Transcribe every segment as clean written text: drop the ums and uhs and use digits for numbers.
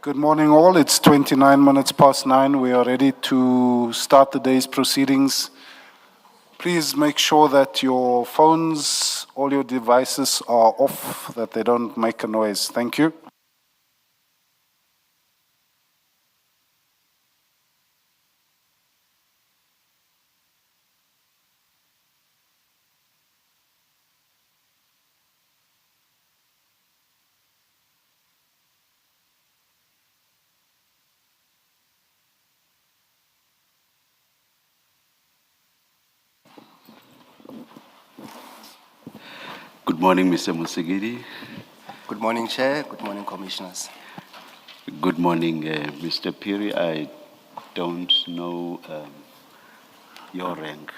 Good morning, all. It's 29 minutes past 9. We are ready to start the day's proceedings. Please make sure that your phones, all your devices are off, that they don't make a noise. Thank you. Good morning, Mr. Musigidi. Good morning, Chair. Good morning, Commissioners. Good morning, Mr. Piri. I don't know your rank.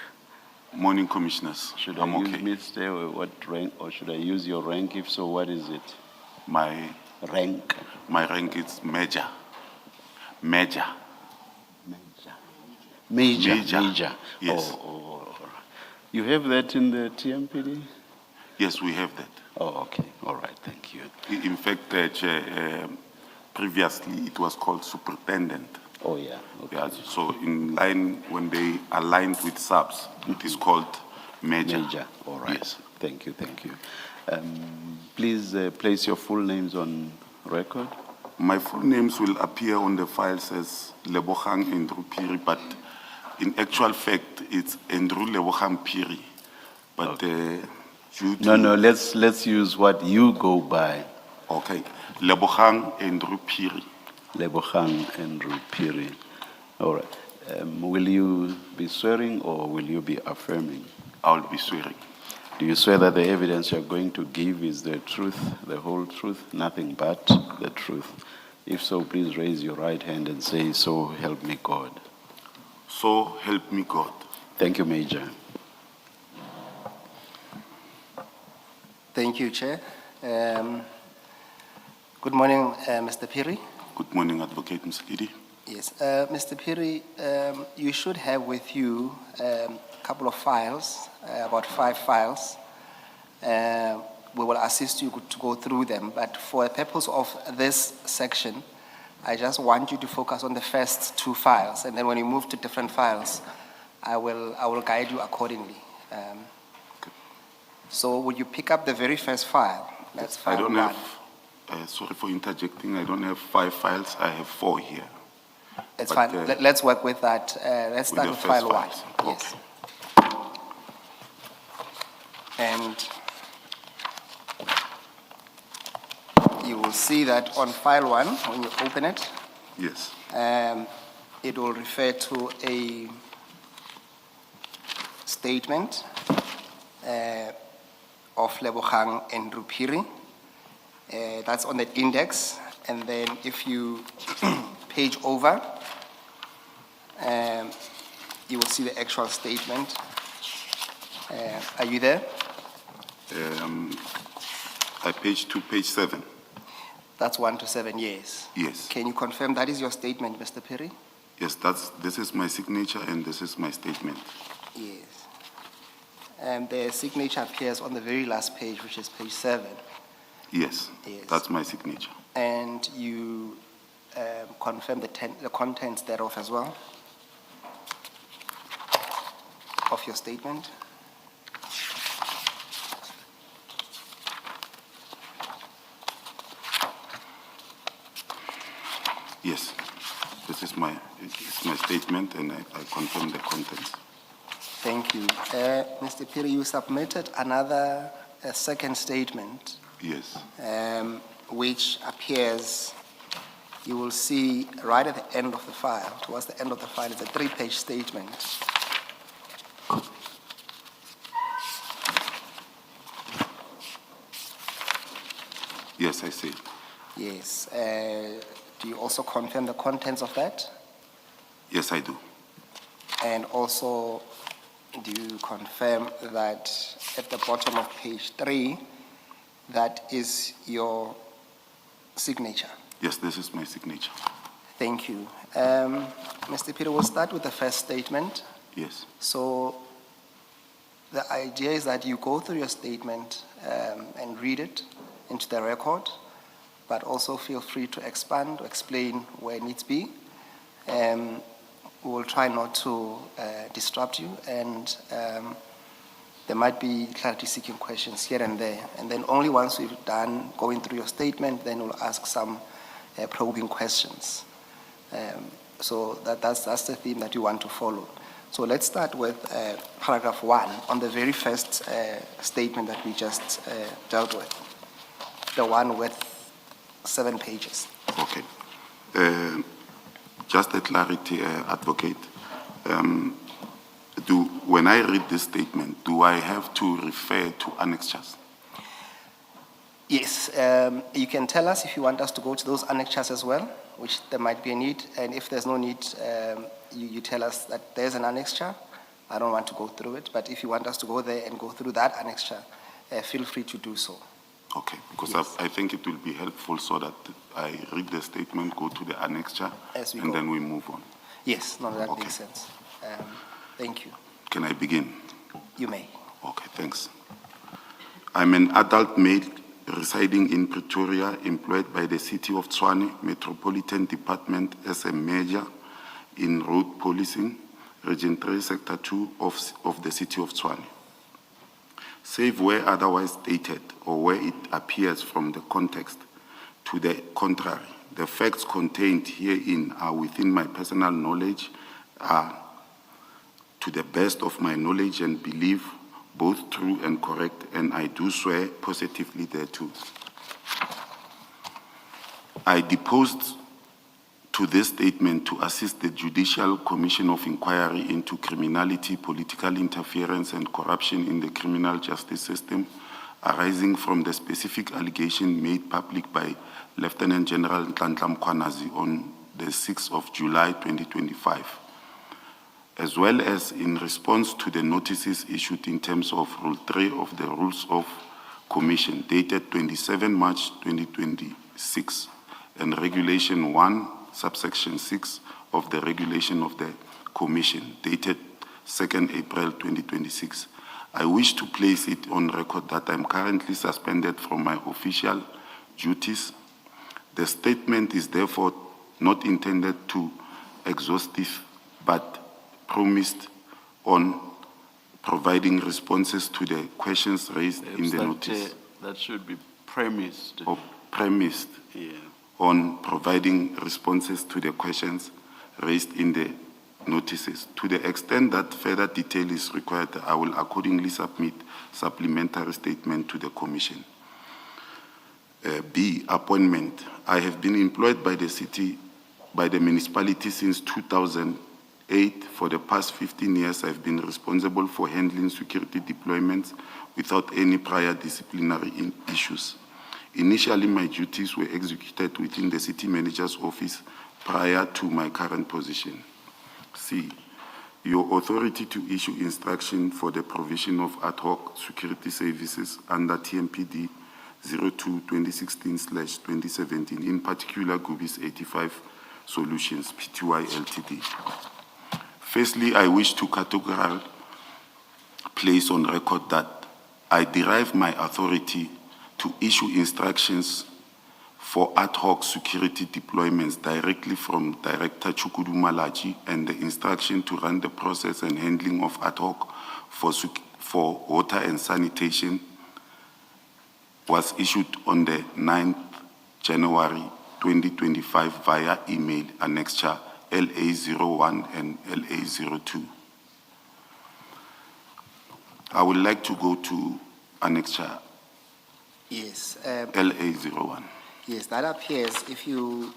Morning, Commissioners. Should I'm I use okay. Mr. What rank, or should I use your rank? If so, what is it? My Rank. rank is Major. Major. Major. Major. Major. Yes. Oh. You have that in the TMPD? Yes, we have that. Oh, okay. All right. Thank you. In fact, Chair, previously it was called Superintendent. Oh, yeah. Okay. Yeah, so in line, when they aligned with SABS, it is called Major. Major. All right. Yes. Thank you. Thank you. Please place your full names on record. My full names will appear on the files as Lebogang Andrew Piri, but in actual fact, it's Andrew Lebogang Piri. But due to... No, let's use what you go by. Okay. Lebogang Andrew Piri. Lebogang Andrew Piri. All right. Will you be swearing or will you be affirming? I'll be swearing. Do you swear that the evidence you're going to give is the truth, the whole truth, nothing but the truth? If so, please raise your right hand and say, "So help me God." So help me God. Thank you, Major. Thank you, Chair. Good morning, Mr. Piri. Good morning, Advocate Musigidi. Yes, Mr. Piri, you should have with you a couple of files, about 5 files. We will assist you to go through them, but for the purpose of this section, I just want you to focus on the first 2 files, and then when you move to different files, I will guide you accordingly. So would you pick up the very first file? That's file I don't 1. have, sorry for interjecting, I don't have 5 files, I have 4 here. It's But, fine. Let's work with that. Let's start the with first file 1. files. Yes. And you will see that on file 1, when you open it, Yes. it will refer to a statement of Lebogang Andrew Piri. That's on the index. And then if you page over, you will see the actual statement. Are you there? I page 2, page 7. That's 1 to 7 years. Yes. Can you confirm that is your statement, Mr. Piri? Yes, this is my signature and this is my statement. Yes. And the signature appears on the very last page, which is page 7. Yes, Yes. that's my signature. And you confirm the contents thereof as well, of your statement? Yes, this is my statement and I confirm the contents. Thank you. Mr. Piri, you submitted a second statement, Yes. which appears, you will see right at the end of the file, towards the end of the file, it's a 3-page statement. Yes, I see. Yes. Do you also confirm the contents of that? Yes, I do. And also, do you confirm that at the bottom of page 3, that is your signature? Yes, this is my signature. Thank you. Mr. Peter, we'll start with the first statement. Yes. So the idea is that you go through your statement and read it into the record, but also feel free to expand or explain where needs be. We will try not to disrupt you, and there might be clarity-seeking questions here and there. And then only once we've done going through your statement, then we'll ask some probing questions. So that's the theme that you want to follow. So let's start with paragraph 1 on the very first statement that we just dealt with, the one with 7 pages. Okay. Just a clarity, Advocate. When I read this statement, do I have to refer to annexures? Yes, you can tell us if you want us to go to those annexures as well, which there might be a need, and if there's no need, you tell us that there's an annexure. I don't want to go through it, but if you want us to go there and go through that annexure, feel free to do so. Okay, because Yes. I think it will be helpful so that I read the statement, go to the annexure, As we and go. then we move on. Yes, no, that Okay. makes sense. Thank you. Can I begin? You may. Okay, thanks. I'm an adult male residing in Pretoria, employed by the City of Tshwane Metropolitan Department as a major in road policing, Region 3, Sector 2 of the City of Tshwane. Save where otherwise stated or where it appears from the context to the contrary, the facts contained herein are within my personal knowledge, are to the best of my knowledge and belief, both true and correct, and I do swear positively thereto. I deposed to this statement to assist the Judicial Commission of Inquiry into criminality, political interference, and corruption in the criminal justice system arising from the specific allegation made public by Lieutenant General Nhlanhla Mkhwanazi on the 6th of July 2025, as well as in response to the notices issued in terms of Rule 3 of the Rules of Commission dated 27 March 2026 and Regulation 1, subsection 6 of the Regulation of the Commission dated 2nd April 2026. I wish to place it on record that I am currently suspended from my official duties. The statement is therefore not intended to exhaustive, but promised on providing responses to the questions raised in the notice, That should be premised. or premised Yeah. on providing responses to the questions raised in the notices. To the extent that further detail is required, I will accordingly submit supplementary statement to the Commission. B, appointment. I have been employed by the municipality since 2008. For the past 15 years, I've been responsible for handling security deployments without any prior disciplinary issues. Initially, my duties were executed within the city manager's office prior to my current position. C, your authority to issue instruction for the provision of ad hoc security services under TMPD 02-2016/2017, in particular Gubis 85 Solutions, Pty Ltd. Firstly, I wish to categorically place on record that I derive my authority to issue instructions for ad hoc security deployments directly from Director Chukudu Malachi, and the instruction to run the process and handling of ad hoc for water and sanitation was issued on the 9th January 2025 via email annexure LA01 and LA02. I would like to go to annexure Yes. LA01. Yes, that appears, if you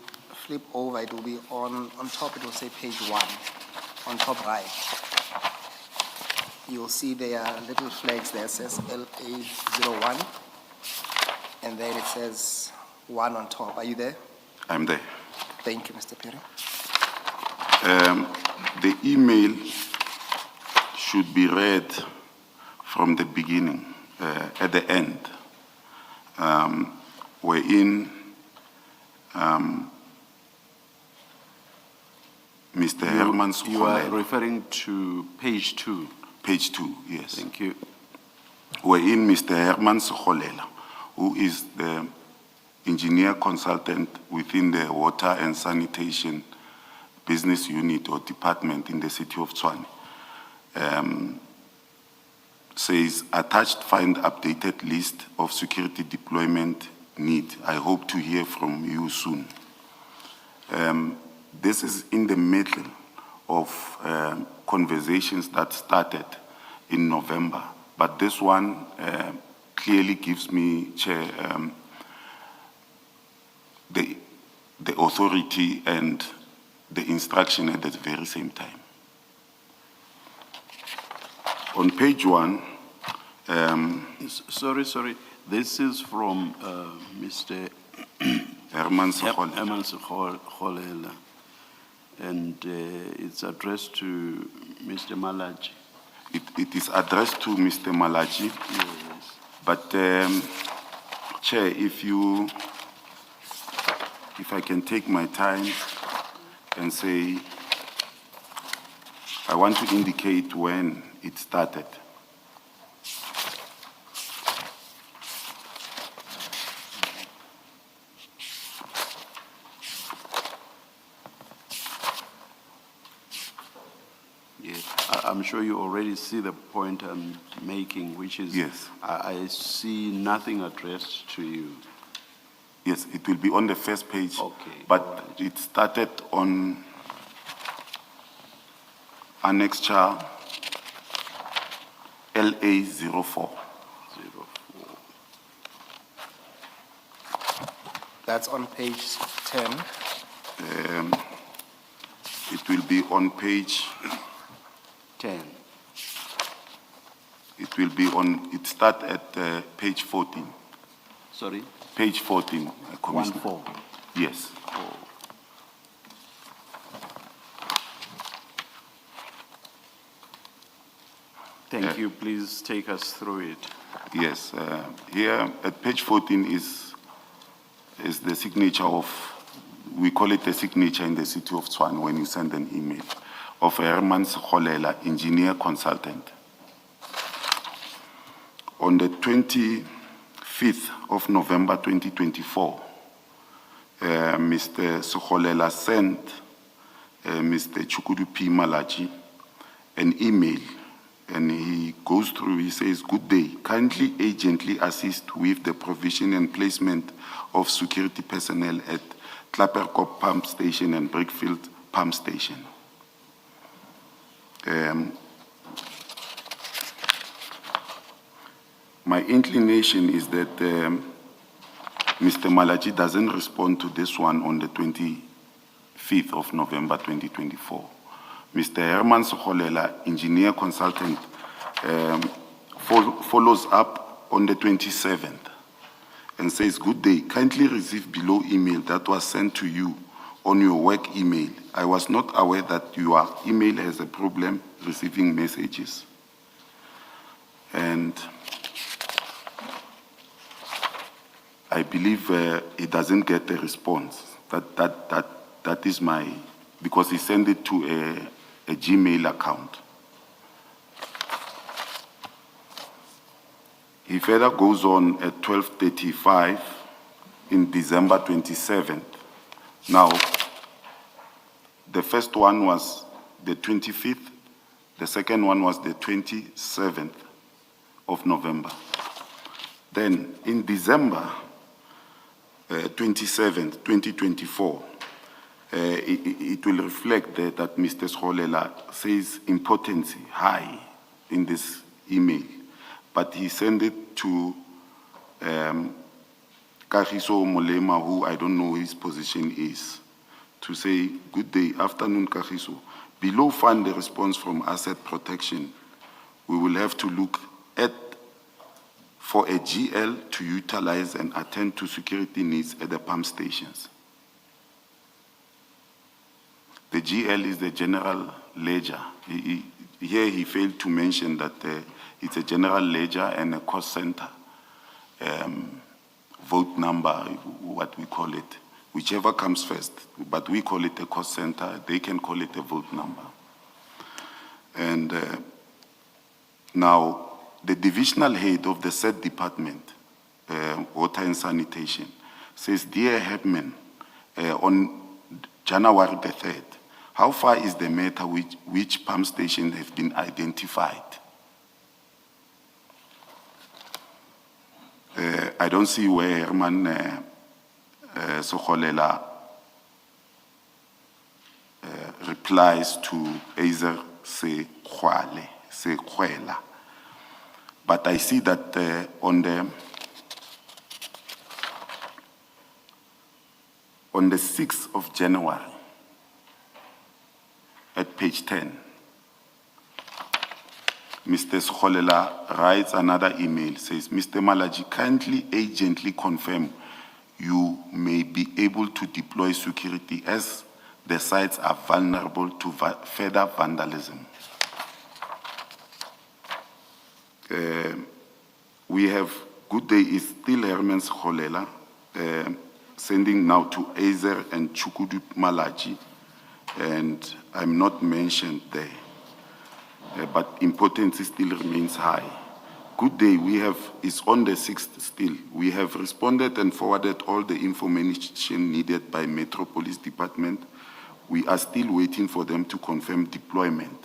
flip over, it will be on top, it will say page 1, on top right. You'll see there are little flags there, it says LA01, and then it says 1 on top. Are you there? I'm there. Thank you, Mr. Perry. The email should be read from the beginning, at the end, wherein Mr. Herman You are Skholela, referring to page 2. page 2, yes, Thank you. wherein Mr. Herman Skholela, who is the engineer consultant within the water and sanitation business unit or department in the city of Tshwane. Says, attached find updated list of security deployment need. I hope to hear from you soon. This is in the middle of conversations that started in November, but this one clearly gives me, Chair, the authority and the instruction at the very same time. On page 1, Sorry. This is from Mr. Herman Sekgole. Herman Sekgole, and it's addressed to Mr. Malachi. It is addressed to Mr. Malachi, Yes. but Chair, if I can take my time and say, I want to indicate when it started. Yes. I'm sure you already see the point I'm making, which is Yes. I see nothing addressed to you. Yes, it will be on the first page. Okay, But all right. it started on annexure LA04. 04. That's on page 10. It will be on page, 10. it will be on, it start at page 14. Sorry? Page 14, Commissioner. 14. Yes. Oh. Thank you. Please take us through it. Yes, here at page 14 is the signature of, we call it a signature in the city of Tshwane when you send an email, of Herman Sekgole, engineer consultant. On the 25th of November 2024, Mr. Sekgole sent Mr. Chukudu P. Malachi an email, and he goes through, he says, "Good day, kindly agently assist with the provision and placement of security personnel at Klapperkop Pump Station and Brickfield Pump Station." My inclination is that Mr. Malachi doesn't respond to this one on the 25th of November 2024. Mr. Herman Sekgole, engineer consultant, follows up on the 27th and says, "Good day, kindly receive below email that was sent to you on your work email. I was not aware that your email has a problem receiving messages." And I believe he doesn't get a response. That is my, because he sent it to a Gmail account. He further goes on at 12:35 in December 27th. Now, the first one was the 25th, the second one was the 27th of November. Then in December 27th, 2024, it will reflect that Mr. Sekgole says importance high in this email, but he sent it to Kagiso Molema, who I don't know his position is, to say, "Good day, afternoon Kagiso. Below find the response from asset protection. We will have to look at for a GL to utilize and attend to security needs at the pump stations." The GL is the general ledger. Here he failed to mention that it's a general ledger and a cost center. Vote number, what we call it, whichever comes first, but we call it a cost center, they can call it a vote number. And now, the divisional head of the said department, water and sanitation, Says, Dear Herman, on January the 3rd, how far is the matter which pump station have been identified? I don't see where Herman Sokolela replies to either Sekwela. But I see that on the 6th of January, at page 10, Mr. Sokolela writes another email, says, Mr. Malaji, kindly agently confirm you may be able to deploy security as the sites are vulnerable to further vandalism. We have, good day, is still Herman Sokolela, sending now to Ezer and Chukudu Malaji, and I'm not mentioned there. But importance still remains high. Good day, we have, it's on the 6th still. We have responded and forwarded all the information needed by Metro Police Department. We are still waiting for them to confirm deployment.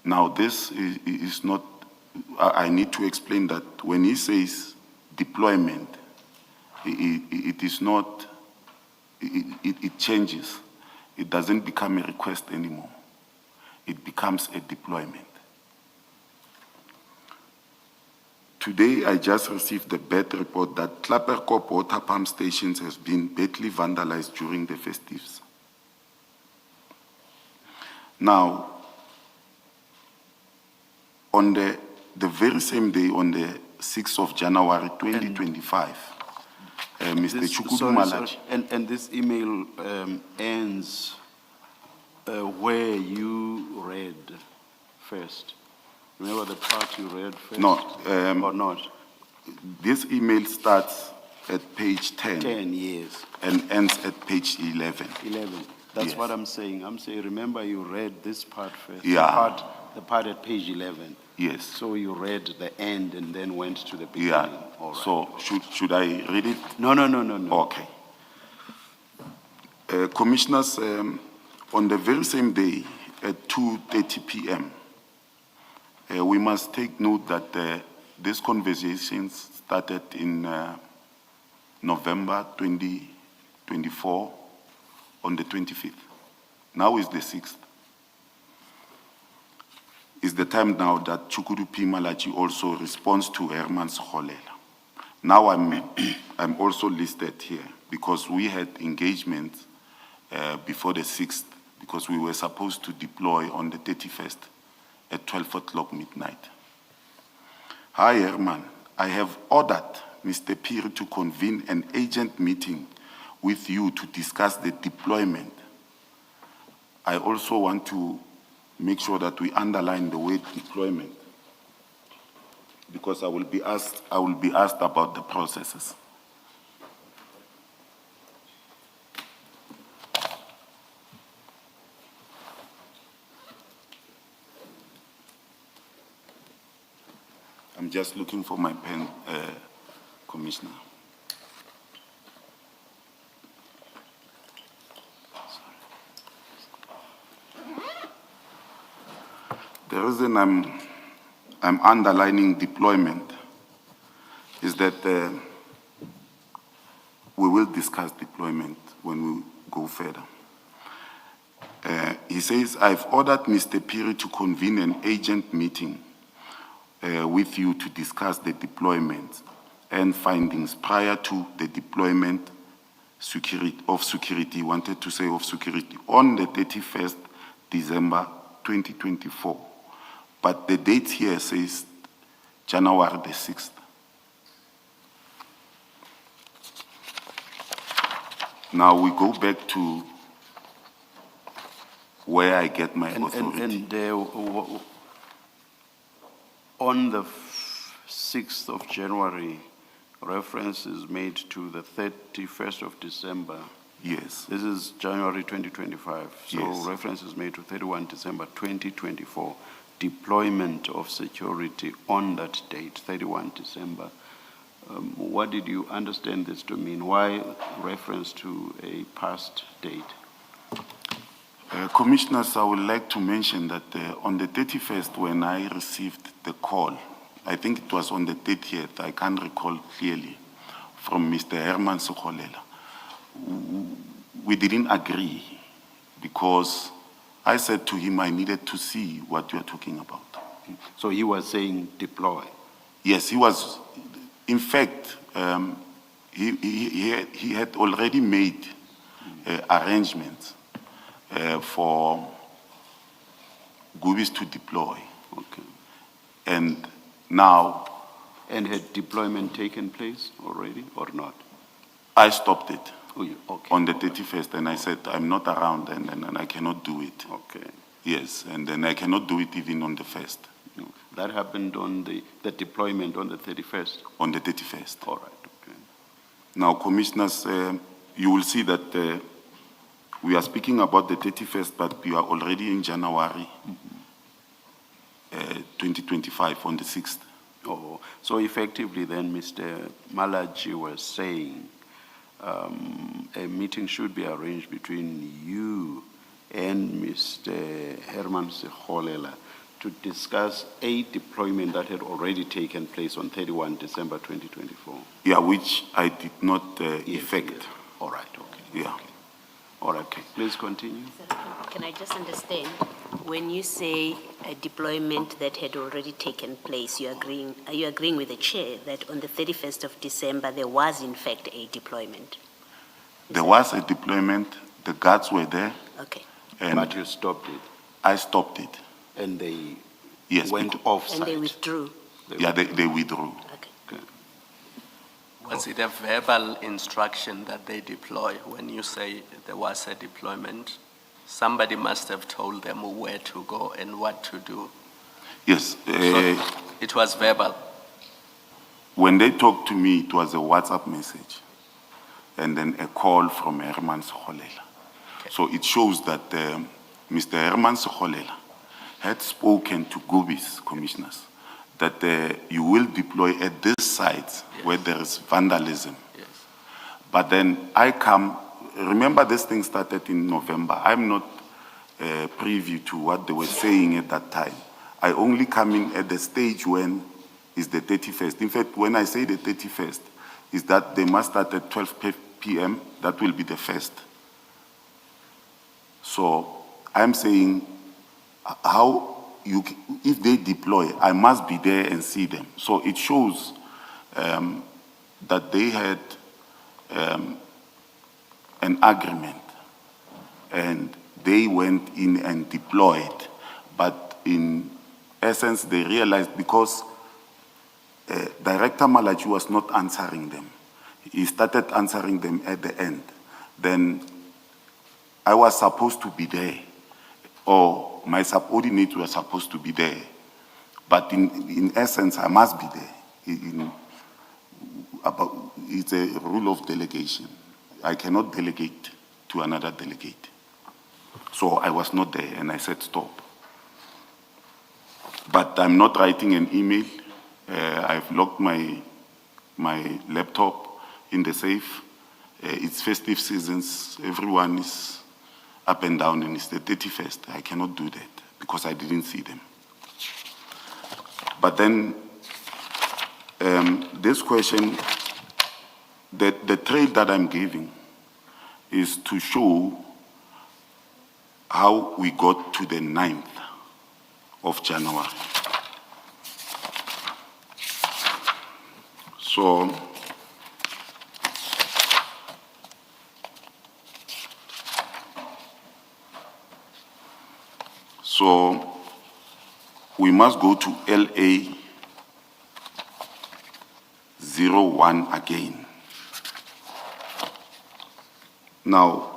Now this is not, I need to explain that when he says deployment, it is not, it changes. It doesn't become a request anymore. It becomes a deployment. Today, I just received the bad report that Klapperkop water pump stations has been badly vandalized during the festives. Now, on the very same day, on the 6th of January 2025, Mr. Chukudu Malaji. And this email ends where you read first. Remember the part you read first? No. Or not? This email starts at page 10. 10 years. And ends at page 11. 11. That's Yes. what I'm saying. I'm saying, remember you read this part first. Yeah. The part at page 11. Yes. So you read the end and then went to the beginning. Yeah. All right. So should I read it? No. Okay. Commissioners, on the very same day at 2:30 p.m., we must take note that these conversations started in November 2024 on the 25th. Now is the 6th. Is the time now that Chukudu P. Malachi also responds to Herman Sokolela. Now I'm also listed here because we had engagement before the 6th because we were supposed to deploy on the 31st at 12 o'clock midnight. Hi, Herman. I have ordered Mr. Piri to convene an agent meeting with you to discuss the deployment. I also want to make sure that we underline the word deployment because I will be asked about the processes. I'm just looking for my pen, Commissioner. The reason I'm underlining deployment is that we will discuss deployment when we go further. He says, I've ordered Mr. Piri to convene an agent meeting with you to discuss the deployment and findings prior to the deployment of security on the 31st December 2024. But the date here says January the 6th. Now we go back to where I get my authority. On the 6th of January, reference is made to the 31st of December. Yes. This is January 2025. So Yes. reference is made to 31 December 2024. Deployment of security on that date, 31 December. What did you understand this to mean? Why reference to a past date? Commissioners, I would like to mention that on the 31st, when I received the call, I think it was on the 30th, I can't recall clearly, from Mr. Herman Sekgolela, we didn't agree because I said to him I needed to see what you are talking about. So he was saying deploy. Yes, he was. In fact, he had already made arrangements for Gubis to deploy. Okay. And now, And had deployment taken place already or not? I stopped it Oh, okay. on the 31st, and I said, I'm not around, and I cannot do it. Okay. Yes, and then I cannot do it even on the 1st, No, that happened on the deployment on the 31st. on the 31st. All right. Okay. Now, Commissioners, you will see that we are speaking about the 31st, but we are already in January 2025 on the 6th. Oh, so effectively then, Mr. Malachi was saying a meeting should be arranged between you and Mr. Herman Sekgolela to discuss a deployment that had already taken place on 31 December 2024. Yeah, which I did not effect. Yes. All right, okay. Yeah. Okay. All right, okay. Please continue. Can I just understand, when you say a deployment that had already taken place, are you agreeing with the chair that on the 31st of December, there was in fact a deployment? There was a deployment, the guards were there, Okay. and But you stopped it, I stopped it. and they Yes, went because- off-site. And they withdrew? Yeah, they withdrew. Okay. Okay. Was it a verbal instruction that they deploy? When you say there was a deployment, somebody must have told them where to go and what to do. Yes, So it was verbal. when they talked to me, it was a WhatsApp message and then a call from Herman Sekgolela. So it shows that Mr. Herman Sekgolela had spoken to Gubis commissioners that you will deploy at this site where there is vandalism. Yes. But then I come, remember this thing started in November. I'm not privy to what they were saying at that time. I only come in at the stage when is the 31st. In fact, when I say the 31st, is that they must start at 12 p.m. That will be the first. So I'm saying if they deploy, I must be there and see them. So it shows that they had an agreement and they went in and deployed. But in essence, they realized because Director Malachi was not answering them. He started answering them at the end. Then I was supposed to be there, or my subordinates were supposed to be there. But in essence, I must be there. It's a rule of delegation. I cannot delegate to another delegate. So I was not there, and I said stop. But I'm not writing an email. I've locked my laptop in the safe. It's festive seasons. Everyone is up and down, and it's the 31st. I cannot do that because I didn't see them. But then this question, the trade that I'm giving is to show how we got to the 9th of January. So we must go to LA 01 again. Now,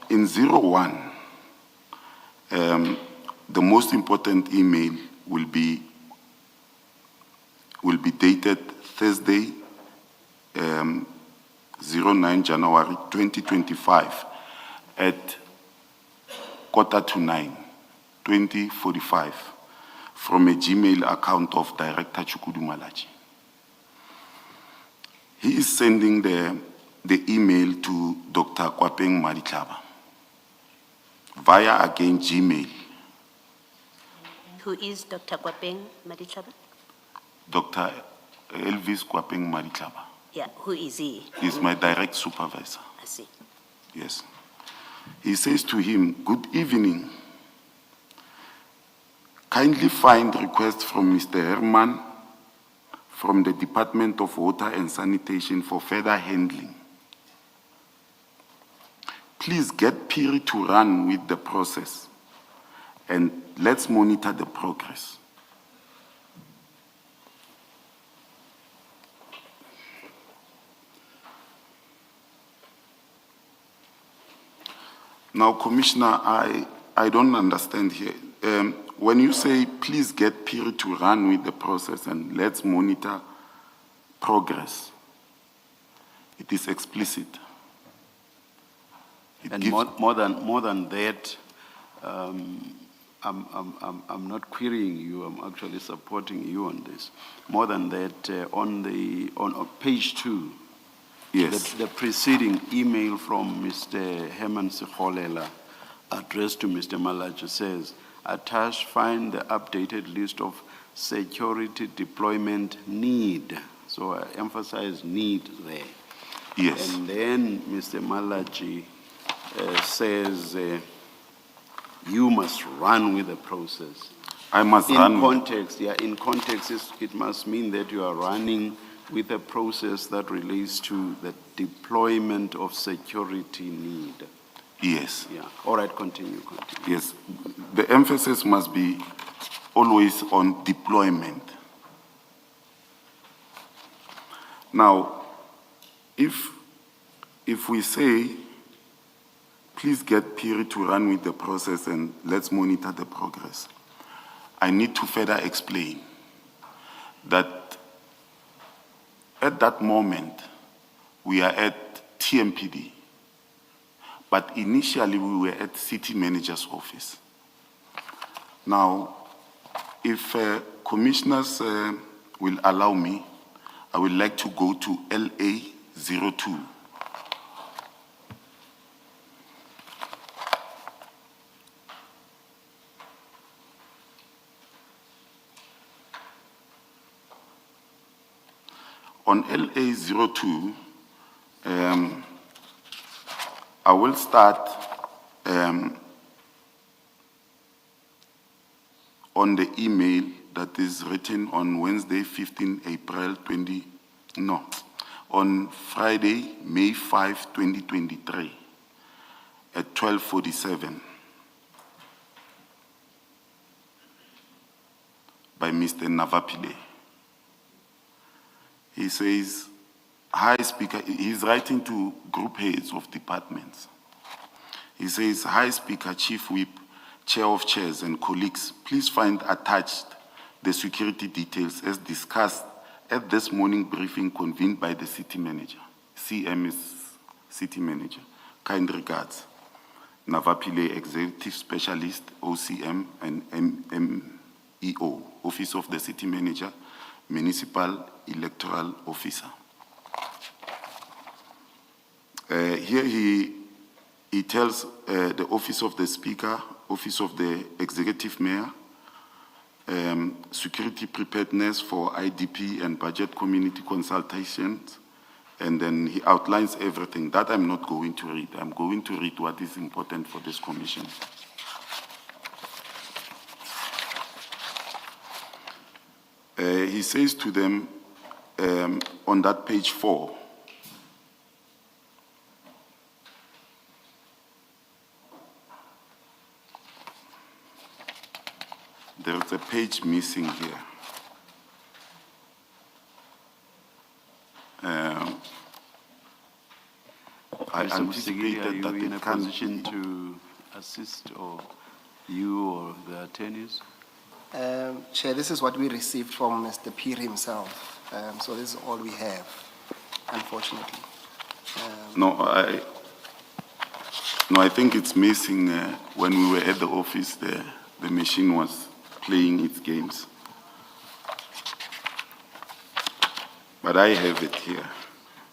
in 01, the most important email will be dated Thursday, 09 January 2025 at 8:45, 20:45, from a Gmail account of Director Chukudu Malachi. He is sending the email to Dr. Kwapeng Madiklaba via again Gmail. Who is Dr. Kwapeng Maditlaba? Dr. Elvis Kwapeng Madiklaba Yeah, who is he? is my direct supervisor. I see. Yes. He says to him, "Good evening. Kindly find request from Mr. Herman from the Department of Water and Sanitation for further handling. Please get Piri to run with the process and let's monitor the progress." Now, Commissioner, I don't understand here. When you say, please get Piri to run with the process and let's monitor progress, it is explicit. It And gives- more than that, I'm not querying you, I'm actually supporting you on this. More than that, on page 2, Yes. the preceding email from Mr. Herman Sikholela addressed to Mr. Malachi says, attached find the updated list of security deployment need. So I emphasize need there. Yes. And then Mr. Malachi says, you must run with the process. I must In run. context, in context, it must mean that you are running with a process that relates to the deployment of security need. Yes. Yeah, all right, continue. Yes. The emphasis must be always on deployment. Now, if we say, please get Piri to run with the process and let's monitor the progress, I need to further explain that at that moment, we are at TMPD, but initially we were at City Manager's office. Now, if commissioners will allow me, I would like to go to LA02. On LA02, I will start on the email that is written on Wednesday, 15 April on Friday, May 5, 2023 at 12:47 by Mr. Navapile. He says, "Hi, Speaker," he's writing to group heads of departments. He says, "Hi, Speaker, Chief Whip, Chair of Chairs, and colleagues, please find attached the security details as discussed at this morning briefing convened by the City Manager." CM is City Manager. Kind regards, Navapile, Executive Specialist, OCM, and MEO, Office of the City Manager, Municipal Electoral Officer. Here he tells the Office of the Speaker, Office of the Executive Mayor, security preparedness for IDP and budget community consultations, and then he outlines everything. That I'm not going to read. I'm going to read what is important for this commission. He says to them on that page 4, there's a page missing here. I Mr. Musigiri, are anticipated you that in a it can position to assist, or you or the attorneys? Chair, this is what we received from Mr. Piri himself. So this is all we have, unfortunately. No, I think it's missing. When we were at the office, the machine was playing its games. But I have it here.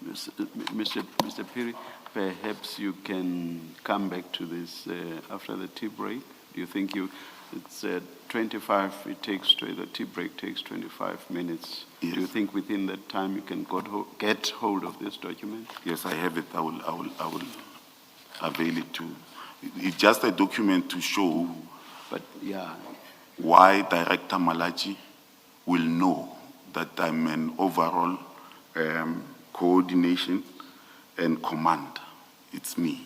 Mr. Piri, perhaps you can come back to this after the tea break. Do you think it's 25, the tea break takes 25 minutes. Yes. Do you think within that time you can get hold of this document? Yes, I have it. I will avail it to. It's just a document to show But yeah, why Director Malachi will know that I'm an overall coordination and command. It's me.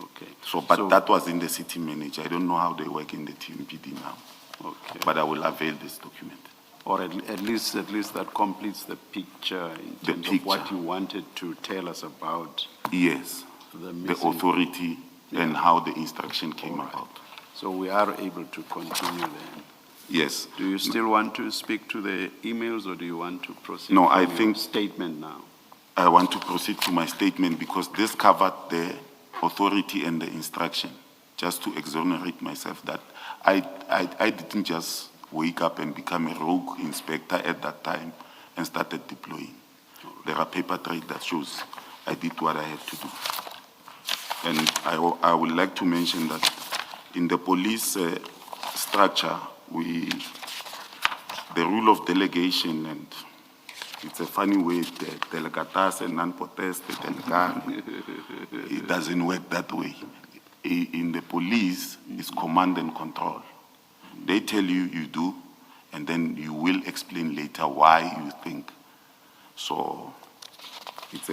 okay. But that was in the city manager. I don't know how they work in the TMPD now. Okay. But I will avail this document. Or at least that completes the picture in The terms of what picture. you wanted to tell us about Yes, the the missing. authority and how the instruction came about. So we are able to continue then. Yes. Do you still want to speak to the emails, or do you want to proceed? No, from I your think- statement now. I want to proceed to my statement because this covered the authority and the instruction, just to exonerate myself that I didn't just wake up and become a rogue inspector at that time and started deploying. There are paper trail that shows I did what I had to do. And I would like to mention that in the police structure, the rule of delegation, and it's a funny way, delegatas and non-potest, it doesn't work that way. In the police, it's command and control. They tell you, you do, and then you will explain later why you think. So it's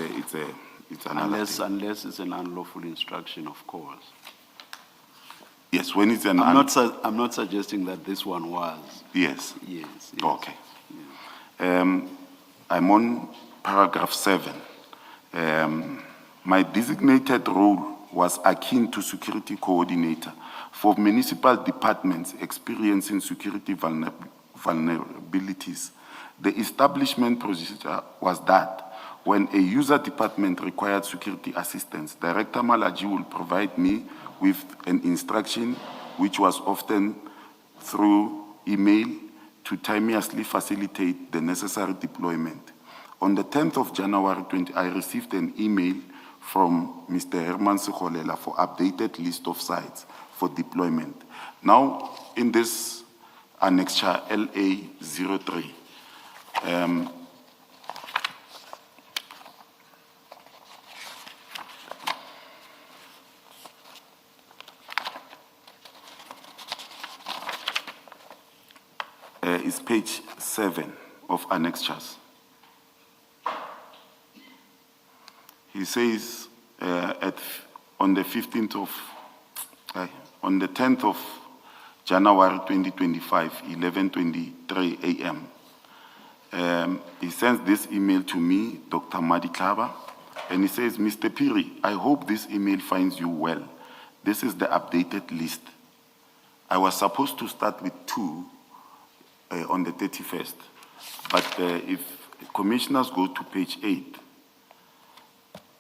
another Unless thing. it's an unlawful instruction, of course. Yes, when it's an I'm not suggesting that this one was. yes. Yes. Okay. I'm on paragraph 7. My designated role was akin to security coordinator for municipal departments experiencing security vulnerabilities. The establishment procedure was that when a user department required security assistance, Director Malachi will provide me with an instruction, which was often through email, to timeously facilitate the necessary deployment. On the 10th of January 20, I received an email from Mr. Herman Sekholela for updated list of sites for deployment. Now, in this annexure LA03, is page 7 of annexures. He says on the 10th of January 2025, 11:23 a.m., he sends this email to me, Dr. Madlanga, and he says, Mr. Piri, I hope this email finds you well. This is the updated list. I was supposed to start with 2 on the 31st, but if commissioners go to page 8,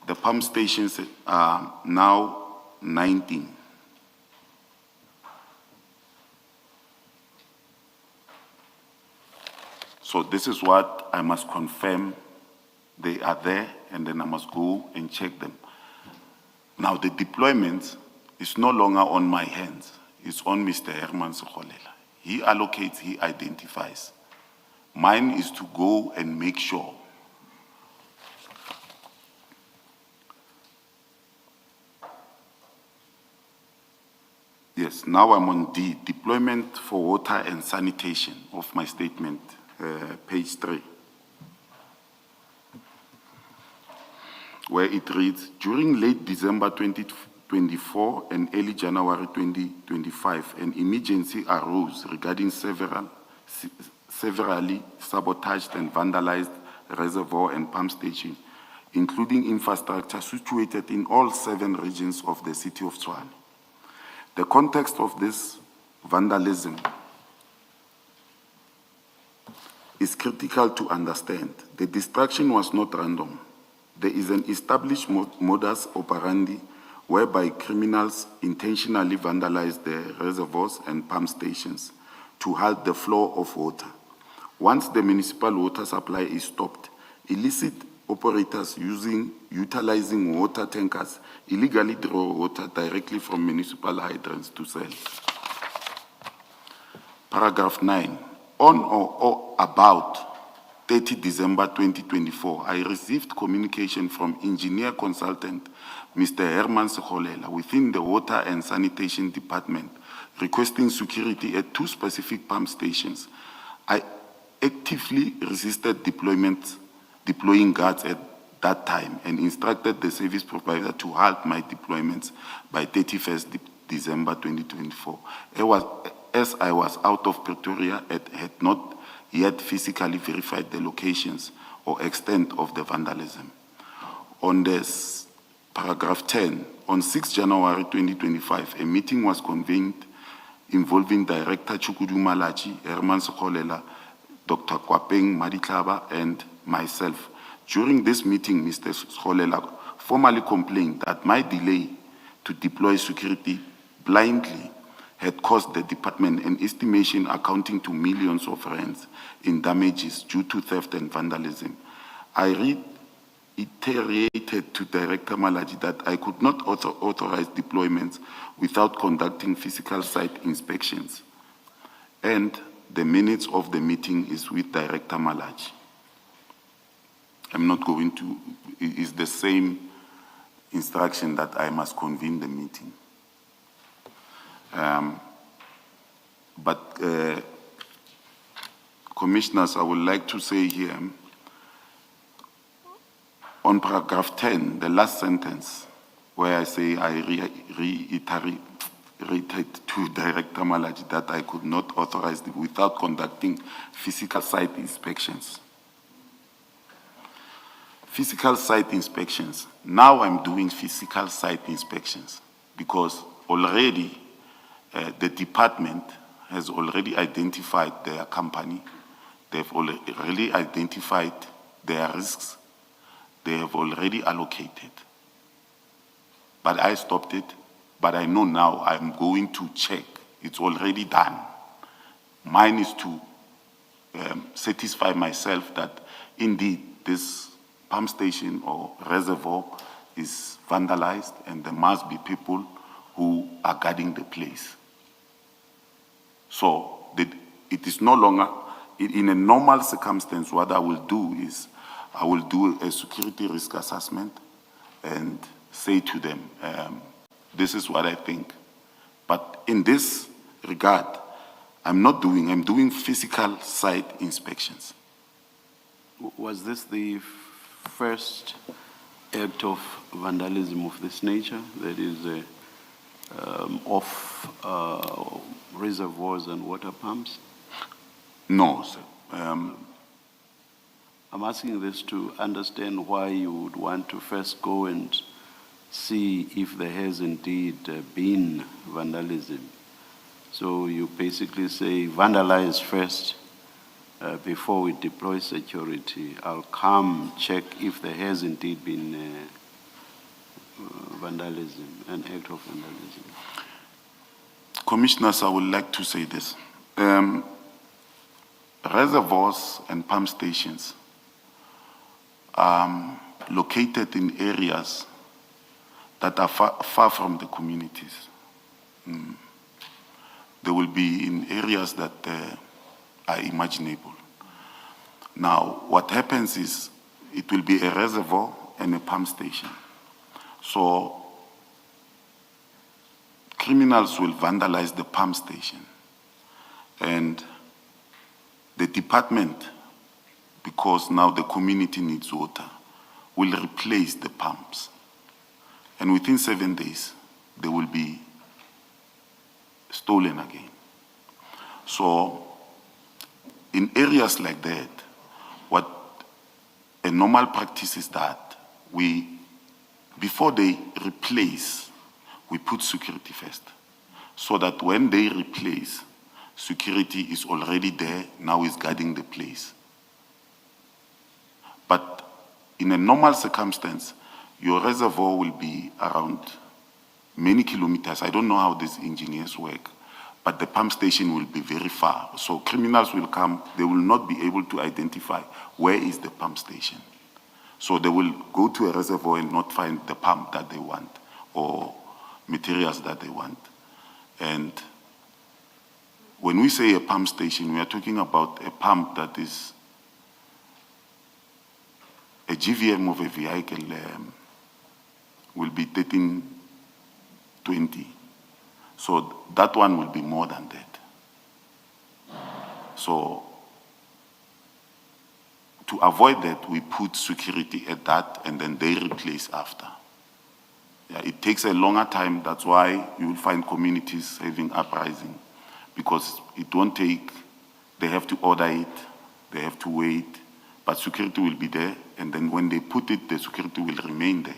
the pump stations are now 19. So this is what I must confirm. They are there, and then I must go and check them. Now the deployment is no longer on my hands. It's on Mr. Herman Sekholela. He allocates, he identifies. Mine is to go and make sure. Yes, now I'm on D, deployment for water and sanitation of my statement, page 3, where it reads, during late December 2024 and early January 2025, an emergency arose regarding severally sabotaged and vandalized reservoir and pump station, including infrastructure situated in all 7 regions of the city of Tshwane. The context of this vandalism is critical to understand. The destruction was not random. There is an established modus operandi whereby criminals intentionally vandalize the reservoirs and pump stations to halt the flow of water. Once the municipal water supply is stopped, illicit operators utilizing water tankers illegally draw water directly from municipal hydrants to sell. Paragraph 9, on or about 30 December 2024, I received communication from engineer consultant Mr. Herman Sekholela within the Water and Sanitation Department requesting security at 2 specific pump stations. I actively resisted deploying guards at that time and instructed the service provider to halt my deployments by 31st December 2024. As I was out of Pretoria and had not yet physically verified the locations or extent of the vandalism. On this paragraph 10, on 6 January 2025, a meeting was convened involving Director Chukudu Malachi, Herman Sekholela, Dr. Kwapeng Madiklaba, and myself. During this meeting, Mr. Sekholela formally complained that my delay to deploy security blindly had cost the department an estimation accounting to millions of rands in damages due to theft and vandalism. I reiterated to Director Malachi that I could not authorize deployments without conducting physical site inspections. And the minutes of the meeting is with Director Malachi. I'm not going to, it is the same instruction that I must convene the meeting. Commissioners, I would like to say here, on paragraph 10, the last sentence, where I say I reiterated to Director Malachi that I could not authorize it without conducting physical site inspections. Physical site inspections. Now I'm doing physical site inspections because already the department has already identified their company. They've already identified their risks. They have already allocated. But I stopped it. But I know now I'm going to check. It's already done. Mine is to satisfy myself that indeed this pump station or reservoir is vandalized and there must be people who are guarding the place. So it is no longer, in a normal circumstance, what I will do is I will do a security risk assessment and say to them, this is what I think. But in this regard, I'm doing physical site inspections. Was this the first act of vandalism of this nature, that is of reservoirs and water pumps? No, sir. I'm asking this to understand why you would want to first go and see if there has indeed been vandalism. So you basically say vandalize first before we deploy security. I'll come check if there has indeed been vandalism, an act of vandalism. Commissioners, I would like to say this. Reservoirs and pump stations are located in areas that are far from the communities. They will be in areas that are imaginable. Now, what happens is it will be a reservoir and a pump station. So criminals will vandalize the pump station, and the department, because now the community needs water, will replace the pumps. And within 7 days, they will be stolen again. So in areas like that, what a normal practice is that before they replace, we put security first. So that when they replace, security is already there, now is guarding the place. But in a normal circumstance, your reservoir will be around many kilometers. I don't know how these engineers work, but the pump station will be very far. So criminals will come, they will not be able to identify where is the pump station. So they will go to a reservoir and not find the pump that they want or materials that they want. And when we say a pump station, we are talking about a pump that is a GVM of a vehicle will be 1320. So that one will be more than that. So to avoid that, we put security at that and then they replace after. Yeah, it takes a longer time. That's why you will find communities having uprising, because it won't take, they have to order it, they have to wait, but security will be there, and then when they put it, the security will remain there.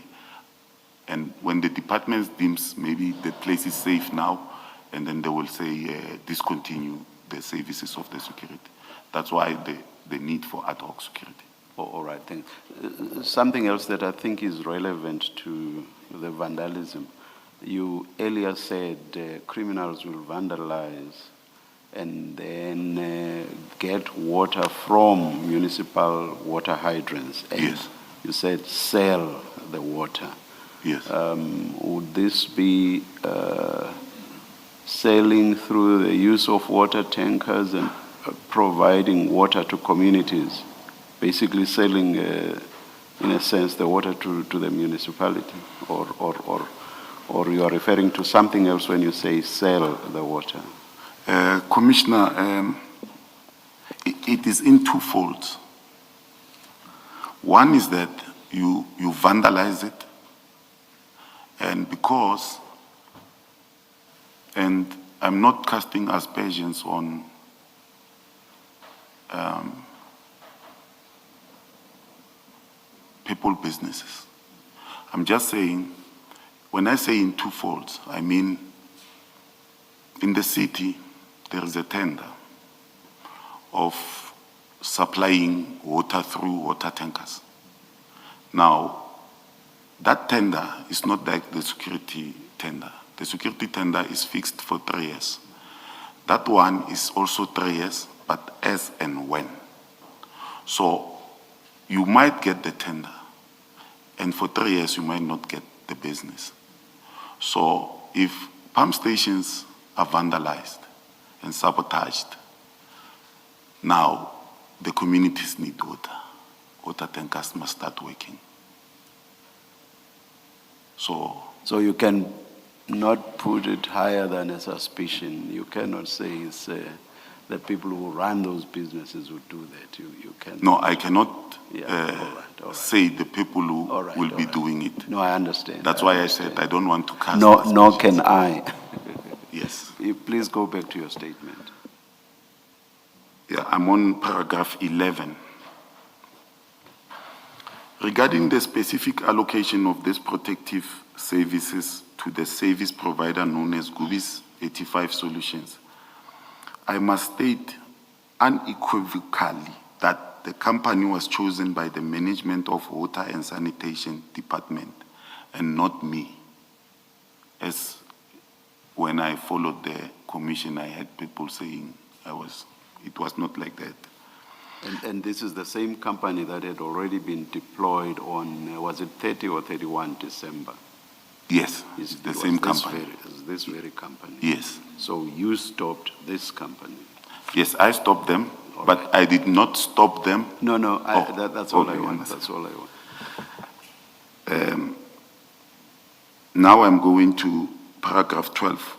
And when the department deems maybe the place is safe now, and then they will say discontinue the services of the security. That's why the need for ad hoc security. Oh, all right, thanks. Something else that I think is relevant to the vandalism. You earlier said criminals will vandalize and then get water from municipal water hydrants. And Yes. You said sell the water. Yes. Would this be selling through the use of water tankers and providing water to communities? Basically selling, in a sense, the water to the municipality? Or you are referring to something else when you say sell the water? Commissioner, it is in two folds. One is that you vandalize it, and because, and I'm not casting aspersions on people businesses. I'm just saying, when I say in two folds, I mean in the city, there is a tender of supplying water through water tankers. Now, that tender is not like the security tender. The security tender is fixed for 3 years. That one is also 3 years, but as and when. So you might get the tender, and for 3 years you might not get the business. So if pump stations are vandalized and sabotaged, now the communities need water. Water tankers must start working. So you can not put it higher than a suspicion. You cannot say it's the people who run those businesses would do that. You can. no, I cannot All right. say the people who All right, will all be right. doing it. No, I understand. That's why I said I don't want to cast Nor aspersions. can I. Yes. Please go back to your statement. Yeah, I'm on paragraph 11. Regarding the specific allocation of these protective services to the service provider known as GUBIS 85 Solutions, I must state unequivocally that the company was chosen by the Management of Water and Sanitation Department and not me. As when I followed the commission, I had people saying it was not like that. And this is the same company that had already been deployed on, was it 30 or 31 December? Yes, it's the same company. This very company? Yes. So you stopped this company? Yes, I stopped them, but right. I did not stop them. No, that's all I okay, want. understand. That's all I want. Now I'm going to paragraph 12.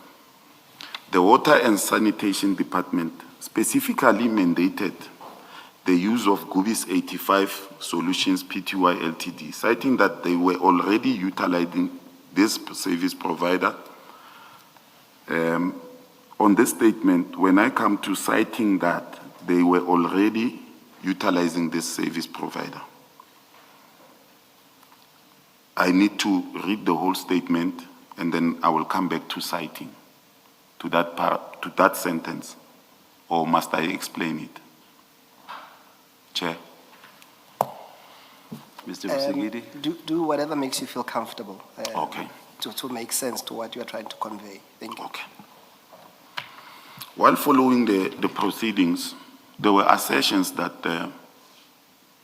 The Water and Sanitation Department specifically mandated the use of GUBIS 85 Solutions Pty Ltd, citing that they were already utilizing this service provider. On this statement, when I come to citing that they were already utilizing this service provider, I need to read the whole statement and then I will come back to citing to that sentence, or must I explain it? Chair. Mr. Msigidi? Do whatever makes you feel comfortable. Okay. To make sense to what you are trying to convey. Thank you. Okay. While following the proceedings, there were assertions that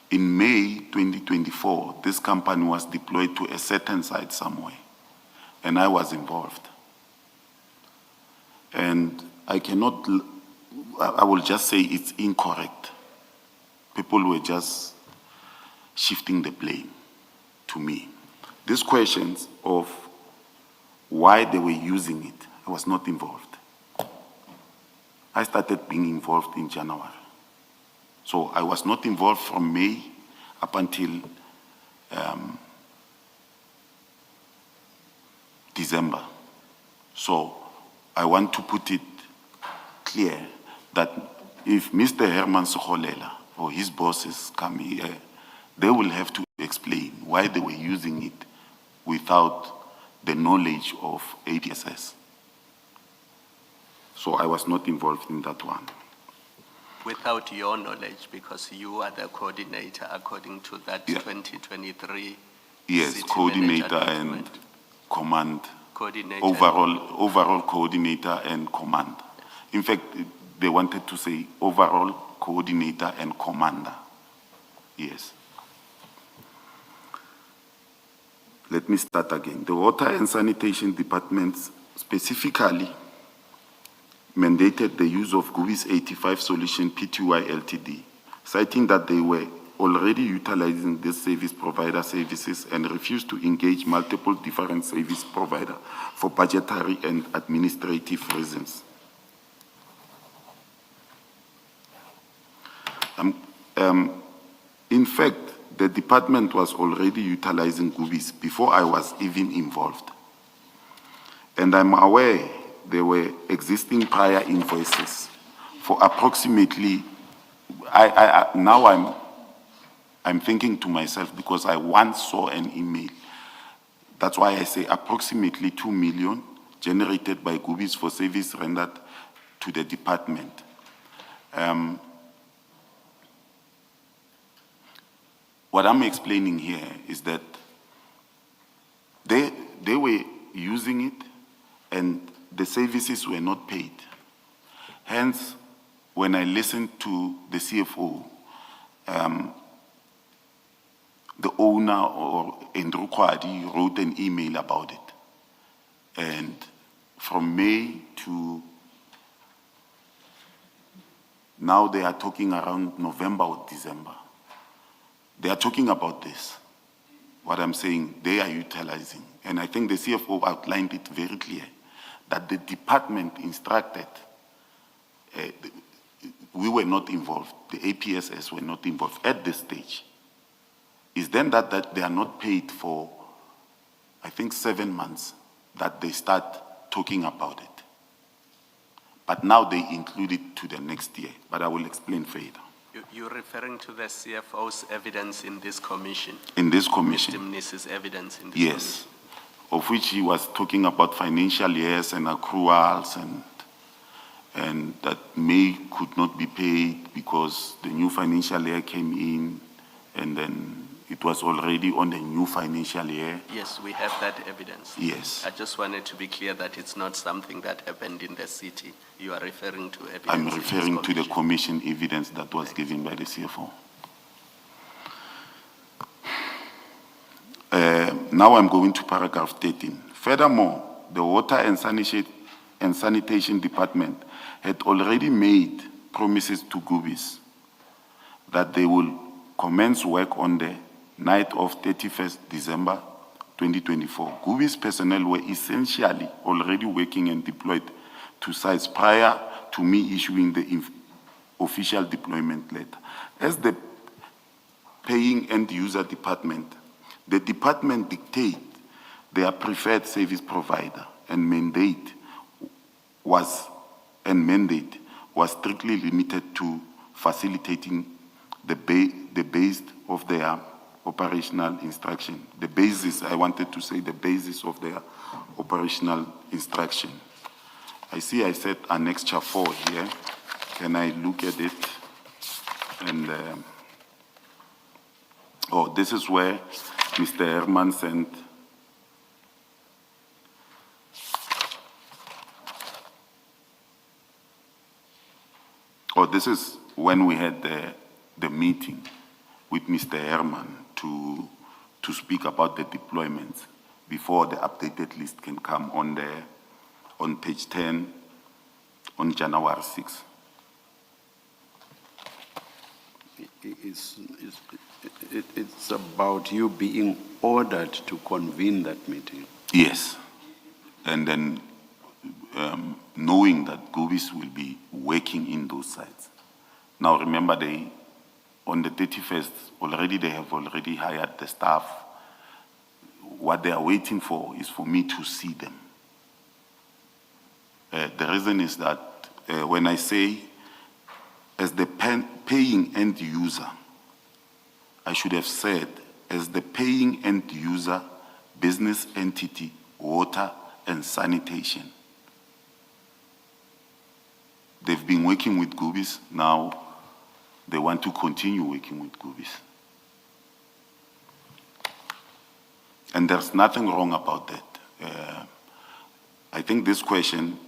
in May 2024, this company was deployed to a certain site somewhere, and I was involved. And I will just say it's incorrect. People were just shifting the blame to me. These questions of why they were using it, I was not involved. I started being involved in January. So I was not involved from May up until December. So I want to put it clear that if Mr. Herman Sokolela or his bosses come here, they will have to explain why they were using it without the knowledge of APSS. So I was not involved in that one. Without your knowledge, because you are the coordinator according to that Yeah. 2023. Yes, city coordinator manager and document. command, Coordinator. overall coordinator and command. In fact, they wanted to say overall coordinator and commander. Yes. Let me start again. The Water and Sanitation Departments specifically mandated the use of GUI's 85 Solution Pty Ltd, citing that they were already utilizing this service provider services and refused to engage multiple different service providers for budgetary and administrative reasons. In fact, the department was already utilizing GUIs before I was even involved. And I'm aware there were existing prior invoices for approximately, now I'm thinking to myself because I once saw an email. That's why I say approximately 2 million generated by GUIs for service rendered to the department. What I'm explaining here is that they were using it and the services were not paid. Hence, when I listened to the CFO, the owner or Andrew Kwadi wrote an email about it. And from May to now they are talking around November or December. They are talking about this. What I'm saying, they are utilizing. And I think the CFO outlined it very clear that the department instructed, we were not involved, the APSS were not involved at this stage. Is then that they are not paid for, I think, 7 months that they start talking about it. But now they include it to the next year, but I will explain further. You're referring to the CFO's evidence in this commission? In this commission. Mr. Mnis's evidence in this Yes, commission? of which he was talking about financial years and accruals and that May could not be paid because the new financial year came in and then it was already on the new financial year. Yes, we have that evidence. Yes. I just wanted to be clear that it's not something that happened in the city. You are referring to evidence. I'm in this referring to the commission. commission evidence that was given by the CFO. Now I'm going to paragraph 13. Furthermore, the Water and Sanitation Department had already made promises to GUIs that they will commence work on the night of 31st December 2024. GUI's personnel were essentially already working and deployed to sites prior to me issuing the official deployment letter. As the paying end user department, the department dictate their preferred service provider and mandate was strictly limited to facilitating the base of their operational instruction. The basis, I wanted to say the basis of their operational instruction. I see I said Annexure 4 here. Can I look at it? And, this is where Mr. Herman sent or this is when we had the meeting with Mr. Herman to speak about the deployments before the updated list can come on page 10 on January 6. It's about you being ordered to convene that meeting. Yes. And then knowing that Gobis will be working in those sites. Now remember, on the 31st, they have already hired the staff. What they are waiting for is for me to see them. The reason is that when I say as the paying end user, I should have said as the paying end user, business entity, water and sanitation. They've been working with Gobis, now they want to continue working with Gobis. And there's nothing wrong about that. I think this question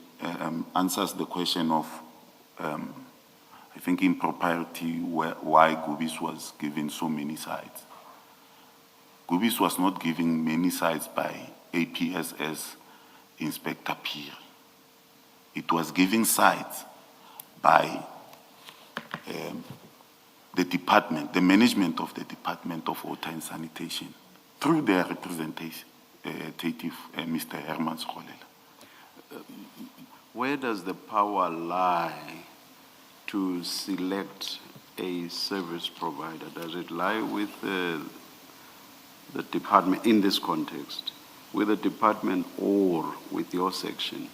answers the question of, I think, impropriety, why Gobis was given so many sites. Gobis was not giving many sites by APSS Inspector Peer. It was giving sites by the department, the management of the Department of Water and Sanitation, through their representative, Mr. Herman Scholela. Where does the power lie to select a service provider? Does it lie with the department in this context, with the department or with your section?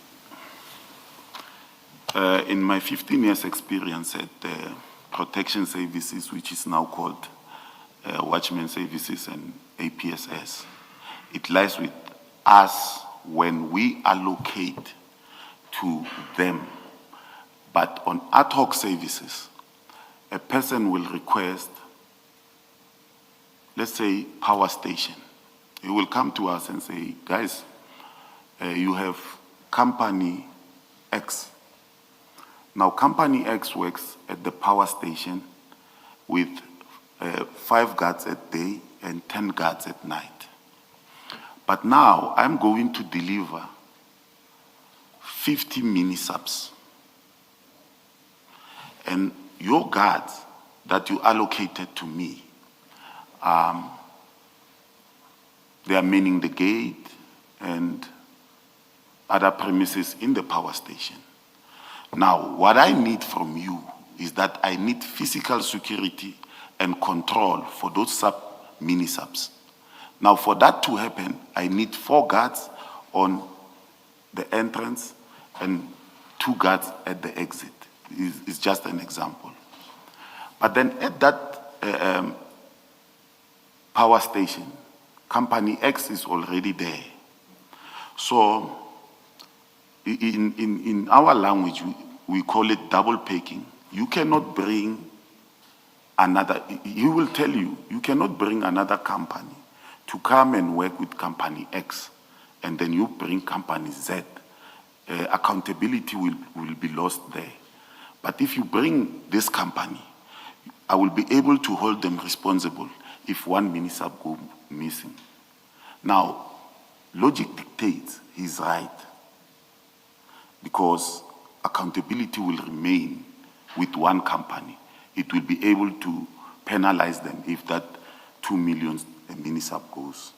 In my 15 years experience at Protection Services, which is now called Watchman Services and APSS, it lies with us when we allocate to them. But on ad hoc services, a person will request, let's say, power station. He will come to us and say, guys, you have company X. Now, company X works at the power station with 5 guards at day and 10 guards at night. But now I'm going to deliver 50 mini-subs. And your guards that you allocated to me, they are manning the gate and other premises in the power station. Now, what I need from you is that I need physical security and control for those mini-subs. Now, for that to happen, I need 4 guards on the entrance and 2 guards at the exit. It's just an example. But then at that power station, company X is already there. So in our language, we call it double packing. You cannot bring another, he will tell you, you cannot bring another company to come and work with company X, and then you bring company Z. Accountability will be lost there. But if you bring this company, I will be able to hold them responsible if one mini-sub go missing. Now, logic dictates he's right, because accountability will remain with one company. It will be able to penalize them if that 2 million mini-sub goes.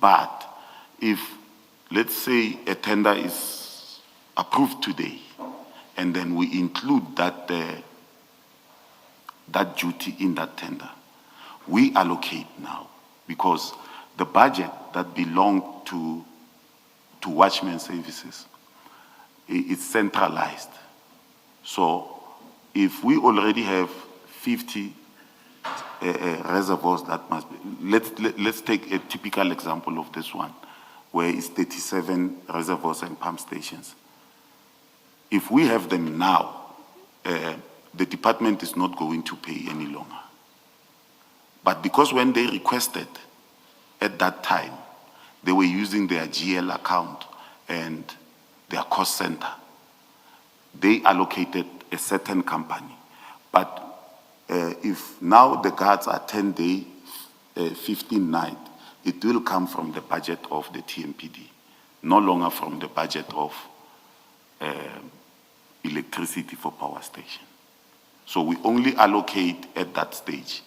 But if, let's say, a tender is approved today, and then we include that duty in that tender, we allocate now, because the budget that belonged to Watchman Services is centralized. So if we already have 50 reservoirs that must be, let's take a typical example of this one, where it's 37 reservoirs and pump stations. If we have them now, the department is not going to pay any longer. But because when they requested at that time, they were using their GL account and their cost center, they allocated a certain company. But if now the guards are 10-day, 15-night, it will come from the budget of the TMPD, no longer from the budget of electricity for power station. So we only allocate at that stage.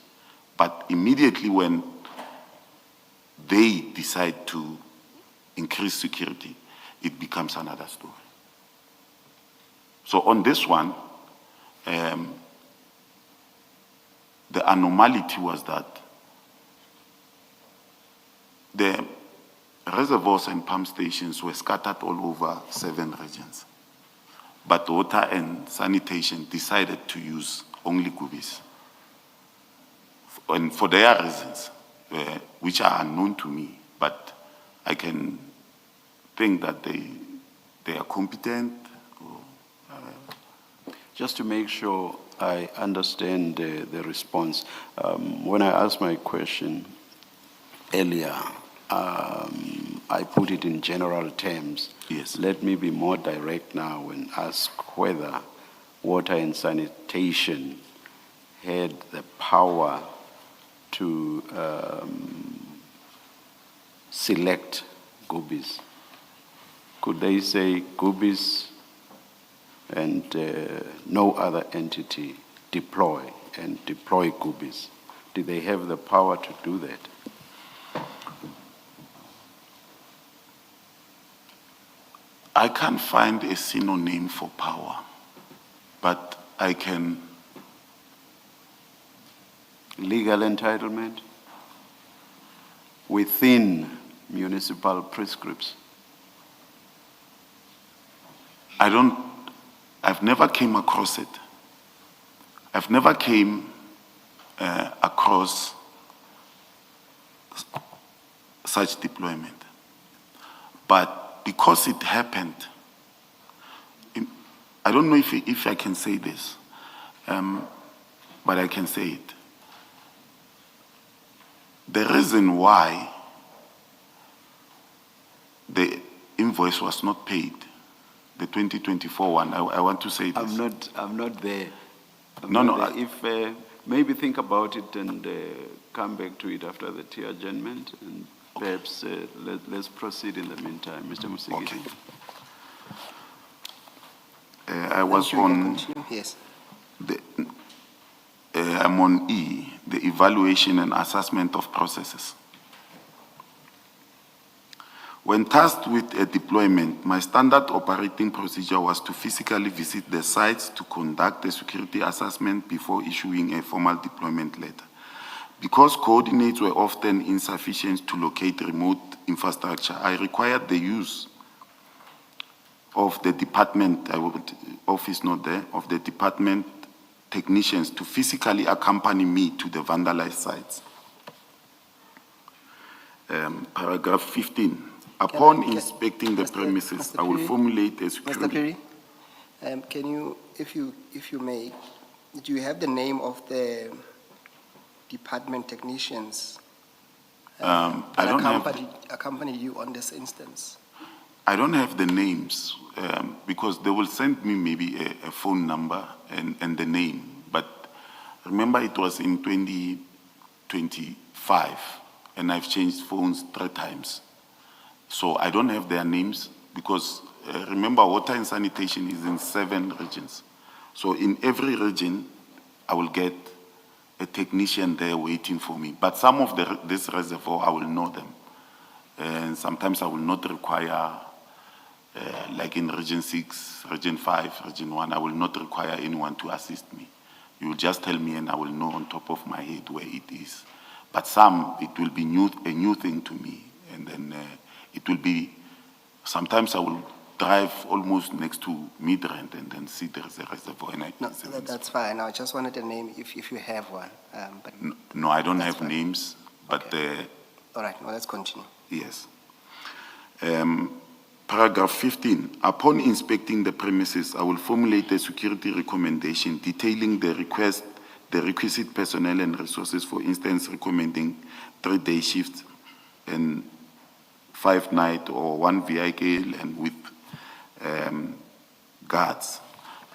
But immediately when they decide to increase security, it becomes another story. So on this one, the anomaly was that the reservoirs and pump stations were scattered all over 7 regions. But water and sanitation decided to use only Gubis. And for their reasons, which are unknown to me, but I can think that they are competent. Just to make sure I understand the response, when I asked my question earlier, I put it in general terms. Yes. Let me be more direct now and ask whether water and sanitation had the power to select Gubis. Could they say Gubis and no other entity deploy Gubis? Did they have the power to do that? I can't find a synonym for power, but I can. Legal entitlement within municipal prescripts. I've never came across it. I've never came across such deployment. But because it happened, I don't know if I can say this, but I can say it. The reason why the invoice was not paid, the 2024 one, I want to say this. I'm not there. No. If maybe think about it and come back to it after the adjournment, and perhaps let's proceed in the meantime, Mr. Musigiti. Okay. I was Sure, you can on. continue. Yes. I'm on E, the evaluation and assessment of processes. When tasked with a deployment, my standard operating procedure was to physically visit the sites to conduct a security assessment before issuing a formal deployment letter. Because coordinates were often insufficient to locate remote infrastructure, I required the use of the department, office not there, of the department technicians to physically accompany me to the vandalized sites. Paragraph 15. Upon inspecting the premises, I will formulate a security. Mr. Perry, can you, if you may, do you have the name of the department technicians I that don't have. accompanied you on this instance? I don't have the names because they will send me maybe a phone number and the name. But remember, it was in 2025, and I've changed phones 3 times. So I don't have their names because remember, water and sanitation is in 7 regions. So in every region, I will get a technician there waiting for me. But some of this reservoir, I will know them. And sometimes I will not require, like in Region 6, Region 5, Region 1, I will not require anyone to assist me. You will just tell me and I will know on top of my head where it is. But some, it will be a new thing to me. And then it will be, sometimes I will drive almost next to Midrand and then see there is a reservoir. And No, that's fine. I just wanted a name if you have one. But no, I don't have fine. names, but all right, now let's continue. yes. Paragraph 15. Upon inspecting the premises, I will formulate a security recommendation detailing the requisite personnel and resources, for instance, recommending 3-day shifts and 5-night or 1 vehicle and with guards.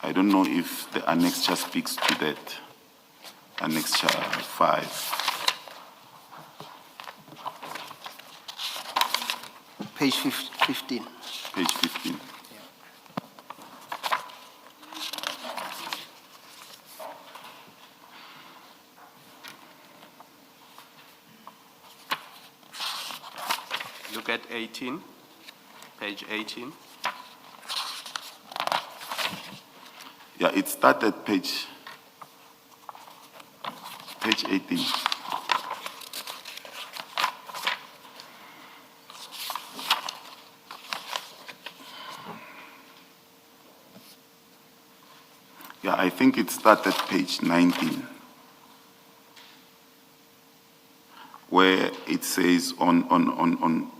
I don't know if the annexure speaks to that. Annexure 5. Page 15. Page 15. Look at 18, page 18. Yeah, it started page 18. Yeah, I think it started page 19, where it says on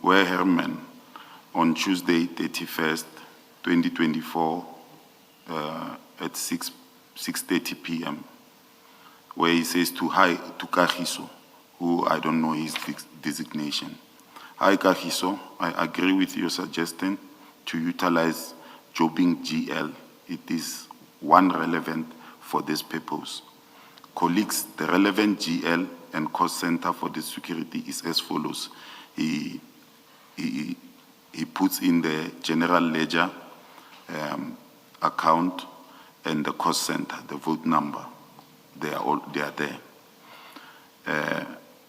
where Herman on Tuesday 31st, 2024 at 6:30 p.m. where he says to Kagiso, who I don't know his designation. Hi Kagiso, I agree with your suggestion to utilize jobbing GL. It is one relevant for this purpose. Colleagues, the relevant GL and cost center for the security is as follows. He puts in the general ledger account and the cost center, the vote number. They are there.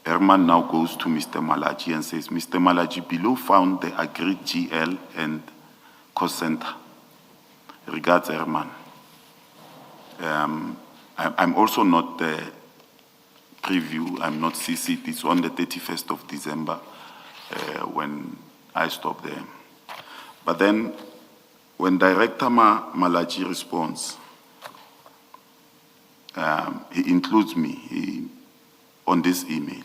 Herman now goes to Mr. Malachi and says, Mr. Malachi, below found the agreed GL and cost center. Regards, Herman. I'm also not the preview, I'm not CC'd. It's on the 31st of December when I stopped there. But then when Director Malachi responds, he includes me on this email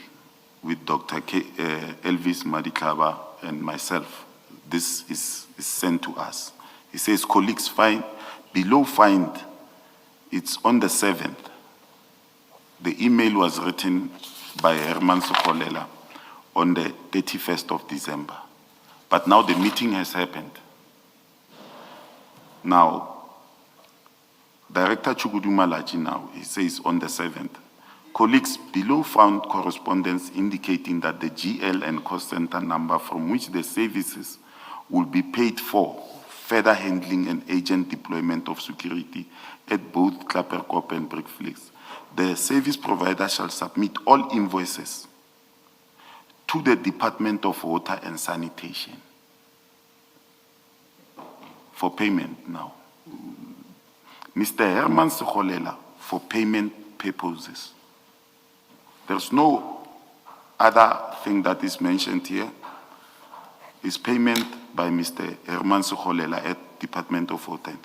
with Dr. Elvis Madiklaba and myself. This is sent to us. He says, colleagues, below find, it's on the 7th. The email was written by Herman Sokolela on the 31st of December. But now the meeting has happened. Now, Director Chugudu Malachi now, he says on the 7th, colleagues, below found correspondence indicating that the GL and cost center number from which the services will be paid for further handling and agent deployment of security at both Klapperkop and Brickflix. The service provider shall submit all invoices to the Department of Water and Sanitation for payment now. Mr. Herman Sekholela, for payment purposes. There's no other thing that is mentioned here. Is payment by Mr. Herman Sekholela at Department of Water.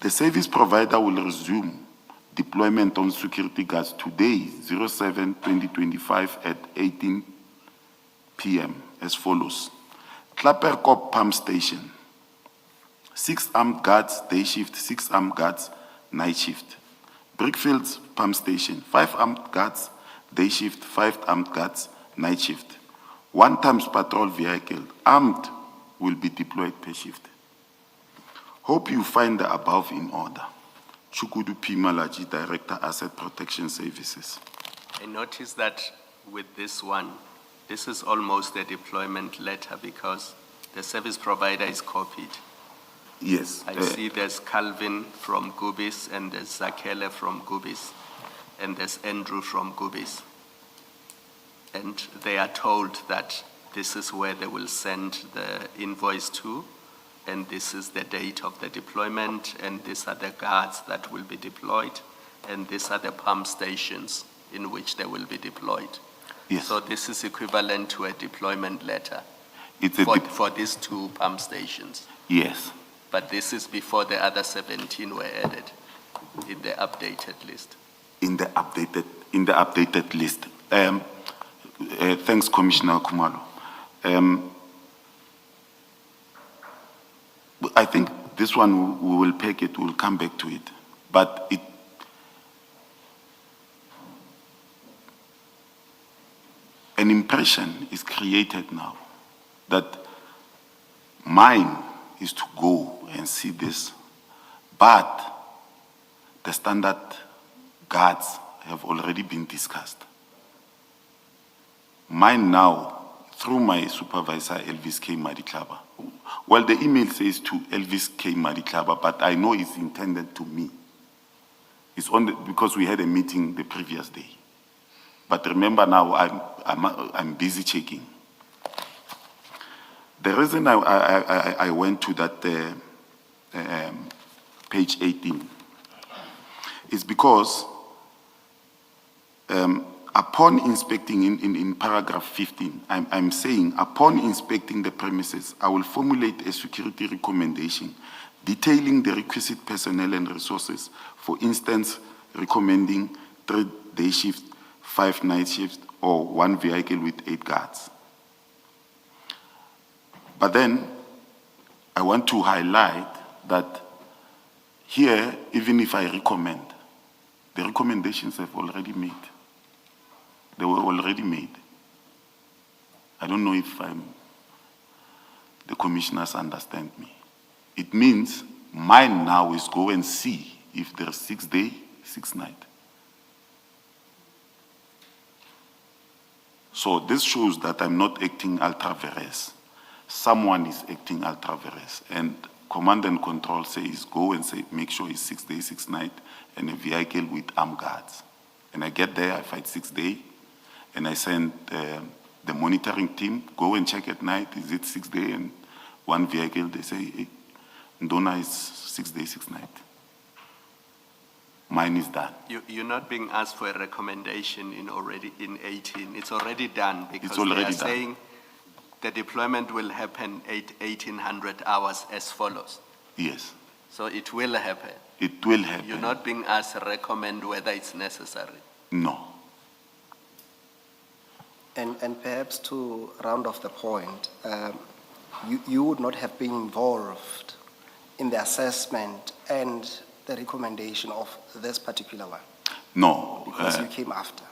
The service provider will resume deployment on security guards today, 07/2025 at 18 p.m. as follows. Klapperkop Pump Station, 6 armed guards day shift, 6 armed guards night shift. Brickfields Pump Station, 5 armed guards day shift, 5 armed guards night shift. 1 times patrol vehicle, armed, will be deployed per shift. Hope you find the above in order. Chukudu P. Malachi, Director, Asset Protection Services. I noticed that with this one, this is almost a deployment letter because the service provider is copied. Yes. I see there's Calvin from Gubis and there's Zakele from Gubis and there's Andrew from Gubis. And they are told that this is where they will send the invoice to, and this is the date of the deployment, and these are the guards that will be deployed, and these are the pump stations in which they will be deployed. Yes. So this is equivalent to a deployment letter It's for these 2 pump stations. Yes. But this is before the other 17 were added in the updated list. In the updated list. Thanks, Commissioner Kumalo. I think this one we will peg it, we'll come back to it. But an impression is created now that mine is to go and see this, but the standard guards have already been discussed. Mine now, through my supervisor, Elvis K. Madiklaba. Well, the email says to Elvis K. Madiklaba, but I know it's intended to me. It's because we had a meeting the previous day. But remember now, I'm busy checking. The reason I went to that page 18 is because upon inspecting in paragraph 15, I'm saying, upon inspecting the premises, I will formulate a security recommendation detailing the requisite personnel and resources. For instance, recommending 3 day shifts, 5 night shifts, or 1 vehicle with 8 guards. But then, I want to highlight that here, even if I recommend, the recommendations have already made. They were already made. I don't know if the commissioners understand me. It means mine now is go and see if there's 6 day, 6 night. So this shows that I'm not acting ultra vires. Someone is acting ultra vires. And command and control says, go and say, make sure it's 6 day, 6 night, and a vehicle with armed guards. And I get there, I fight 6 day, and I send the monitoring team, go and check at night, is it 6 day and 1 vehicle? They say, hey, Ndona is 6 day, 6 night. Mine is done. You're not being asked for a recommendation in 18. It's already done because It's already they are done. saying the deployment will happen 1800 hours as follows. Yes, So it will happen. it will happen. You're not being asked to recommend whether it's necessary. No. And perhaps to round off the point, you would not have been involved in the assessment and the recommendation of this particular one No. because you came after.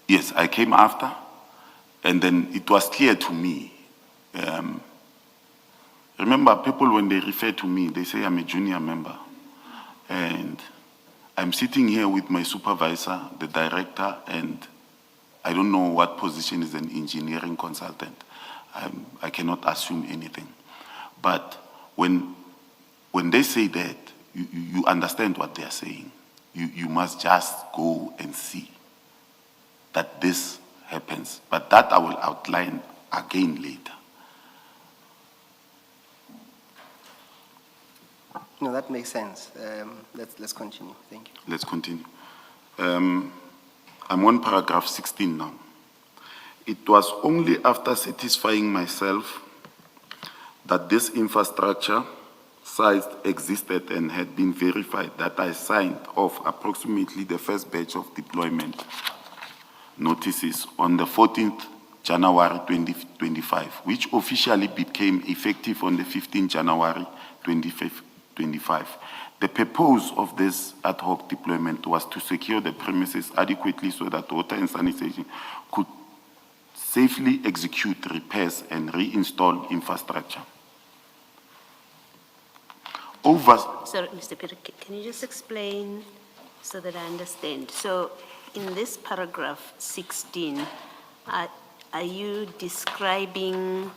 Yes, I came after, and then it was clear to me. Remember, people, when they refer to me, they say I'm a junior member. And I'm sitting here with my supervisor, the director, and I don't know what position is an engineering consultant. I cannot assume anything. But when they say that, you understand what they are saying. You must just go and see that this happens. But that I will outline again later. No, that makes sense. Let's continue. Thank you. Let's continue. I'm on paragraph 16 now. It was only after satisfying myself that this infrastructure site existed and had been verified that I signed off approximately the first batch of deployment notices on the 14th January 2025, which officially became effective on the 15th January 2025. The purpose of this ad hoc deployment was to secure the premises adequately so that water and sanitation could safely execute repairs and reinstall infrastructure. Sorry, Mr. Peter, can you just explain so that I understand? So in this paragraph 16, are you describing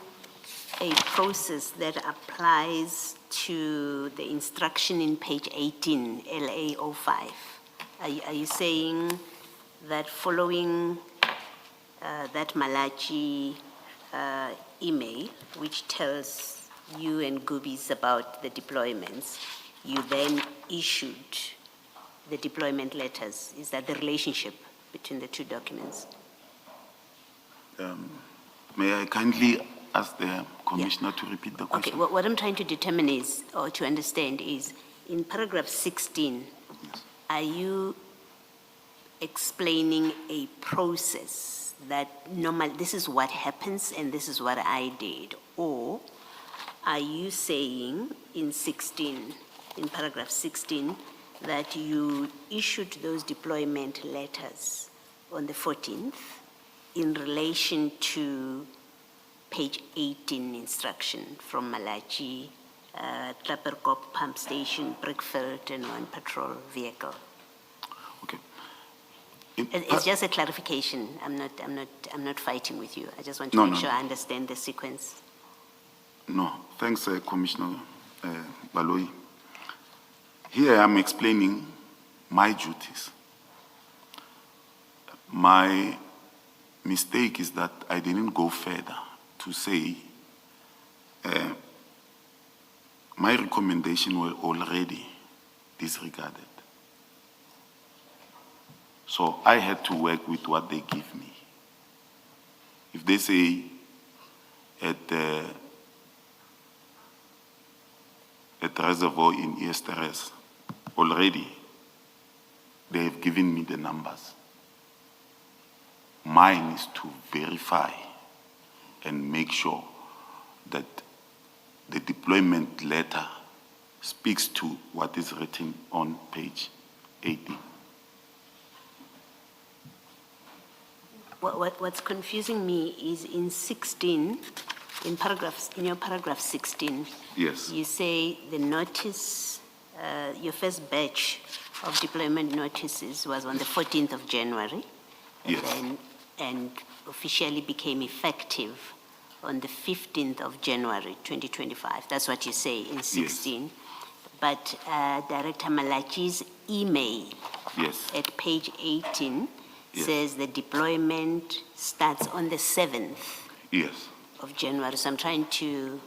a process that applies to the instruction in page 18, LA05? Are you saying that following that Malachi email, which tells you and Goobies about the deployments, you then issued the deployment letters? Is that the relationship between the two documents? May I kindly ask the commissioner to repeat the question? Okay, what I'm trying to determine is, or to understand is, in paragraph 16, Yes. are you explaining a process that this is what happens and this is what I did? Or are you saying in paragraph 16, that you issued those deployment letters on the 14th in relation to page 18 instruction from Malachi, Trapperkop pump station, Brickfield, and 1 patrol vehicle? It's just a clarification. I'm not fighting with you. I just want to No, make no, sure no. I understand the sequence. No, thanks, Commissioner Baloyi. Here I'm explaining my duties. My mistake is that I didn't go further to say my recommendation were already disregarded. So I had to work with what they give me. If they say at reservoir in Easteres, already they have given me the numbers. Mine is to verify and make sure that the deployment letter speaks to what is written on page 18. What's confusing me is in 16, in your paragraph 16, Yes. you say the notice, your first batch of deployment notices was on the 14th of January. Yes. And officially became effective on the 15th of January, 2025. That's what you say in 16. But Director Malachi's email Yes. at page 18 Yes. says the deployment starts on the 7th Yes. of January. So I'm trying to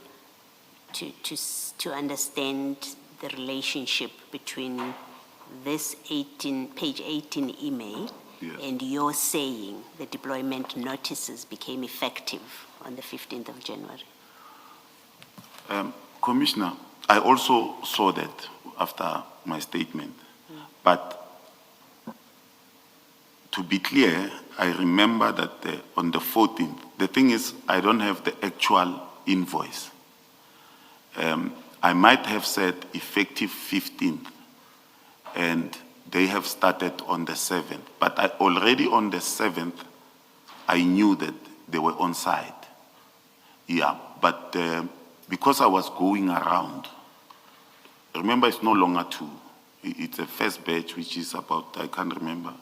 understand the relationship between this page 18 email Yes. and you're saying the deployment notices became effective on the 15th of January. Commissioner, I also saw that after my statement, but to be clear, I remember that on the 14th, the thing is, I don't have the actual invoice. I might have said effective 15th, and they have started on the 7th. But already on the 7th, I knew that they were on site. Yeah, but because I was going around, remember it's no longer 2. It's a first batch, which is about, I can't remember,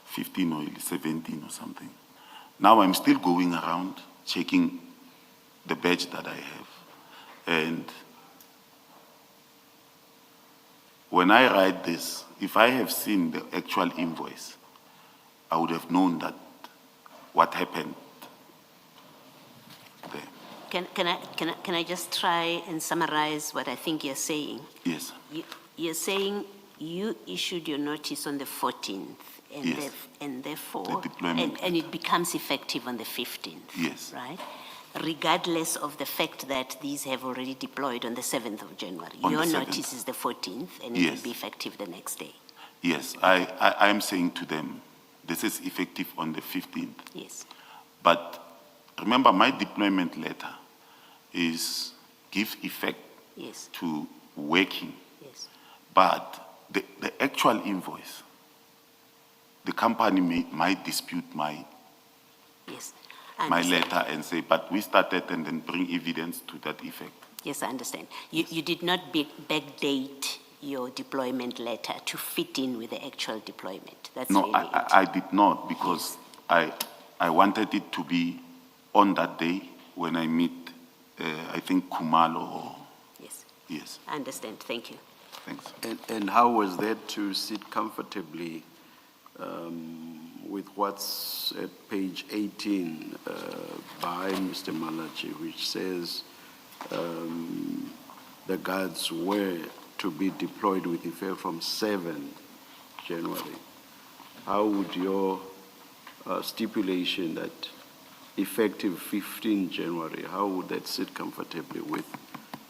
15 or 17 or something. Now I'm still going around, checking the batch that I have. And when I write this, if I have seen the actual invoice, I would have known that what happened there. Can I just try and summarize what I think you're saying? Yes. You're saying you issued your notice on the 14th, and, Yes. and therefore, The deployment and it becomes effective on the 15th. Yes. Right? Regardless of the fact that these have already deployed on the 7th of January. On the Your 7th. notice is the 14th, and it Yes. will be effective the next day. Yes, I am saying to them, this is effective on the 15th. Yes. But remember, my deployment letter is give effect Yes. to working. Yes. But the actual invoice, the company might dispute my Yes. I my understand. letter and say, but we started, and then bring evidence to that effect. Yes, I understand. You did not backdate your deployment letter to fit in with the actual deployment. That's No, really it. I did not, because I wanted it to be on that day when I meet, I think, Kumalo. Or, Yes, yes, I understand. Thank you. thanks. And how was that to sit comfortably with what's at page 18 by Mr. Malachi, which says the guards were to be deployed with effect from 7 January? How would your stipulation that effective 15 January, how would that sit comfortably with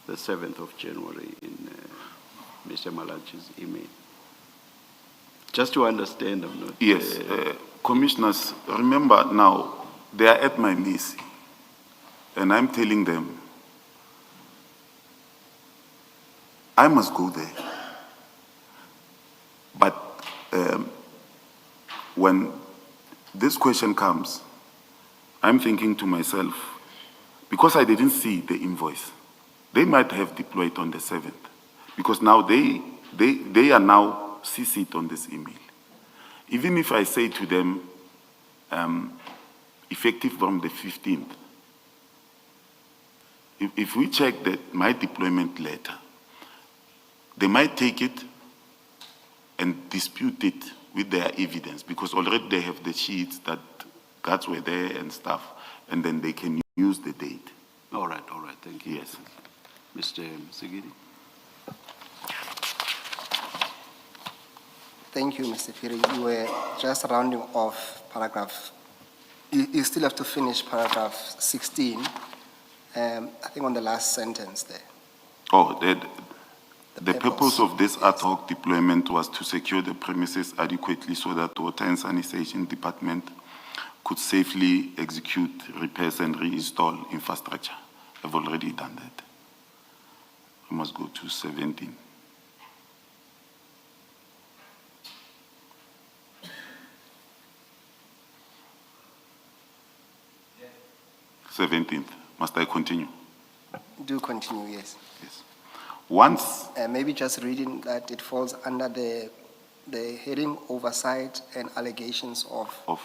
the 7th of January in Mr. Malachi's email? Just to understand, I'm not... Yes, commissioners, remember now, they are at my mercy, and I'm telling them, I must go there. But when this question comes, I'm thinking to myself, because I didn't see the invoice, they might have deployed on the 7th, because now they are now CC'd on this email. even if I say to them, effective from the 15th, if we check that my deployment letter, they might take it and dispute it with their evidence, because already they have the sheets that guards were there and stuff, and then they can use the date. All right, thank you. Yes. Mr. Msigidi? Thank you, Mr. Piri. You were just rounding off paragraph. You still have to finish paragraph 16. I think on the last sentence there. Oh, the purpose of this ad hoc deployment was to secure the premises adequately so that the Water and Sanitation Department could safely execute repairs and reinstall infrastructure. I've already done that. I must go to 17. Yeah. 17th. Must I continue? Do continue, yes. Yes. Once, Maybe just reading that it falls under the heading oversight and allegations of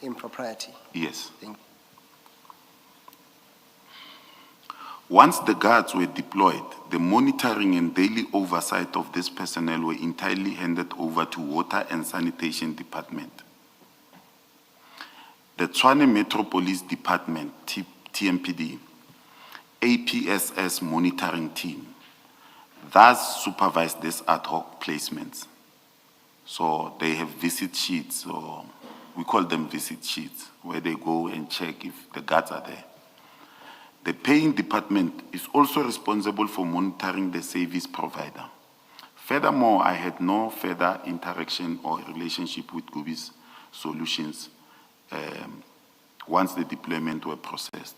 impropriety. yes. Thank you. Once the guards were deployed, the monitoring and daily oversight of this personnel were entirely handed over to Water and Sanitation Department. The Tshwane Metro Police Department, TMPD, APSS monitoring team, thus supervised these ad hoc placements. So they have visit sheets, or we call them visit sheets, where they go and check if the guards are there. The paying department is also responsible for monitoring the service provider. Furthermore, I had no further interaction or relationship with Gubi's Solutions once the deployment were processed.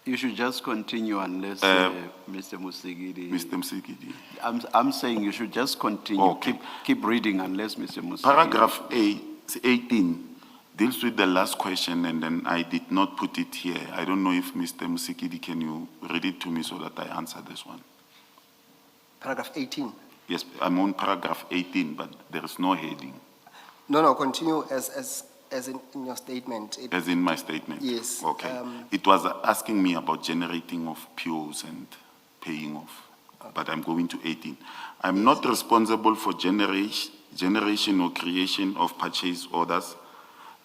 You should just continue unless Mr. Musigidi. Mr. Msikidi. I'm saying you should just continue. Okay. Keep reading unless Mr. Musigidi. Paragraph 18 deals with the last question, and then I did not put it here. I don't know if Mr. Musikidi, can you read it to me so that I answer this one? Paragraph 18. Yes, I'm on paragraph 18, but there is no heading. No, continue as in your statement. As in my statement? Yes. Okay. It was asking me about generating of POs and paying off, but I'm going to 18. I'm not responsible for generation or creation of purchase orders.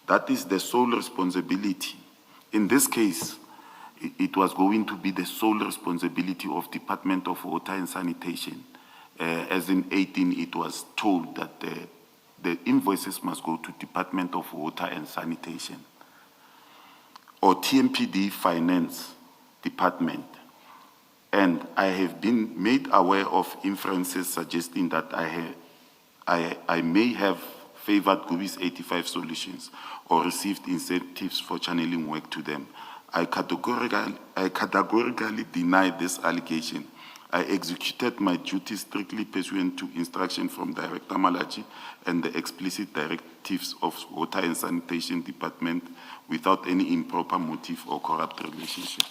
That is the sole responsibility. In this case, it was going to be the sole responsibility of Department of Water and Sanitation. As in 18, it was told that the invoices must go to Department of Water and Sanitation or TMPD Finance Department. And I have been made aware of inferences suggesting that I may have favored Gubi's 85 Solutions or received incentives for channeling work to them. I categorically deny this allegation. I executed my duties strictly pursuant to instruction from Director Malachi and the explicit directives of Water and Sanitation Department without any improper motive or corrupt relationship.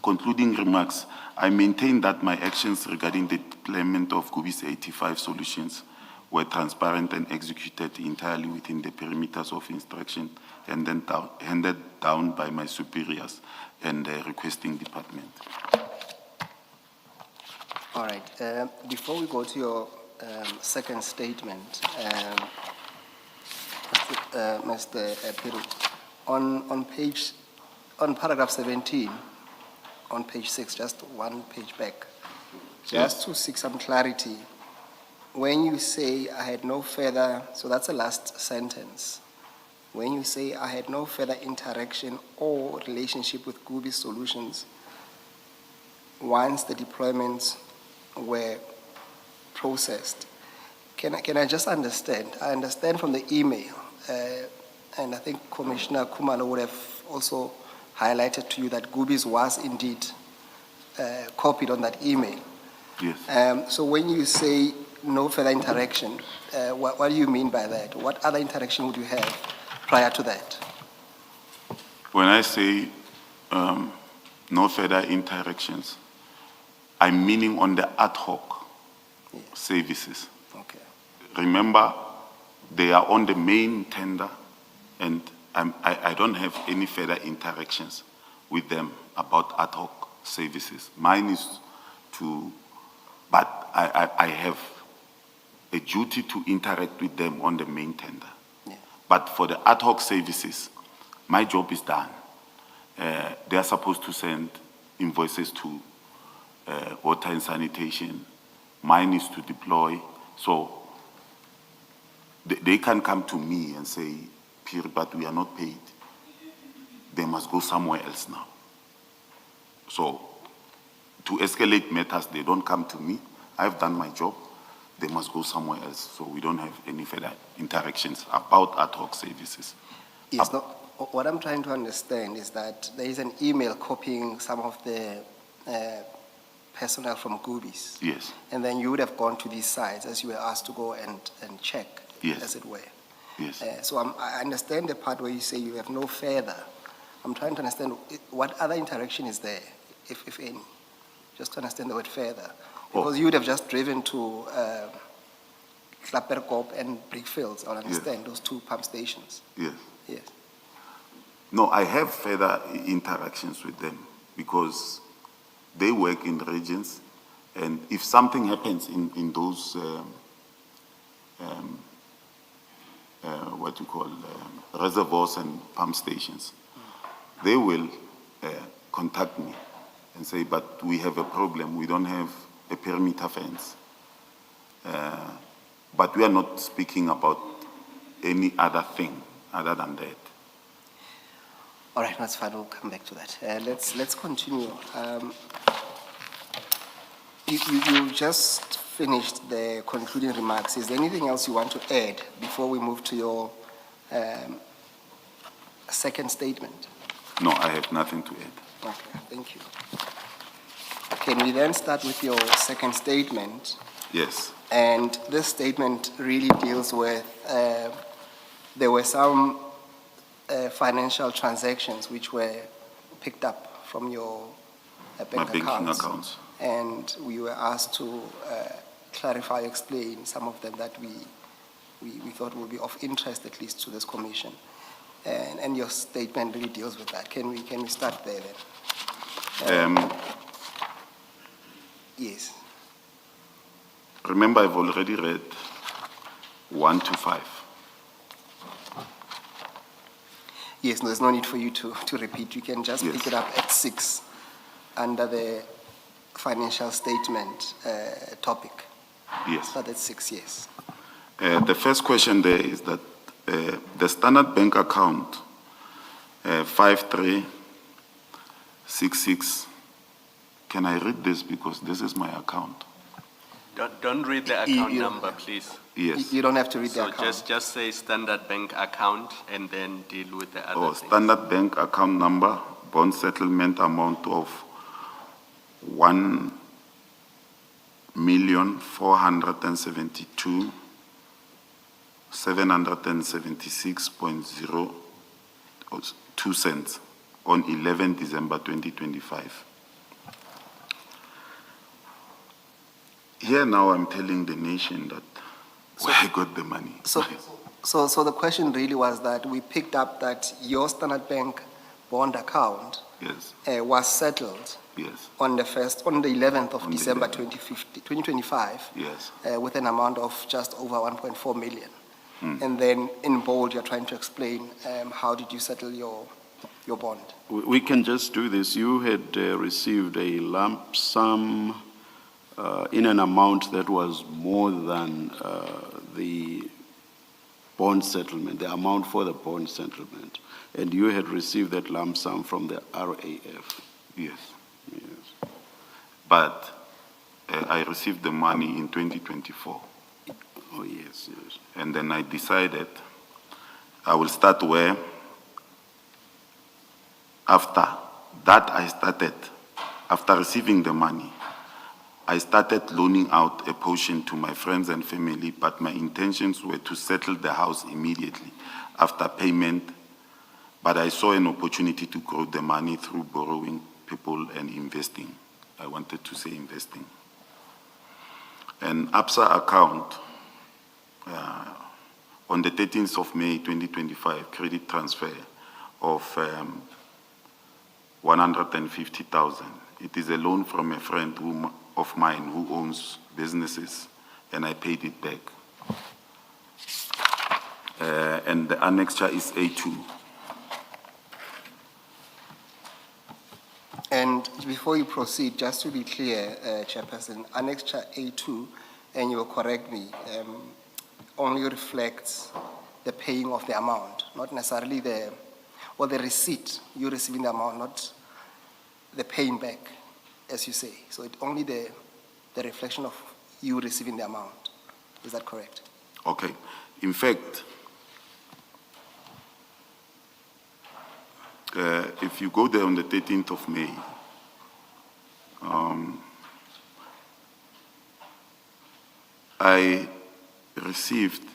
Concluding remarks, I maintain that my actions regarding the deployment of Gubi's 85 Solutions were transparent and executed entirely within the perimeters of instruction and then handed down by my superiors and the requesting department. All right. Before we go to your second statement, Mr. Piri, on paragraph 17, on page 6, just one page back, just to seek some clarity, when you say I had no further, so that's the last sentence. When you say I had no further interaction or relationship with Gubi Solutions once the deployments were processed, can I just understand? I understand from the email, and I think Commissioner Kumalo would have also highlighted to you that Gubi's was indeed copied on that email. Yes. So when you say no further interaction, what do you mean by that? What other interaction would you have prior to that? When I say no further interactions, I'm meaning on the ad hoc services. Okay. Remember, they are on the main tender, and I don't have any further interactions with them about ad hoc services. Mine is to, but I have a duty to interact with them on the main tender. Yeah. But for the ad hoc services, my job is done. They are supposed to send invoices to water and sanitation. Mine is to deploy. So they can come to me and say, Pierre, but we are not paid. They must go somewhere else now. So to escalate matters, they don't come to me. I've done my job. They must go somewhere else. So we don't have any further interactions about ad hoc services. Yes, no, what I'm trying to understand is that there is an email copying some of the personnel from Goobies. Yes, And then you would have gone to these sites as you were asked to go and check, Yes. as it were. yes. So I understand the part where you say you have no further. I'm trying to understand what other interaction is there, if any, just to understand the word further. Because you would have just driven to Klapperkop and Brickfields, I understand, those two pump stations. Yes. Yes. No, I have further interactions with them because they work in regions, and if something happens in those, what you call, reservoirs and pump stations, they will contact me and say, but we have a problem, we don't have a perimeter fence. But we are not speaking about any other thing other than that. All right, that's fine. We'll come back to that. Let's continue. You just finished the concluding remarks. Is there anything else you want to add before we move to your second statement? No, I have nothing to add. Okay, thank you. Can we then start with your second statement? Yes, And this statement really deals with, there were some financial transactions which were picked up from your my bank banking accounts. accounts. And we were asked to clarify, explain some of them that we thought would be of interest, at least to this commission. And your statement really deals with that. Can we start there then? Yes. Remember, I've already read 1 to 5. Yes, no, there's no need for you to repeat. You can just Yes. pick it up at 6 under the financial statement topic. Yes. Start at 6, yes. The first question there is that the Standard Bank account 5366. Can I read this because this is my account? Don't read the account You- number, please. Yes. You don't have to read the So account. just say Standard Bank account and then deal with the other Or things. Standard Bank account number, bond settlement amount of 1,772,776.02 cents on 11 December 2025. Here now I'm telling the nation that where I got the money. So the question really was that we picked up that your Standard Bank bond account Yes, was settled yes, on the 11th of On the December 11th. 2025 yes. with an amount of just over 1.4 million. Hmm. And then in bold, you're trying to explain how did you settle your bond? We can just do this. You had received a lump sum in an amount that was more than the bond settlement, the amount for the bond settlement. And you had received that lump sum from the RAF. Yes. Yes. But I received the money in 2024. Oh, yes, yes. And then I decided I will start where after that after receiving the money, I started loaning out a portion to my friends and family, but my intentions were to settle the house immediately after payment. But I saw an opportunity to grow the money through borrowing people and investing I wanted to say investing. An ABSA account on the 13th of May 2025, credit transfer of 150,000. It is a loan from a friend of mine who owns businesses, and I paid it back. And the annexure is A2. And before you proceed, just to be clear, Chairperson, Annexure A2, and you will correct me, only reflects the paying of the amount, not necessarily the receipt, you receiving the amount, not the paying back, as you say. So it only the reflection of you receiving the amount. Is that correct? Okay. In fact, if you go there on the 13th of May, I received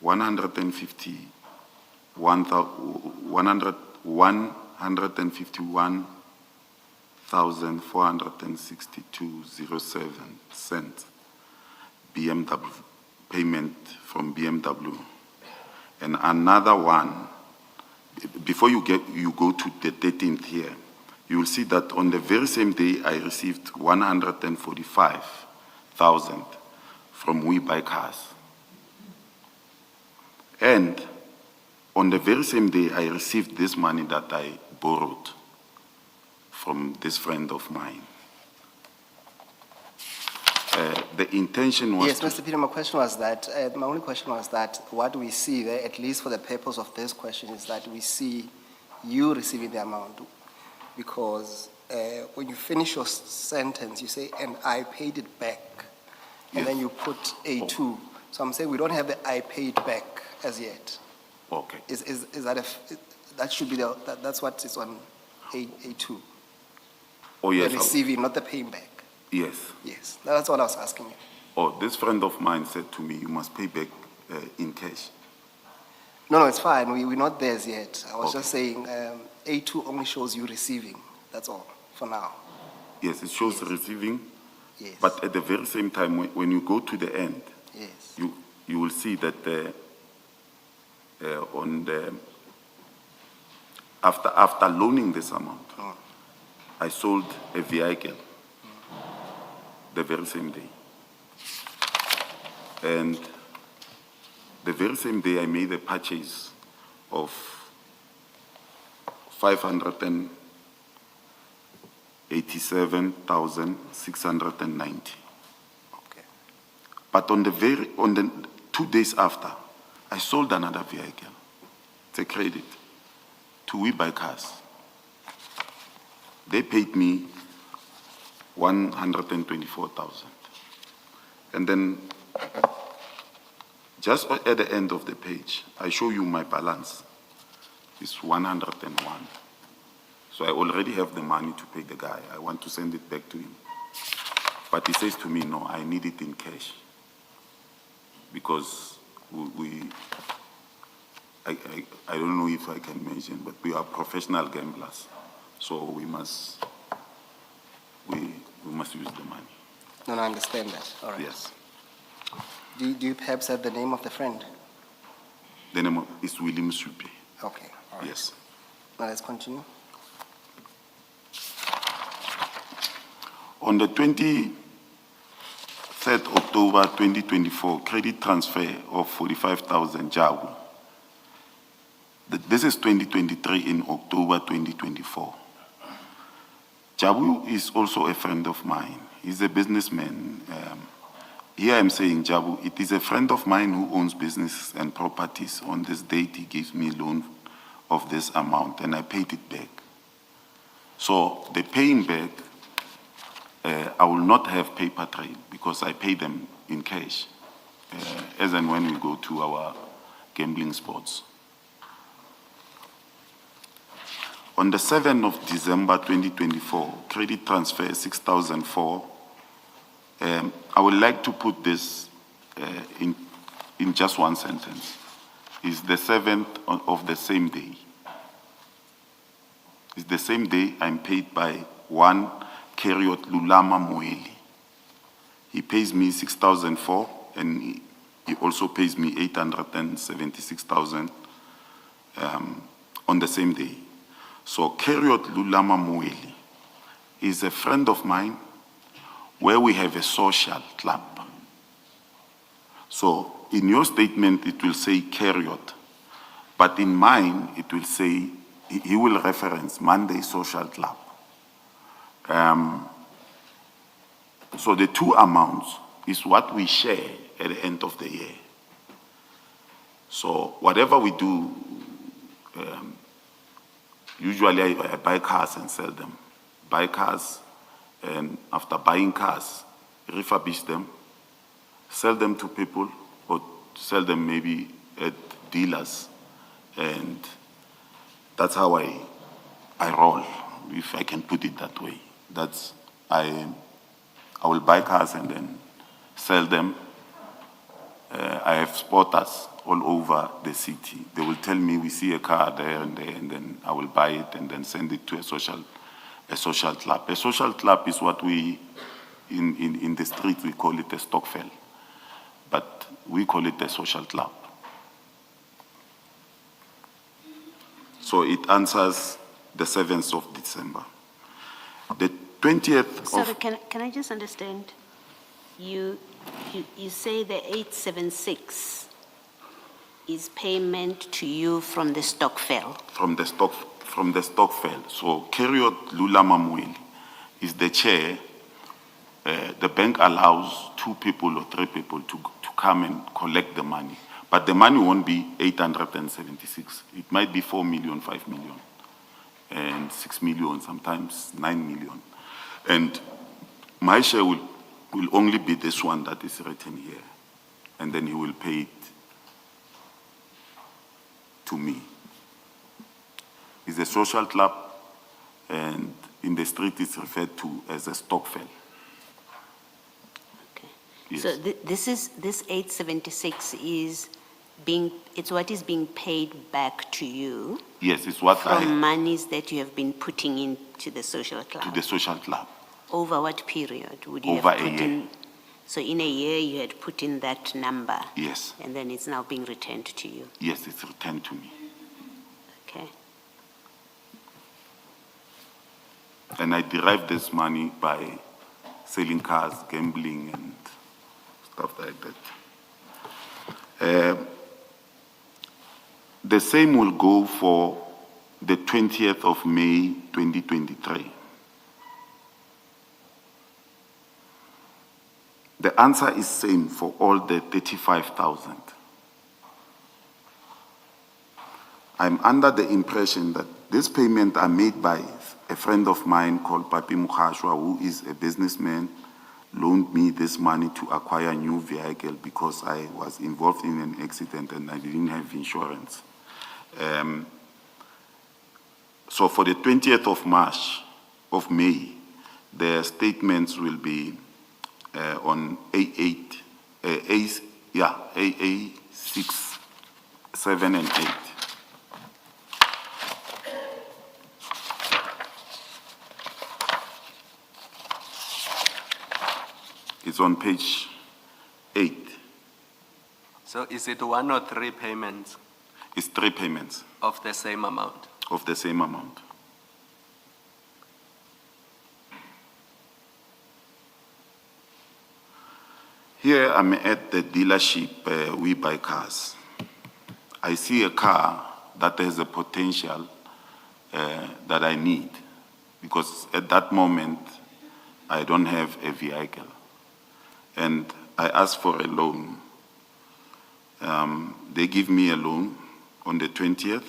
151,462.07 cents BMW payment from BMW, and another one. Before you go to the 13th here, you will see that on the very same day I received 145,000 from We Buy Cars. And on the very same day I received this money that I borrowed from this friend of mine. The intention was Yes, Mr. Peter, my question was that, my only question was that what we see there, at least for the purpose of this question, is that we see you receiving the amount. Because when you finish your sentence, you say, and I paid it back. And Yes. then you put A2. So I'm saying we don't have the I paid back as yet. Okay. Is that that should be that's what is on A2. Oh yes. The receiving, not the paying back. Yes. Yes, that's what I was asking you. Oh, this friend of mine said to me, you must pay back in cash. No, it's fine. We're not there yet. I was Okay. just saying A2 only shows you receiving. That's all for now. Yes, it shows Yes. receiving, Yes. but at the very same time, when you go to the end, Yes. you will see that on the after loaning this amount, Mm. I sold a vehicle the very same day, and the very same day I made a purchase of 587,690. Okay. But on the 2 days after, I sold another vehicle. It's a credit to We Buy Cars. They paid me 124,000. And then just at the end of the page, I show you my balance. It's 101. So I already have the money to pay the guy. I want to send it back to him. But he says to me, no, I need it in cash. Because I don't know if I can mention, but we are professional gamblers. So we must use the money. No, I understand that. All right. Yes. Do you perhaps have the name of the friend? The name is William Supe. Okay. All right. Yes. Now let's continue. On the 23rd October 2024, credit transfer of 45,000 Jabu. This is 2023 in October 2024. Jabu is also a friend of mine. He's a businessman. Here I'm saying Jabu, it is a friend of mine who owns businesses and properties. On this date, he gives me a loan of this amount, and I paid it back. So the paying back, I will not have paper trail because I pay them in cash, as and when we go to our gambling spots. On the 7th of December 2024, credit transfer 6,004. I would like to put this in just one sentence. It's the 7th of the same day. It's the same day I'm paid by one Keriot Lulama Moeli. He pays me 6,004 and he also pays me 876,000 on the same day. So Keriot Lulama Moeli is a friend of mine where we have a social club. So in your statement, it will say Keriot, but in mine, it will say, he will reference Monday Social Club. So the two amounts is what we share at the end of the year. So whatever we do, usually I buy cars and sell them. Buy cars, and after buying cars, refurbish them, sell them to people, or sell them maybe at dealers. And that's how I roll, if I can put it that way. That's, I will buy cars and then sell them. I have spotters all over the city. They will tell me, we see a car there, and then I will buy it and then send it to a social club. A social club is what we, in the street, we call it a stockfell, but we call it a social club. So it answers the 7th of December. The 20th Sorry, of... can I just understand? You say the 876 is payment to you from the stockfell. From the stockfell. So Keriot Lulama Moeli is the chair. The bank allows 2 people or 3 people to come and collect the money. But the money won't be 876. It might be 4 million, 5 million, and 6 million, sometimes 9 million. And my share will only be this one that is written here. And then he will pay it to me. It's a social club, and in the street it's referred to as a stockfell. Okay. Yes. So this 876 is it's what is being paid back to you. Yes, it's what from monies that you have been putting into the social club. To the social club. Over what period would you Over have put a year. in? So in a year you had put in that number. Yes. And then it's now being returned to you. Yes, it's returned to me. Okay. And I derive this money by selling cars, gambling, and stuff like that. The same will go for the 20th of May, 2023. The answer is same for all the 35,000. I'm under the impression that this payment are made by a friend of mine called Papi Mukhashwa, who is a businessman, loaned me this money to acquire a new vehicle because I was involved in an accident and I didn't have insurance. So for the 20th of May, the statements will be on A6, 7, and 8. It's on page 8. So is it 1 or 3 payments It's 3 payments of the same amount? of the same amount. Here I'm at the dealership, we buy cars. I see a car that has a potential that I need, because at that moment I don't have a vehicle. And I ask for a loan. They give me a loan on the 20th,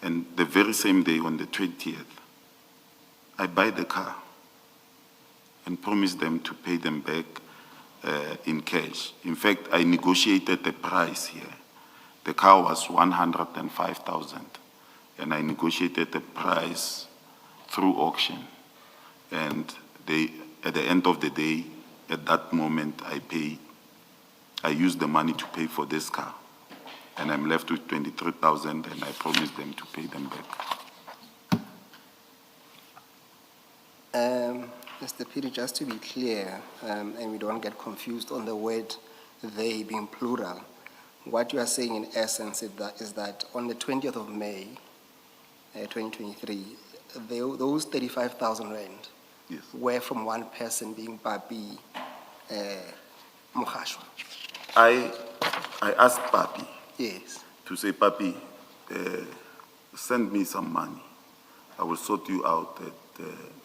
and the very same day on the 20th, I buy the car and promise them to pay them back in cash. In fact, I negotiated the price here. The car was 105,000, and I negotiated the price through auction. And at the end of the day, at that moment, I used the money to pay for this car. And I'm left with 23,000, and I promised them to pay them back. Mr. Piri, just to be clear, and we don't get confused on the word they being plural, what you are saying in essence is that on the 20th of May, 2023, those 35,000 rand Yes. were from one person being Papi Mokashwa. I asked Papi Yes. to say, Papi, send me some money. I will sort you out at,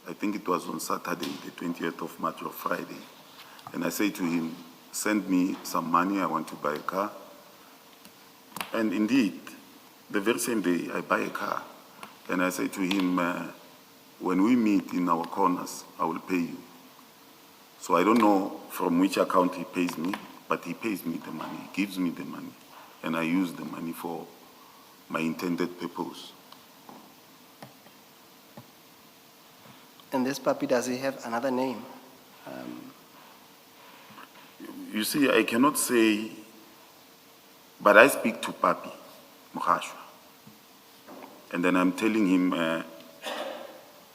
I think it was on Saturday, the 20th of March or Friday. And I say to him, send me some money, I want to buy a car. And indeed, the very same day, I buy a car. And I say to him, when we meet in our corners, I will pay you. So I don't know from which account he pays me, but he pays me the money, he gives me the money, and I use the money for my intended purpose. And this Papi, does he have another name? You see, I cannot say, but I speak to Papi Mokashwa. And then I'm telling him,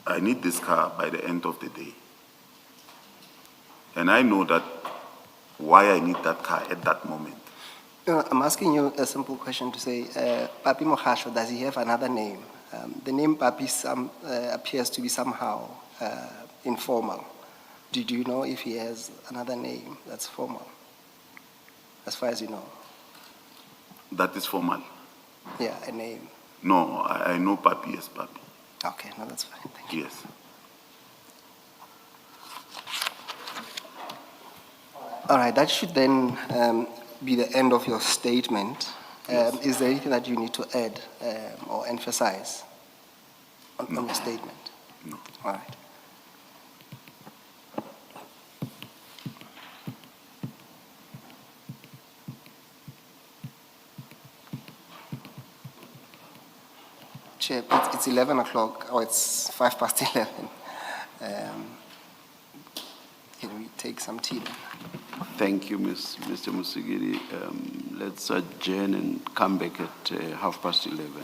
I need this car by the end of the day. And I know that why I need that car at that moment. I'm asking you a simple question to say, Papi Mokashwa, does he have another name? The name Papi appears to be somehow informal. Did you know if he has another name that's formal, as far as you know? That is formal. Yeah, a name. No, I know Papi as Papi. Okay, no, that's fine, thank you. Yes. All right, that should then be the end of your statement. Yes. Is there anything that you need to add or emphasize on your statement? No. All right. Chair, it's 11 o'clock, or it's 11:05. Can we take some tea then? Thank you, Mr. Musigiri. Let's adjourn and come back at 11:30.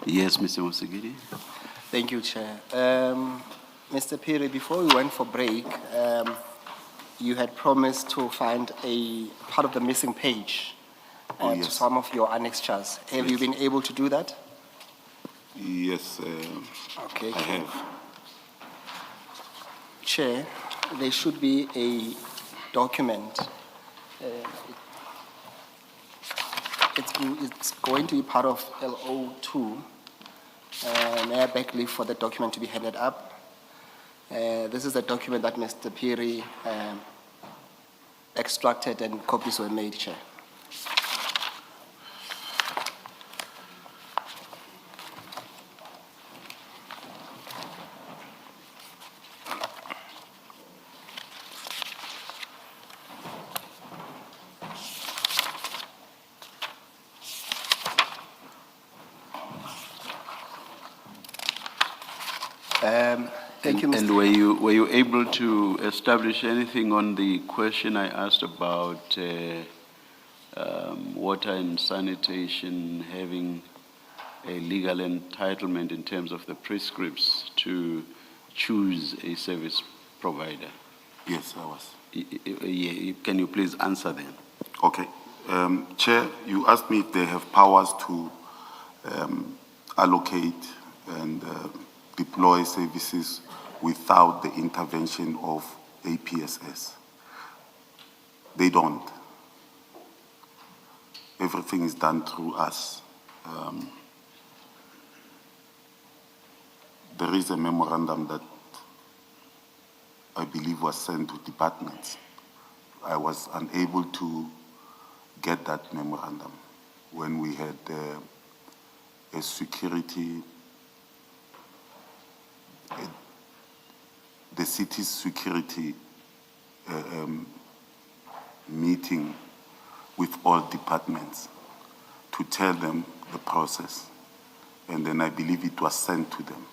Yes, Mr. Mosigiri? Thank you, Chair. Mr. Piri, before we went for break, you had promised to find a part of the missing page Oh, to yes. some of your annexures. Have you Yes. been able to do that? Yes, Okay. I have. Chair, there should be a document. It's going to be part of LO2. May I beg leave for the document to be handed up? This is the document that Mr. Piri extracted and copies were made, Chair. Thank you, Mr. And were you able to establish anything on the question I asked about water and sanitation having a legal entitlement in terms of the prescripts to choose a service provider? Yes, I was. Can you please answer then? Okay. Chair, you asked me if they have powers to allocate and deploy services without the intervention of APSS. They don't. Everything is done through us. There is a memorandum that I believe was sent to departments. I was unable to get that memorandum when we had a security, the city's security meeting with all departments to tell them the process. And then I believe it was sent to them.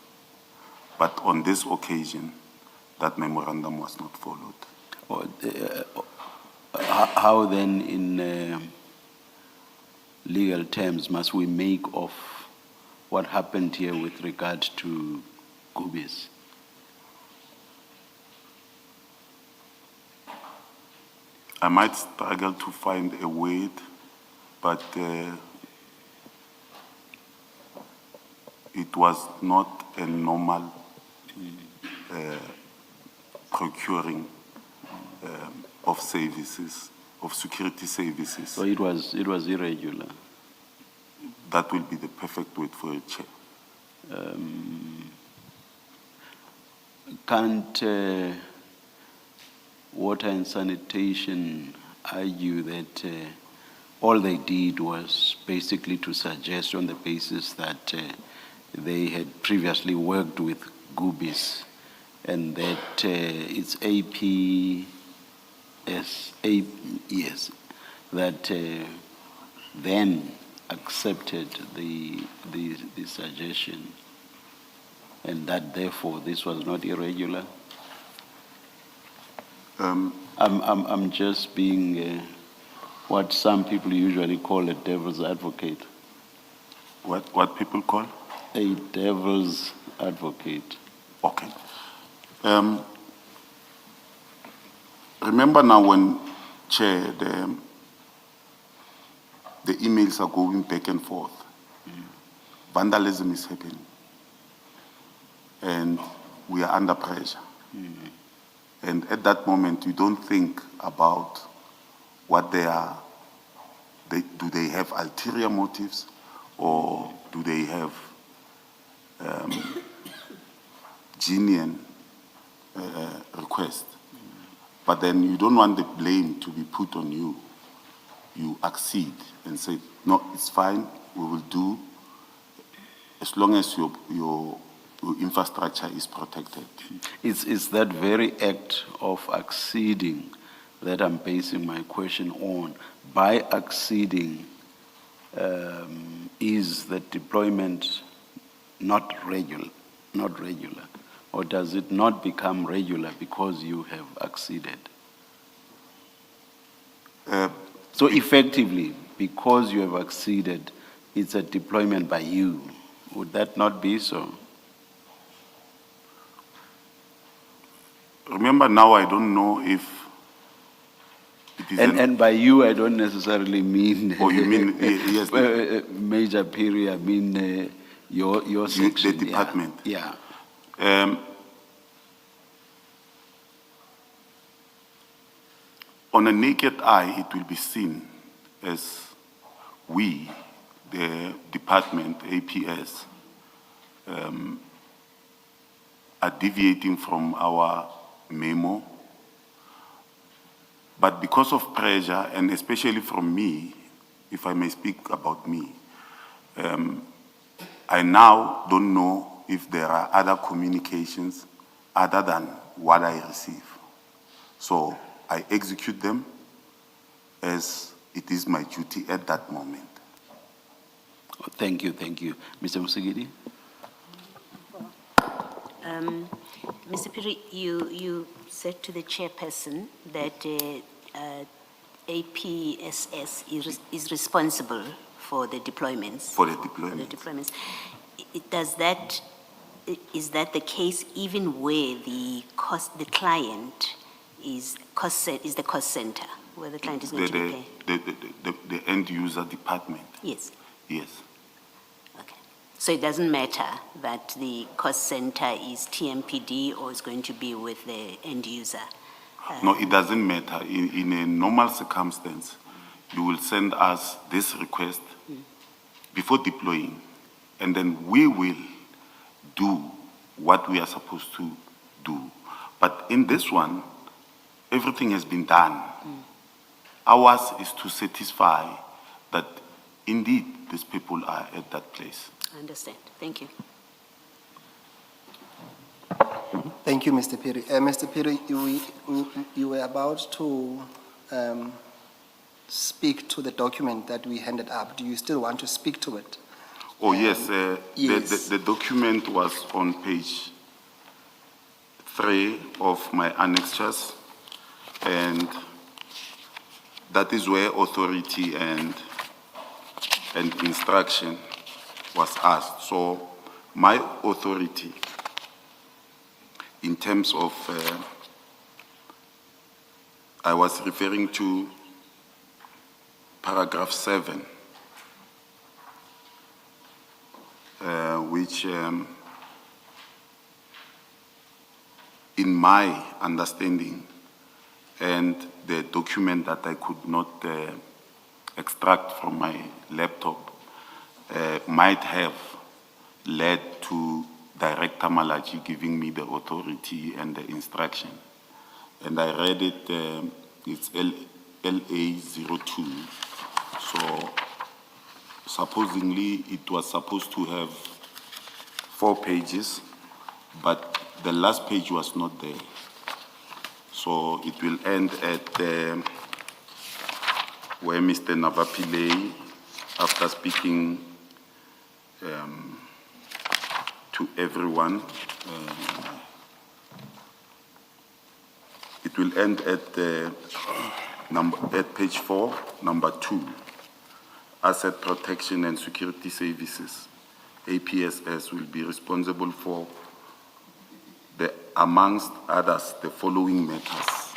But on this occasion, that memorandum was not followed. How then, in legal terms, must we make of what happened here with regard to Gubis? I might struggle to find a word, but it was not a normal procuring of services, of security services. So it was irregular. That will be the perfect word for it, Chair. Can't water and sanitation argue that all they did was basically to suggest on the basis that they had previously worked with Gubis and that it's yes, that then accepted the suggestion and that therefore this was not irregular? I'm just being what some people usually call a devil's advocate. What people call? A devil's advocate. Okay. Remember now when, Chair, the emails are going back and forth. Vandalism is happening. And we are under pressure. And at that moment, you don't think about what they are. Do they have ulterior motives, or do they have genuine request? But then you don't want the blame to be put on you. You accede and say, no, it's fine, we will do, as long as your infrastructure is protected. It's that very act of acceding that I'm basing my question on. By acceding, is the deployment not regular, or does it not become regular because you have acceded? Uh, So effectively, because you have acceded, it's a deployment by you. Would that not be so? Remember now, I don't know if it is And by you, I don't necessarily mean. Oh, you mean, yes, Major Piri, I mean, your section. the department. Yeah. On a naked eye, it will be seen as we, the department, APS, are deviating from our memo. But because of pressure, and especially from me, if I may speak about me, I now don't know if there are other communications other than what I receive. So I execute them as it is my duty at that moment. Thank you. Mr. Musigidi? Mr. Piri, you said to the chairperson that APSS is responsible for the deployments. For the deployment. Is that the case even where the client is the cost center, where the client is going to be paid? The end user department. Yes. Yes. Okay. So it doesn't matter that the cost center is TMPD or is going to be with the end user? No, it doesn't matter. In a normal circumstance, you will send us this request before deploying, and then we will do what we are supposed to do. But in this one, everything has been done. Ours is to satisfy that indeed these people are at that place. I understand. Thank you. Thank you, Mr. Piri. Mr. Piri, you were about to speak to the document that we handed up. Do you still want to speak to it? Oh, yes. Yes. The document was on page 3 of my annexures, and that is where authority and instruction was asked. So my authority in terms of, I was referring to paragraph 7, which in my understanding and the document that I could not extract from my laptop might have led to Director Malachi giving me the authority and the instruction. And I read it, it's LA02. So supposedly it was supposed to have 4 pages, but the last page was not there. So it will end at where Mr. Navapile, after speaking to everyone, it will end at page 4, number 2, Asset Protection and Security Services. APSS will be responsible for amongst others, the following matters.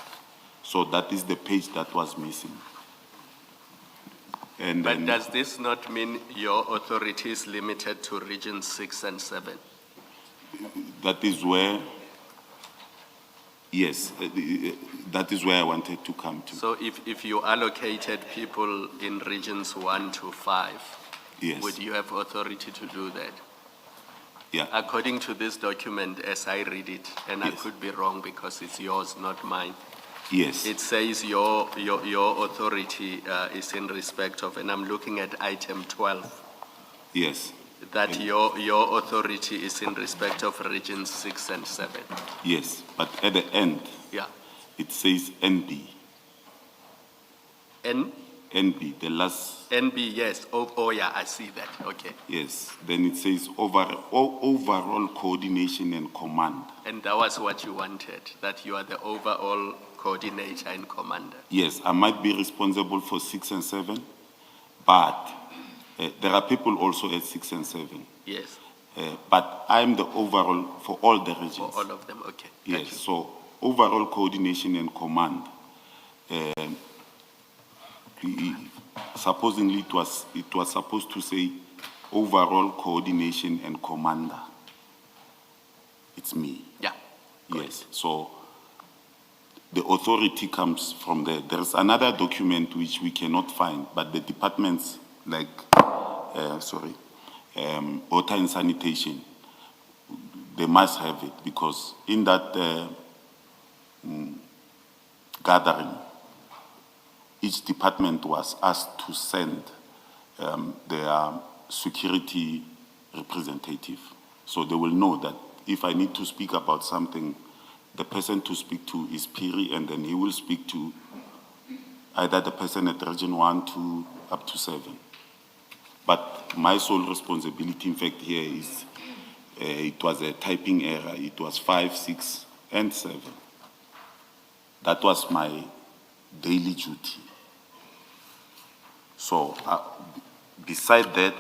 So that is the page that was missing. And But then, does this not mean your authority is limited to regions 6 and 7? that is where, yes, that is where I wanted to come to. So if you allocated people in regions 1 to 5, Yes. would you have authority to do that? Yeah. According to this document, as I read it, and I Yes. could be wrong because it's yours, not mine, Yes. it says your authority is in respect of, and I'm looking at item 12, Yes. that your authority is in respect of regions 6 and 7. Yes. But at the end, Yeah. it says NB. NB, the last, NB, yes. Oh, yeah, I see that. Okay. yes. Then it says overall coordination and command. And that was what you wanted, that you are the overall coordinator and commander. Yes, I might be responsible for 6 and 7, but There are people also at 6 and 7. Yes, But I'm the overall for all the regions. for all of them, okay. Yes, Thank you. so overall coordination and command. Supposedly it was supposed to say overall coordination and commander. It's me. Yeah. Yes, so the authority comes from there. There's another document which we cannot find, but the departments like, water and sanitation, they must have it because in that gathering, each department was asked to send their security representative. So they will know that if I need to speak about something, the person to speak to is Piri, and then he will speak to either the person at Region 1, 2, up to 7. But my sole responsibility, in fact, here is it was a typing error. It was 5, 6, and 7. That was my daily duty. So beside that,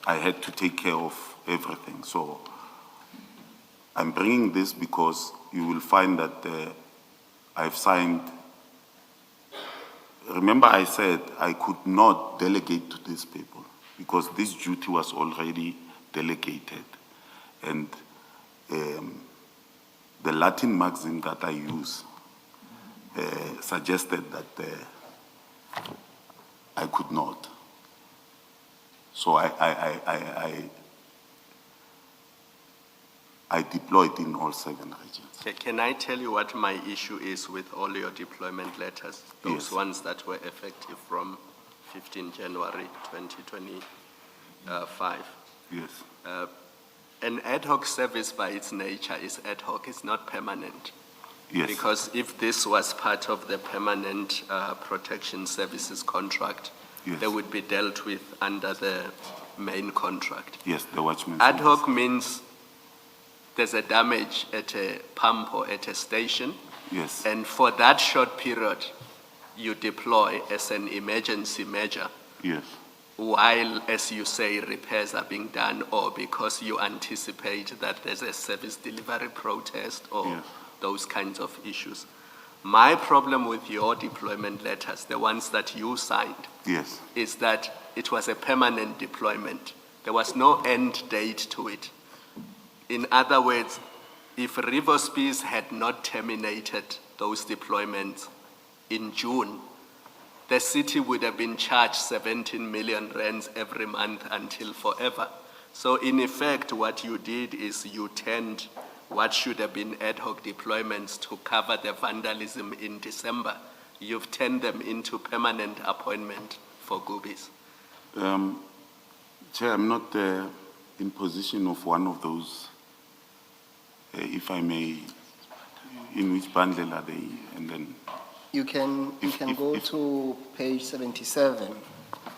I had to take care of everything. So I'm bringing this because you will find that I've signed. Remember I said I could not delegate to these people because this duty was already delegated. And the Latin maxim that I use suggested that I could not. So I deployed in all 7 regions. Okay, can I tell you what my issue is with all your deployment letters? Those Yes. ones that were effective from 15 January 2025. Yes, An ad hoc service by its nature is ad hoc, it's not permanent. yes, Because if this was part of the permanent protection services contract, Yes. they would be dealt with under the main contract. yes, the watchman. Ad service. hoc means there's a damage at a pump or at a station, Yes, and for that short period, you deploy as an emergency measure, yes, while, as you say, repairs are being done, or because you anticipate that there's a service delivery protest or Yes. those kinds of issues. My problem with your deployment letters, the ones that you signed, yes, is that it was a permanent deployment. There was no end date to it. In other words, if Riverspears had not terminated those deployments in June, the city would have been charged 17 million rands every month until forever. So in effect, what you did is you turned what should have been ad hoc deployments to cover the vandalism in December. You've turned them into permanent appointment for Goobies. Chair, I'm not in position of one of those. If I may, in which bundle are they? And then You can go to page 77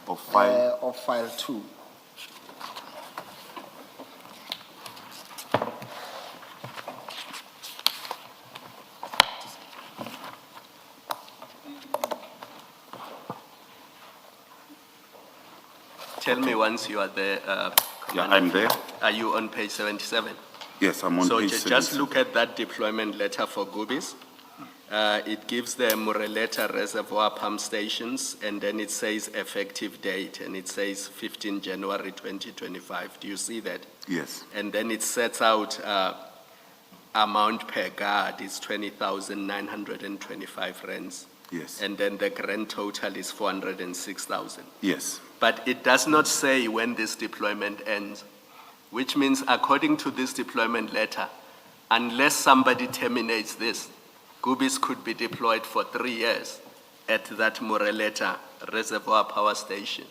of file. of file 2. Tell me once you are there. Yeah, I'm there. Are you on page 77? Yes, I'm on So page just 77. look at that deployment letter for Goobies. It gives the Mureleta Reservoir pump stations, and then it says effective date, and it says 15 January 2025. Do you see that? Yes, And then it sets out amount per guard is 20,925 rands. yes, And then the grand total is 406,000. yes, But it does not say when this deployment ends, which means according to this deployment letter, unless somebody terminates this, Goobies could be deployed for 3 years at that Mureleta Reservoir Power Station.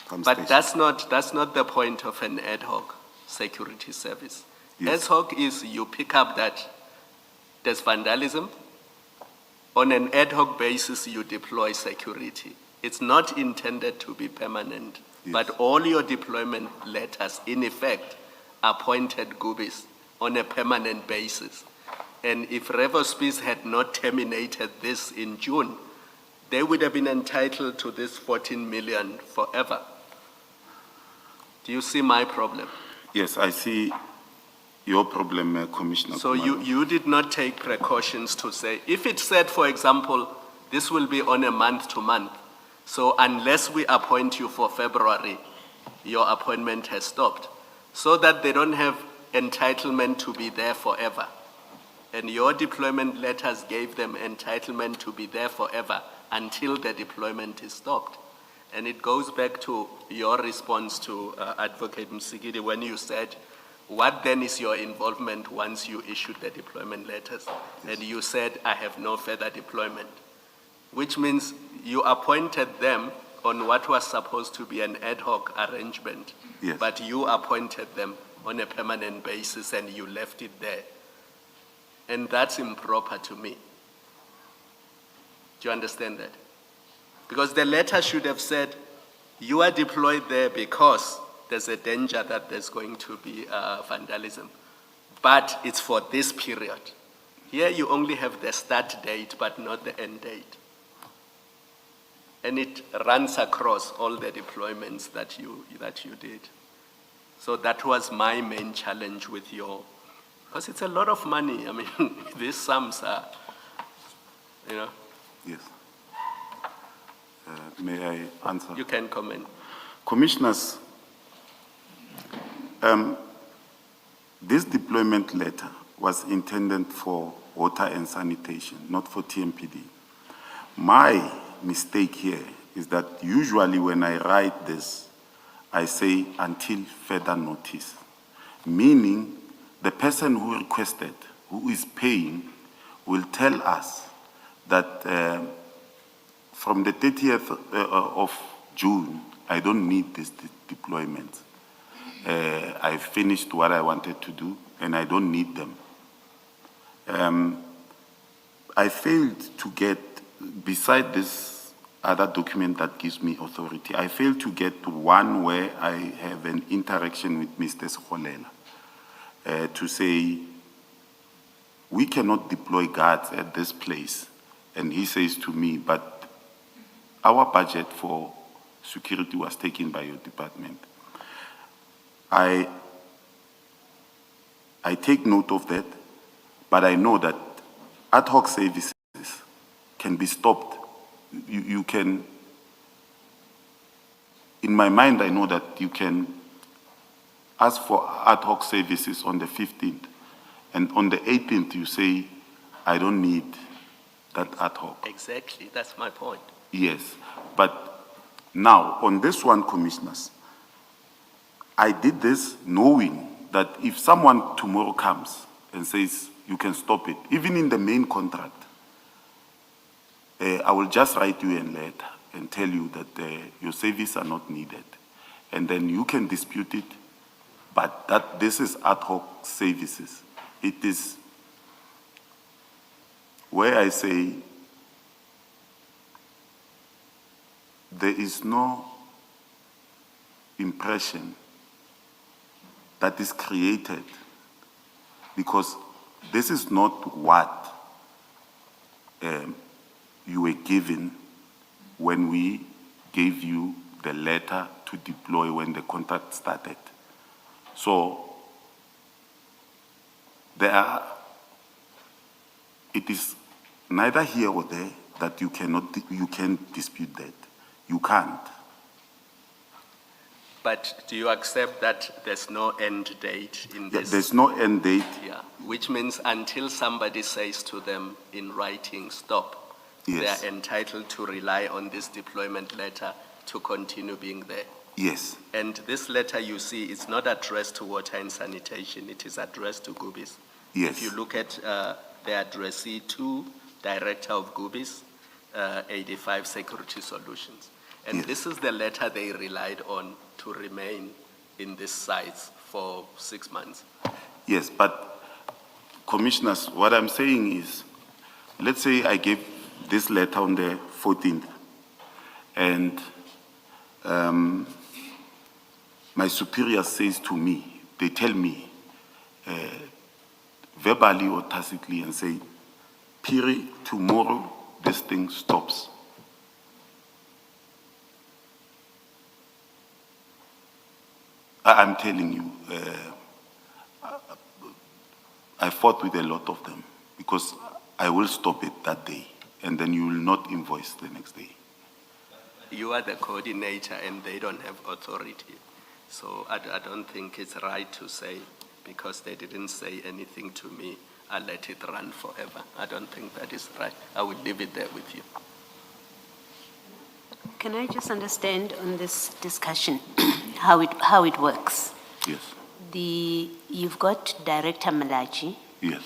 pump But station. that's not the point of an ad hoc security service. Yes. Ad hoc is you pick up that there's vandalism. On an ad hoc basis, you deploy security. It's not intended to be permanent, Yes. but all your deployment letters, in effect, appointed Goobies on a permanent basis. And if Riverspears had not terminated this in June, they would have been entitled to this 14 million forever. Do you see my problem? Yes, I see your problem, Commissioner. So Khumalo. you did not take precautions to say, if it said, for example, this will be on a month to month, so unless we appoint you for February, your appointment has stopped, so that they don't have entitlement to be there forever. And your deployment letters gave them entitlement to be there forever until the deployment is stopped. And it goes back to your response to Advocate Msigidi when you said, what then is your involvement once you issued the deployment letters? And you said, I have no further deployment, which means you appointed them on what was supposed to be an ad hoc arrangement, Yes. but you appointed them on a permanent basis and you left it there. And that's improper to me. Do you understand that? Because the letter should have said, you are deployed there because there's a danger that there's going to be vandalism, but it's for this period. Here you only have the start date, but not the end date. And it runs across all the deployments that you did. So that was my main challenge with your, because it's a lot of money. I mean, these sums are, you know. Yes. May I answer? You can comment. Commissioners, this deployment letter was intended for water and sanitation, not for TMPD. My mistake here is that usually when I write this, I say until further notice, meaning the person who requested, who is paying, will tell us that from the 30th of June, I don't need this deployment. I finished what I wanted to do, and I don't need them. I failed to get, beside this other document that gives me authority, I failed to get one where I have an interaction with Mr. Sikholela to say, we cannot deploy guards at this place. And he says to me, but our budget for security was taken by your department. I take note of that, but I know that ad hoc services can be stopped. You can, in my mind, I know that you can ask for ad hoc services on the 15th, and on the 18th you say, I don't need that ad hoc. Exactly, that's my point. Yes, but now on this one, commissioners, I did this knowing that if someone tomorrow comes and says you can stop it, even in the main contract, I will just write you a letter and tell you that your services are not needed. And then you can dispute it, but that this is ad hoc services. It is where I say there is no impression that is created, because this is not what you were given when we gave you the letter to deploy when the contract started. So it is neither here or there that you can dispute that. You can't. But do you accept that there's no end date in this? There's no end date. Yeah, which means until somebody says to them in writing, stop, Yes. they are entitled to rely on this deployment letter to continue being there. Yes. And this letter you see is not addressed to water and sanitation, it is addressed to Gubis. Yes. If you look at the addressee to Director of Gubis, 85 Security Solutions. And Yes. this is the letter they relied on to remain in these sites for 6 months. Yes, but commissioners, what I'm saying is, let's say I gave this letter on the 14th, and my superior says to me, they tell me, verbally or tacitly, and say, Piri, tomorrow this thing stops. I'm telling you, I fought with a lot of them because I will stop it that day and then you will not invoice the next day. You are the coordinator and they don't have authority. So I don't think it's right to say, because they didn't say anything to me, I'll let it run forever. I don't think that is right. I will leave it there with you. Can I just understand on this discussion how it works? Yes, You've got Director Malachi, yes,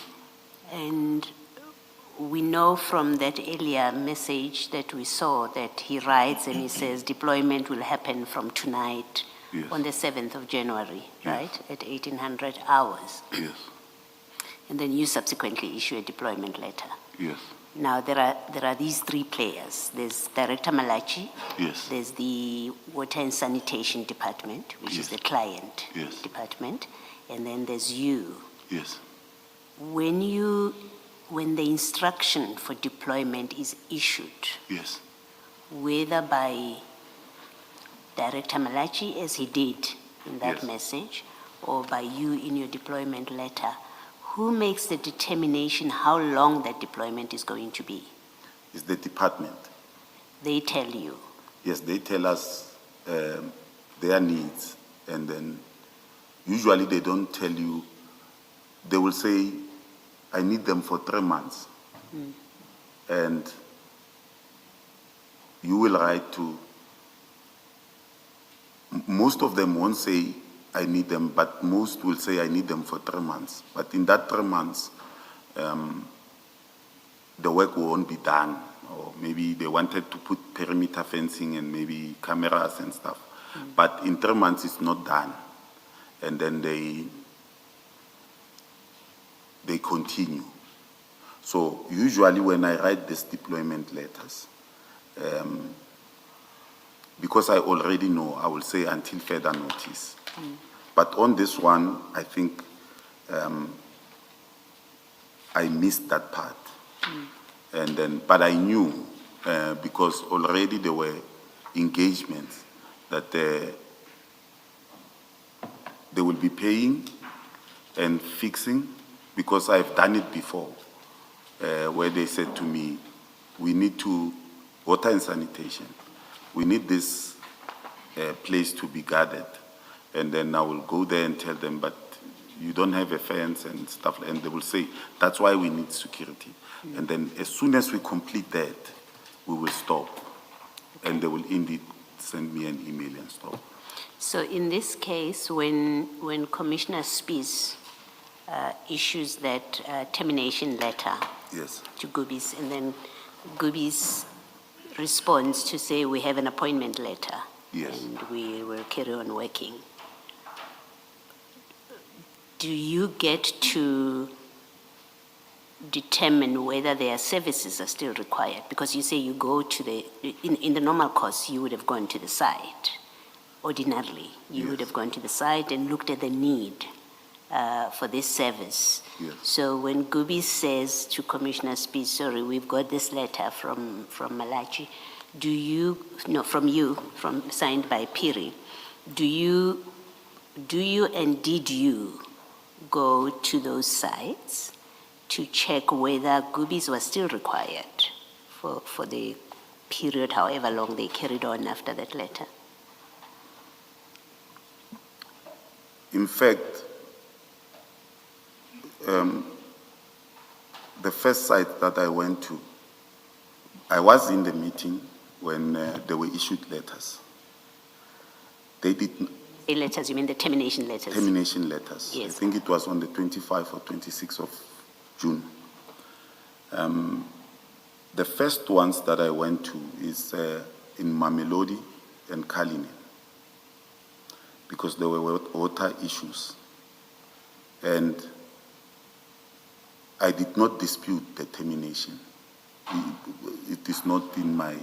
and we know from that earlier message that we saw that he writes and he says deployment will happen from tonight Yes. on the 7th of January, Yes. right, at 1800 hours. yes, And then you subsequently issue a deployment letter. yes, Now, there are these three players. There's Director Malachi. yes, There's the Water and Sanitation Department, which is Yes. the client Yes. department. And then there's you. yes, When the instruction for deployment is issued, yes, whether by Director Malachi, as he did in that Yes. message, or by you in your deployment letter, who makes the determination how long that deployment is going to be? it's the department. They tell you. Yes, they tell us their needs, and then usually they don't tell you, they will say, I need them for 3 months. And you will write to, most of them won't say, I need them, but most will say, I need them for 3 months. But in that 3 months, the work won't be done. Or maybe they wanted to put perimeter fencing and maybe cameras and stuff. But in 3 months, it's not done. And then they continue. So usually when I write these deployment letters, because I already know, I will say until further notice. But on this one, I think I missed that part. And then, but I knew, because already there were engagements that they will be paying and fixing, because I've done it before, where they said to me, we need to, water and sanitation, we need this place to be guarded. And then I will go there and tell them, but you don't have a fence and stuff, and they will say, that's why we need security. And then as soon as we complete that, we will stop. And they will indeed send me an email and stop. So in this case, when Commissioner Spies issues that termination letter Yes, to Goobies, and then Goobies responds to say, we have an appointment letter. Yes. And we will carry on working. Do you get to determine whether their services are still required? Because you say you go to in the normal course, you would have gone to the site. Ordinarily, you would Yes. have gone to the site and looked at the need for this service. Yes. So when Goobies says to Commissioner Spies, sorry, we've got this letter from Malachi, signed by Piri, do you and did you go to those sites to check whether Goobies was still required for the period, however long they carried on after that letter? in fact, the first site that I went to, I was in the meeting when they were issued letters. They did The letters, you mean the termination letters? termination letters. I Yes. think it was on the 25th or 26th of June. The first ones that I went to is in Mamelodi and Kalinin, because there were water issues. And I did not dispute the termination. It is not in my,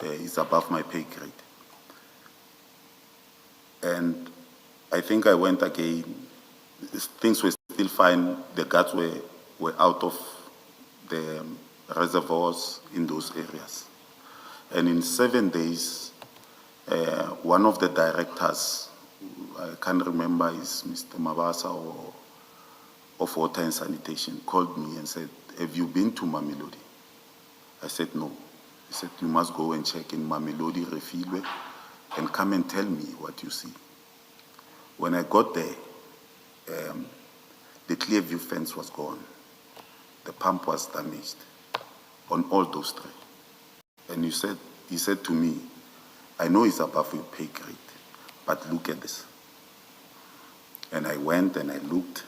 it's above my pay grade. And I think I went again, things were still fine, the guards were out of the reservoirs in those areas. And in 7 days, one of the directors I can't remember, is Mr. Mabasa or of Water and Sanitation, called me and said, "Have you been to Mamelodi?" I said, "No." He said, "You must go and check in Mamelodi, Refilwe, and come and tell me what you see." When I got there, the Clearview fence was gone. The pump was damaged on all those three. And he said to me, "I know it's above your pay grade, but look at this." And I went and I looked,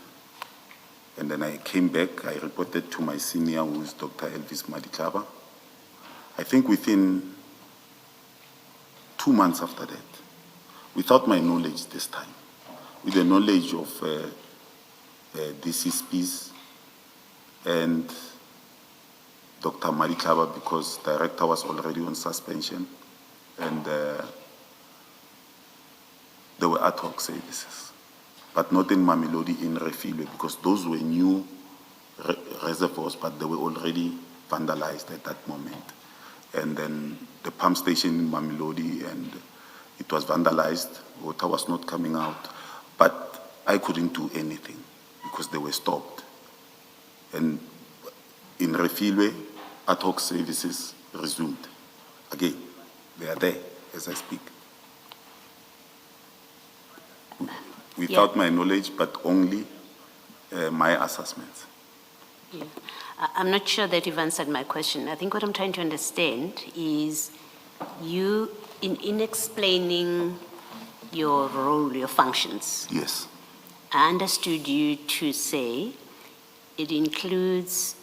and then I came back. I reported to my senior, who is Dr. Elvis Madikaba. I think within 2 months after that, without my knowledge this time, with the knowledge of DCSPs and Dr. Madikaba, because director was already on suspension, and there were ad hoc services, but not in Mamelodi, in Refilwe, because those were new reservoirs, but they were already vandalized at that moment. And then the pump station in Mamelodi, and it was vandalized, water was not coming out, but I couldn't do anything because they were stopped. And in Refilwe, ad hoc services resumed. Again, they are there as I speak. Without my knowledge, but only my assessments. Yeah. I'm not sure that you've answered my question. I think what I'm trying to understand is you, in explaining your role, your functions, Yes, I understood you to say it includes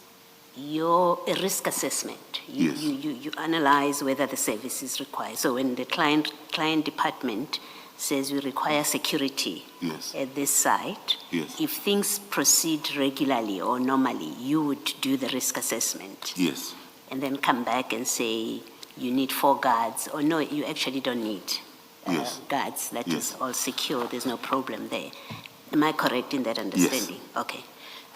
a risk assessment. Yes. You analyze whether the service is required. So when the client department says we require security yes, at this site, yes, if things proceed regularly or normally, you would do the risk assessment yes, and then come back and say you need 4 guards, or no, you actually don't need Yes. guards. That Yes. is all secure. There's no problem there. Am I correct in that understanding? Okay.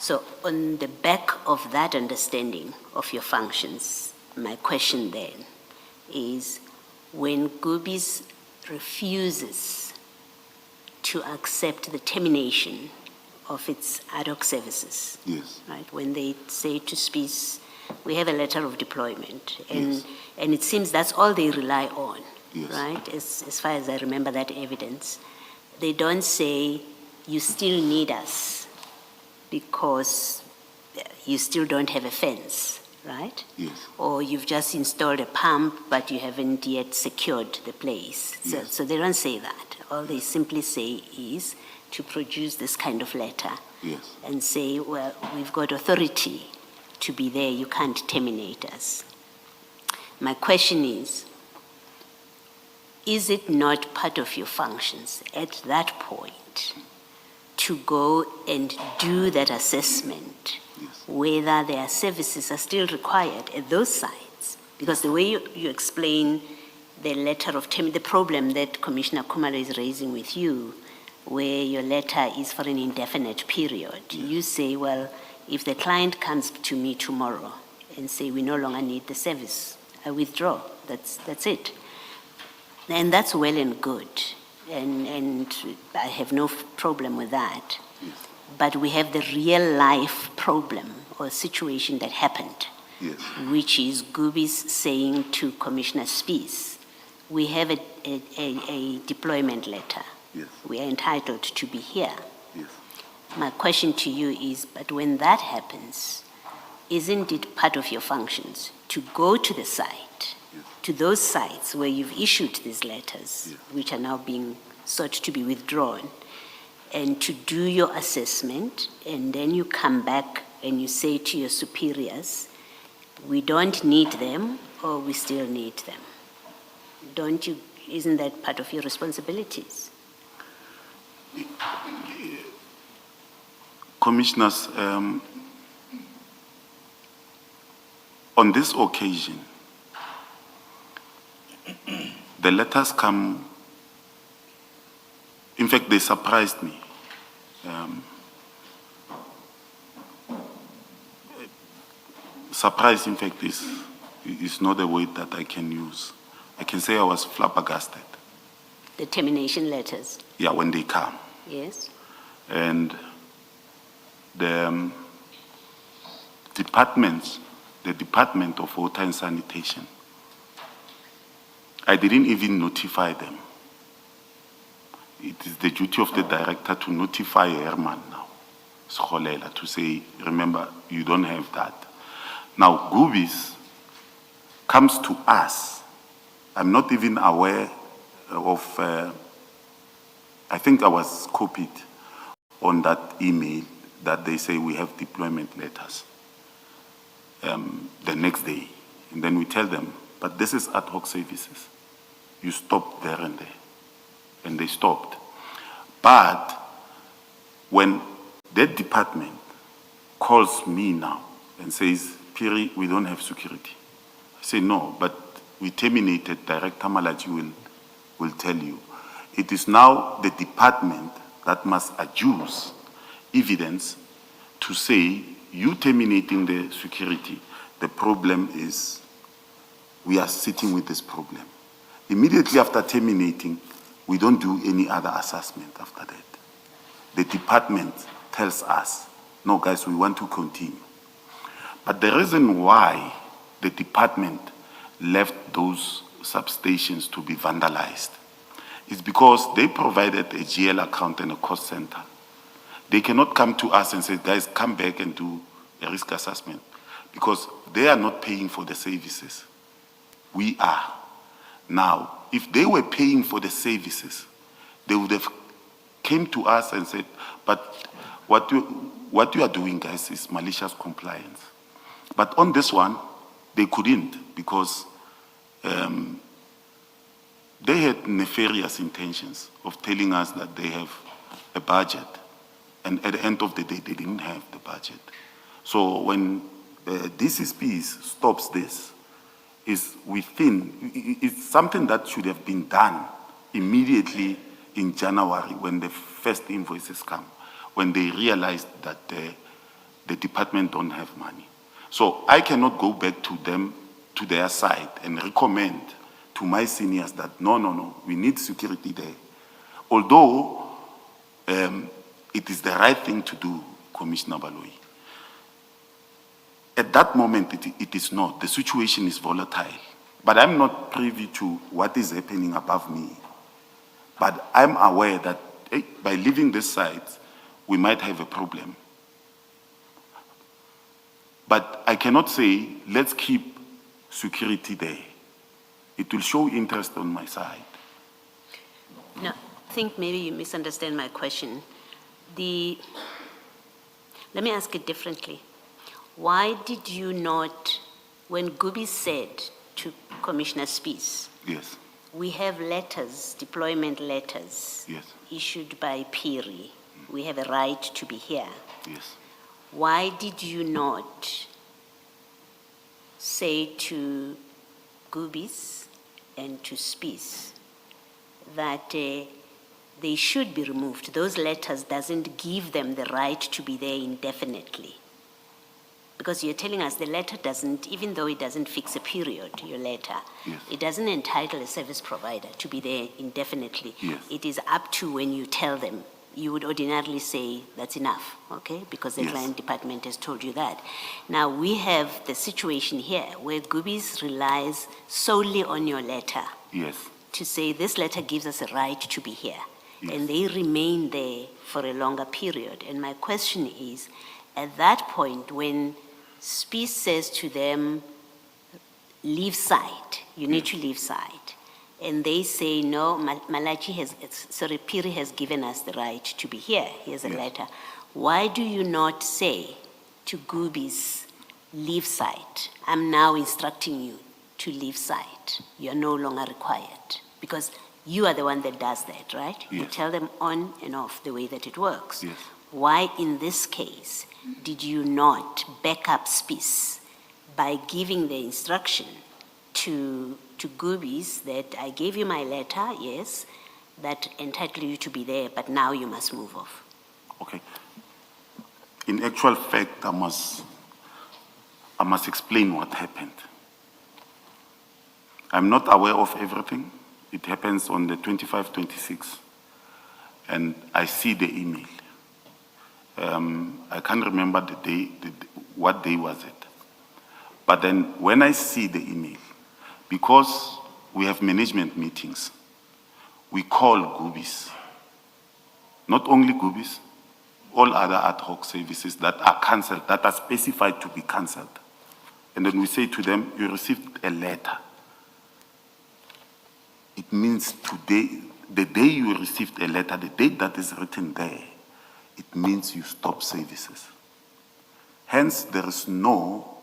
So on the back of that understanding of your functions, my question then is, when Gubis refuses to accept the termination of its ad hoc services, yes, right? When they say to SPs, we have a letter of deployment, and Yes. and it seems that's all they rely on, Yes. right? As far as I remember that evidence, they don't say you still need us because you still don't have a fence, right? yes, Or you've just installed a pump, but you haven't yet secured the place. Yes. So they don't say that. All they simply say is to produce this kind of letter yes, and say, well, we've got authority to be there, you can't terminate us. My question is it not part of your functions at that point to go and do that assessment, yes, whether their services are still required at those sites? Because the way you explain the letter of the problem that Commissioner Kumalo is raising with you, where your letter is for an indefinite period, you say, well, if the client comes to me tomorrow and say we no longer need the service, I withdraw. That's it. And that's well and good. And I have no problem with that. But we have the real life problem or situation that happened, yes, which is Gubis saying to Commissioner Spies, we have a deployment letter. yes, We are entitled to be here. yes. My question to you is, but when that happens, isn't it part of your functions to go to the site, to those sites where you've issued these letters, which are now being sought to be withdrawn, and to do your assessment, and then you come back and you say to your superiors, we don't need them or we still need them? Don't you, isn't that part of your responsibilities? Commissioners, on this occasion, the letters come, in fact, they surprised me. Surprise, in fact, is not a word that I can use. I can say I was flabbergasted. The termination letters, Yeah, when they come. yes? And the the Department of Water and Sanitation, I didn't even notify them. It is the duty of the director to notify Herman now, Scholela, to say, remember, you don't have that. Now, Gubis comes to us. I'm not even aware of, I think I was copied on that email that they say we have deployment letters the next day. And then we tell them, but this is ad hoc services. You stop there and there. And they stopped. But when that department calls me now and says, Piri, we don't have security. I say, no, but we terminated, Director Malachi will tell you. It is now the department that must adduce evidence to say, you terminating the security, the problem is, we are sitting with this problem. Immediately after terminating, we don't do any other assessment after that. The department tells us, no guys, we want to continue. But the reason why the department left those substations to be vandalized is because they provided a GL account and a cost center. They cannot come to us and say, guys, come back and do a risk assessment, because they are not paying for the services. We are. Now, if they were paying for the services, they would have came to us and said, but what you are doing, guys, is malicious compliance. But on this one, they couldn't, because they had nefarious intentions of telling us that they have a budget, and at the end of the day, they didn't have the budget. So when DCSPs stops this, it's something that should have been done immediately in January when the first invoices come, when they realized that the department don't have money. So I cannot go back to them, to their side, and recommend to my seniors that no, we need security there. Although it is the right thing to do, Commissioner Baloyi. At that moment, it is not. The situation is volatile. But I'm not privy to what is happening above me. But I'm aware that by leaving this site, we might have a problem. But I cannot say, let's keep security there. It will show interest on my side. No, I think maybe you misunderstand my question. Let me ask it differently. Why did you not, when Gubi said to Commissioner Spies, Yes, we have letters, deployment letters, yes, issued by Piri, we have a right to be here. yes. Why did you not say to Gubis and to Spies that they should be removed? Those letters doesn't give them the right to be there indefinitely. Because you're telling us the letter doesn't, even though it doesn't fix a period, your letter, Yes. it doesn't entitle a service provider to be there indefinitely. Yes. It is up to when you tell them. You would ordinarily say that's enough, okay? Because the Yes. client department has told you that. Now we have the situation here where Gubis relies solely on your letter Yes, to say this letter gives us a right to be here. Yes. And they remain there for a longer period. And my question is, at that point, when Spies says to them, leave site, you need to leave site, and they say, no, Piri has given us the right to be here, here's a Yes. letter. Why do you not say to Gubis, leave site? I'm now instructing you to leave site. You're no longer required. Because you are the one that does that, right? You Yes. tell them on and off the way that it works. Yes. Why, in this case, did you not back up Spies by giving the instruction to Gubis that I gave you my letter, yes, that entitled you to be there, but now you must move off? okay. In actual fact, I must explain what happened. I'm not aware of everything. It happens on the 25, 26, and I see the email. I can't remember the day, what day was it. But then when I see the email, because we have management meetings, we call Goobies. Not only Goobies, all other ad hoc services that are cancelled, that are specified to be cancelled. And then we say to them, you received a letter. It means today, the day you received a letter, the date that is written there, it means you stop services. Hence, there is no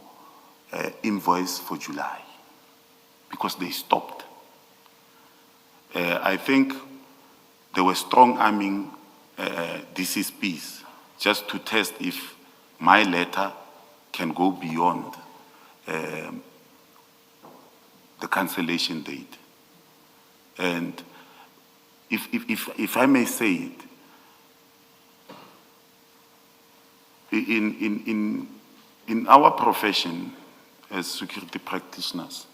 invoice for July because they stopped. I think they were strong arming DCSPs just to test if my letter can go beyond the cancellation date. And if I may say it, in our profession as security practitioners,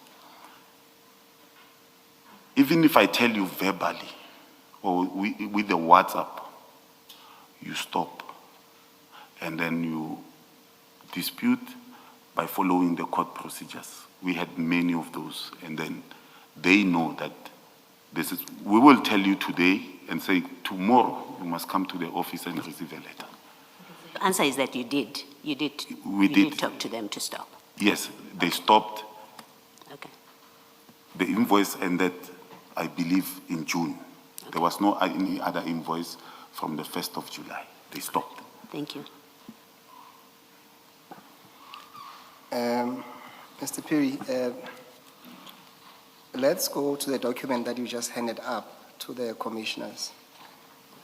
even if I tell you verbally or with the WhatsApp, you stop and then you dispute by following the court procedures. We had many of those, and then they know that this is, we will tell you today and say tomorrow you must come to the office and receive a letter. The answer is that you did. You did talk to them to stop. Yes, they stopped. Okay. The invoice ended, I believe, in June. Okay. There was no any other invoice from the 1st of July. They stopped. Thank you. Mr. Phiri, let's go to the document that you just handed up to the commissioners.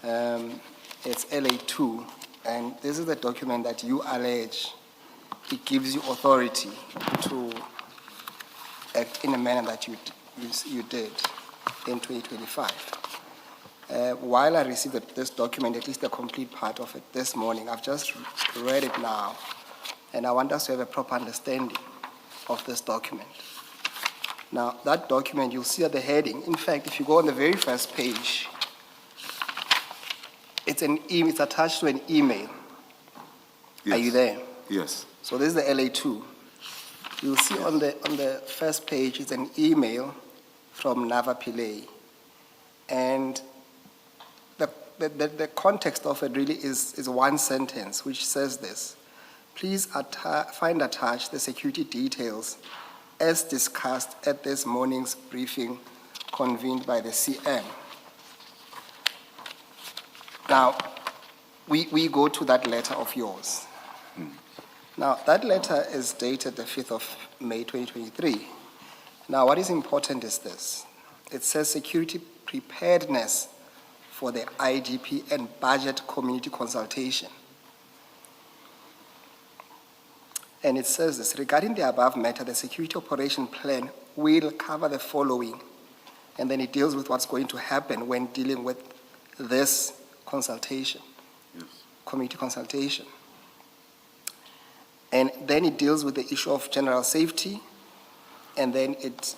It's LA2, and this is the document that you allege it gives you authority to act in a manner that you did in 2025. While I received this document, at least the complete part of it this morning, I've just read it now, and I want us to have a proper understanding of this document. Now, that document, you'll see at the heading. In fact, if you go on the very first page, it's attached to an email. Yes. Are you there? Yes. So this is the LA2. You'll see on the first page, it's an email from Nava Pillay. And the context of it really is one sentence, which says this: please find attached the security details as discussed at this morning's briefing convened by the CM. Now, we go to that letter of yours. Now, that letter is dated the 5th of May 2023. Now, what is important is this. It says security preparedness for the IGP and budget community consultation. And it says this: regarding the above matter, the security operation plan will cover the following. And then it deals with what's going to happen when dealing with this consultation, Yes. community consultation. And then it deals with the issue of general safety, and then it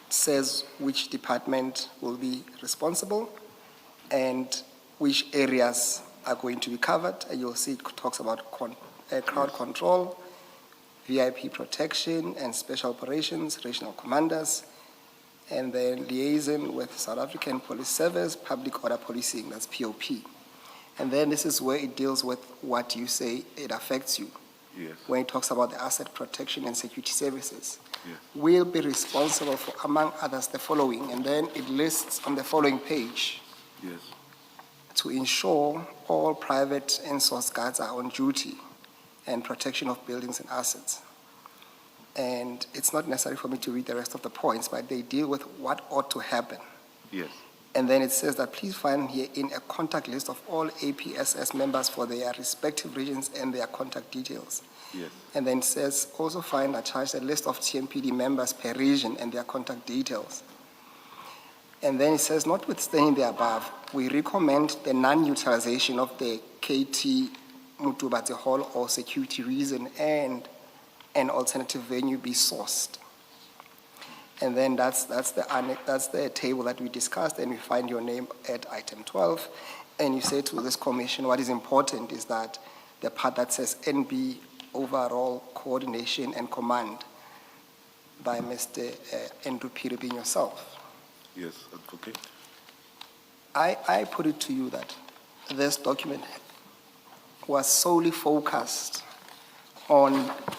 says which department will be responsible and which areas are going to be covered. And you'll see it talks about crowd control, VIP protection and special operations, regional commanders, and then liaison with South African Police Service, public order policing, that's POP. And then this is where it deals with what you say it affects you. Yes. When it talks about the asset protection and security services. Yes. Will be responsible for, among others, the following, and then it lists on the following page: Yes. to ensure all private and source guards are on duty and protection of buildings and assets. And it's not necessary for me to read the rest of the points, but they deal with what ought to happen. Yes. And then it says that please find here in a contact list of all APSS members for their respective regions and their contact details. Yes. And then it says also find attached a list of TMPD members per region and their contact details. And then it says, notwithstanding the above, we recommend the non-utilization of the KT Mutubatse Hall or security reason and an alternative venue be sourced. And then that's the table that we discussed, and we find your name at item 12. And you say to this commission, what is important is that the part that says NB, overall coordination and command, by Mr. Andrew Peter being yourself. Yes, advocate. I put it to you that this document was solely focused on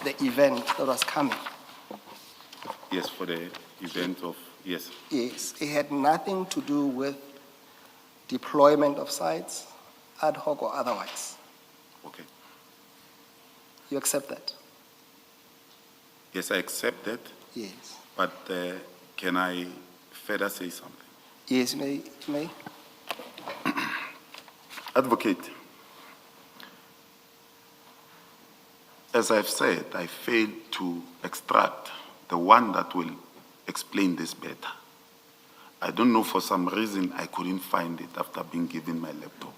the event that was coming. Yes, for the event of, yes. Yes, it had nothing to do with deployment of sites, ad hoc or otherwise. Okay. You accept that? Yes, I accept that, Yes. but can I further say something? Yes, you may. Advocate, as I've said, I failed to extract the one that will explain this better. I don't know, for some reason, I couldn't find it after being given my laptop.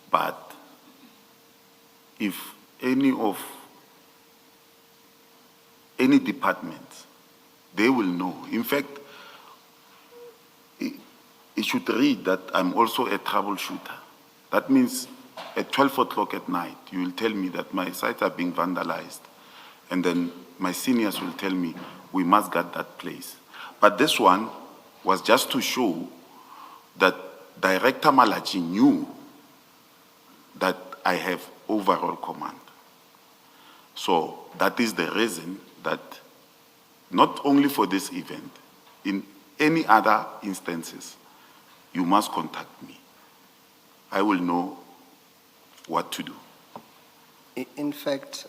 But if any department, they will know. In fact, it should read that I'm also a troubleshooter. That means at 12 o'clock at night, you will tell me that my sites are being vandalized. And then my seniors will tell me, we must guard that place. But this one was just to show that Director Malachi knew that I have overall command. So that is the reason that not only for this event, in any other instances, you must contact me. I will know what to do. In fact,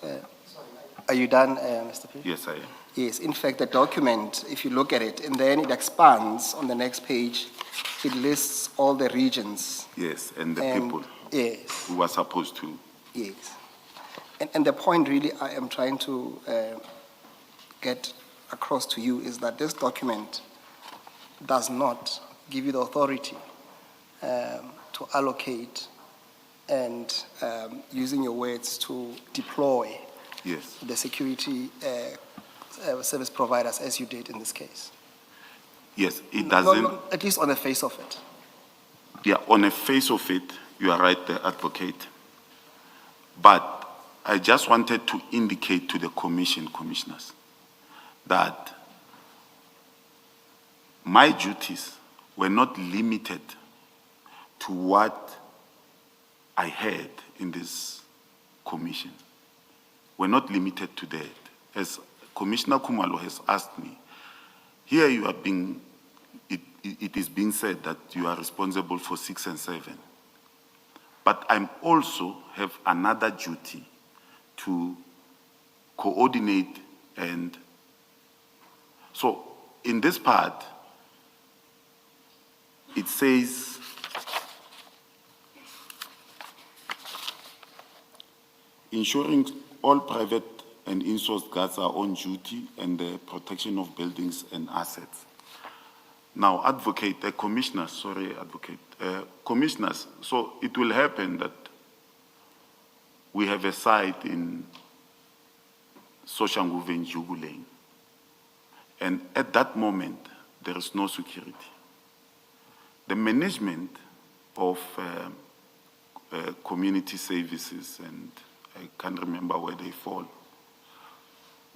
are you done, Mr. P? Yes, I am. Yes, in fact, the document, if you look at it, and then it expands on the next page, it lists all the regions. Yes, and the And- people Yes, who are supposed to. yes. And the point really I am trying to get across to you is that this document does not give you the authority to allocate and, using your words, to deploy Yes, the security service providers as you did in this case. yes, it No, doesn't. no, at least on the face of it. Yeah, on the face of it, you are right, the advocate. But I just wanted to indicate to the commissioners, that my duties were not limited to what I had in this commission. We're not limited to that. As Commissioner Kumalo has asked me, here you are being, it is being said that you are responsible for 6 and 7. But I'm also have another duty to coordinate, and so in this part, it says ensuring all private and in-source guards are on duty and the protection of buildings and assets. Now, commissioners, so it will happen that we have a site in Soshanguve in Jugulane, and at that moment, there is no security. The management of community services, and I can't remember where they fall,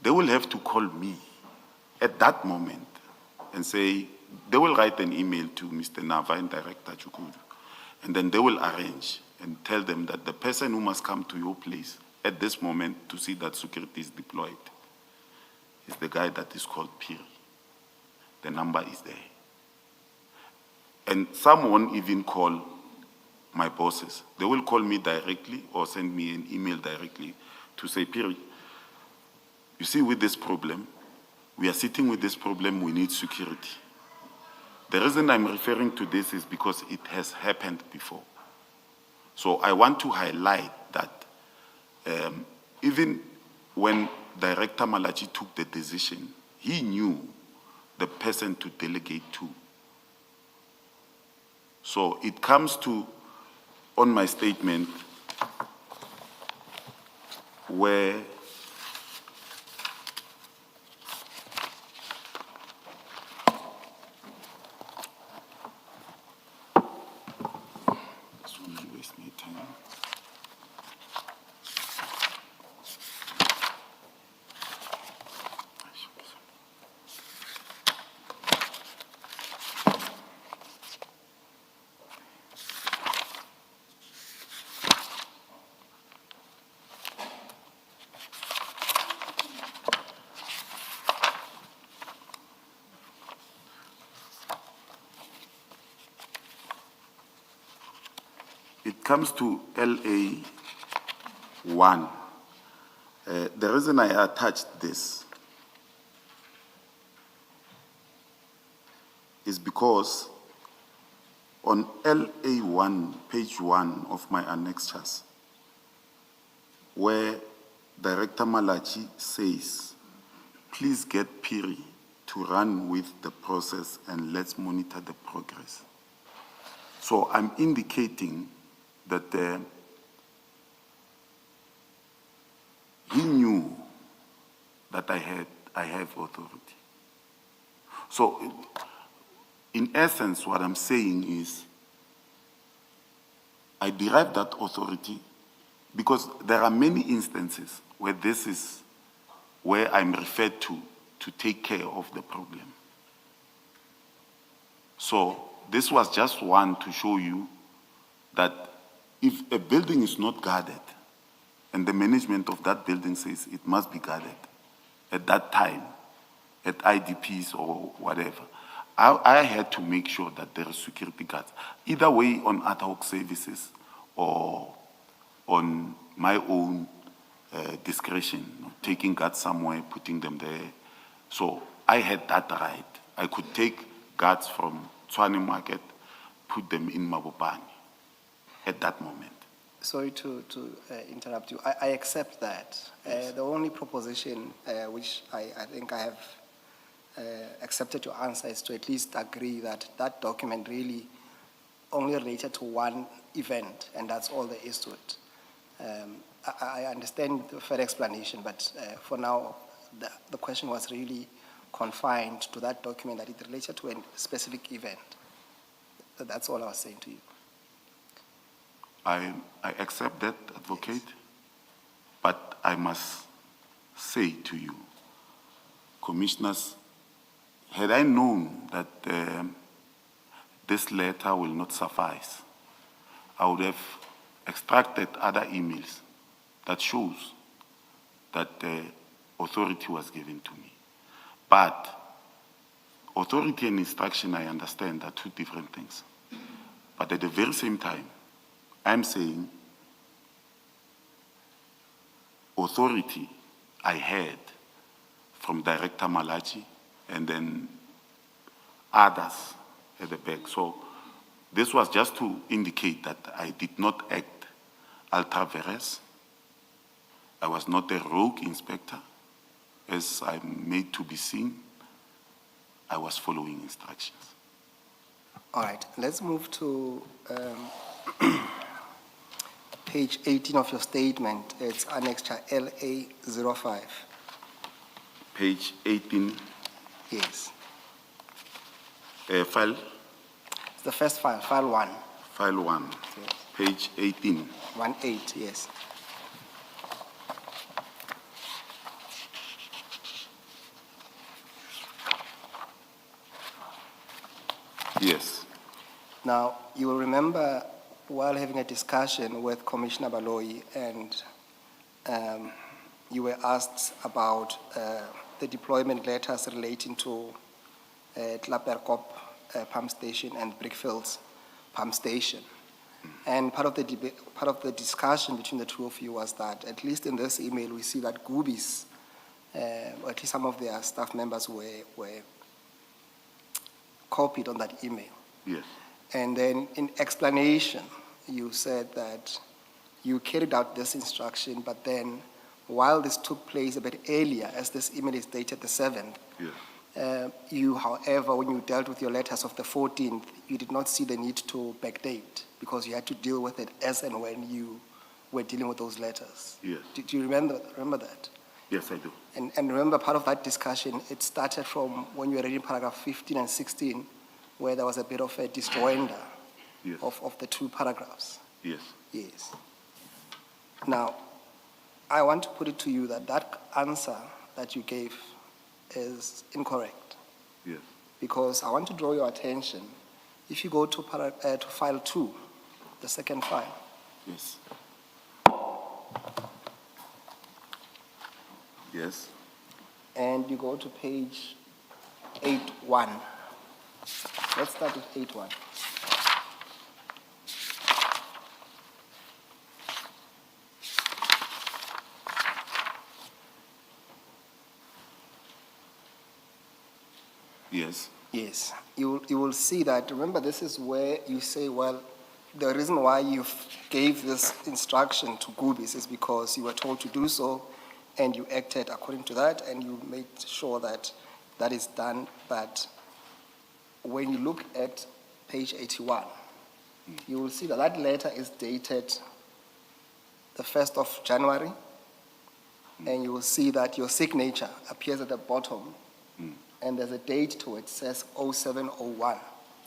they will have to call me at that moment and say, they will write an email to Mr. Nava and Director Chukudu, and then they will arrange and tell them that the person who must come to your place at this moment to see that security is deployed is the guy that is called Piri. The number is there. And some won't even call my bosses. They will call me directly or send me an email directly to say, Piri, you see, with this problem, we are sitting with this problem, we need security. The reason I'm referring to this is because it has happened before. So I want to highlight that even when Director Malachi took the decision, he knew the person to delegate to. So it comes to, on my statement, where Just want to waste my time. It comes to LA 1. The reason I attached this is because on LA 1, page 1 of my annexures, where Director Malachi says, please get Piri to run with the process and let's monitor the progress. So I'm indicating that he knew that I have authority. So in essence, what I'm saying is I derive that authority because there are many instances where this is where I'm referred to take care of the problem. So this was just one to show you that if a building is not guarded, and the management of that building says it must be guarded at that time, at IDPs or whatever, I had to make sure that there are security guards, either way on ad hoc services or on my own discretion, taking guards somewhere, putting them there. So I had that right. I could take guards from Tshwane Market, put them in Mabopane at that moment. Sorry to interrupt you. I accept that. Yes. The only proposition which I think I have accepted to answer is to at least agree that that document really only related to one event, and that's all there is to it. I understand the fair explanation, but for now, the question was really confined to that document, that it related to a specific event. That's all I was saying to you. I accept that, Advocate, but I must say to you, Commissioners, had I known that this letter will not suffice, I would have extracted other emails that shows that authority was given to me. But authority and instruction, I understand, are two different things. But at the very same time, I'm saying authority I had from Director Malachi and then others at the back. So this was just to indicate that I did not act ultra vires. I was not a rogue inspector, as I'm made to be seen. I was following instructions. All right, let's move to page 18 of your statement. It's annexure LA05. Page 18, Yes. file It's the first file, file 1. File 1, Yes. page 18. 1-8, yes. Yes. Now, you will remember while having a discussion with Commissioner Baloyi, and you were asked about the deployment letters relating to Klaperkop pump station and Brickfields pump station. And part of the discussion between the two of you was that, at least in this email, we see that Goobies, or at least some of their staff members were copied on that email. Yes. And then in explanation, you said that you carried out this instruction, but then while this took place a bit earlier, as this email is dated the 7th, Yes. you, however, when you dealt with your letters of the 14th, you did not see the need to backdate because you had to deal with it as and when you were dealing with those letters. Yes. Do you remember that? Yes, I do. And remember, part of that discussion, it started from when you were reading paragraph 15 and 16, where there was a bit of a disjoinder Yes. of the two paragraphs. Yes. Yes. Now, I want to put it to you that that answer that you gave is incorrect, Yes. because I want to draw your attention. If you go to file 2, the second file, Yes. Yes. and you go to page 8.1. Let's start with 8.1. Yes. Yes, you will see that. Remember, this is where you say, well, the reason why you gave this instruction to Gubis is because you were told to do so, and you acted according to that, and you made sure that that is done. But when you look at page 81, you will see that that letter is dated the 1st of January, and you will see that your signature appears at the bottom, and there's a date to it, says 0701,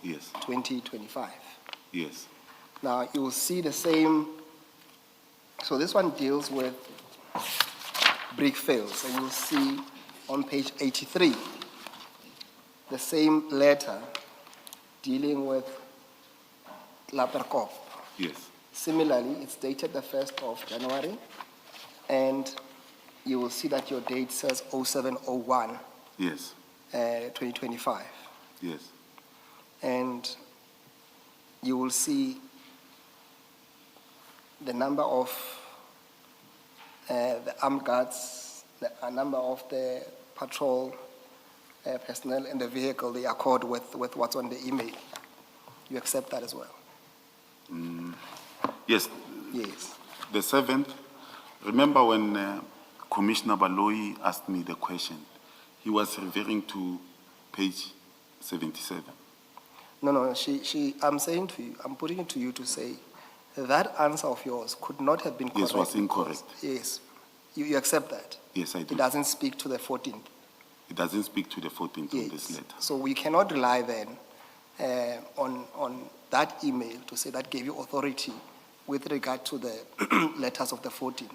Yes. 2025. Yes. Now, you will see the same, so this one deals with brick fails, and you'll see on page 83, the same letter dealing with Laperkop. Yes. Similarly, it's dated the 1st of January, and you will see that your date says 0701, Yes. 2025. Yes. And you will see the number of the armed guards, the number of the patrol personnel in the vehicle, they accord with what's on the email. You accept that as well? Yes. Yes. The 7th, remember when Commissioner Baloyi asked me the question, he was referring to page 77. No, I'm saying to you, I'm putting it to you to say that answer of yours could not have been correct. Yes, was incorrect. because- Yes. You accept that? Yes, I do. It doesn't speak to the 14th. It doesn't speak to the 14th on this letter. So we cannot rely then on that email to say that gave you authority with regard to the letters of the 14th.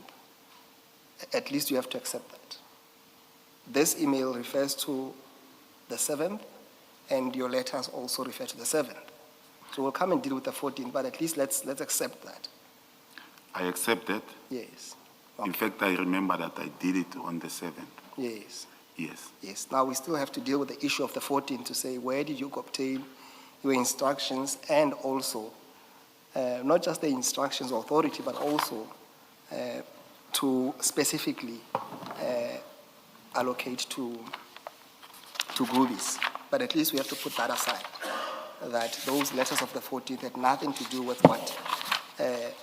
At least you have to accept that. This email refers to the 7th, and your letters also refer to the 7th. So we'll come and deal with the 14th, but at least let's accept that. I accept that. Yes. In Okay. fact, I remember that I did it on the 7th. Yes. Yes. Yes. Now we still have to deal with the issue of the 14th to say where did you obtain your instructions, and also not just the instructions or authority, but also to specifically allocate to Gubis. But at least we have to put that aside, that those letters of the 14th had nothing to do with what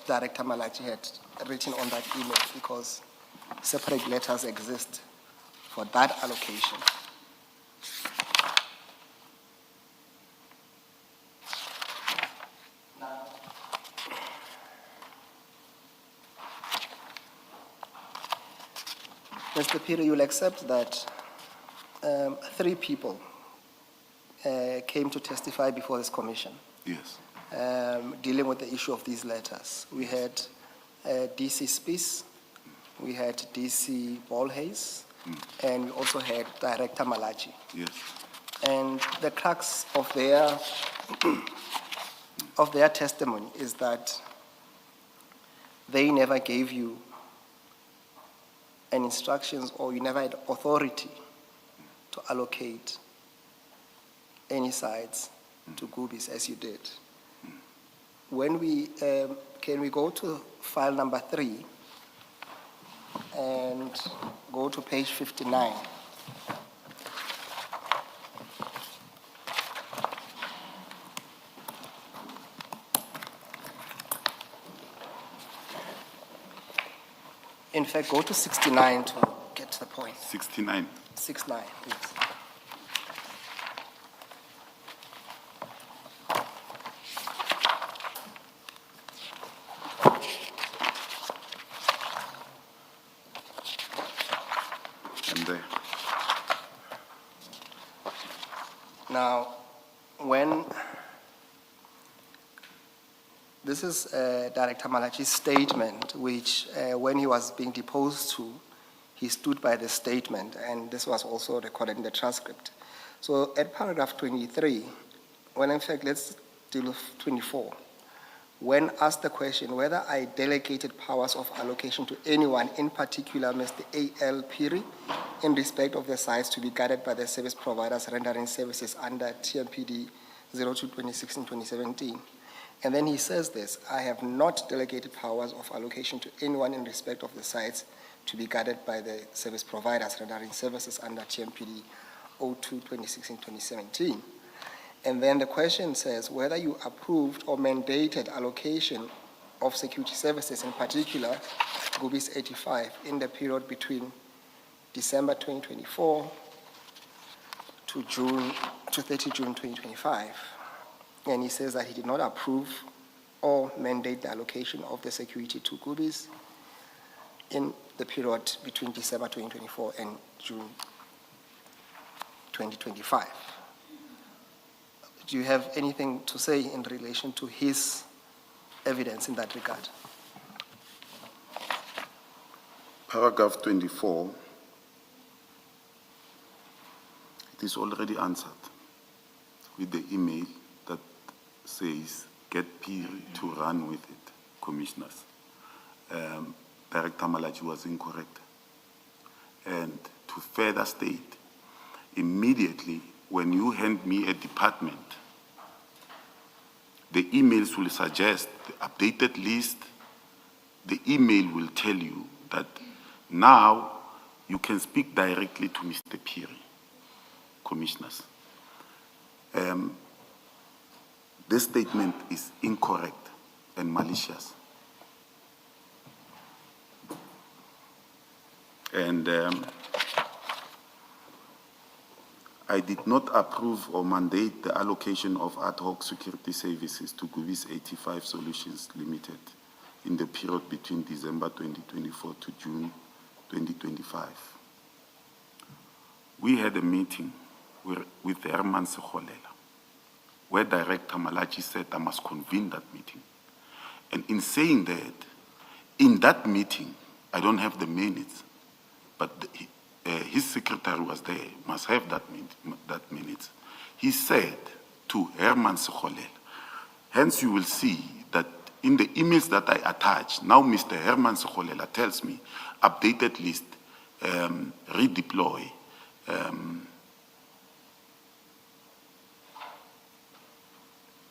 Director Malachi had written on that email, because separate letters exist for that allocation. Mr. Peter, you'll accept that 3 people came to testify before this commission Yes. dealing with the issue of these letters. We had DC Spies, we had DC Ballhays, and we also had Director Malachi. Yes. And the crux of their of their testimony is that they never gave you an instructions, or you never had authority to allocate any sites to Gubis as you did. When we, can we go to file number 3 and go to page 59? In fact, go to 69 to get to the point. 69. 69, yes. And there. Now, when This is Director Malachi's statement, which when he was being deposed to, he stood by the statement, and this was also recorded in the transcript. So at paragraph 23, when in fact, let's deal with 24. When asked the question whether I delegated powers of allocation to anyone, in particular Mr. A.L. Piri, in respect of the sites to be guarded by the service providers rendering services under TMPD 02-2016-2017. And then he says this: I have not delegated powers of allocation to anyone in respect of the sites to be guarded by the service providers rendering services under TMPD 02-2016-2017. And then the question says whether you approved or mandated allocation of security services, in particular GUBIS 85, in the period between December 2024 to 30 June 2025. And he says that he did not approve or mandate the allocation of the security to GUBIS in the period between December 2024 and June 2025. Do you have anything to say in relation to his evidence in that regard? Paragraph 24, it is already answered with the email that says, get Piri to run with it, commissioners. Director Malachi was incorrect. And to further state, immediately when you hand me a department, the emails will suggest the updated list. The email will tell you that now you can speak directly to Mr. Piri, commissioners. This statement is incorrect and malicious. And I did not approve or mandate the allocation of ad hoc security services to GUBIS 85 Solutions Limited in the period between December 2024 to June 2025. We had a meeting with Herman Sekgolela, where Director Malachi said I must convene that meeting. And in saying that, in that meeting, I don't have the minutes, but his secretary was there, must have that minutes. He said to Herman Sekgolela, hence you will see that in the emails that I attach, now Mr. Herman Sekgolela tells me, updated list, redeploy,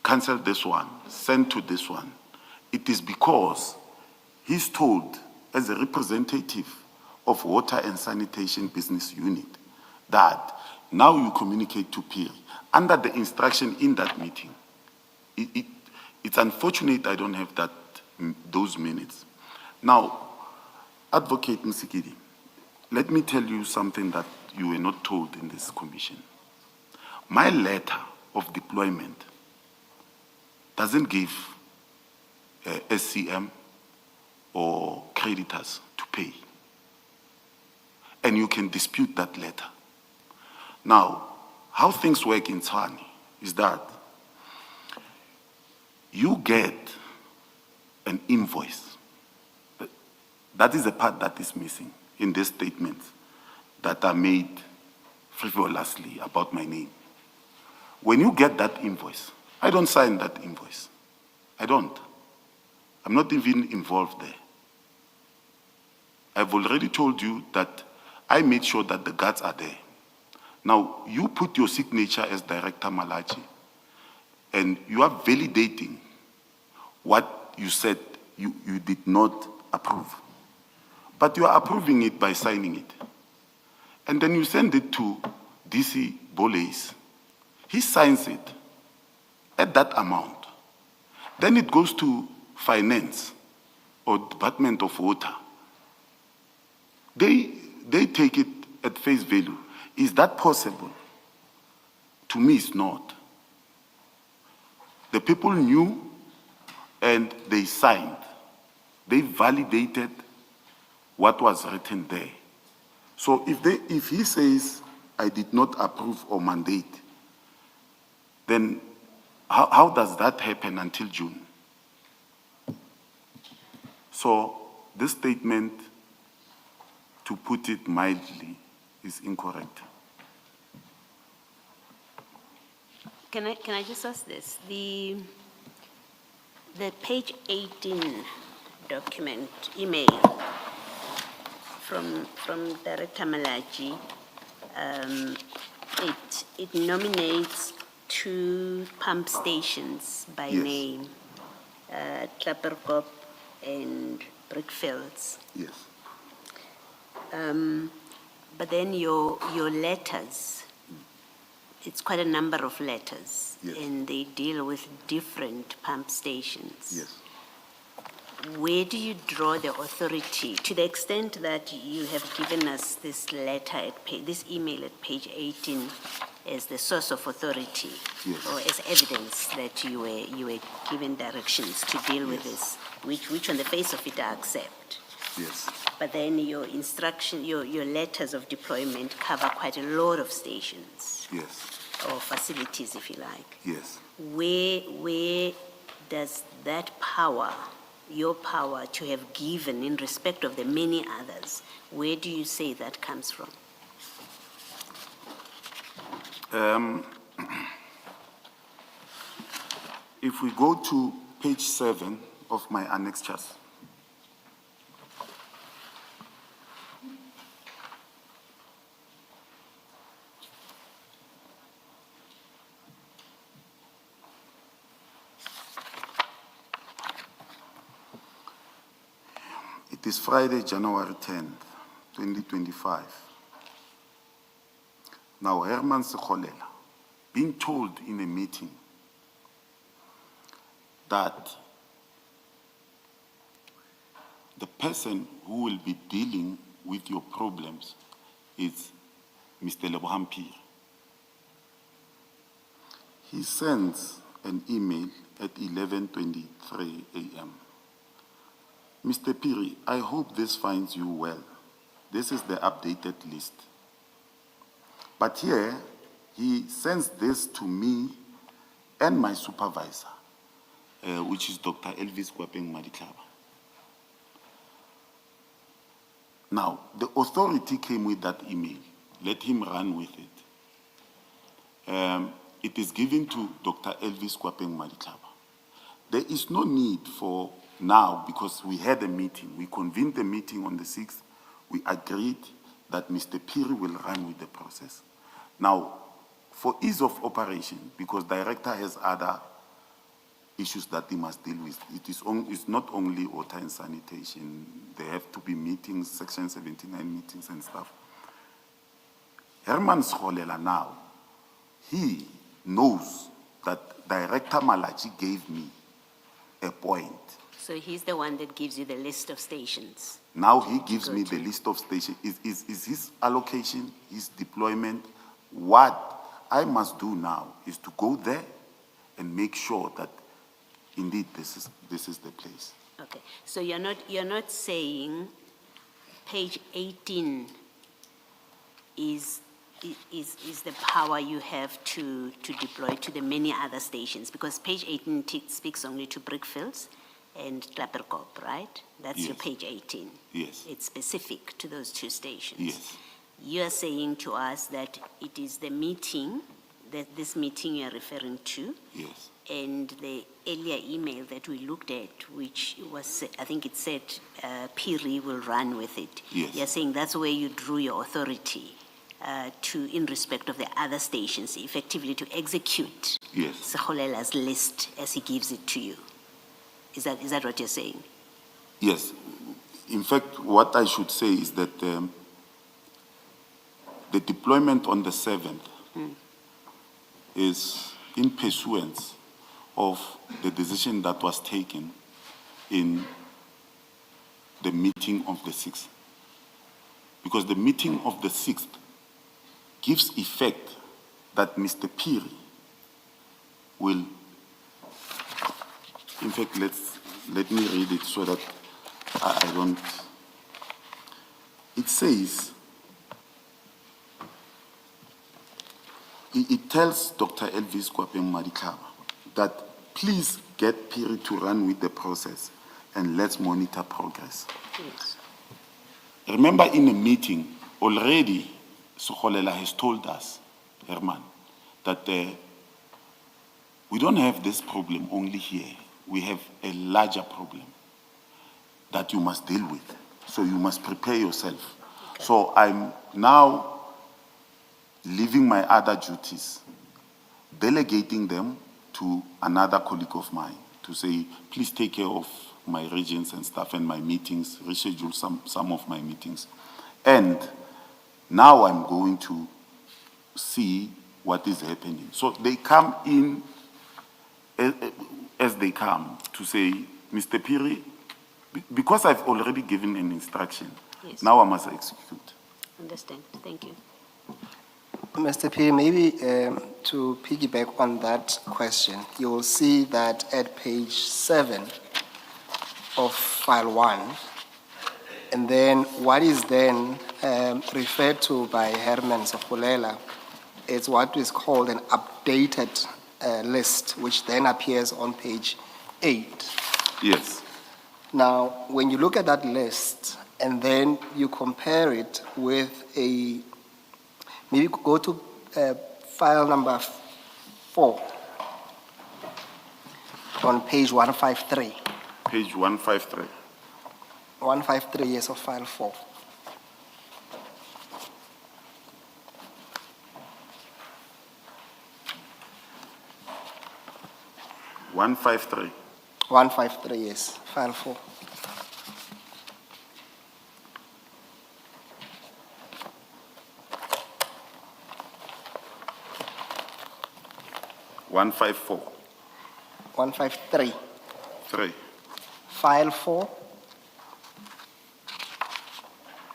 cancel this one, send to this one. It is because he's told as a representative of Water and Sanitation Business Unit that now you communicate to Piri under the instruction in that meeting. It's unfortunate I don't have those minutes. Now, Advocate Msikidi, let me tell you something that you were not told in this commission. My letter of deployment doesn't give SCM or creditors to pay. And you can dispute that letter. Now, how things work in Tswane is that you get an invoice. That is the part that is missing in this statement that are made frivolously about my name. When you get that invoice, I don't sign that invoice. I don't. I'm not even involved there. I've already told you that I made sure that the guards are there. Now, you put your signature as Director Malachi, and you are validating what you said you did not approve. But you are approving it by signing it. And then you send it to DC Boleis. He signs it at that amount. Then it goes to Finance or Department of Water. They take it at face value. Is that possible? To me, it's not. The people knew and they signed. They validated what was written there. So if he says, I did not approve or mandate, then how does that happen until June? So this statement, to put it mildly, is incorrect. Can I just ask this? The page 18 document, email from Director Malachi, it nominates 2 pump stations by Yes. name, Klapperkop and Brickfields. Yes. But then your letters, it's quite a number of letters. Yes. And they deal with different pump stations. Yes. Where do you draw the authority, to the extent that you have given us this letter, this email at page 18 as the source of authority? Yes. Or as evidence that you were given directions to deal with this, which on the face of it I accept. Yes. But then your letters of deployment cover quite a lot of stations Yes. or facilities, if you like. Yes. Where does that power, your power to have given in respect of the many others, where do you say that comes from? If we go to page 7 of my annexures, it is Friday, January 10th, 2025. Now, Herman Sekholela, being told in a meeting that the person who will be dealing with your problems is Mr. Lebohampir. He sends an email at 11:23 a.m. Mr. Piri, I hope this finds you well. This is the updated list. But here, he sends this to me and my supervisor, which is Dr. Elvis Kwapeng Madiklaba. Now, the authority came with that email. Let him run with it. It is given to Dr. Elvis Kwapeng Madiklaba. There is no need for now, because we had a meeting. We convened a meeting on the 6th. We agreed that Mr. Piri will run with the process. Now, for ease of operation, because director has other issues that he must deal with, it's not only water and sanitation. There have to be meetings, Section 79 meetings and stuff. Herman Sekholela now, he knows that Director Malachi gave me a point. So he's the one that gives you the list of stations. Now he gives me the Good. list of stations. Is his allocation, his deployment. What I must do now is to go there and make sure that indeed this is the place. Okay, so you're not saying page 18 is the power you have to deploy to the many other stations, because page 18 speaks only to Brickfields and Klapperkop, right? That's your Yes. page 18. Yes. It's specific to those 2 stations. Yes. You are saying to us that it is the meeting, that this meeting you are referring to, Yes. and the earlier email that we looked at, which was, I think it said, Piri will run with it. Yes. You're saying that's where you drew your authority in respect of the other stations, effectively to execute Yes. Sekholela's list as he gives it to you. Is that what you're saying? Yes. In fact, what I should say is that the deployment on the 7th is in pursuance of the decision that was taken in the meeting of the 6th. Because the meeting of the 6th gives effect that Mr. Piri will, in fact, let me read it so that I don't. It says, it tells Dr. Elvis Kwapeng Madiklaba that please get Piri to run with the process and let's monitor progress. Yes. Remember in a meeting, already Sukholela has told us, Herman, that we don't have this problem only here. We have a larger problem that you must deal with. So you must prepare yourself. Okay. So I'm now leaving my other duties, delegating them to another colleague of mine to say, please take care of my regions and stuff and my meetings, reschedule some of my meetings. And now I'm going to see what is happening. So they come in as they come to say, Mr. Piri, because I've already given an instruction, Yes. now I must execute. Understand. Thank you. Mr. P, maybe to piggyback on that question, you will see that at page 7 of file 1, and then what is then referred to by Herman Sokhulela is what is called an updated list, which then appears on page 8. Yes. Now, when you look at that list and then you compare it with maybe go to file number 4 on page 153. Page 153. 153, yes, of file 4. One five three. 153, yes, file 4. One five four. 153, 3. file 4,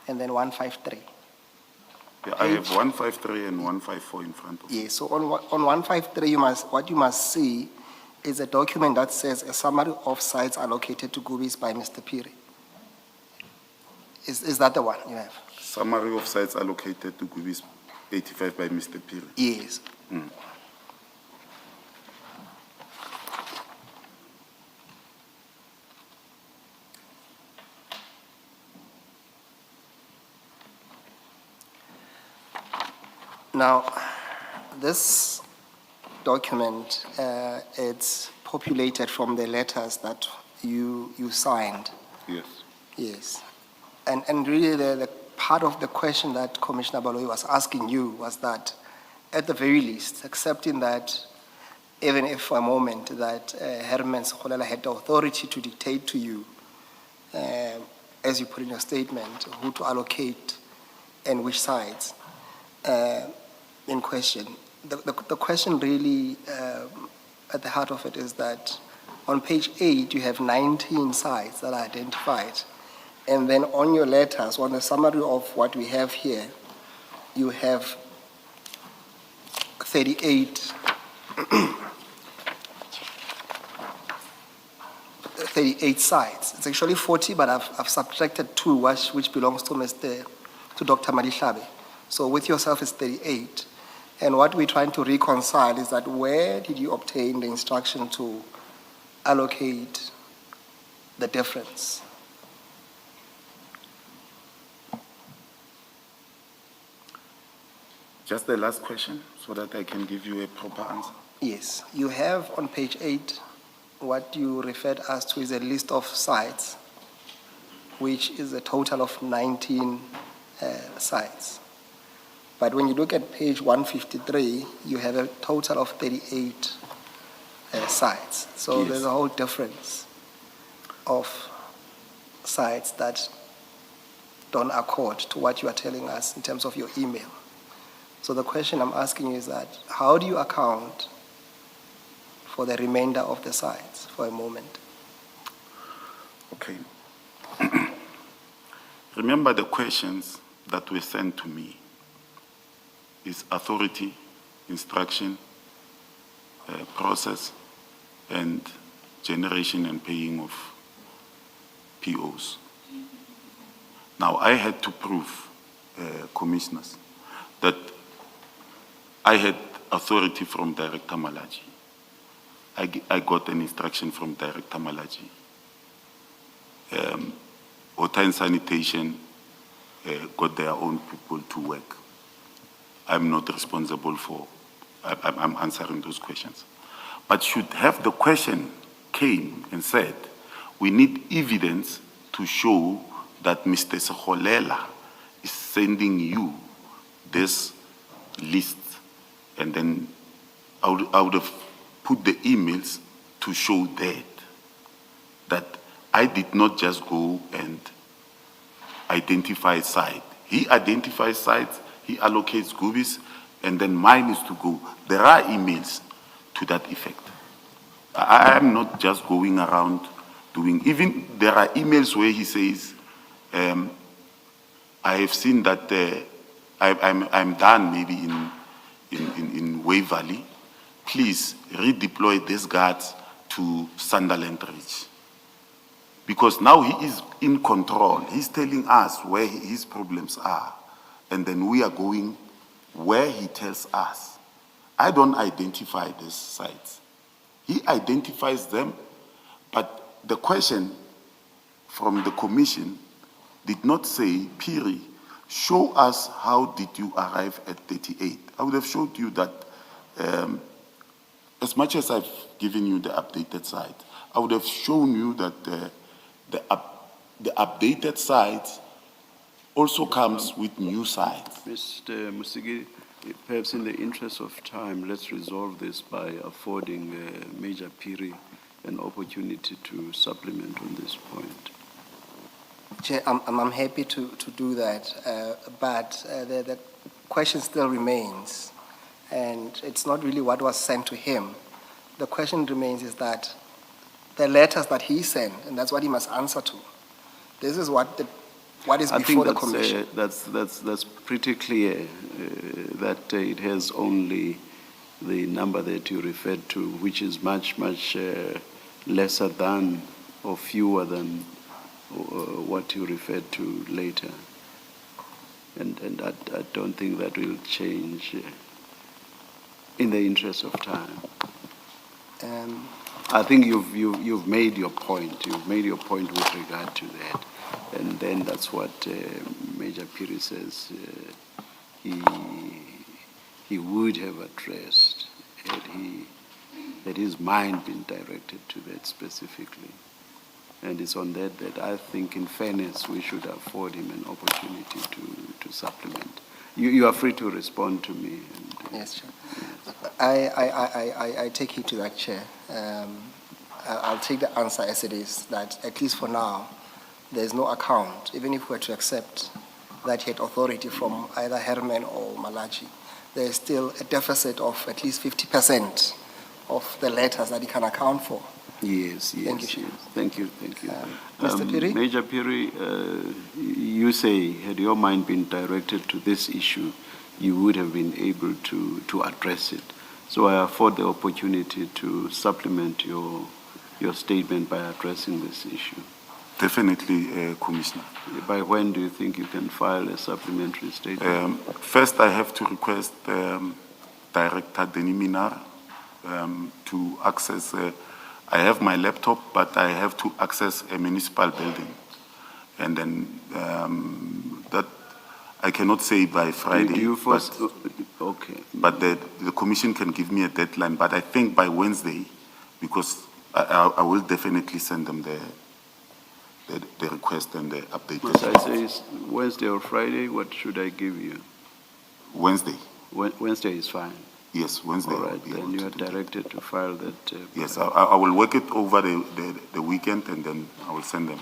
and then 153. Yeah, I have 153 and 154 in front of me. Yes, so on 153, what you must see is a document that says a summary of sites allocated to Gubis by Mr. Piri. Is that the one you have? Summary of sites allocated to Gubis 85 by Mr. Piri. Yes. Now, this document, it's populated from the letters that you signed. Yes. Yes. And really the part of the question that Commissioner Baloyi was asking you was that, at the very least, accepting that even if for a moment that Herman Sokhulela had the authority to dictate to you, as you put in your statement, who to allocate and which sites in question. The question really at the heart of it is that on page 8 you have 19 sites that are identified, and then on your letters, on the summary of what we have here, you have 38 38 sites. It's actually 40, but I've subtracted 2, which belongs to Dr. Madihlabe. So with yourself it's 38. And what we're trying to reconcile is that where did you obtain the instruction to allocate the difference? Just the last question so that I can give you a proper answer. Yes, you have on page 8 what you referred us to is a list of sites, which is a total of 19 sites. But when you look at page 153, you have a total of 38 sites. So Yes. there's a whole difference of sites that don't accord to what you are telling us in terms of your email. So the question I'm asking you is that, how do you account for the remainder of the sites for a moment? Okay. Remember the questions that were sent to me is authority, instruction, process, and generation and paying of POs. Now, I had to prove, commissioners, that I had authority from Director Malaji. I got an instruction from Director Malaji water and sanitation got their own people to work. I'm not responsible for, I'm answering those questions. But should have the question came and said, we need evidence to show that Mr. Sekholela is sending you this list, and then I would have put the emails to show that I did not just go and identify site. He identifies sites, he allocates goobies, and then mine is to go. There are emails to that effect. I am not just going around doing, even there are emails where he says, I have seen that I'm done maybe in Way Valley. Please redeploy these guards to Sunderland Ridge. Because now he is in control. He's telling us where his problems are. And then we are going where he tells us. I don't identify these sites. He identifies them, but the question from the commission did not say, Piri, show us how did you arrive at 38. I would have showed you that as much as I've given you the updated site, I would have shown you that the updated site also comes with new sites. Mr. Musigi, perhaps in the interest of time, let's resolve this by affording Major Piri an opportunity to supplement on this point. Chair, I'm happy to do that, but the question still remains, and it's not really what was sent to him. The question remains is that the letters that he sent, and that's what he must answer to. This is what is before the commission. That's pretty clear that it has only the number that you referred to, which is much lesser than or fewer than what you referred to later. And I don't think that will change in the interest of time. I think you've made your point. You've made your point with regard to that. And then that's what Major Piri says he would have addressed had his mind been directed to that specifically. And it's on that I think, in fairness, we should afford him an opportunity to supplement. You are free to respond to me. Yes, Chair. I take heed to that, Chair. I'll take the answer as it is, that at least for now, there's no account, even if we were to accept that he had authority from either Herman or Malachi, there's still a deficit of at least 50% of the letters that he can account for. Yes. Thank you, Chair. Thank you. Mr. Piri? Major Piri, you say, had your mind been directed to this issue, you would have been able to address it. So I afford the opportunity to supplement your statement by addressing this issue. Definitely, Commissioner. By when do you think you can file a supplementary statement? First, I have to request Director Denis Minar to access, I have my laptop, but I have to access a municipal building. And then that I cannot say by Friday. Do you first, okay. But the commission can give me a deadline, but I think by Wednesday, because I will definitely send them the request and the update. Must I say it's Wednesday or Friday? What should I give you? Wednesday. Wednesday is fine. Yes, Wednesday. All right, then you are directed to file that. Yes, I will work it over the weekend, and then I will send them.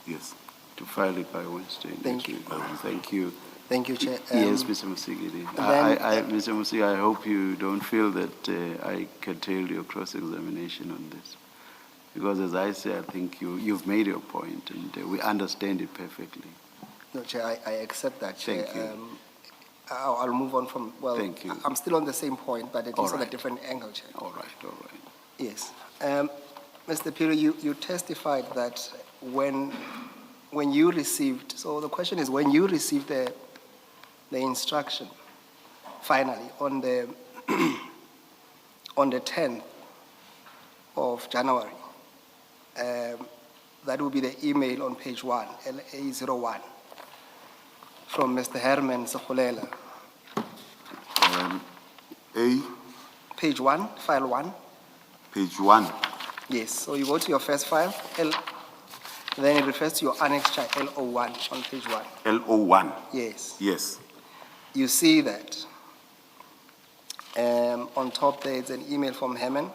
Yes. To file it by Wednesday. Thank you. Thank you. Thank you, Chair. Yes, Mr. Musigiri. Mr. Musigiri, I hope you don't feel that I curtailed your cross-examination on this. Because as I say, I think you've made your point, and we understand it perfectly. No, Chair, I accept that, Chair. Thank you. I'll move on from, well, Thank you. I'm still on the same point, but at least on a different angle, Chair. All right. Yes. Mr. Piri, you testified that when you received, so the question is, when you received the instruction, finally, on the on the 10th of January, that will be the email on page 1, LA01, from Mr. Herman Sekhulela. A, Page 1, file 1. page 1. Yes, so you go to your first file, then it refers to your annexure L01 on page 1. L01. Yes, Yes. you see that. On top there is an email from Herman.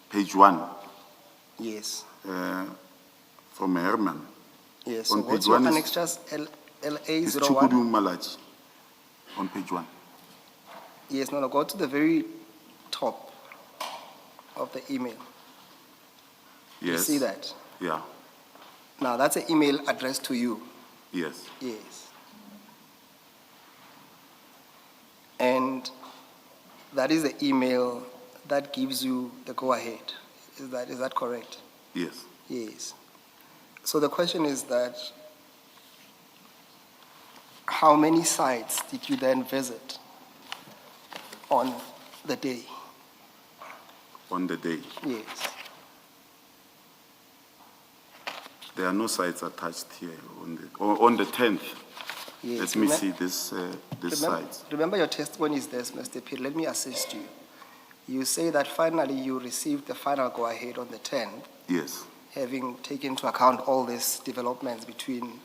Page 1 Yes, from Herman. yes. On So go page to your 1 is- annexures It's LA01. Chukudu Malachi on page 1. Yes, no, go to the very top of the email. You Yes. see that? Yeah. Now that's an email addressed to you. Yes. Yes. And that is the email that gives you the go-ahead. Is that correct? Yes. Yes. So the question is that how many sites did you then visit on the day? On the day. Yes. There are no sites attached here on the 10th. Yes. Let me see this sites. Remember your testimony is this, Mr. Peter. Let me assist you. You say that finally you received the final go-ahead on the 10th, Yes. having taken into account all these developments between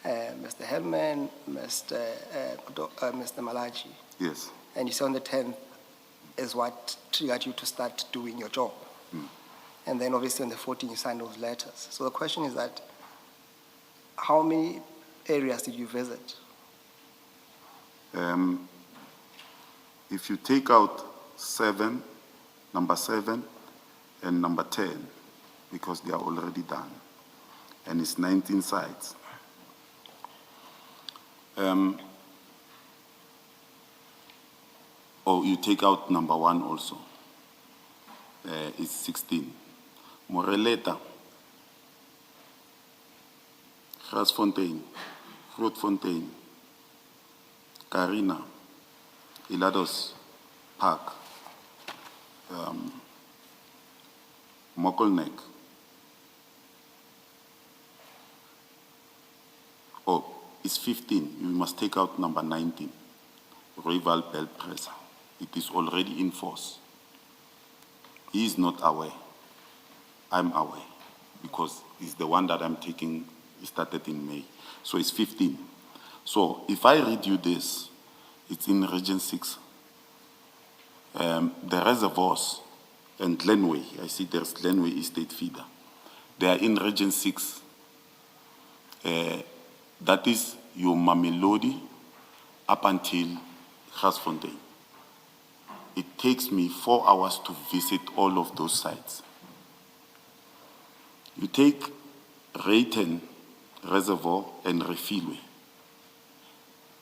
Mr. Herman, Mr. Malachi, Yes. and you say on the 10th is what triggered you to start doing your job. And then obviously on the 14th you signed those letters. So the question is that how many areas did you visit? If you take out number 7 and number 10, because they are already done, and it's 19 sites. Or you take out number 1 also. It's 16. Moreleta, Grasfontein, Grootfontein, Carina, Ilados Park, Mokelneck. Oh, it's 15. You must take out number 19, Royal Bell Presser. It is already in force. He is not aware. I'm aware because it's the one that I'm taking, it started in May. So it's 15. So if I read you this, it's in Region 6. The reservoirs and Glenway, I see there's Glenway Estate Feeder. They are in Region 6. That is your Mamelodi up until Grasfontein. It takes me 4 hours to visit all of those sites. You take Rayton Reservoir and Refilwe.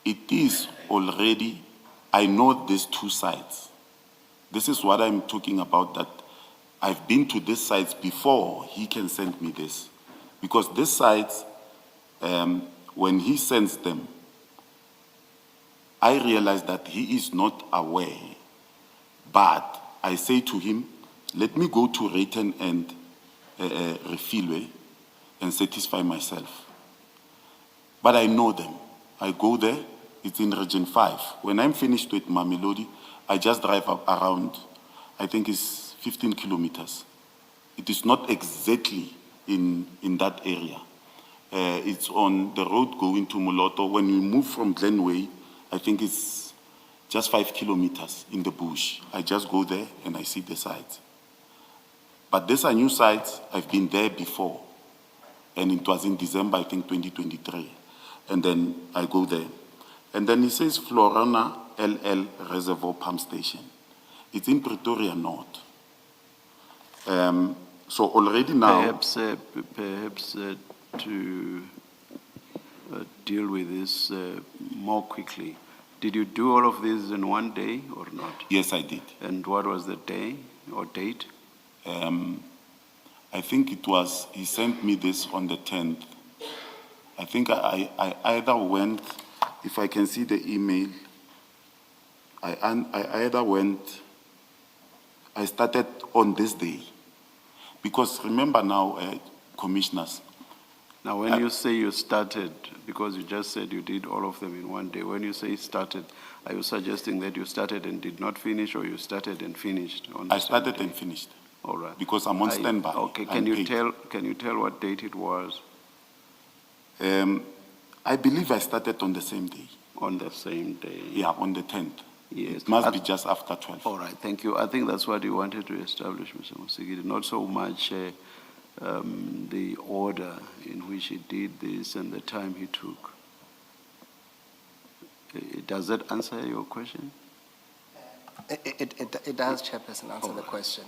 It is already, I know these 2 sites. This is what I'm talking about, that I've been to these sites before he can send me this. Because these sites, when he sends them, I realize that he is not aware. But I say to him, let me go to Rayton and Refilwe and satisfy myself. But I know them. I go there, it's in Region 5. When I'm finished with Mamelodi, I just drive up around, I think it's 15 kilometers. It is not exactly in that area. It's on the road going to Moloto. When you move from Glenway, I think it's just 5 kilometers in the bush. I just go there and I see the sites. But these are new sites. I've been there before. And it was in December, I think, 2023. And then I go there. And then it says Florona LL Reservoir Pump Station. It's in Pretoria North. So already now... Perhaps to deal with this more quickly, did you do all of this in one day or not? Yes, I did. And what was the day or date? I think it was, he sent me this on the 10th. I think I either went, if I can see the email, I either went, I started on this day, Because remember now, commissioners, Now, when you say you started, because you just said you did all of them in one day, when you say started, are you suggesting that you started and did not finish, or you started and finished on the I same started day? and finished All right. because I'm on standby. Okay, I'm paid. can you tell what date it was I believe I started on the same day. on the same day? Yeah, on the 10th. Yes. It must be just after 12. All right, thank you. I think that's what you wanted to establish, Mr. Musigiri, not so much the order in which he did this and the time he took. Does that answer your question? It does, Chairperson, answer the question.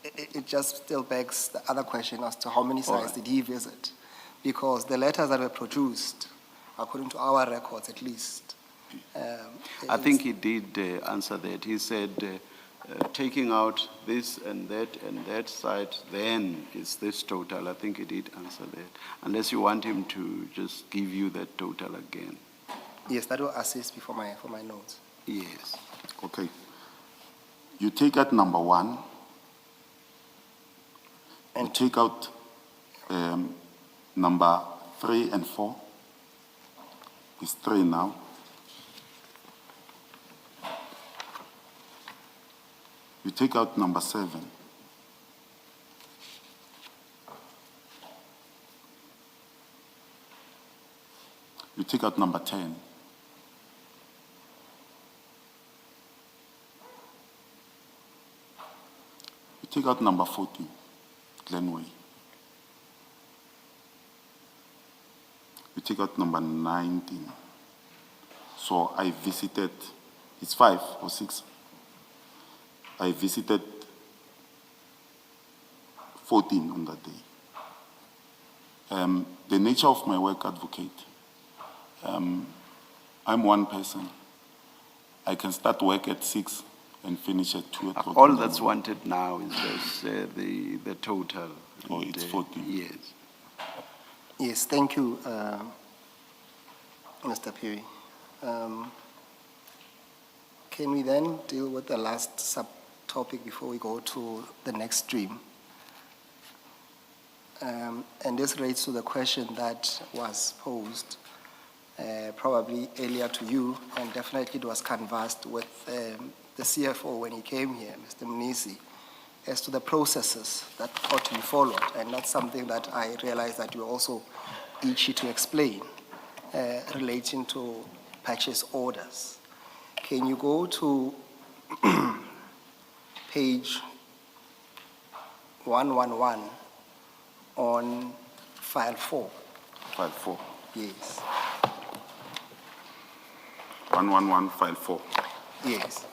It just still begs the other question as to how many sites did he visit? Because the letters that were produced, according to our records at least. I think he did answer that. He said, taking out this and that site, then it's this total. I think he did answer that. Unless you want him to just give you that total again. Yes, that will assist me for my notes. Yes. Okay. You take out number 1. And you take out number 3 and 4. It's 3 now. You take out number 7. You take out number 10. You take out number 14, Glenway. You take out number 19. So I visited, it's 5 or 6. I visited 14 on that day. The nature of my work, advocate, I'm one person. I can start work at 6 and finish at 2 o'clock. All that's wanted now is just the total. Oh, it's 14. Yes. Yes, thank you, Mr. Phiri. Can we then deal with the last subtopic before we go to the next stream? And this relates to the question that was posed probably earlier to you, and definitely it was canvassed with the CFO when he came here, Mr. Mnisi, as to the processes that ought to be followed. And that's something that I realize that you're also itchy to explain relating to purchase orders. Can you go to page 111 on file 4? File 4. Yes. 111, file 4. Yes.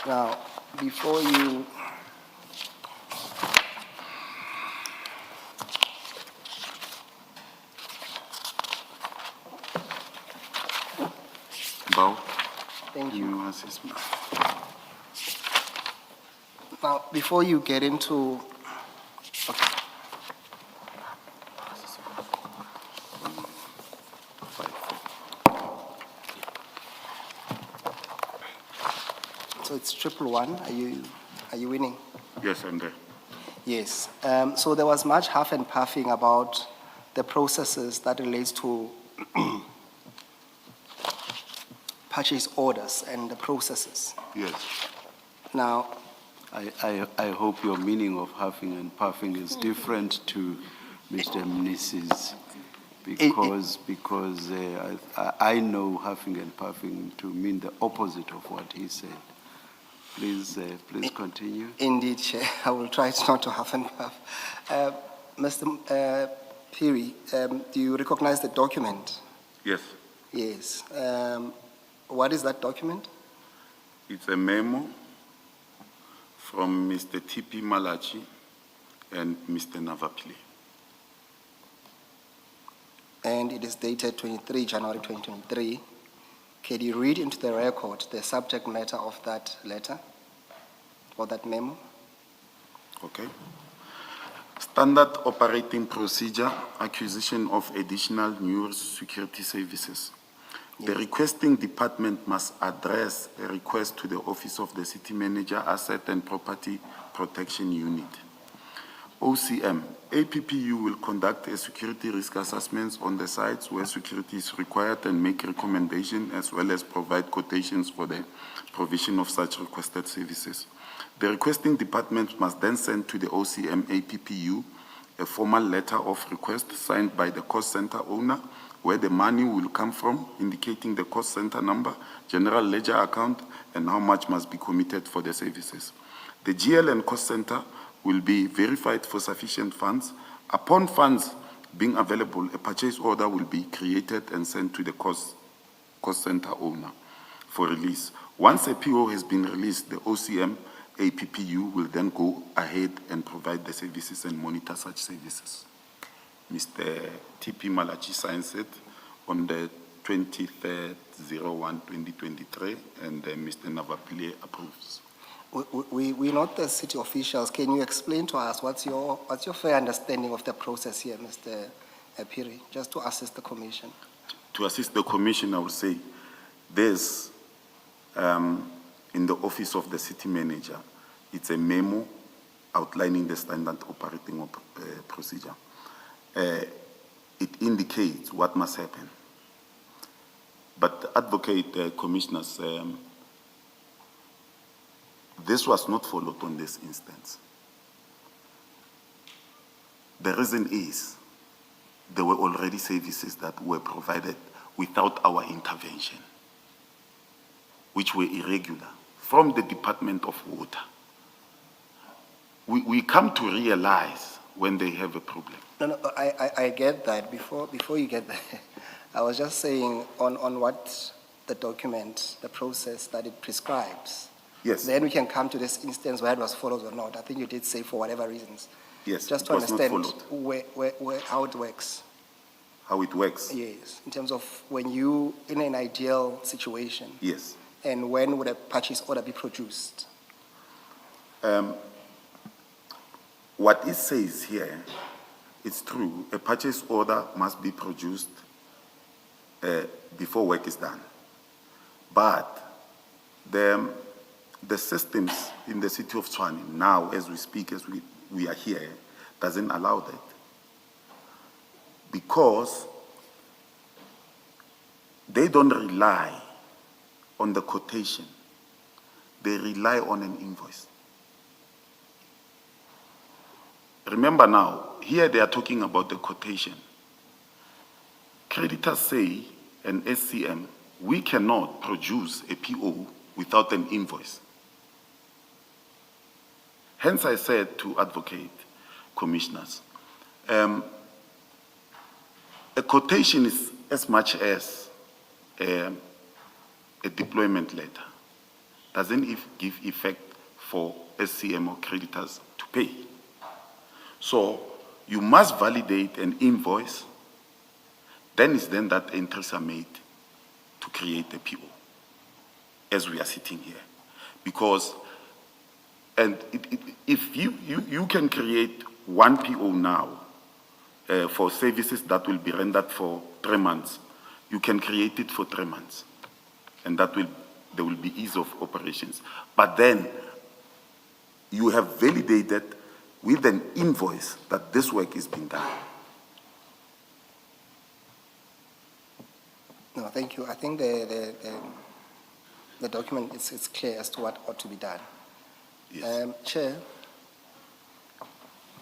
Now, before you Bow, thank you. you assist me. Now, before you get into so it's 111. Are you winning? Yes, I'm there. Yes. So there was much huff and puffing about the processes that relates to purchase orders and the processes. Yes. Now, I hope your meaning of huffing and puffing is different to Mr. Mnisi's, because I know huffing and puffing to mean the opposite of what he said. Please continue. indeed, Chair, I will try not to huff and puff. Mr. Phiri, do you recognize the document? Yes. Yes. What is that document? It's a memo from Mr. T.P. Malachi and Mr. Navapile. And it is dated 23 January 2023. Can you read into the record the subject matter of that letter or that memo? Okay. Standard operating procedure, acquisition of additional new security services. The requesting department must address a request to the Office of the City Manager, Asset and Property Protection Unit. OCM, APPU will conduct a security risk assessments on the sites where security is required and make recommendations as well as provide quotations for the provision of such requested services. The requesting department must then send to the OCM APPU a formal letter of request signed by the cost center owner where the money will come from, indicating the cost center number, general ledger account, and how much must be committed for the services. The GL and cost center will be verified for sufficient funds. Upon funds being available, a purchase order will be created and sent to the cost center owner for release. Once a PO has been released, the OCM APPU will then go ahead and provide the services and monitor such services. Mr. TP Malachi signs it on the 23rd/01/2023, and Mr. Navapile approves. We're not the city officials. Can you explain to us what's your fair understanding of the process here, Mr. Phiri, just to assist the commission? To assist the commission, I would say there's, in the office of the city manager, it's a memo outlining the standard operating procedure. It indicates what must happen. But advocate commissioners, this was not followed on this instance. The reason is there were already services that were provided without our intervention, which were irregular, from the Department of Water. We come to realize when they have a problem. No, I get that. Before you get there, I was just saying on what the document, the process that it prescribes. Yes. Then we can come to this instance where it was followed or not. I think you did say for whatever reasons. Yes, Just it to was not understand followed. how it works. How it works? Yes, in terms of when you, in an ideal situation, Yes. and when would a purchase order be produced? What it says here, it's true. A purchase order must be produced before work is done. But the systems in the city of Tshwane now, as we speak, as we are here, doesn't allow that. Because they don't rely on the quotation. They rely on an invoice. Remember now, here they are talking about the quotation. Creditors say, and SCM, we cannot produce a PO without an invoice. Hence I said to advocate commissioners, a quotation is as much as a deployment letter. Doesn't give effect for SCM or creditors to pay. So you must validate an invoice, then it's then that entries are made to create a PO, as we are sitting here. Because, and if you can create one PO now for services that will be rendered for 3 months, you can create it for 3 months, and there will be ease of operations. But then you have validated with an invoice that this work is being done. No, thank you. I think the document is clear as to what ought to be done. Yes. Chair,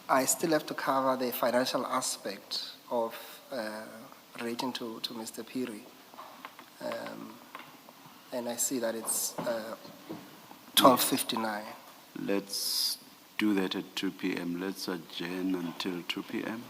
I still have to cover the financial aspect of relating to Mr. Phiri. And I see that it's 12:59. Let's do that at 2 p.m. Let's adjourn until 2 p.m.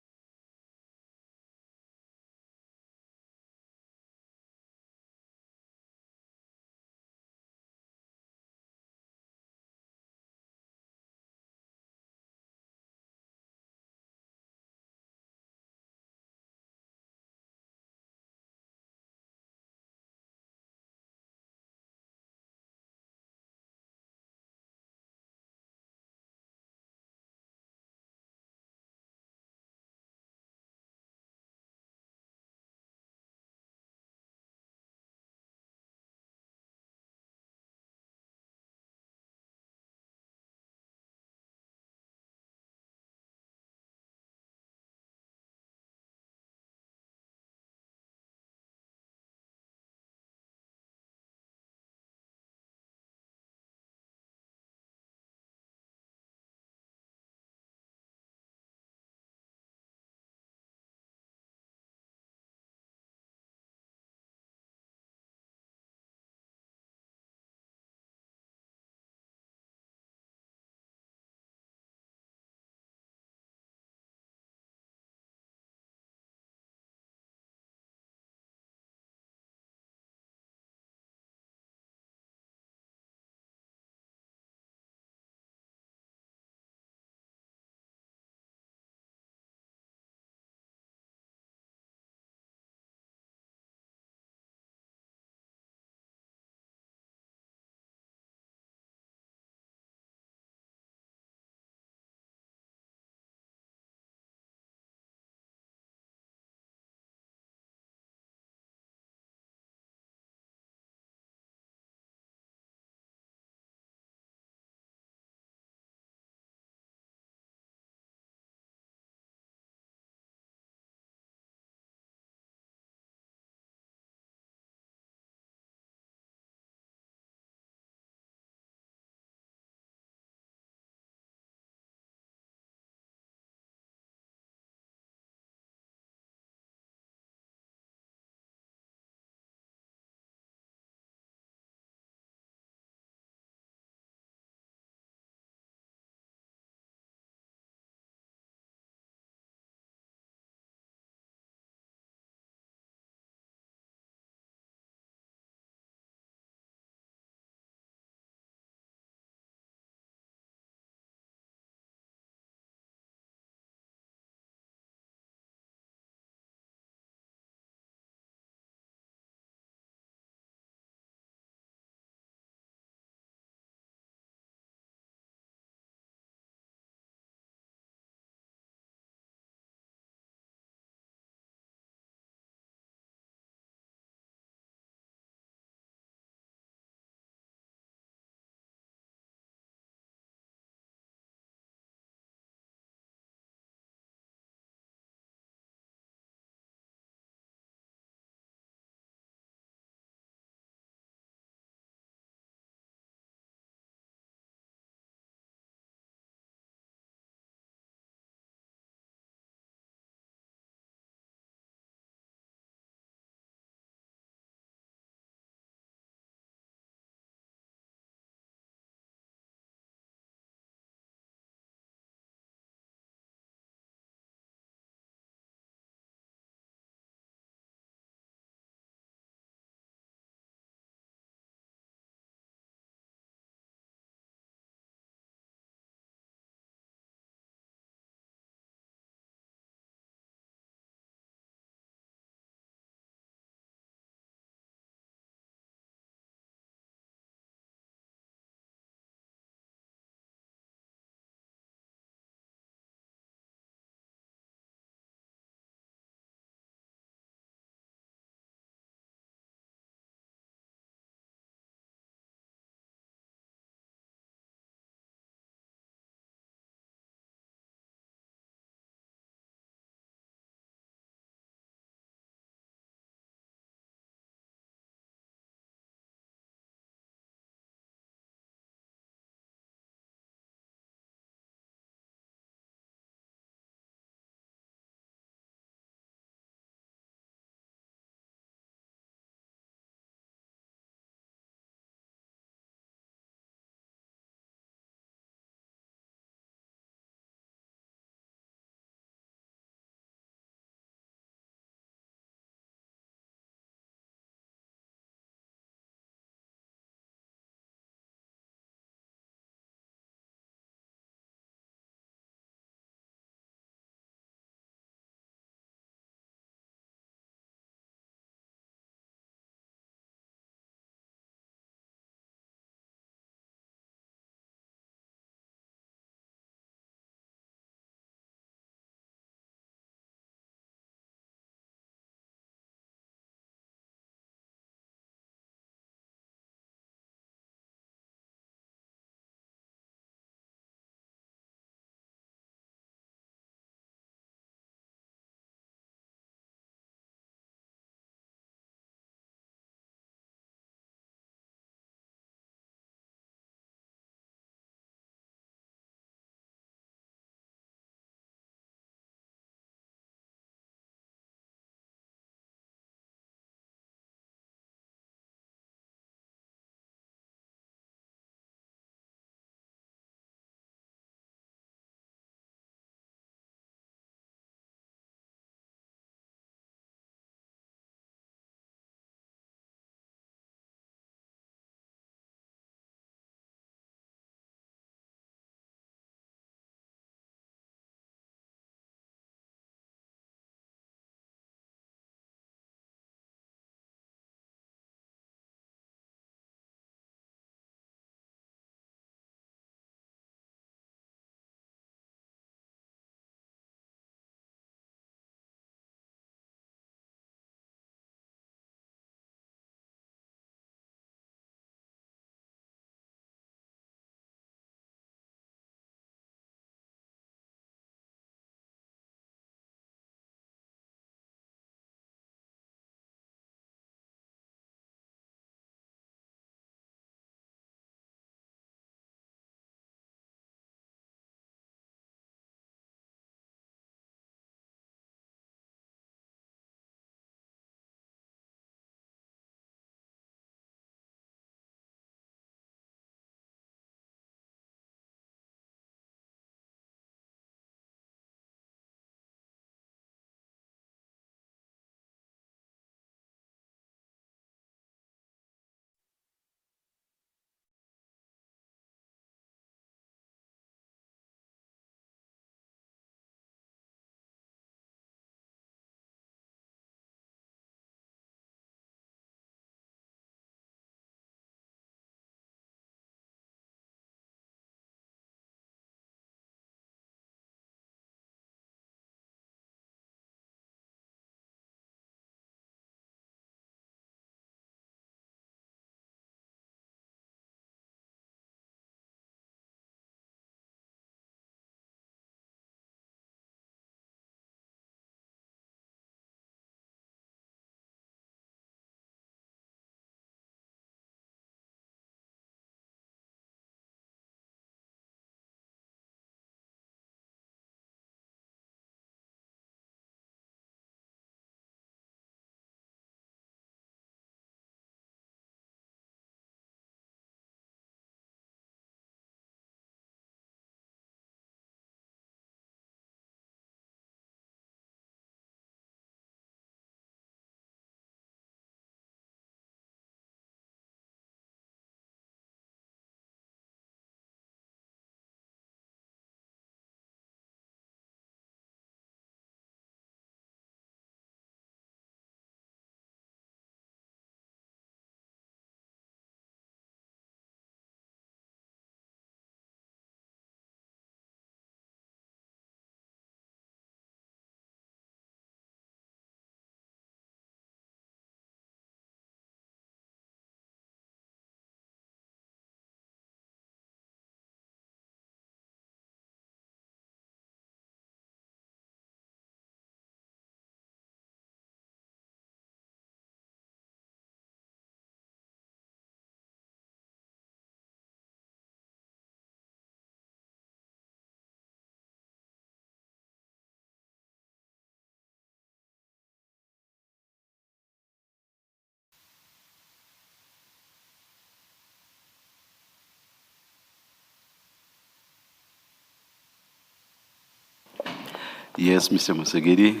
Yes, Mr. Musegedi.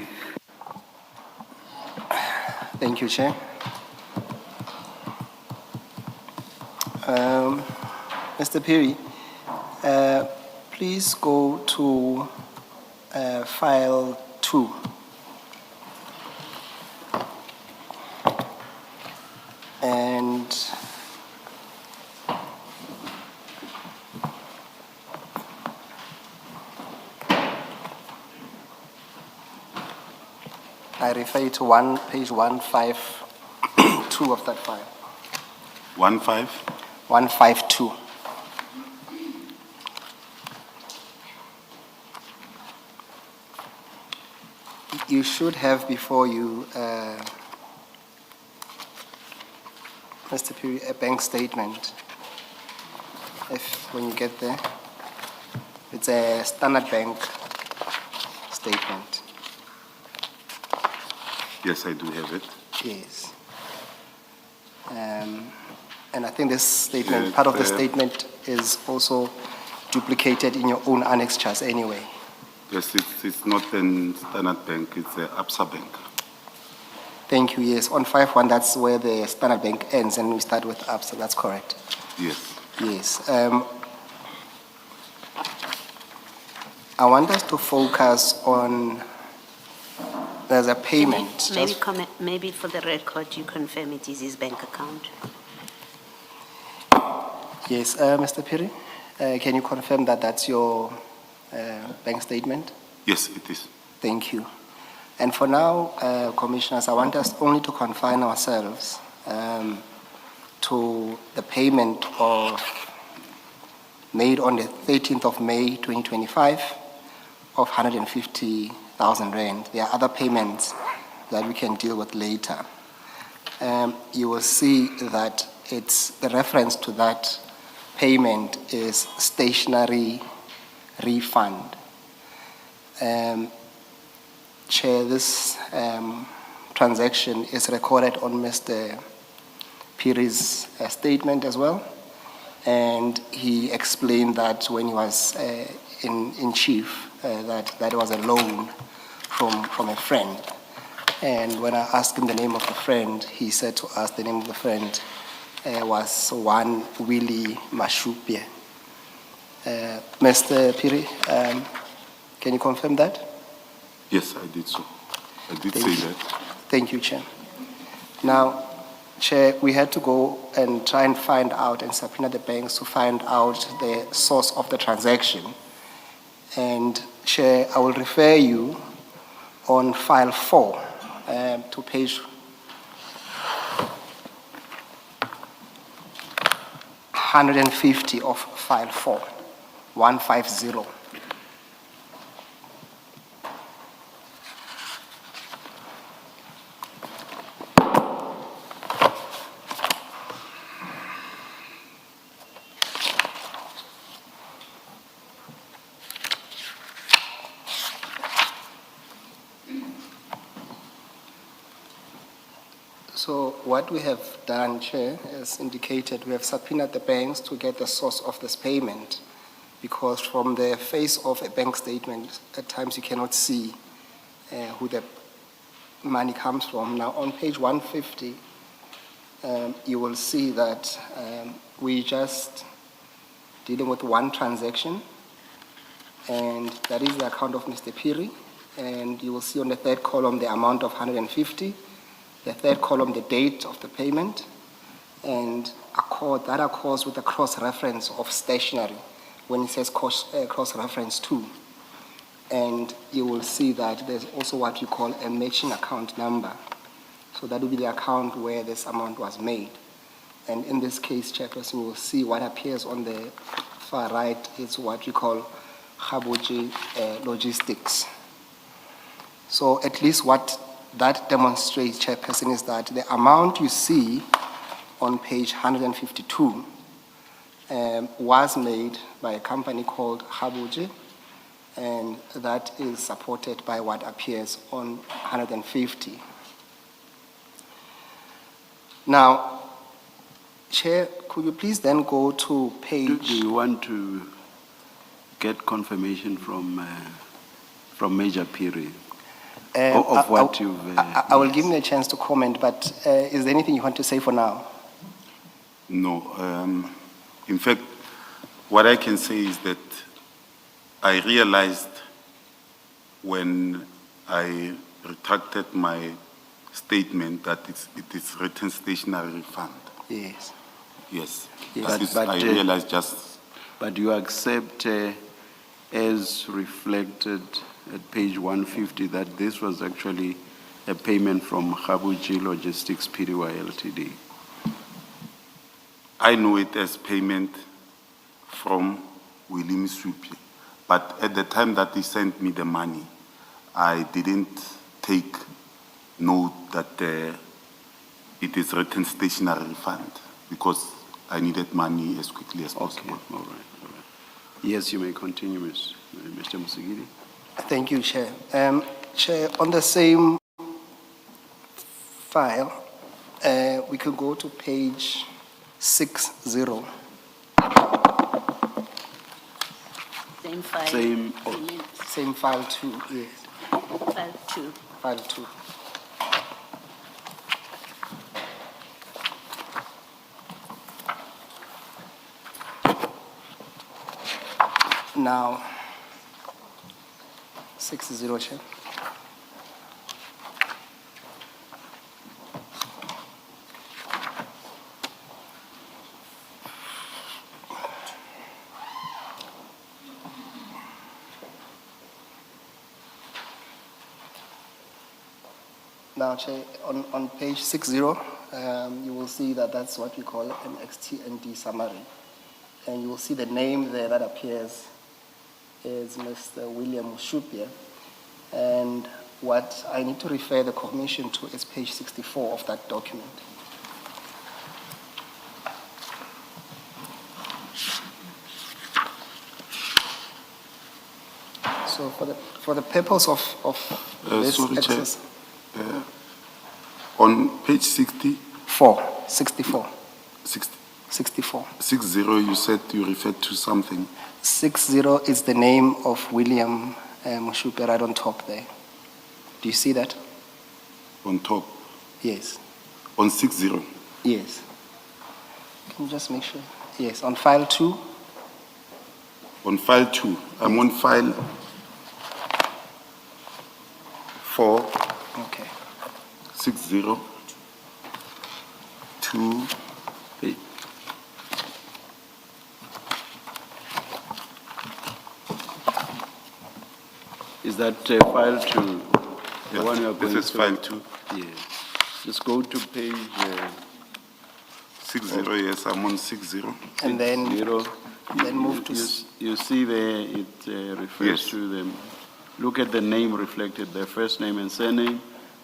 Thank you, Chair. Mr. Perry, please go to file 2. And I refer you to page 152 of that file. 1.5? 152. You should have before you, Mr. Perry, a bank statement. When you get there, it's a Standard Bank statement. Yes, I do have it. Yes. And I think this statement, part of the statement is also duplicated in your own annexures anyway. Yes, it's not a Standard Bank, it's a ABSA Bank. Thank you, yes. On 5.1, that's where the Standard Bank ends and we start with ABSA, that's correct. Yes. Yes. I want us to focus on, there's a payment. Maybe for the record, you confirm it is his bank account. Yes, Mr. Perry, can you confirm that that's your bank statement? Yes, it is. Thank you. And for now, Commissioners, I want us only to confine ourselves to the payment made on the 13th of May 2025 of 150,000 rand. There are other payments that we can deal with later. You will see that the reference to that payment is stationary refund. Chair, this transaction is recorded on Mr. Perry's statement as well, and he explained that when he was in chief, that was a loan from a friend. And when I asked him the name of the friend, he said to us the name of the friend was one Willie Mashupie. Mr. Perry, can you confirm that? Yes, I did so. I did say that. Thank you, Chair. Now, Chair, we had to go and try and find out and subpoena the banks to find out the source of the transaction. And Chair, I will refer you on file 4 to page 150 of file 4, 150. So what we have done, Chair, as indicated, we have subpoenaed the banks to get the source of this payment, because from the face of a bank statement, at times you cannot see who the money comes from. Now, on page 150, you will see that we just dealing with one transaction, and that is the account of Mr. Perry. And you will see on the third column the amount of 150. The third column, the date of the payment, and that accords with the cross-reference of stationery when it says cross-reference to. And you will see that there's also what you call a matching account number. So that will be the account where this amount was made. And in this case, Chairperson, you will see what appears on the far right is what we call Habuji Logistics. So at least what that demonstrates, Chairperson, is that the amount you see on page 152 was made by a company called Habuji, and that is supported by what appears on 150. Now, Chair, could you please then go to page... Do you want to get confirmation from from Major Piri? Uh, Of I- what you've... I will give him a chance to comment, but is there anything you want to say for now? No, in fact, what I can say is that I realized when I retracted my statement that it is written stationary fund. Yes. Yes, Yes. that is, But, I realized just, But you accept, as reflected at page 150, that this was actually a payment from Khabuji Logistics Pty Ltd. I know it as payment from William Supi, but at the time that he sent me the money, I didn't take note that it is written stationary fund because I needed money as quickly as Okay, possible. all right, all right. Yes, you may continue, Mr. Musigiri. Thank you, Chair. Chair, on the same file, we could go to page 60. Same file. Same- Minutes. Same file two, yes, File 2. file two. Now, 60, Chair. Now, Chair, on page 60, you will see that that's what we call an XT&D summary. And you will see the name there that appears is Mr. William Mushupia. And what I need to refer the Commission to is page 64 of that document. So for the purpose of this Sorry, Chair. exercise, On page 64, 64, 60, you said you referred to something. 60 is the name of William Mushupia right on top there. Do you see that? On top, Yes. on 60. Yes. Can you just make sure? Yes, on file 2. On file 2, I'm on file 4, Okay. 60, 2, Hey, is that file 2? The one you are going this is through? file 2. Yes. Just go to page 60, yes, I'm on 60. And then 60. move to You see there, it refers Yes. to them. Look at the name reflected, their first name and surname.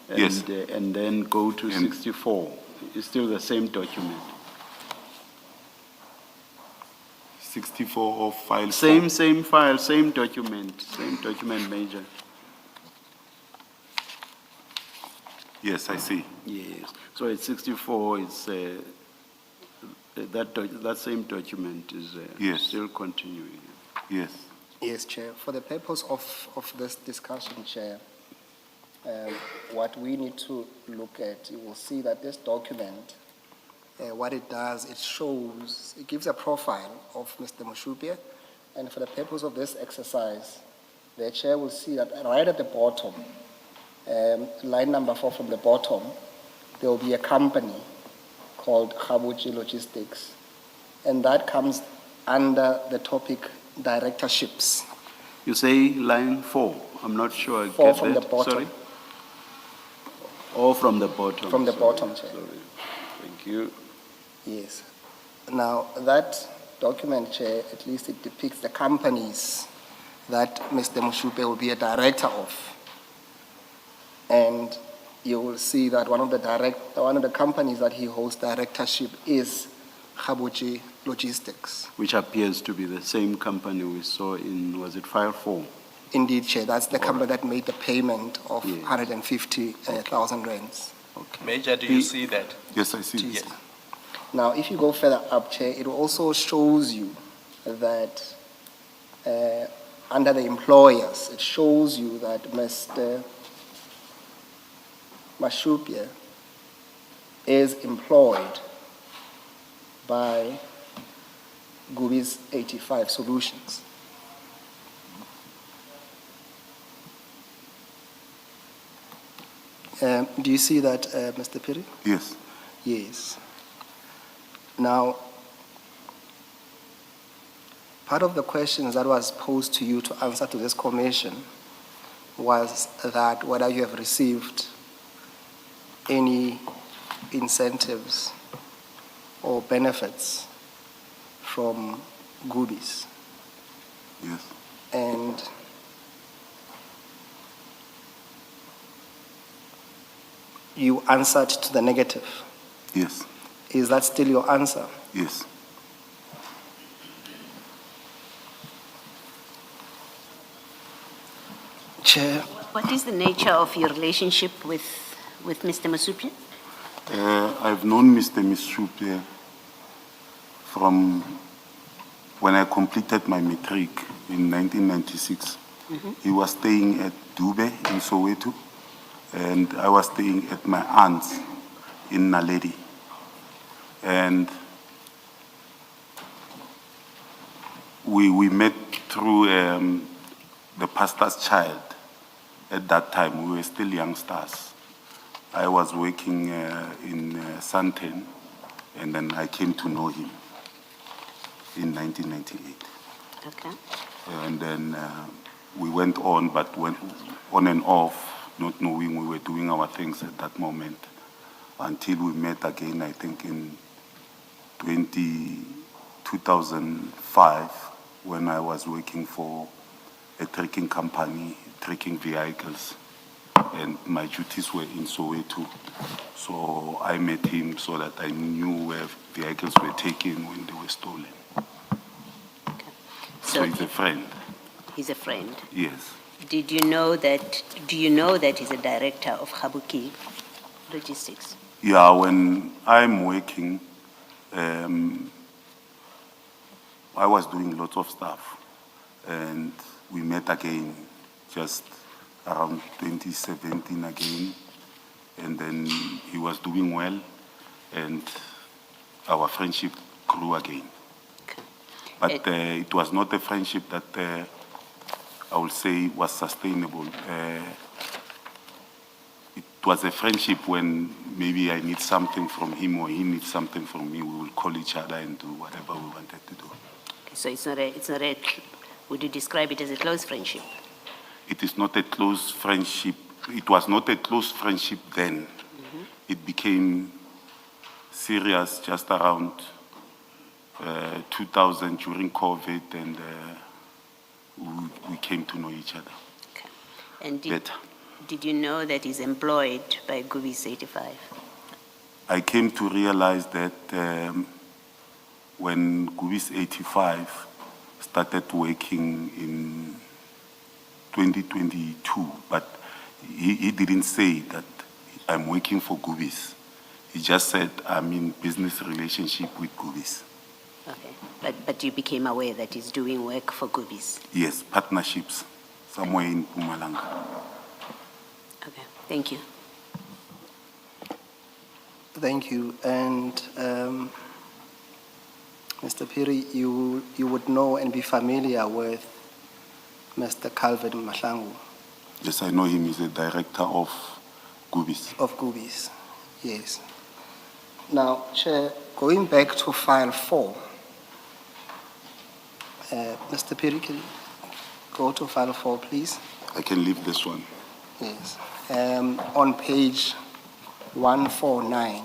And, Yes. And then go to And- 64. It's still the same document. 64 of file 4. Same file, same document, Major. Yes, I see. Yes. So it's 64, it's, that same document is Yes. still continuing. Yes. Yes, Chair. For the purpose of this discussion, Chair, what we need to look at, you will see that this document, what it does, it gives a profile of Mr. Mushupia, and for the purpose of this exercise, the Chair will see that right at the bottom, line number 4 from the bottom, there will be a company called Khabuji Logistics, and that comes under the topic directorships. You say line 4, I'm not sure I 4 get from that. the bottom. Sorry? Oh, from the bottom. From the Sorry, bottom, Chair. Sorry. Thank you. Yes. Now, that document, Chair, at least it depicts the companies that Mr. Mushupia will be a director of. And you will see that one of the companies that he holds directorship is Khabuji Logistics. Which appears to be the same company we saw in, was it file 4? Indeed, Chair, that's the company that made the payment of Yes. 150,000 rands. Okay. Major, do you see that? Yes, I see. Yes. Now, if you go further up, Chair, it also shows you that under the employers, it shows you that Mr. Mashupia is employed by Gubi's 85 Solutions. Do you see that, Mr. Piri? Yes. Yes. Now, part of the questions that was posed to you to answer to this commission was that whether you have received any incentives or benefits from Gubis. Yes. And you answered to the negative. Yes. Is that still your answer? Yes. Chair, What is the nature of your relationship with Mr. Masupia? I've known Mr. Misupe from when I completed my matric in 1996. He was staying at Dube in Soweto, and I was staying at my aunt's in Naledi. And we met through the pastor's child. At that time, we were still youngsters. I was working in Santen, and then I came to know him in 1998. Okay. And then we went on, but went on and off, not knowing we were doing our things at that moment, until we met again, I think in 2005, when I was working for a trekking company, trekking vehicles, and my duties were in Soweto. So I met him so that I knew where vehicles were taken when they were stolen. Okay. So he's a friend. He's a friend. Yes. Do you know that he's a director of Habuki Logistics? Yeah, when I'm working, I was doing lots of stuff, and we met again just around 2017 again, and then he was doing well, and our friendship grew again. Okay. But it was not a friendship that I would say was sustainable. It was a friendship when maybe I need something from him or he needs something from me. We will call each other and do whatever we wanted to do. Okay, so it's not a, would you describe it as a close friendship? It is not a close friendship. It was not a close friendship then. It became serious just around 2000 during COVID, and we came to know each other Okay. And better. did you know that he's employed by Gubi's 85? I came to realize that when Gubis 85 started working in 2022, but he didn't say that I'm working for Gubis. He just said I'm in business relationship with Gubis. Okay. But you became aware that he's doing work for Gubi's? Yes, partnerships somewhere in Mpumalanga. Okay. Thank you. thank you. And Mr. Piri, you would know and be familiar with Mr. Calvin Mahlangu Yes, I know him. He's a director of Gubis. of Gubis. Yes. Now, Chair, going back to file 4, Mr. Piri, can you go to file 4, please? I can leave this one. Yes. On page 149.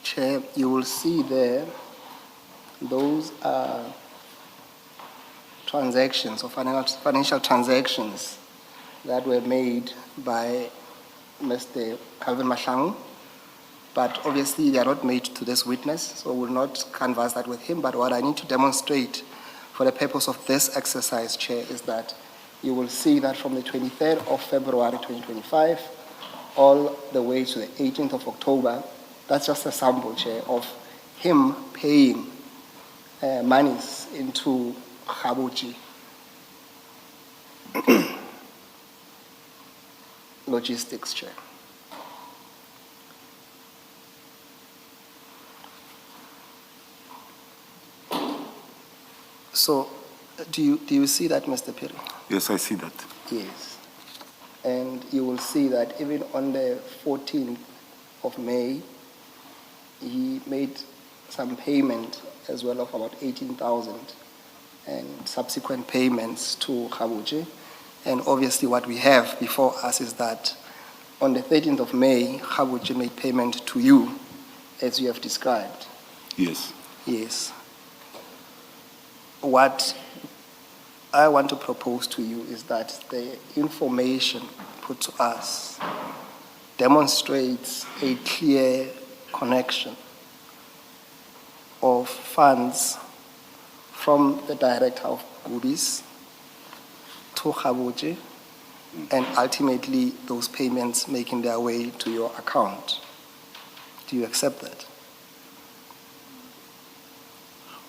Chair, you will see there, those are transactions or financial transactions that were made by Mr. Calvin Mahlangu But obviously, they are not made to this witness, so we'll not canvass that with him. But what I need to demonstrate for the purpose of this exercise, Chair, is that you will see that from the 23rd of February 2025 all the way to the 18th of October, that's just a sample, Chair, of him paying monies into Khabuchi Logistics, Chair. So, do you see that, Mr. Piri? Yes, I see that. Yes. And you will see that even on the 14th of May, he made some payment as well of about 18,000 and subsequent payments to Khabuchi. And obviously what we have before us is that on the 13th of May, Khabuchi made payment to you as you have described. Yes. Yes. What I want to propose to you is that the information put to us demonstrates a clear connection of funds from the director of Gubis to Khabuchi, and ultimately those payments making their way to your account. Do you accept that?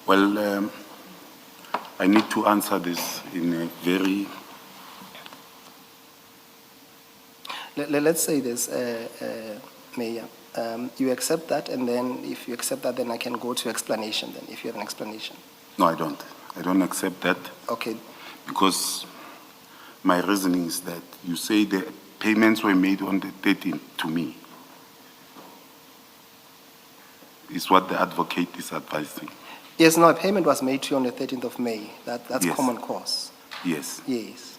Well, I need to answer this in a very... Let's say this, Mayor. You accept that, and then if you accept that, then I can go to explanation then, if you have an explanation. No, I don't. I don't accept that. Okay. Because my reasoning is that you say the payments were made on the 13th to me. Is what the advocate is advising. Yes, no, a payment was made to you on the 13th of May. That's Yes. common cause. Yes. Yes.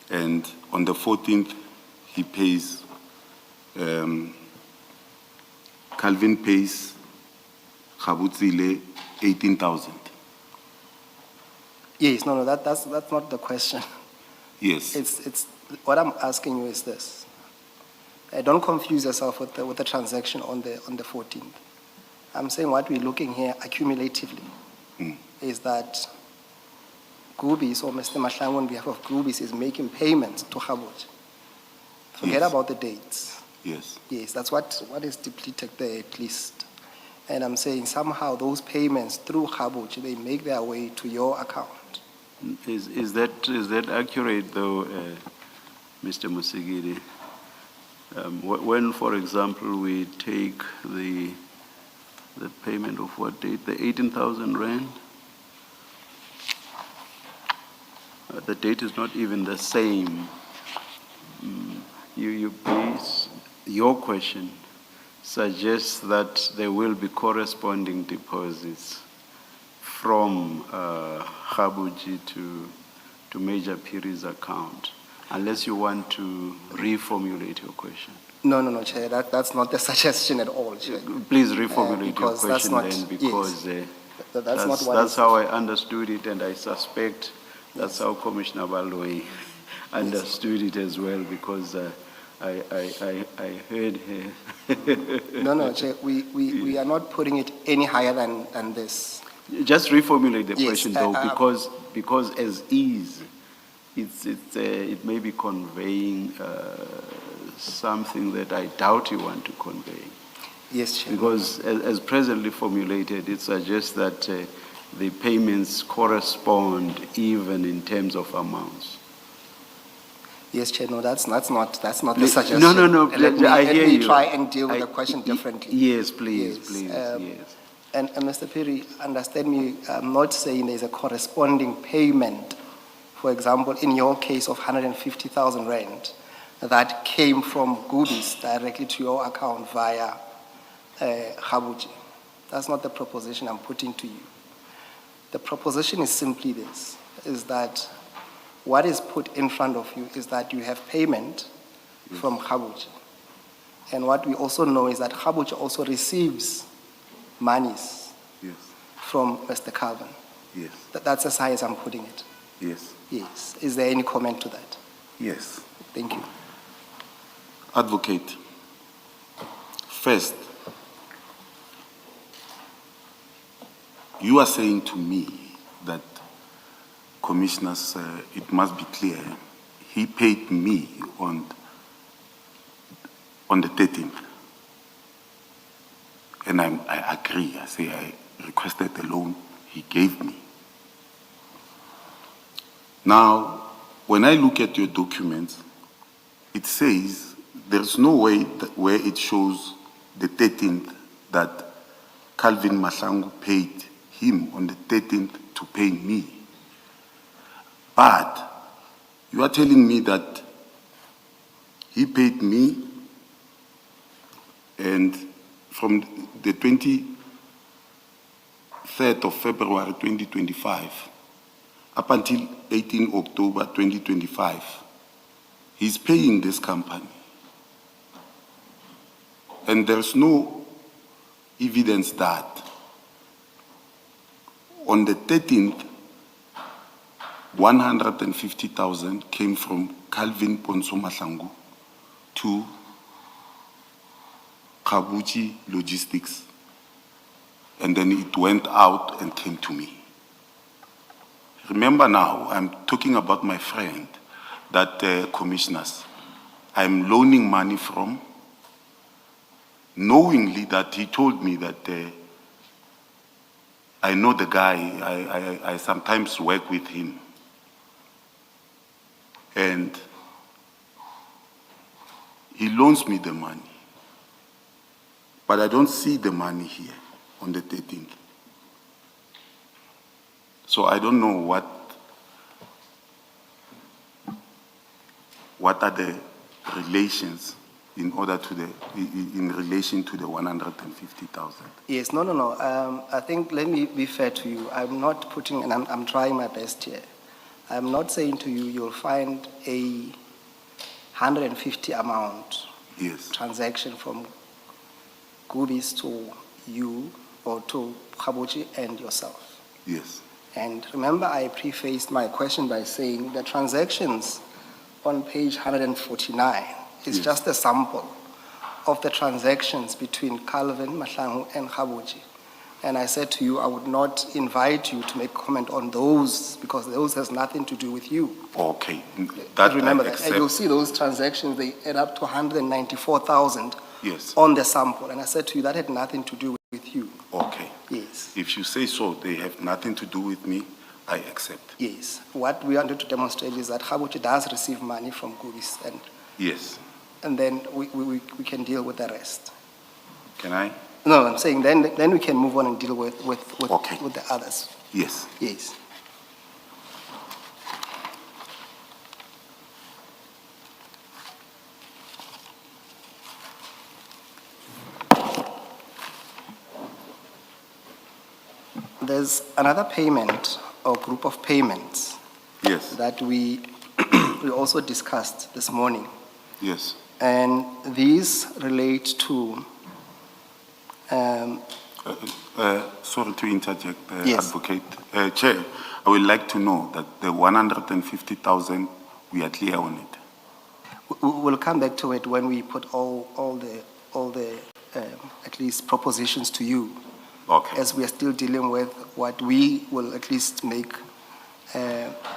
And on the 14th, he pays, Calvin pays Khabutsile 18,000. Yes, no, that's not the question. Yes. It's what I'm asking you is this. Don't confuse yourself with the transaction on the 14th. I'm saying what we're looking here accumulatively is that Gubis, or Mr. Madlanga on behalf of Gubis, is making payments to Khabuchi. Forget Yes. about the dates. Yes. Yes, that's what is depleted there at least. And I'm saying somehow those payments through Khabuchi, they make their way to your account. Is that accurate though, Mr. Musigiri? When, for example, we take the payment of what date? The 18,000 rand? The date is not even the same. You base, your question suggests that there will be corresponding deposits from Khabuchi to Major Piri's account, unless you want to reformulate your question. No, Chair, that's not the suggestion at all, Chair. Please reformulate your because that's question not- then, because That's not what that's is- how I understood it, and I suspect that's how Commissioner Balway understood it as well, because I heard her. No, Chair, we are not putting it any higher than this. Just reformulate the Yes, question though, because as is, it may be conveying something that I doubt you want to convey. Yes, Chair. Because as presently formulated, it suggests that the payments correspond even in terms of amounts. Yes, Chair, no, that's not the suggestion. No, Let hear me you. try and deal with the question differently. Yes, please, Yes, please, yes. And Mr. Piri, understand me, I'm not saying there's a corresponding payment, for example, in your case of 150,000 rand, that came from Gubis directly to your account via Khabuchi. That's not the proposition I'm putting to you. The proposition is simply this, is that what is put in front of you is that you have payment from Khabuchi. And what we also know is that Khabuchi also receives monies Yes. from Mr. Calvin. Yes. That's as high as I'm putting it. Yes. Yes. Is there any comment to that? Yes. Thank you. Advocate, first, you are saying to me that, Commissioners, it must be clear, he paid me on the 13th. And I agree. I say I requested the loan he gave me. Now, when I look at your documents, it says there's no way that where it shows the 13th that Calvin Mahlangu paid him on the 13th to pay me. But you are telling me that he paid me, and from the 23rd of February 2025 up until 18 October 2025, he's paying this company. And there's no evidence that on the 13th, 150,000 came from Calvin Ponso Mahlangu to Kabuchi Logistics, and then it went out and came to me. Remember now, I'm talking about my friend that, Commissioners, I'm loaning money from, knowingly that he told me that I know the guy, I sometimes work with him. And he loans me the money. But I don't see the money here on the 13th. So I don't know what are the relations in relation to the 150,000. Yes, no. I think, let me be fair to you. I'm not putting, and I'm trying my best here. I'm not saying to you, you'll find a 150 amount Yes. transaction from Gubis to you or to Kabuchi and yourself. Yes. And remember, I prefaced my question by saying the transactions on page 149 is Yes. just a sample of the transactions between Calvin Mahlangu and Kabuchi. And I said to you, I would not invite you to make comment on those because those has nothing to do with you. Okay. That Remember I that. accept. And you'll see those transactions, they add up to 194,000 Yes. on the sample. And I said to you, that had nothing to do with you. Okay. Yes. If you say so, they have nothing to do with me, I accept. Yes. What we wanted to demonstrate is that Kabuchi does receive money from Gubis, Yes. and then we can deal with the rest. Can I? No, I'm saying then we can move on and deal with Okay. with the others. Yes. Yes. There's another payment or group of payments Yes. that we we also discussed this morning, Yes. and these relate to Sorry to interject, Yes. Advocate. Chair, I would like to know that the 150,000, we are clear on it. we'll come back to it when we put all the at least propositions to you, Okay. as we are still dealing with what we will at least make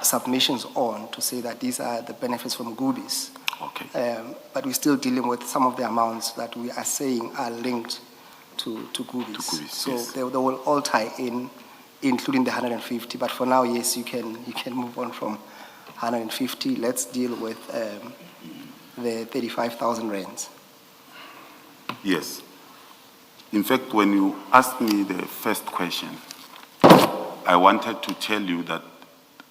submissions on to say that these are the benefits from Gubis. Okay. But we're still dealing with some of the amounts that we are saying are linked to Gubis. To Gubis, So yes. they will all tie in, including the 150. But for now, yes, you can move on from 150. Let's deal with the 35,000 rands. Yes. In fact, when you asked me the first question, I wanted to tell you that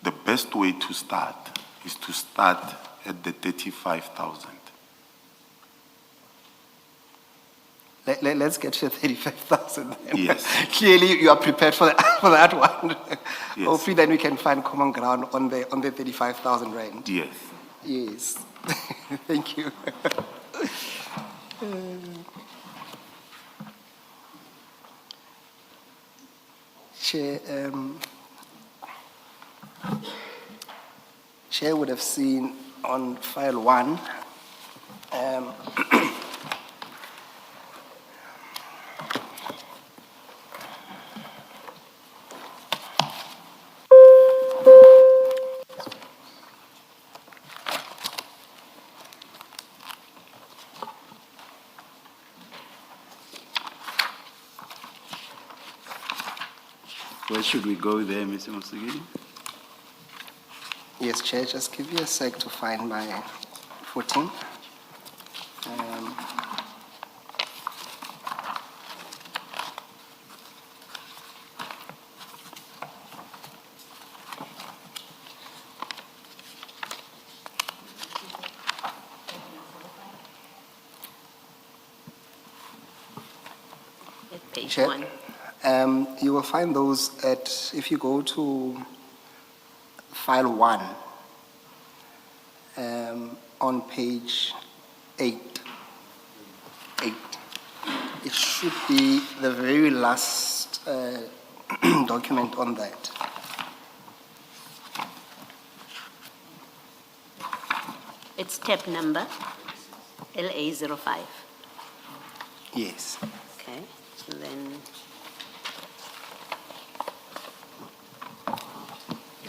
the best way to start is to start at the 35,000. Let's get to 35,000. Yes. Clearly, you are prepared for that one. Yes. Hopefully, then we can find common ground on the 35,000 rand. Yes. Yes. Thank you. Chair, Chair would have seen on file 1, Where should we go there, Mr. Musigidi? Yes, Chair, just give me a sec to find my footing. At page Chair, 1. You will find those at, if you go to file 1, on page 8. It should be the very last document on that. It's tab number LA05. Yes. Okay, so then.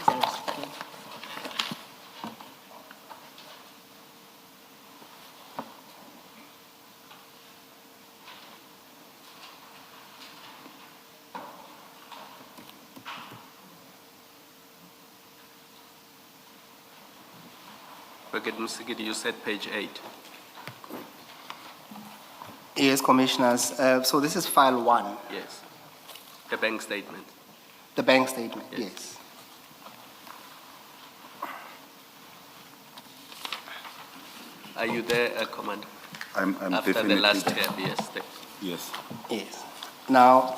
03. Brigadier Musigidi, you said page 8. Yes, Commissioners. So this is file 1, Yes. The bank statement. the bank statement, Yes. yes. Are you there, Commander? I'm After the definitely last there. tab, yes. Yes. Yes. Now,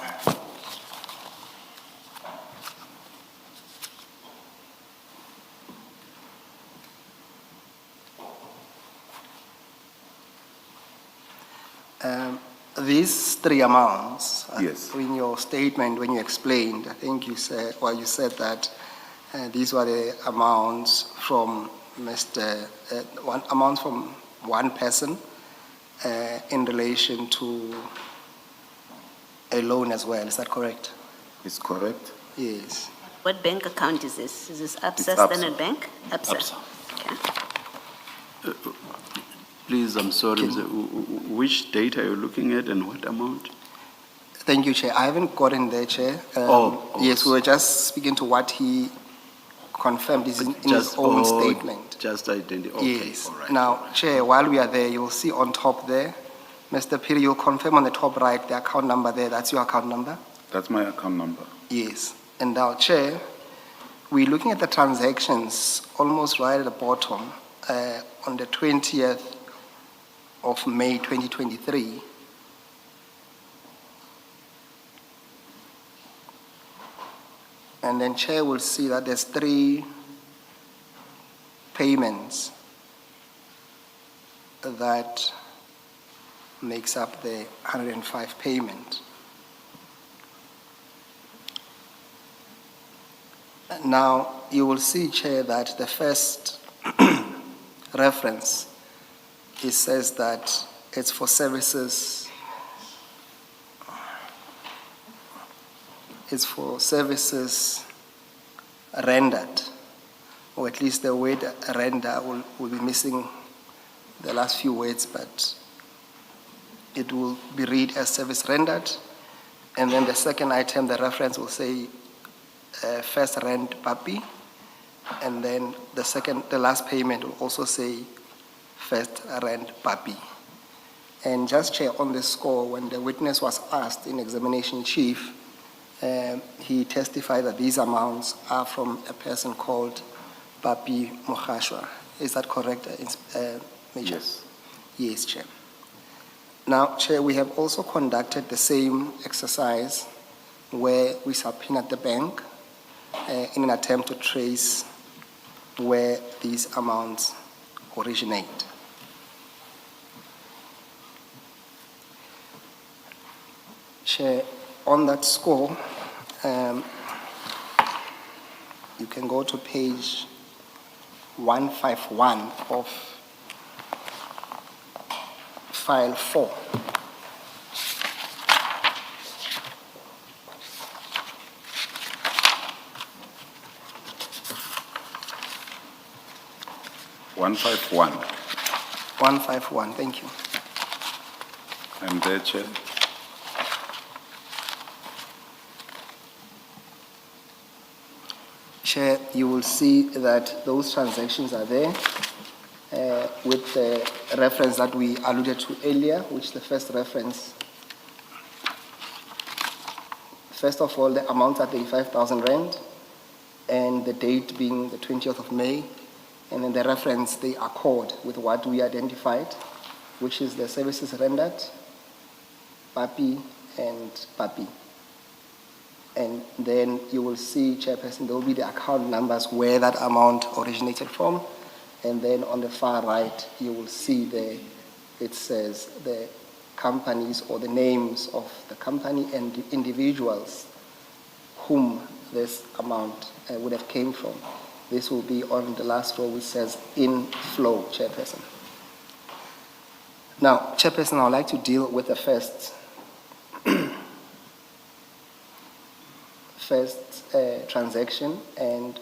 these three amounts, Yes. in your statement, when you explained, I think you said, you said that these were the amounts from amounts from one person in relation to a loan as well. Is that correct? It's correct? Yes. What bank account is this? Is this It's ABSA ABSA. Standard Bank? ABSA. Okay. Please, I'm sorry, Can- Mr. Which date are you looking at and what amount? Thank you, Chair. I haven't gotten there, Chair. Oh, Yes, we were just speaking to what he confirmed is in his own statement. Just identity, okay, Yes. all right. Now, Chair, while we are there, you'll see on top there, Mr. Piri, you'll confirm on the top right, the account number there, that's your account number? That's my account number. Yes. And now, Chair, we're looking at the transactions almost right at the bottom, on the 20th of May 2023. And then Chair will see that there's 3 payments that makes up the 105 payment. Now, you will see, Chair, that the first reference, it says that it's for services, rendered, or at least the word render will be missing the last few words, but it will be read as service rendered. And then the second item, the reference will say first rent puppy, and then the last payment will also say first rent puppy. And just Chair, on the score, when the witness was asked in examination chief, he testified that these amounts are from a person called Papi Mohashwa. Is that correct, Major? Yes. Yes, Chair. Now, Chair, we have also conducted the same exercise where we subpoenaed the bank in an attempt to trace where these amounts originate. Chair, on that score, you can go to page 151 of file 4. One 151. 151, thank you. I'm there, Chair. Chair, you will see that those transactions are there with the reference that we alluded to earlier, which the first reference. First of all, the amount are 35,000 rand, and the date being the 20th of May, and then the reference they accord with what we identified, which is the services rendered, PAPI and PAPI. And then you will see, Chairperson, there will be the account numbers where that amount originated from. And then on the far right, you will see it says the companies or the names of the company and the individuals whom this amount would have came from. This will be on the last row, which says inflow, Chairperson. Now, Chairperson, I would like to deal with the first transaction, and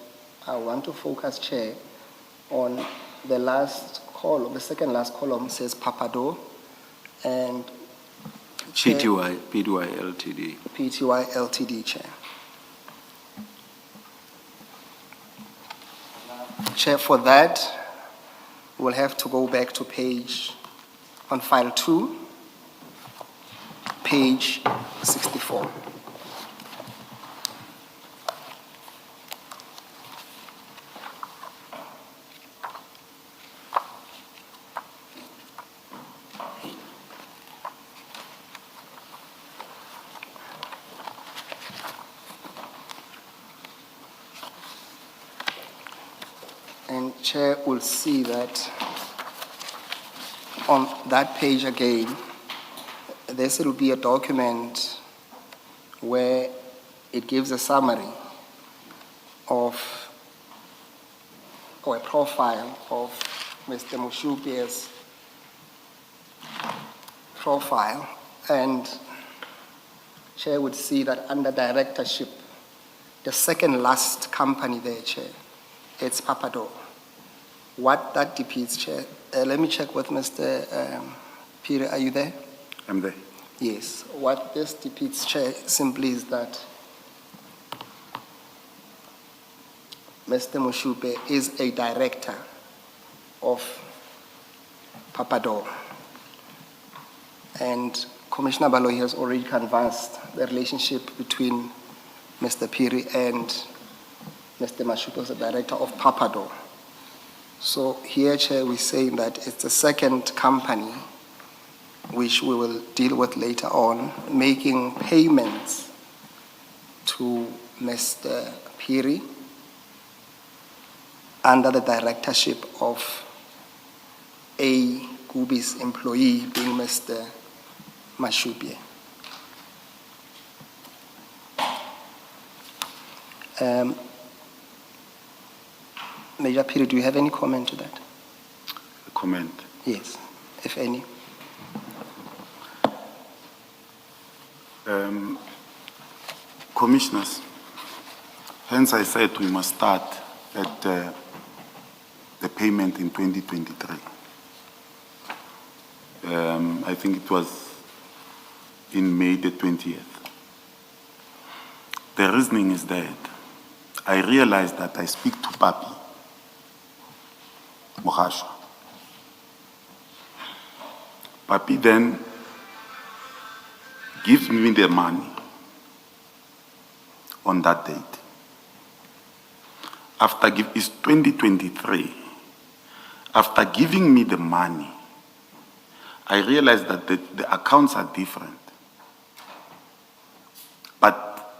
I want to focus, Chair, on the last column. The second last column says Papado and PTY Ltd. PTY Ltd, Chair. Chair, for that, we'll have to go back to page, on file 2, page 64. And Chair will see that on that page again, this will be a document where it gives a summary of, or a profile of Mr. Mushupe's profile. And Chair would see that under directorship, the second last company there, Chair, it's Papado. What that depicts, Chair, let me check with Mr. Peter, are you there? I'm there. Yes. What this depicts, Chair, simply is that Mr. Mushupe is a director of Papado. And Commissioner Baloyi has already canvassed the relationship between Mr. Piri and Mr. Mushupe as the director of Papado. So here, Chair, we're saying that it's the second company, which we will deal with later on, making payments to Mr. Piri under the directorship of a Gubi's employee, being Mr. Mushupe. Major Piri, do you have any comment to that? A comment? Yes, if any. Commissioners, hence I said we must start at the payment in 2023. I think it was in May the 20th. The reasoning is that I realized that I speak to Papi Mohasho. Papi then gives me the money on that date. It's 2023. After giving me the money, I realized that the accounts are different. But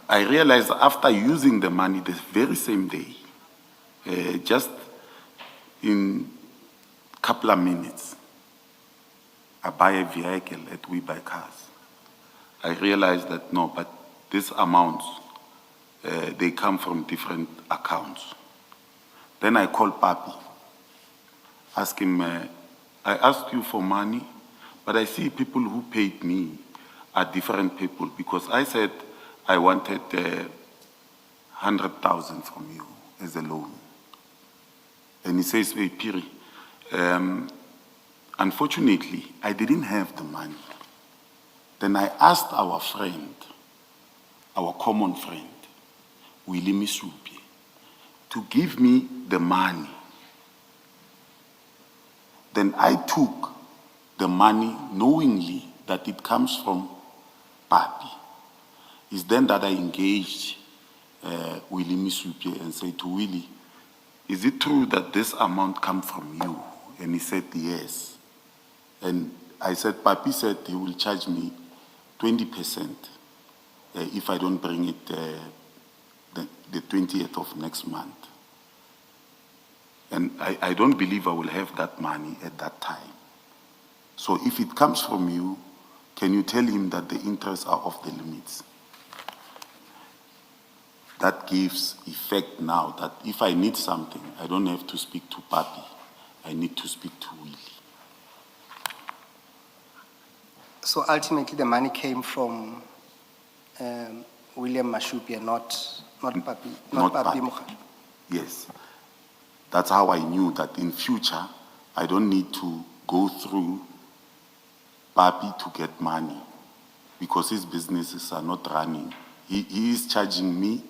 I realized after using the money the very same day, just in a couple of minutes, I buy a vehicle at We Buy Cars. I realized that no, but these amounts, they come from different accounts. Then I call Papi, ask him, I asked you for money, but I see people who paid me are different people, because I said I wanted 100,000 from you as a loan. And he says, hey, Piri, unfortunately, I didn't have the money. Then I asked our friend, our common friend, Willie Misupi to give me the money. Then I took the money knowingly that it comes from Papi. It's then that I engaged Willie Misupi and said to Willie, is it true that this amount comes from you? And he said, yes. And I said, Papi said he will charge me 20% if I don't bring it the 20th of next month. And I don't believe I will have that money at that time. So if it comes from you, can you tell him that the interests are off the limits? That gives effect now that if I need something, I don't have to speak to Papi. I need to speak to Willie. So ultimately, the money came from William Masupi and not Papi, not Papi Mokgadi. Yes. That's how I knew that in future, I don't need to go through Papi to get money because his businesses are not running. He is charging me,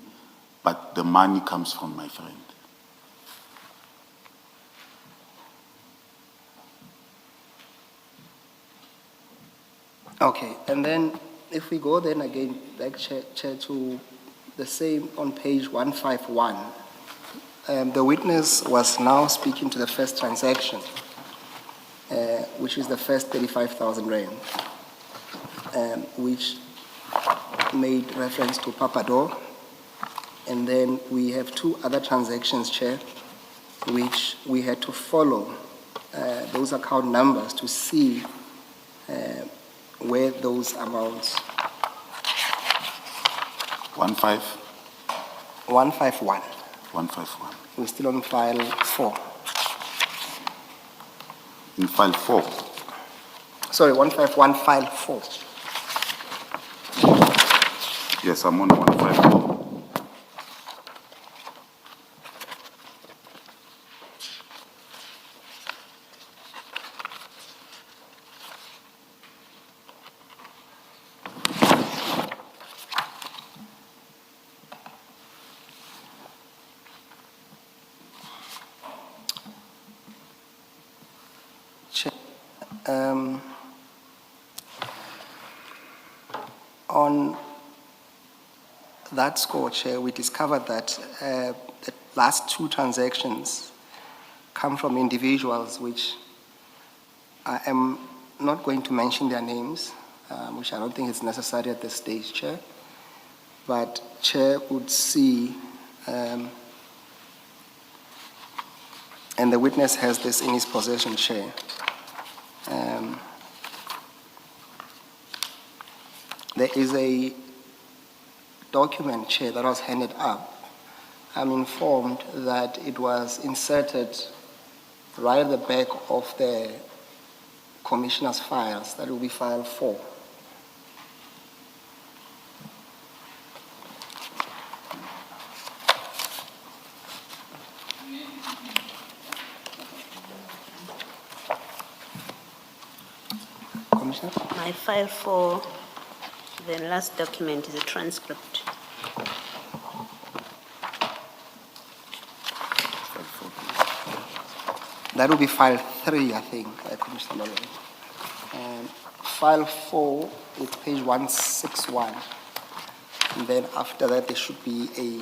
but the money comes from my friend. Okay, and then if we go then again, back, Chair, to the same on page 151, the witness was now speaking to the first transaction, which is the first 35,000 rand, which made reference to Papador. And then we have two other transactions, Chair, which we had to follow those account numbers to see where those amounts. 151. 151. We're still on file 4. In file 4. Sorry, 151, file 4. Yes, I'm on 154. On that score, Chair, we discovered that the last two transactions come from individuals which I am not going to mention their names, which I don't think is necessary at this stage, Chair. But Chair would see, and the witness has this in his possession, Chair. There is a document, Chair, that was handed up. I'm informed that it was inserted right at the back of the commissioner's files. That will be file 4. Commissioner? My file 4, the last document is a transcript. That will be file 3, I think, Commissioner Malone. And file 4 is page 161. And then after that, there should be a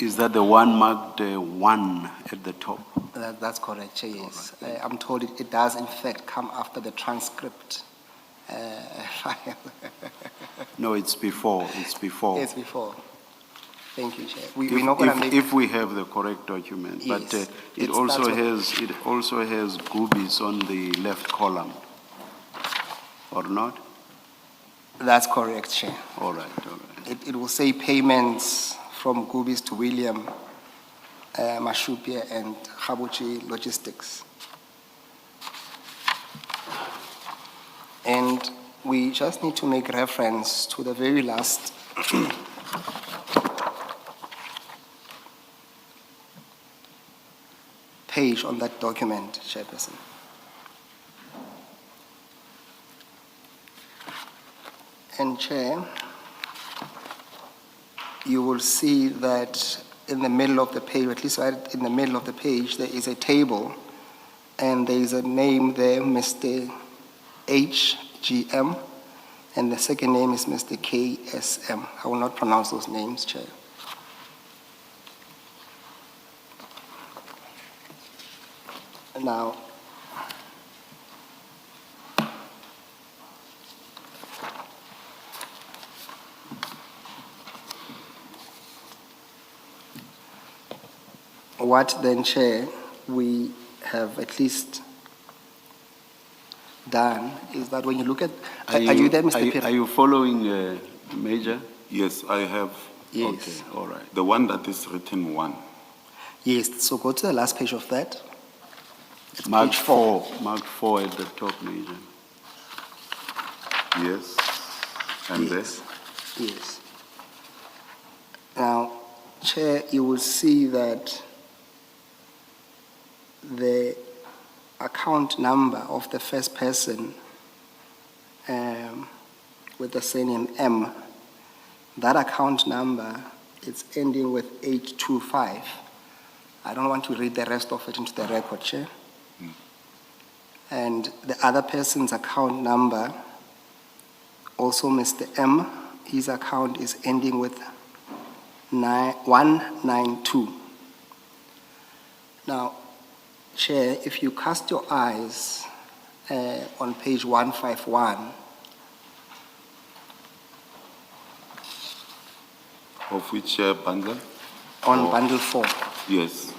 Is that the one marked 1 at the top? that's correct, Chair, yes. I'm told it does in fact come after the transcript file. No, it's before. It's before. Yes, before. Thank you, Chair. We're not going to make... If we have the correct document, Yes, but it also has Goobies on the left column, or not? That's correct, Chair. All right, all right. It will say payments from Gubis to William Mashupia and Khabuchi Logistics. And we just need to make reference to the very last page on that document, Chairperson. And Chair, you will see that in the middle of the page, at least right in the middle of the page, there is a table and there is a name there, Mr. HGM, and the second name is Mr. KSM. I will not pronounce those names, Chair. Now, what then, Chair, we have at least done is that when you look at, are you there, Mr. Peter? Are you following, Major? Yes, I have. Yes. Okay, all right. The one that is written 1. Yes, so go to the last page of that. Mark page 4. Mark 4 at the top, Major. Yes. And Yes. Yes. Now, Chair, you will see that the account number of the first person with the surname M, that account number is ending with 825. I don't want to read the rest of it into the record, Chair. And the other person's account number, also Mr. M, his account is ending with 192. Now, Chair, if you cast your eyes on page 151, of which bundle? on bundle 4, Yes.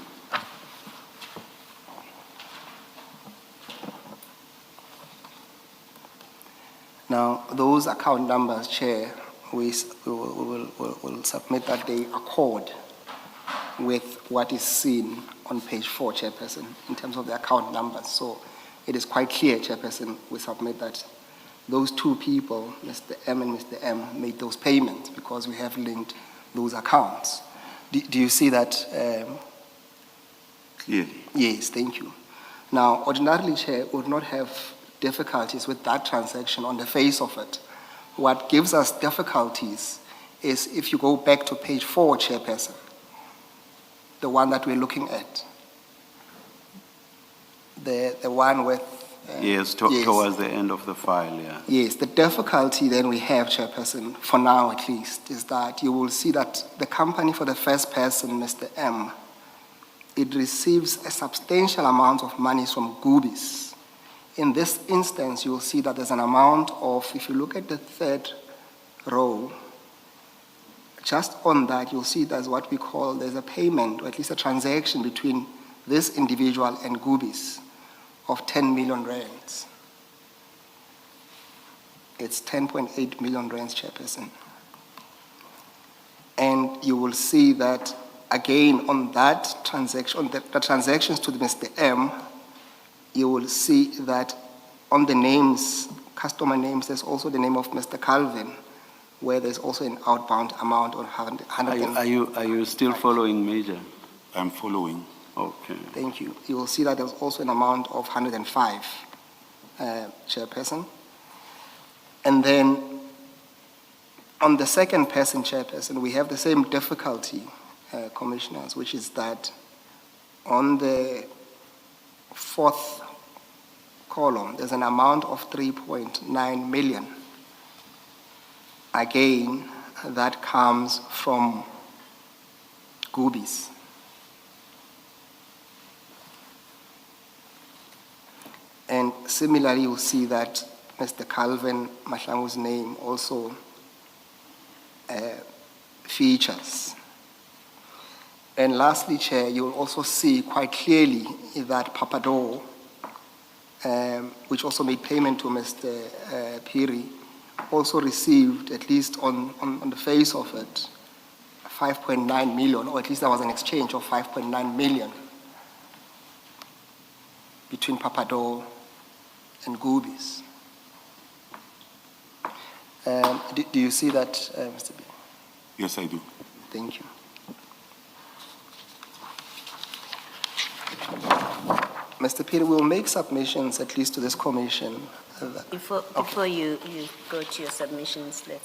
now those account numbers, Chair, we will submit that they accord with what is seen on page 4, Chairperson, in terms of the account numbers. So it is quite clear, Chairperson, we submit that those two people, Mr. M and Mr. M, made those payments because we have linked those accounts. Do you see that? Clearly. Yes, thank you. Now, ordinarily, Chair, we would not have difficulties with that transaction on the face of it. What gives us difficulties is if you go back to page 4, Chairperson, the one that we're looking at, the one with... Yes, yes. towards the end of the file, yeah. Yes, the difficulty then we have, Chairperson, for now at least, is that you will see that the company for the first person, Mr. M, it receives a substantial amount of money from Goobis. In this instance, you will see that there's an amount of, if you look at the third row, just on that, you'll see there's what we call, there's a payment, or at least a transaction between this individual and Goobis of 10 million rands. It's 10.8 million rands, Chairperson. And you will see that, again, on that transaction, on the transactions to Mr. M, you will see that on the names, customer names, there's also the name of Mr. Calvin, where there's also an outbound amount of 100. Are you still following, Major? I'm following. Okay. Thank you. You will see that there's also an amount of 105, Chairperson. And then on the second person, Chairperson, we have the same difficulty, Commissioners, which is that on the fourth column, there's an amount of 3.9 million. Again, that comes from Goobis. And similarly, you'll see that Mr. Calvin Mahlangu's name also features. And lastly, Chair, you will also see quite clearly that Papado, which also made payment to Mr. Piri, also received, at least on the face of it, 5.9 million, or at least there was an exchange of 5.9 million between Papado and Goobis. Do you see that, Mr. B? Yes, I do. Thank you. Mr. Peter, we'll make submissions at least to this commission. Before you go to your submissions, let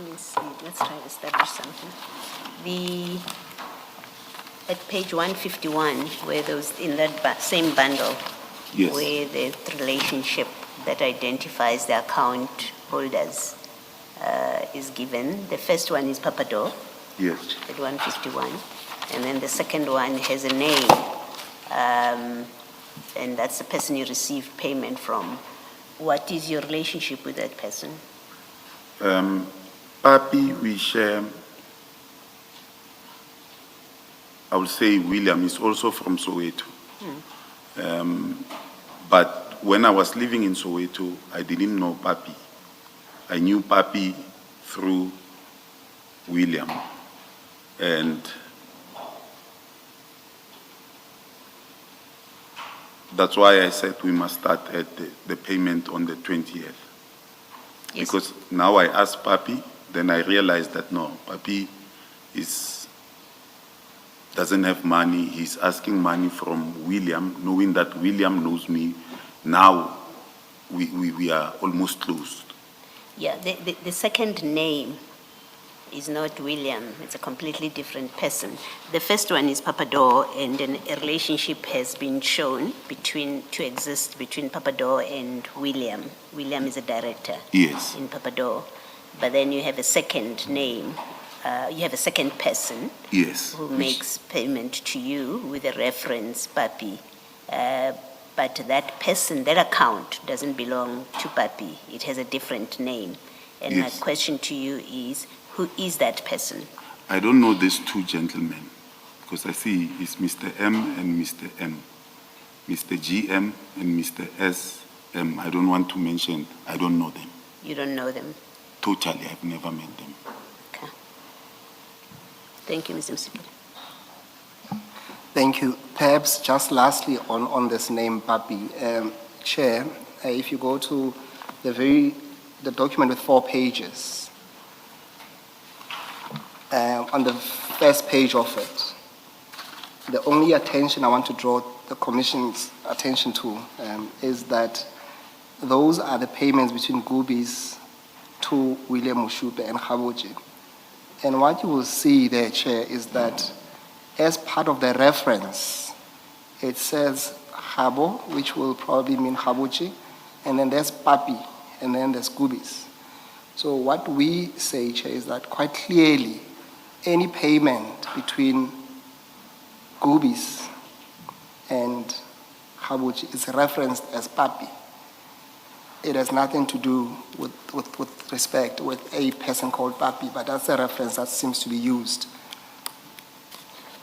me see, let's try to establish something. At page 151, where those, in that same bundle, Yes. where the relationship that identifies the account holders is given, the first one is Papado Yes. at 151, and then the second one has a name, and that's the person you received payment from. What is your relationship with that person? Papi, we share, I would say William is also from Soweto. But when I was living in Soweto, I didn't know Papi. I knew Papi through William. And that's why I said we must start at the payment on the 20th. Yes. Because now I asked Papi, then I realized that no, Papi doesn't have money. He's asking money from William, knowing that William knows me. Now we are almost closed. Yeah, the second name is not William, it's a completely different person. The first one is Papado, and then a relationship has been shown to exist between Papado and William. William is a director Yes. in Papado. But then you have a second name, you have a second person Yes. who makes payment to you with a reference, Papi. But that person, that account doesn't belong to Papi. It has a different name. And Yes. my question to you is, who is that person? I don't know these two gentlemen because I see it's Mr. M and Mr. M. Mr. GM and Mr. SM. I don't want to mention, I don't know them. You don't know them. Totally, I've never met them. Okay. Thank you, Mr. Msikili. Thank you. Perhaps just lastly on this name, Papi, Chair, if you go to the document with 4 pages, on the first page of it, the only attention I want to draw the Commission's attention to is that those are the payments between Gubis to William Mushupe and Khaboji. And what you will see there, Chair, is that as part of the reference, it says Khabo, which will probably mean Khaboji, and then there's Papi, and then there's Gubis. So what we say, Chair, is that quite clearly, any payment between Gubis and Khaboji is referenced as Papi. It has nothing to do with respect with a person called Papi, but that's a reference that seems to be used,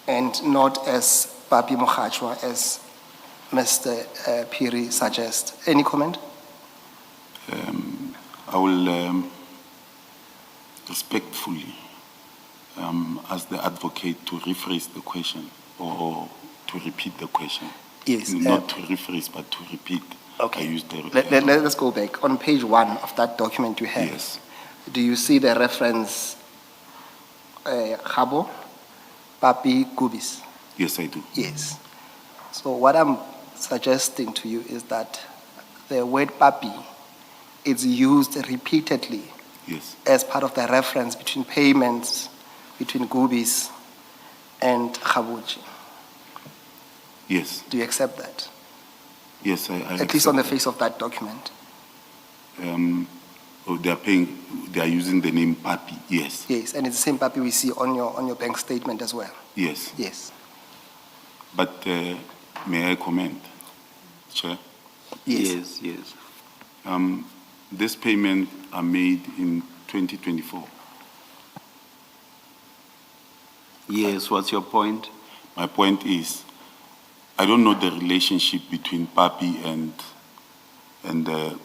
and not as Papi Mokhachwa, as Mr. Phiri suggests. Any comment? I will respectfully ask the advocate to rephrase the question or to repeat the question. Yes. Not to rephrase, but to repeat. Okay. I used the Let's go back. On page 1 of that document you have, Yes. do you see the reference Khabo, Papi, Gubis? Yes, I do. Yes. So what I'm suggesting to you is that the word Papi is used repeatedly Yes. as part of the reference between payments between Gubis and Khaboji. Yes. Do you accept that? Yes, I At least on the face of that document. they are using the name Papi. Yes. Yes, and it's the same Papi we see on your bank statement as well. Yes. Yes. But may I comment, Chair? Yes. Yes. This payment are made in 2024. Yes, what's your point? My point is, I don't know the relationship between Papi and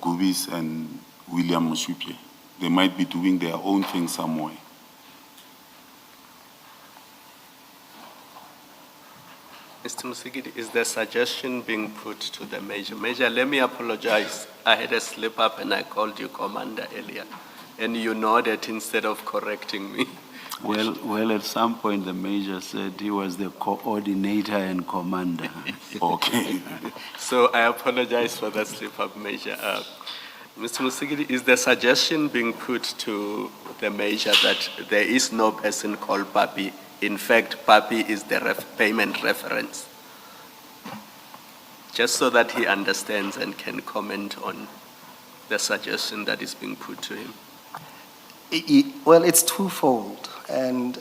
Gubis and William Mushupe. They might be doing their own thing somewhere. Mr. Musigidi, is the suggestion being put to the Major? Major, let me apologize. I had a slip up and I called you Commander earlier. And you nodded instead of correcting me. Well, at some point, the major said he was the coordinator and commander. Okay. So I apologize for that slip-up measure. Mr. Musigiri, is the suggestion being put to the measure that there is no person called Papi? In fact, Papi is the payment reference? Just so that he understands and can comment on the suggestion that is being put to him. Well, it's twofold, and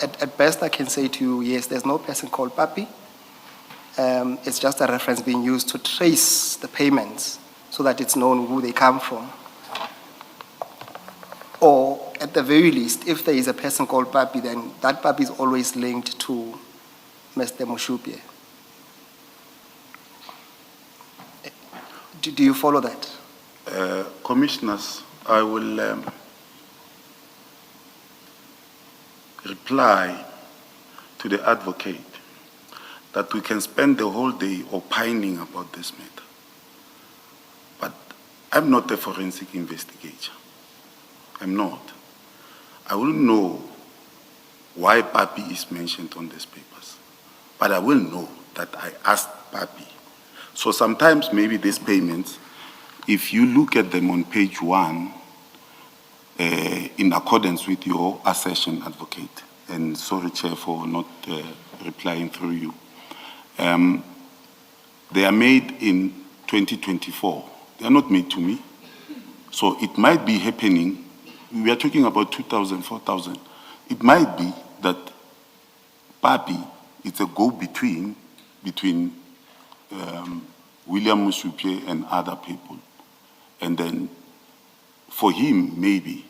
at best I can say to you, yes, there's no person called Papi. It's just a reference being used to trace the payments so that it's known who they come from. Or at the very least, if there is a person called Papi, then that Papi is always linked to Mr. Mushupye. Do you follow that? Commissioners, I will reply to the advocate that we can spend the whole day opining about this matter. But I'm not a forensic investigator. I'm not. I will know why Papi is mentioned on these papers. But I will know that I asked Papi. So sometimes maybe these payments, if you look at them on page 1, in accordance with your assertion, advocate, and sorry, Chair, for not replying through you, they are made in 2024. They are not made to me. So it might be happening, we are talking about 2,000, 4,000. It might be that Papi is a go-between between William Musupye and other people. And then for him, maybe,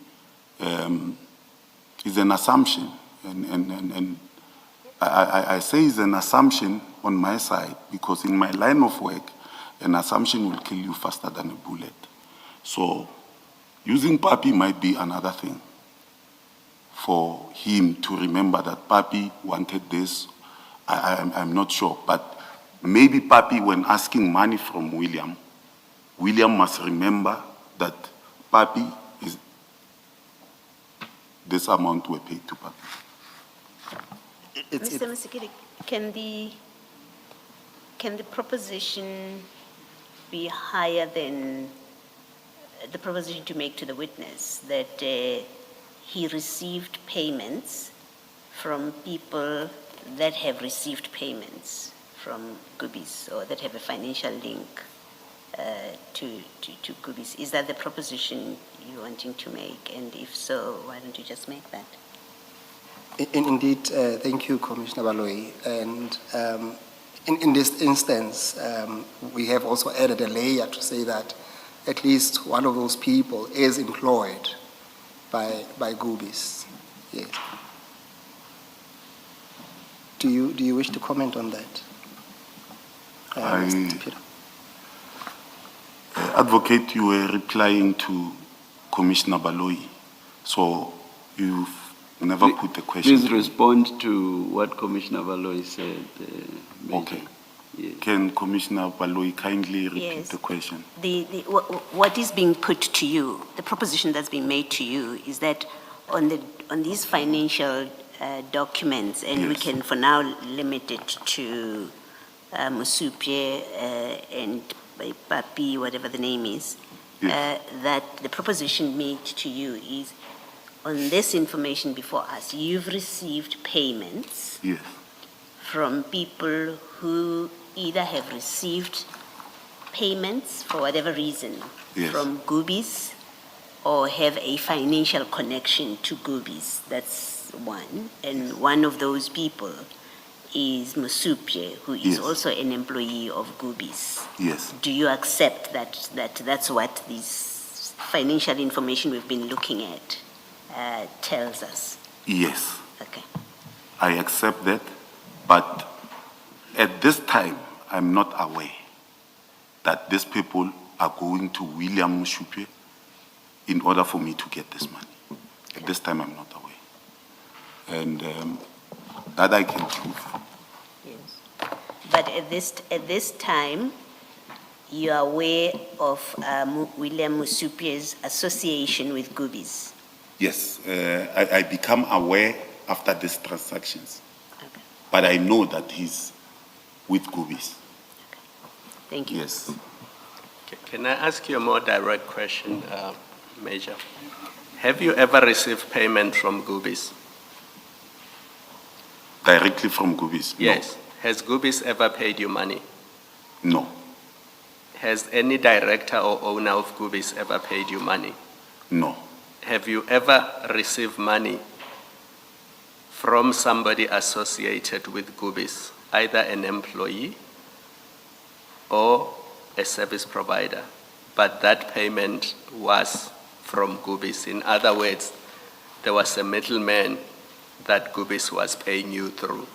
it's an assumption. And I say it's an assumption on my side because in my line of work, an assumption will kill you faster than a bullet. So using Papi might be another thing for him to remember that Papi wanted this. I'm not sure, but maybe Papi, when asking money from William must remember that Papi is, this amount were paid to Papi. Mr. Musigiri, can the proposition be higher than the proposition to make to the witness that he received payments from people that have received payments from Gubis or that have a financial link to Gubis? Is that the proposition you're wanting to make? And if so, why don't you just make that? Indeed, thank you, Commissioner Baloyi. And in this instance, we have also added a layer to say that at least one of those people is employed by Gubis. Yes. Do you wish to comment on that? Mr. Peter? Advocate, you were replying to Commissioner Baloyi, so you've never put the question. Please respond to what Commissioner Baloyi said. Okay. Yes. Can Commissioner Baloyi kindly repeat Yes. the question? What is being put to you, the proposition that's being made to you, is that on these financial documents, and we Yes. can for now limit it to Musupye and Papi, whatever the name is, Yes. that the proposition made to you is, on this information before us, you've received payments Yes. from people who either have received payments for whatever reason Yes. from Gubis or have a financial connection to Gubis. That's one. And one of those people is Musupye, who is Yes. also an employee of Gubis. Yes. Do you accept that that's what this financial information we've been looking at tells us? Yes. Okay. I accept that, but at this time, I'm not aware that these people are going to William Musupye in order for me to get this money. At this time, I'm not aware. And that I can prove. Yes. But at this time, you are aware of William Musupie's association with Goobies? Yes, I become aware after these transactions, Okay. but I know that he's with Goobies. Thank you. Yes. Can I ask you a more direct question, Major? Have you ever received payment from Goobies? Directly from Goobies? Yes. Has Goobies ever paid you money? No. Has any director or owner of Goobies ever paid you money? No. Have you ever received money from somebody associated with Goobies, either an employee or a service provider, but that payment was from Goobies? In other words, there was a middleman that Goobies was paying you through.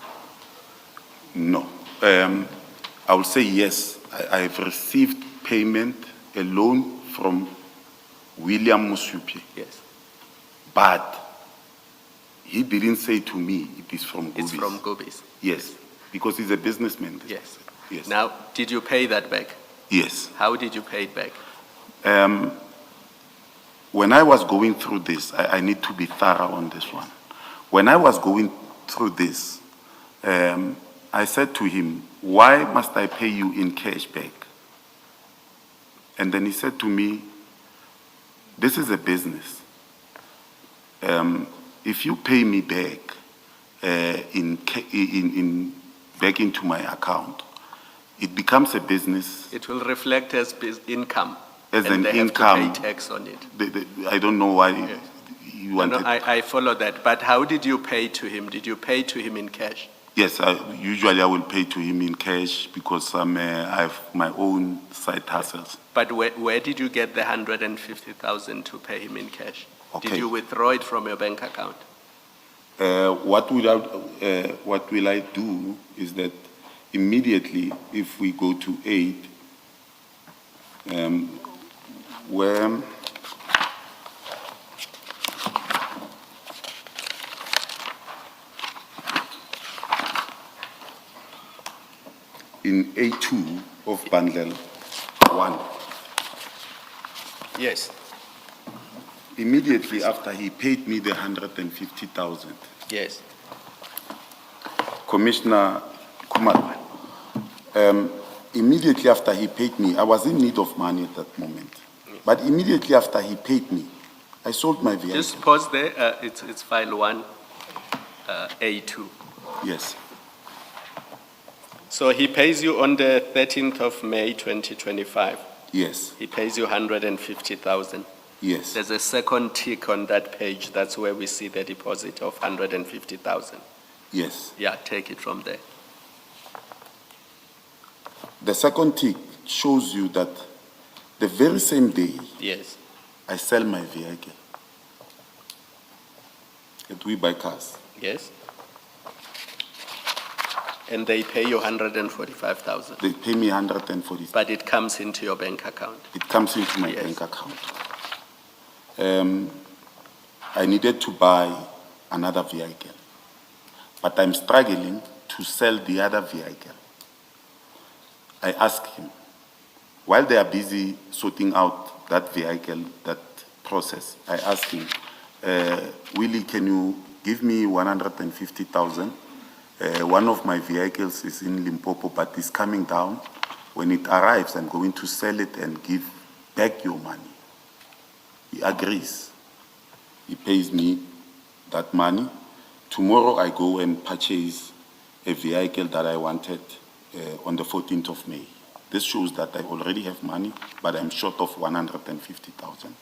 No. I will say yes. I have received payment, a loan from William Musupie, Yes. but he didn't say to me it is from Goobies. It's from Goobies. Yes, because he's a businessman. Yes. Yes. Now, did you pay that back? Yes. How did you pay it back? When I was going through this, I need to be thorough on this one. When I was going through this, I said to him, why must I pay you in cash back? And then he said to me, this is a business. If you pay me back back into my account, it becomes a business. It will reflect as income. As and an they income. have to pay tax on it. I don't know why Yes. you No, wanted. I follow that. But how did you pay to him? Did you pay to him in cash? Yes, usually I will pay to him in cash because I have my own side hustles. But where did you get the 150,000 to pay him in cash? Okay. Did you withdraw it from your bank account? What will I do is that immediately, if we go to 8, where in A2 of bundle 1, Yes. immediately after he paid me the 150,000, Yes. Commissioner Kumar, immediately after he paid me, I was in need of money at that moment. But immediately after he paid me, I sold my vehicle. Just pause there. It's file 1, A2. Yes, So he pays you on the 13th of May 2025. yes, He pays you 150,000. yes, There's a second tick on that page. That's where we see the deposit of 150,000. yes. Yeah, take it from there. The second tick shows you that the very same day Yes. I sell my vehicle at We Buy Cars. Yes. And they pay you 145,000, They pay me 140. but it comes into your bank account. It comes into my Yes. bank account. I needed to buy another vehicle, but I'm struggling to sell the other vehicle. I asked him, while they are busy sorting out that vehicle, that process, I asked him, Willie, can you give me 150,000? One of my vehicles is in Limpopo, but it's coming down. When it arrives, I'm going to sell it and give back your money. He agrees. He pays me that money. Tomorrow I go and purchase a vehicle that I wanted on the 14th of May. This shows that I already have money, but I'm short of 150,000.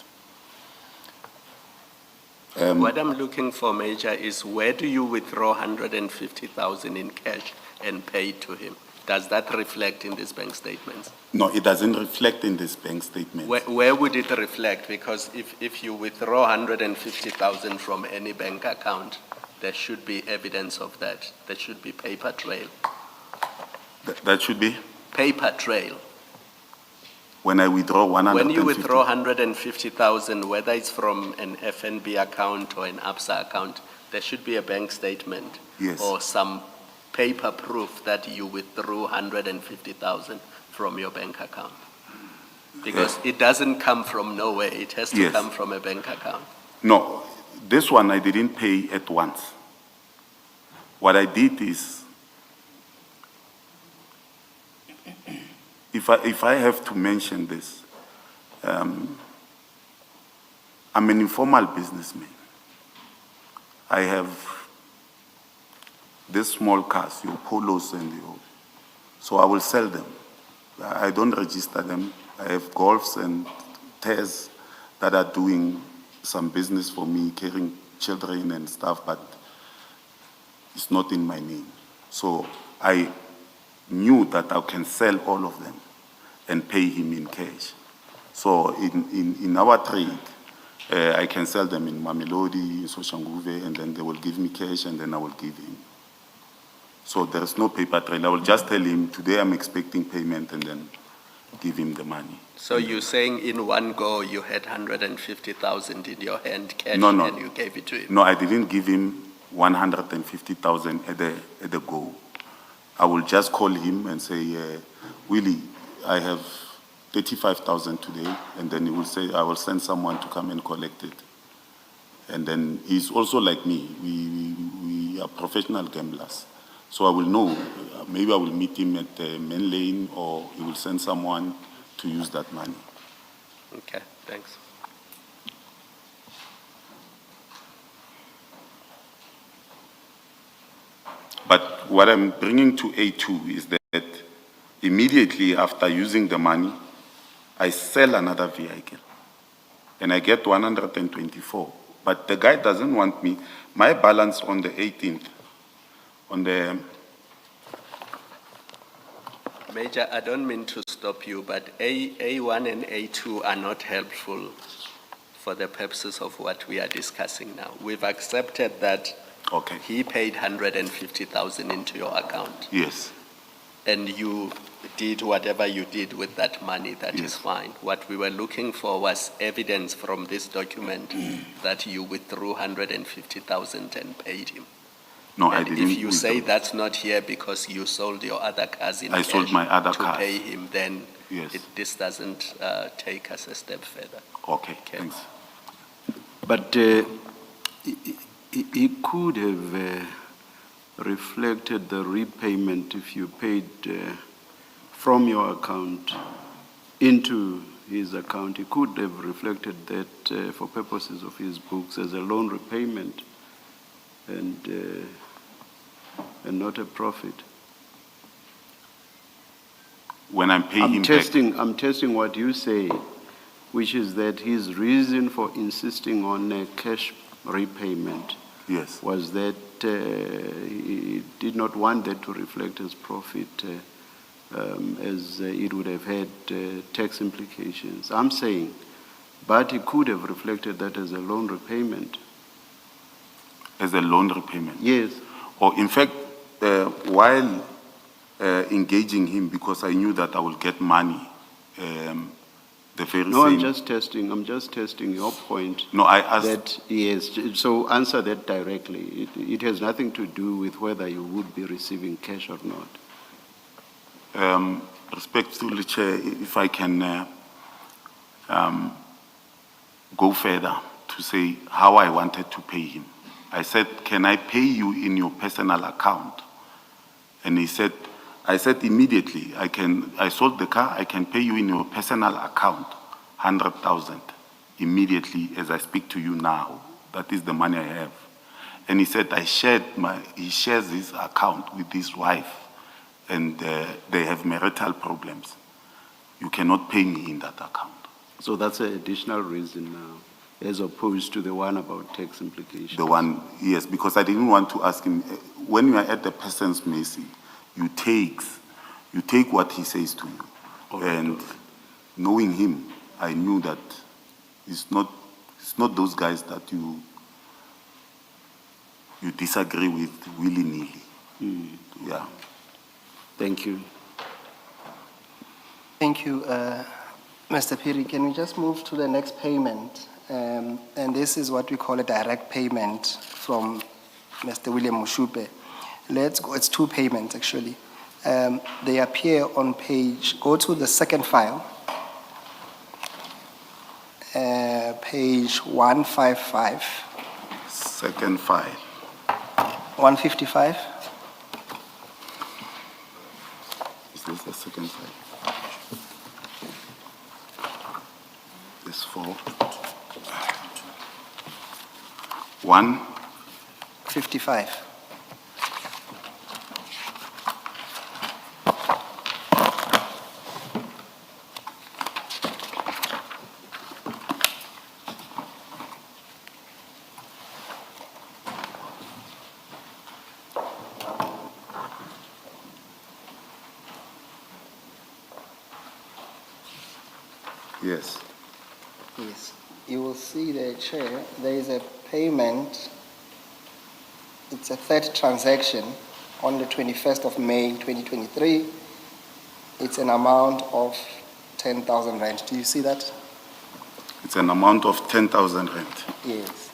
What I'm looking for, Major, is where do you withdraw 150,000 in cash and pay to him? Does that reflect in these bank statements? No, it doesn't reflect in this bank statement. Where would it reflect? Because if you withdraw 150,000 from any bank account, there should be evidence of that. There should be paper trail. That should be Paper trail. when I withdraw 150,000. When you withdraw 150,000, whether it's from an FNB account or an ABSA account, there should be a bank statement. Yes. Or some paper proof that you withdrew 150,000 from your bank account. Because it doesn't come from nowhere, it has to Yes. come from a bank account. No, this one I didn't pay at once. What I did is, if I have to mention this, I'm an informal businessman. I have these small cars, your Polos and your, so I will sell them. I don't register them. I have Golfs and Tez that are doing some business for me, carrying children and stuff, but it's not in my name. So I knew that I can sell all of them and pay him in cash. So in our trade, I can sell them in Mamelodi, Soshanguve, and then they will give me cash and then I will give him. So there's no paper trail. I will just tell him, today I'm expecting payment and then give him the money. So you're saying in one go you had 150,000 in your hand cash No, no. and you gave it to him? No, I didn't give him 150,000 at the go. I will just call him and say, Willie, I have 35,000 today, and then he will say, I will send someone to come and collect it. And then he's also like me. We are professional gamblers. So I will know, maybe I will meet him at the main lane or he will send someone to use that money. Okay, thanks. But what I'm bringing to A2 is that immediately after using the money, I sell another vehicle and I get 124. But the guy doesn't want me. My balance on the 18th, on the, Major, I don't mean to stop you, but A1 and A2 are not helpful for the purposes of what we are discussing now. We've accepted that okay, he paid 150,000 into your account yes, and you did whatever you did with that money, that is Yes. fine. What we were looking for was evidence from this document that you withdrew 150,000 and paid him. no, I And didn't. if you say withdraw. that's not here because you sold your other cars in I sold cash my other to cars. pay him, then Yes. this doesn't take us a step further. Okay, Okay. thanks. But he could have reflected the repayment if you paid from your account into his account. He could have reflected that for purposes of his books as a loan repayment and not a profit. When I'm paying him back, I'm testing what you say, which is that his reason for insisting on a cash repayment yes, was that he did not want that to reflect as profit, as it would have had tax implications. I'm saying, but he could have reflected that as a loan repayment. as a loan repayment. Yes. Or in fact, while engaging him, because I knew that I will get money, the very No, same. I'm just testing your point. No, I asked. That, yes, so answer that directly. It has nothing to do with whether you would be receiving cash or not. Respectfully, Chair, if I can go further to say how I wanted to pay him. I said, can I pay you in your personal account? And he said, I said immediately, I sold the car, I can pay you in your personal account, 100,000, immediately as I speak to you now. That is the money I have. And he said, he shares his account with his wife, and they have marital problems. You cannot pay me in that account. So that's an additional reason now, as opposed to the one about tax implications. The one, yes, because I didn't want to ask him, when you are at the person's mercy, you take what he says to you. All right, And all right. knowing him, I knew that it's not those guys that you disagree with willy-nilly. Yeah. Thank you. Thank you, Mr. Phiri. Can we just move to the next payment? And this is what we call a direct payment from Mr. William Mushupe. Let's go, it's two payments actually. They appear on page, go to the second file. page 155, Second file. 155. Is this the second file? This 4. 55. Yes. Yes, you will see there, Chair, there is a payment. It's a third transaction on the 21st of May 2023. It's an amount of 10,000 rand. Do you see that? It's an amount of 10,000 rand. Yes.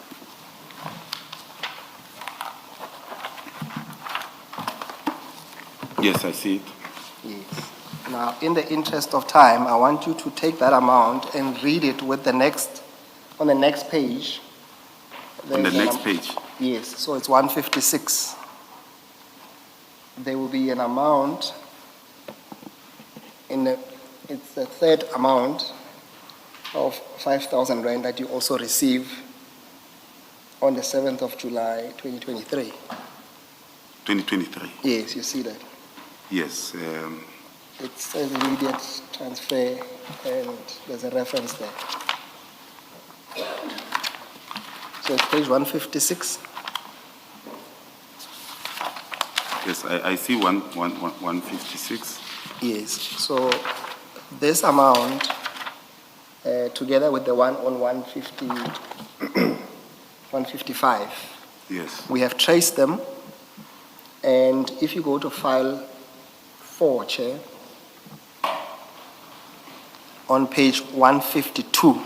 Yes, I see it. Yes. Now, in the interest of time, I want you to take that amount and read it with the next, on the next page. On the There's an next page. Yes, so it's 156. There will be an amount it's the third amount of 5,000 rand that you also receive on the 7th of July, 2023. 2023. Yes, you see that. Yes. It says immediate transfer and there's a reference there. So it's page 156. Yes, I see 156. Yes, so this amount, together with the one on 155, Yes. we have traced them. And if you go to file 4, Chair, on page 152,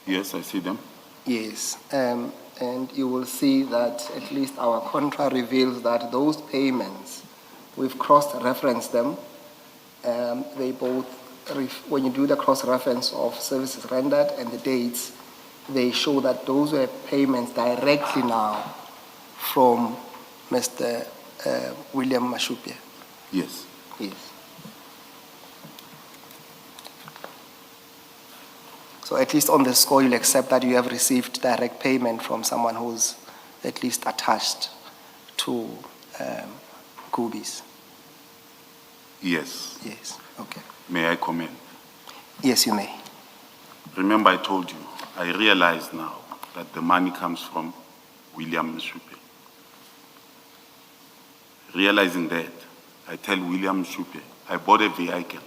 Yes, I see them. yes, and you will see that at least our contra reveals that those payments, we've cross-referenced them. They both, when you do the cross-reference of services rendered and the dates, they show that those were payments directly now from Mr. William Mashupia. Yes. Yes. So at least on the score, you'll accept that you have received direct payment from someone who's at least attached to Goobies. Yes. Yes, okay. May I comment? Yes, you may. Remember, I told you, I realize now that the money comes from William Mshupe. Realizing that, I tell William Mshupe, I bought a vehicle.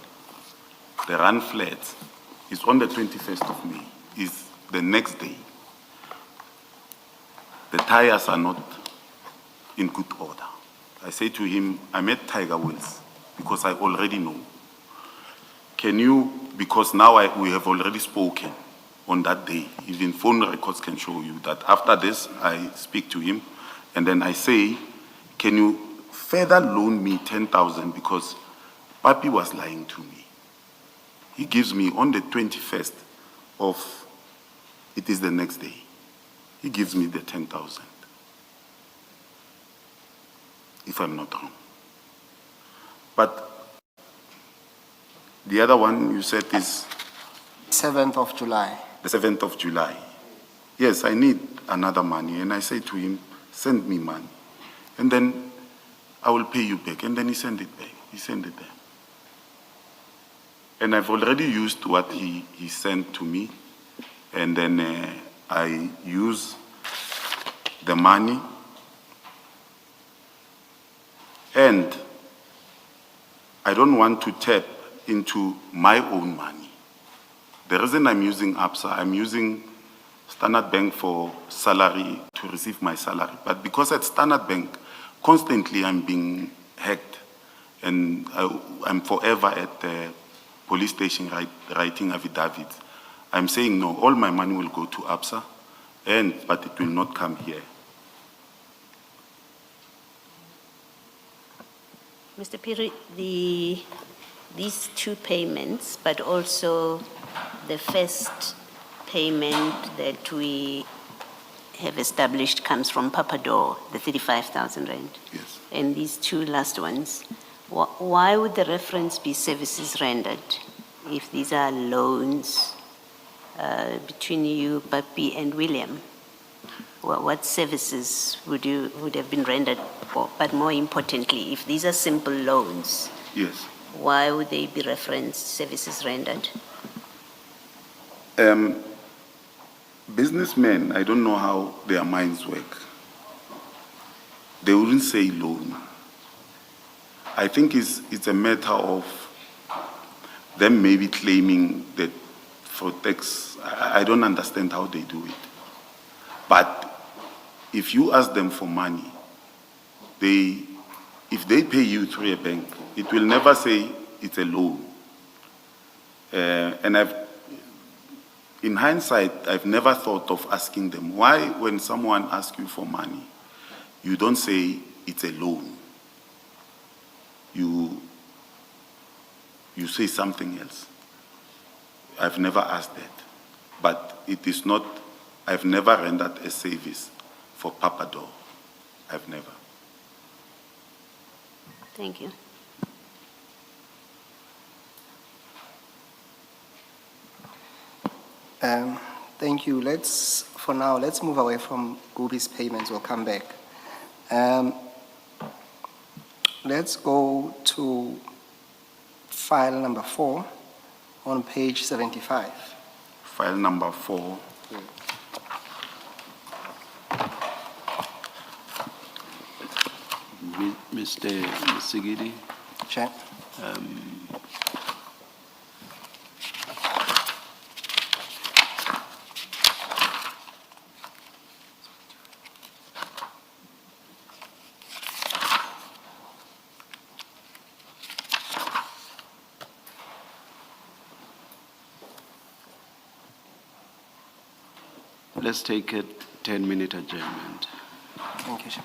The run flat is on the 21st of May, is the next day. The tires are not in good order. I say to him, I'm at Tiger Wheels because I already know. Can you, because now we have already spoken on that day, even phone records can show you that after this, I speak to him and then I say, can you further loan me 10,000 because Papi was lying to me. He gives me on the 21st of, it is the next day, he gives me the 10,000. If I'm not wrong. But the other one you said is 7th of July. the 7th of July. Yes, I need another money. And I say to him, send me money. And then I will pay you back. And then he sent it back. He sent it there. And I've already used what he sent to me. And then I use the money. And I don't want to tap into my own money. The reason I'm using ABSA, I'm using Standard Bank for salary, to receive my salary. But because at Standard Bank, Constantly I'm being hacked, and I'm forever at the police station writing affidavits. I'm saying no, all my money will go to ABSA, but it will not come here. Mr. Piri, these two payments, but also the first payment that we have established comes from Papador, the 35,000 rand. Yes. And these two last ones, why would the reference be services rendered if these are loans between you, Papi, and William? What services would have been rendered for? But more importantly, if these are simple loans, Yes. why would they be referenced services rendered? Businessmen, I don't know how their minds work. They wouldn't say loan. I think it's a matter of them maybe claiming that for tax. I don't understand how they do it. But if you ask them for money, if they pay you through a bank, it will never say it's a loan. And in hindsight, I've never thought of asking them why, when someone asks you for money, you don't say it's a loan. You say something else. I've never asked that. But it is not, I've never rendered a service for Papador. I've never. Thank you. Thank you. For now, let's move away from Gubi's payments. We'll come back. Let's go to file number 4 on page 75. File number 4. Mr. Sigidi, Chair. let's take a 10-minute adjournment. Thank you, Chair.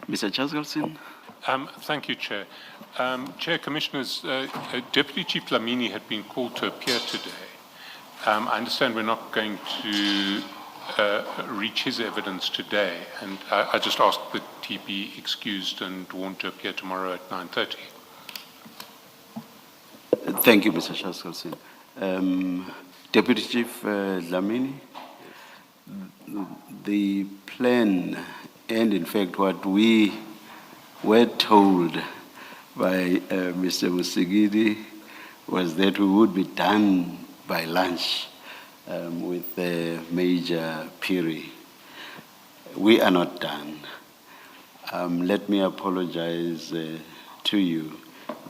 Mr. Chaskalson? Thank you, Chair. Chair, Commissioners, Deputy Chief Lamini had been called to appear today. I understand we're not going to reach his evidence today, and I just ask that he be excused and warned to appear tomorrow at 9:30. Thank you, Mr. Chaskalson. Deputy Chief Dlamini, the plan, and in fact what we were told by Mr. Musigidi was that we would be done by lunch with Major Piri. We are not done. Let me apologize to you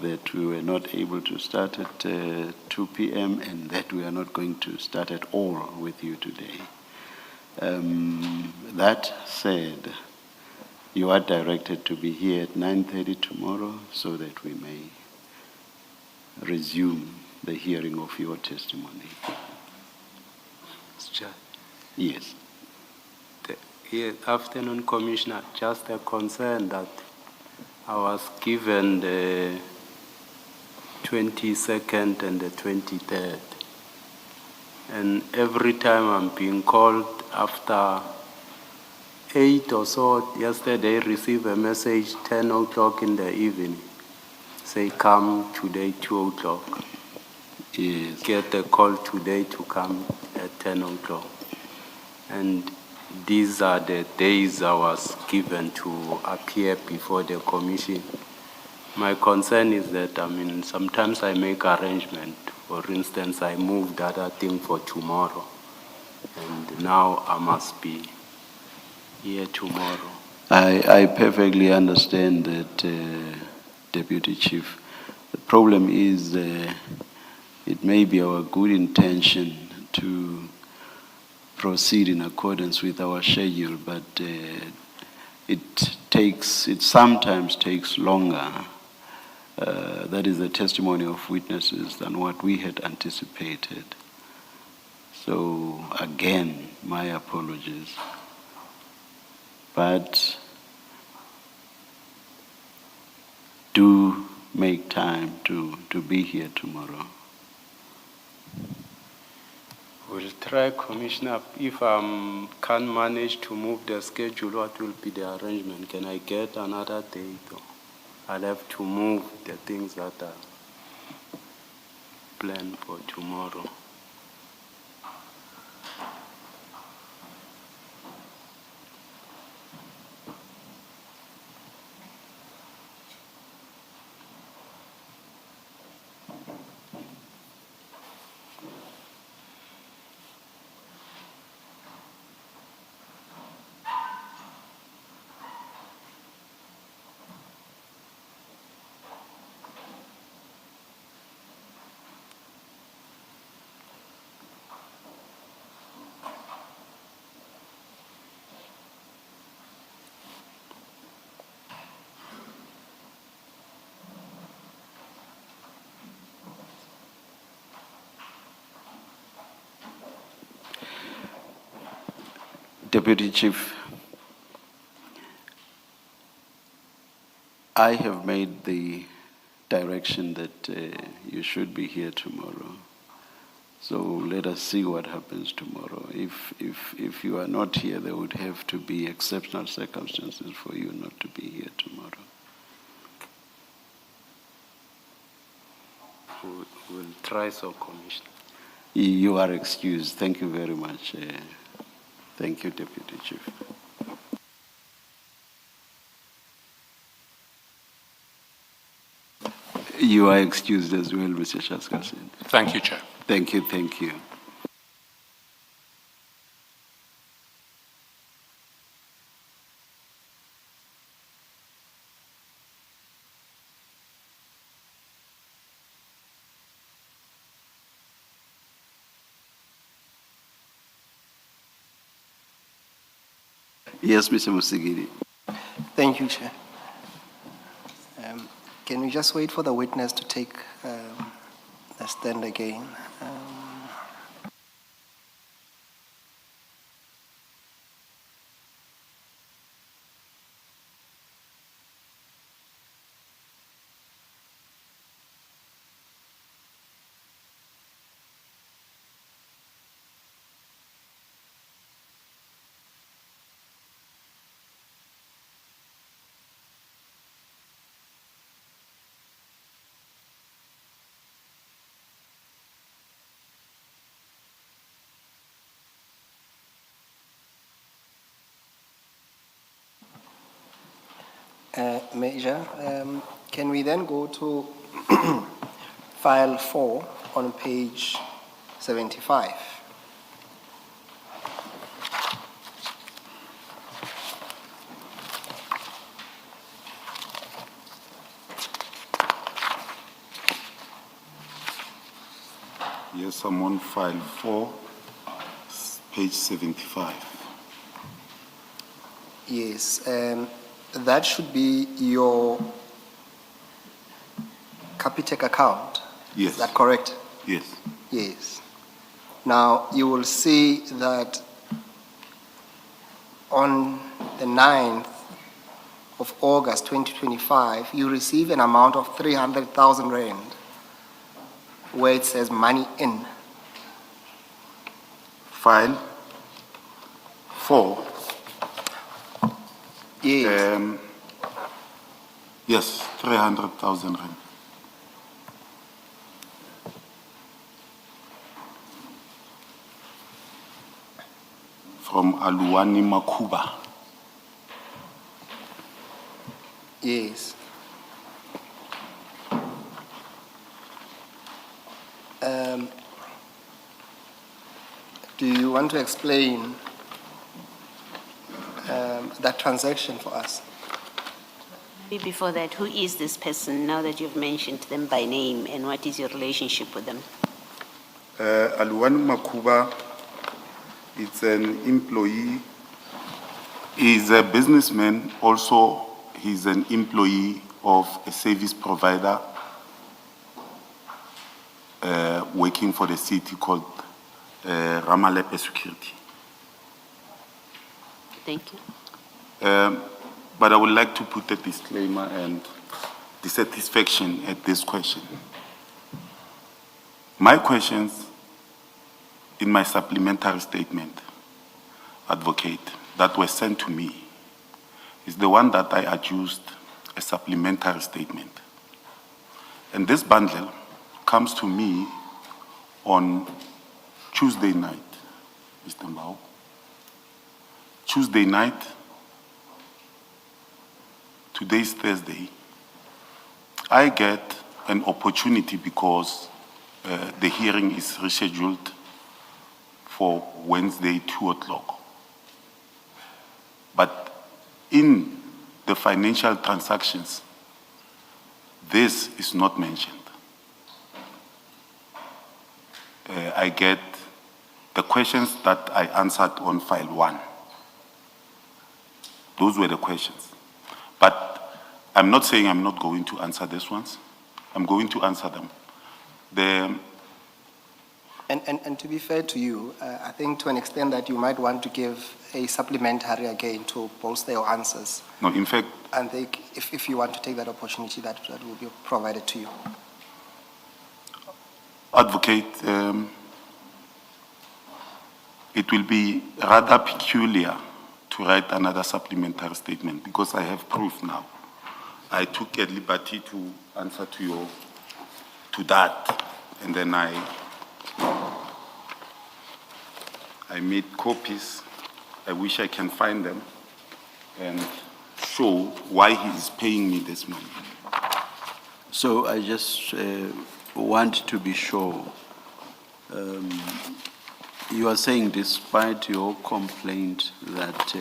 that we were not able to start at 2 p.m. and that we are not going to start at all with you today. That said, you are directed to be here at 9:30 tomorrow so that we may resume the hearing of your testimony. Yes. Yes, afternoon, Commissioner. Just a concern that I was given the 22nd and the 23rd. And every time I'm being called after 8 or so, yesterday I received a message 10 o'clock in the evening. Say, come today, 2 o'clock. Yes. Get a call today to come at 10 o'clock. And these are the days I was given to appear before the commission. My concern is that, sometimes I make arrangement. For instance, I moved the other thing for tomorrow. And now I must be here tomorrow. I perfectly understand that, Deputy Chief. The problem is it may be our good intention to proceed in accordance with our schedule, but it sometimes takes longer. That is the testimony of witnesses than what we had anticipated. So again, my apologies. But do make time to be here tomorrow. We'll try, Commissioner. If I can't manage to move the schedule, what will be the arrangement? Can I get another date? Or I'll have to move the things that are planned for tomorrow. Deputy Chief, I have made the direction that you should be here tomorrow. So let us see what happens tomorrow. If you are not here, there would have to be exceptional circumstances for you not to be here tomorrow. We'll try so, Commissioner. You are excused. Thank you very much. Thank you, Deputy Chief. You are excused as well, Mr. Chaskalson. Thank you, Chair. Thank you, thank you. Yes, Mr. Musigidi. Thank you, Chair. Can we just wait for the witness to take the stand again? Major, can we then go to file 4 on page 75? Yes, I'm on file 4, page 75. Yes, that should be your Capitec account. Yes. Is that correct? Yes. Yes. Now, you will see that on the 9th of August 2025, you receive an amount of 300,000 rand where it says money in. File 4. Yes. Yes, 300,000 rand. From Aluwani Makuba. Yes. Do you want to explain that transaction for us? Maybe before that, who is this person now that you've mentioned them by name, and what is your relationship with them? Aluwani Makuba, it's an employee. He's a businessman. Also, he's an employee of a service provider working for the city called Ramalepe Security. Thank you. But I would like to put a disclaimer and dissatisfaction at this question. My questions in my supplementary statement, advocate, that were sent to me is the one that I adduced a supplementary statement. And this bundle comes to me on Tuesday night, Mr. Mbao. Tuesday night, today's Thursday, I get an opportunity because the hearing is rescheduled for Wednesday, 2 o'clock. But in the financial transactions, this is not mentioned. I get the questions that I answered on file 1. Those were the questions. But I'm not saying I'm not going to answer these ones. I'm going to answer them. And to be fair to you, I think to an extent that you might want to give a supplementary again to bolster your answers. No, in fact, And if you want to take that opportunity, that will be provided to you. advocate, it will be rather peculiar to write another supplementary statement because I have proof now. I took a liberty to answer to that, and then I made copies. I wish I can find them and show why he is paying me this money. So I just want to be sure. You are saying despite your complaint that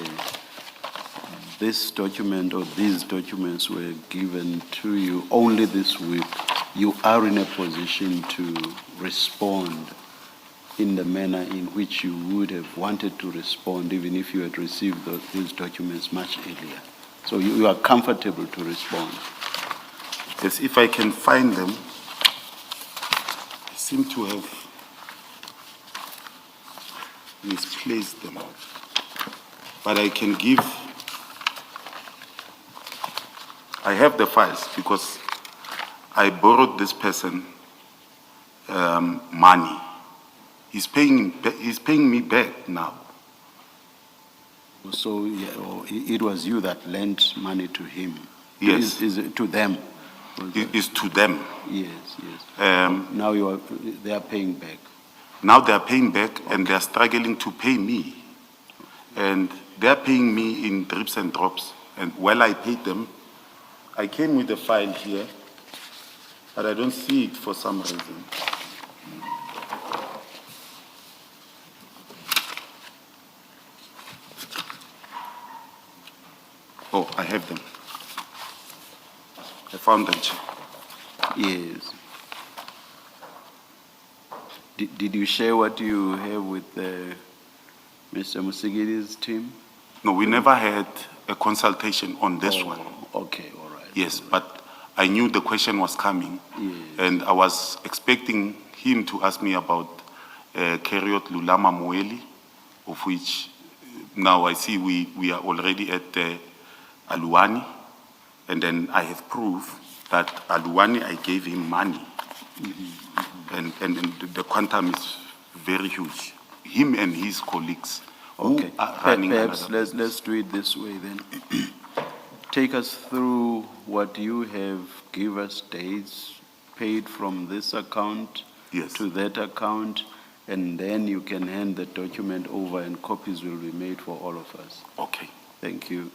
this document or these documents were given to you only this week, you are in a position to respond in the manner in which you would have wanted to respond even if you had received these documents much earlier. So you are comfortable to respond. Yes, if I can find them, I seem to have misplaced them. But I can give, I have the files because I borrowed this person money. He's paying me back now. So it was you that lent money to him? Yes. Is it to them? It is to them. Yes. Now they are paying back. Now they are paying back and they are struggling to pay me. And they are paying me in drips and drops. And while I paid them, I came with a file here, but I don't see it for some reason. Oh, I have them. I found them, Chair. Yes. Did you share what you have with Mr. Musigidi's team? No, we never had a consultation on this one. Okay, all right. Yes, but I knew the question was coming. Yes. And I was expecting him to ask me about Keriot Lulama Moeli, of which now I see we are already at Aluwani. And then I have proof that Aluwani, I gave him money. And the quantum is very huge. Him and his colleagues who Okay. are running Perhaps another let's do it this way then. Take us through what you have. Give us dates paid from this account Yes. to that account, and then you can hand the document over and copies will be made for all of us. Okay. Thank you.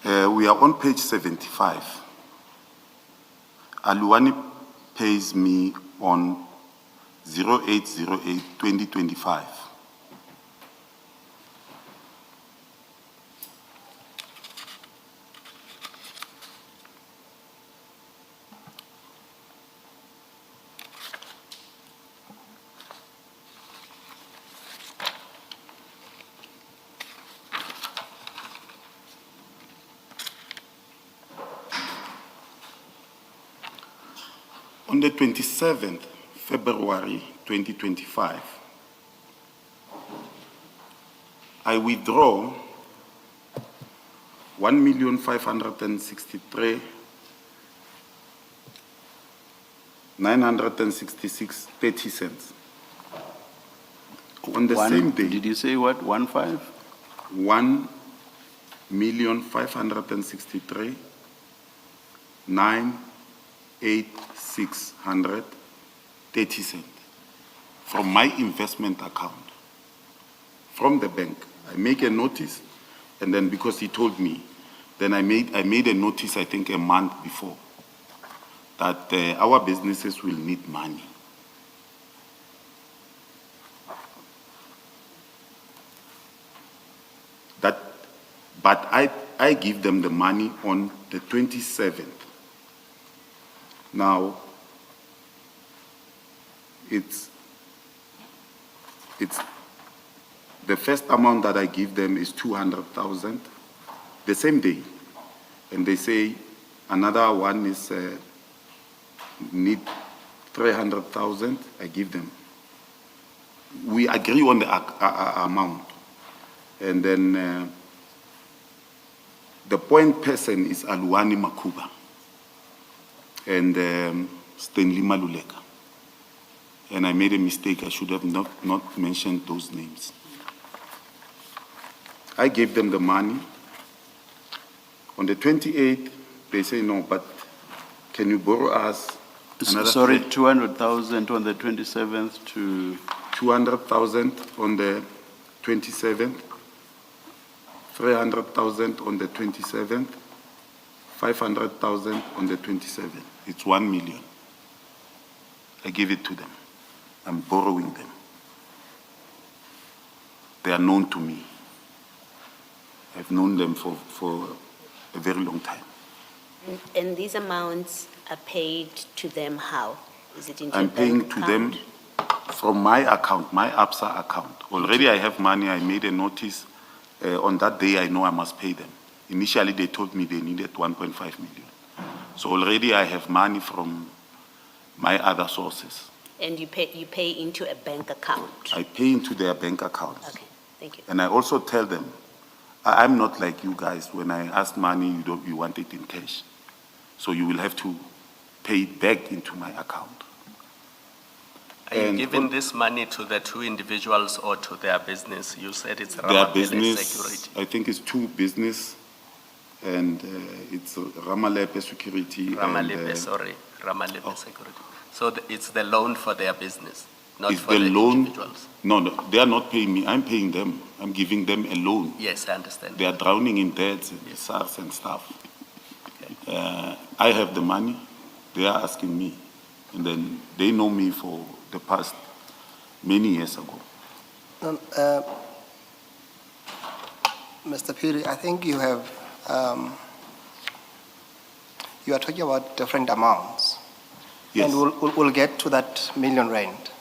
We are on page 75. Aluwani pays me on 08/08/2025. On the 27th February 2025, I withdraw 1,563,966.30 cents. On the same day, Did you say what, 1.5? 1,563,986.30 cents from my investment account, from the bank. I make a notice, and then because he told me, then I made a notice, I think a month before, that our businesses will need money. But I give them the money on the 27th. Now, it's the first amount that I give them is 200,000 the same day, and they say another one is need 300,000. I give them. We agree on the amount, and then the point person is Aluwani Makuba and Stanley Maluleka. And I made a mistake. I should have not mentioned those names. I gave them the money. On the 28th, they say, no, but can you borrow us another? Sorry, 200,000 on the 27th to 200,000 on the 27th, 300,000 on the 27th, 500,000 on the 27th. It's 1 million. I give it to them. I'm borrowing them. They are known to me. I've known them for a very long time. And these amounts are paid to them how? Is it into a I'm bank paying to them account? from my account, my ABSA account. Already I have money. I made a notice. On that day, I know I must pay them. Initially, they told me they needed 1.5 million. So already I have money from my other sources. And you pay into a bank account? I pay into their bank accounts. Okay, thank you. And I also tell them, I'm not like you guys. When I ask money, you want it in cash. So you will have to pay it back into my account. Are you And giving this money to the two individuals or to their business? You said it's Their Ramapele business, Security. I think it's two business, and it's Ramalepe Security. Ramalepe and, Security. oh. So it's the loan for their business. not Is for the the loan? individuals. No, no, they are not paying me. I'm paying them. I'm giving them a loan. Yes, I understand. They are drowning in debts, SARS and stuff. I have the money. They are asking me. And then they know me for the past many years ago. Mr. Piri, I think you have, you are talking about different amounts. Yes. And we'll get to that million rand.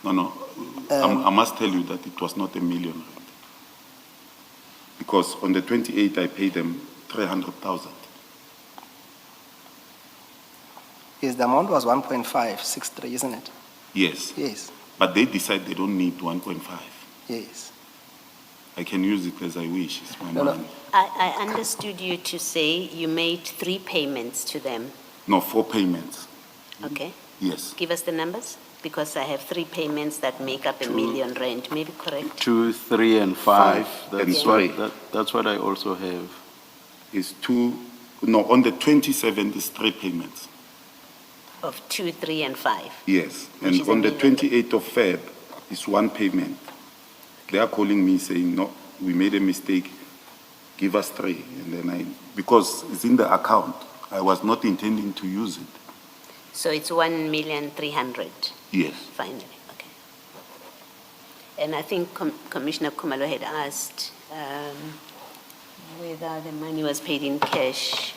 No, no. I must tell you that it was not R1 million. Because on the 28th, I paid them 300,000. Yes, the amount was 1.563, isn't it? Yes. Yes, But they decide they don't need 1.5. yes. I can use it as I wish. It's my No, no. money. I understood you to say you made 3 payments to them. No, 4 payments. Okay, Yes. give us the numbers, because I have 3 payments that make up R1 million, maybe correct? 2, 3, and 5. And three. That's what I also have. It's 2, no, on the 27th is 3 payments. Of 2, 3, and 5. Yes. Which And is on the R1 million. 28th of Feb is 1 payment. They are calling me saying, no, we made a mistake. Give us 3. And then because it's in the account, I was not intending to use it. So it's 1,300,000 Yes. finally, okay. And I think Commissioner Kumalo had asked whether the money was paid in cash.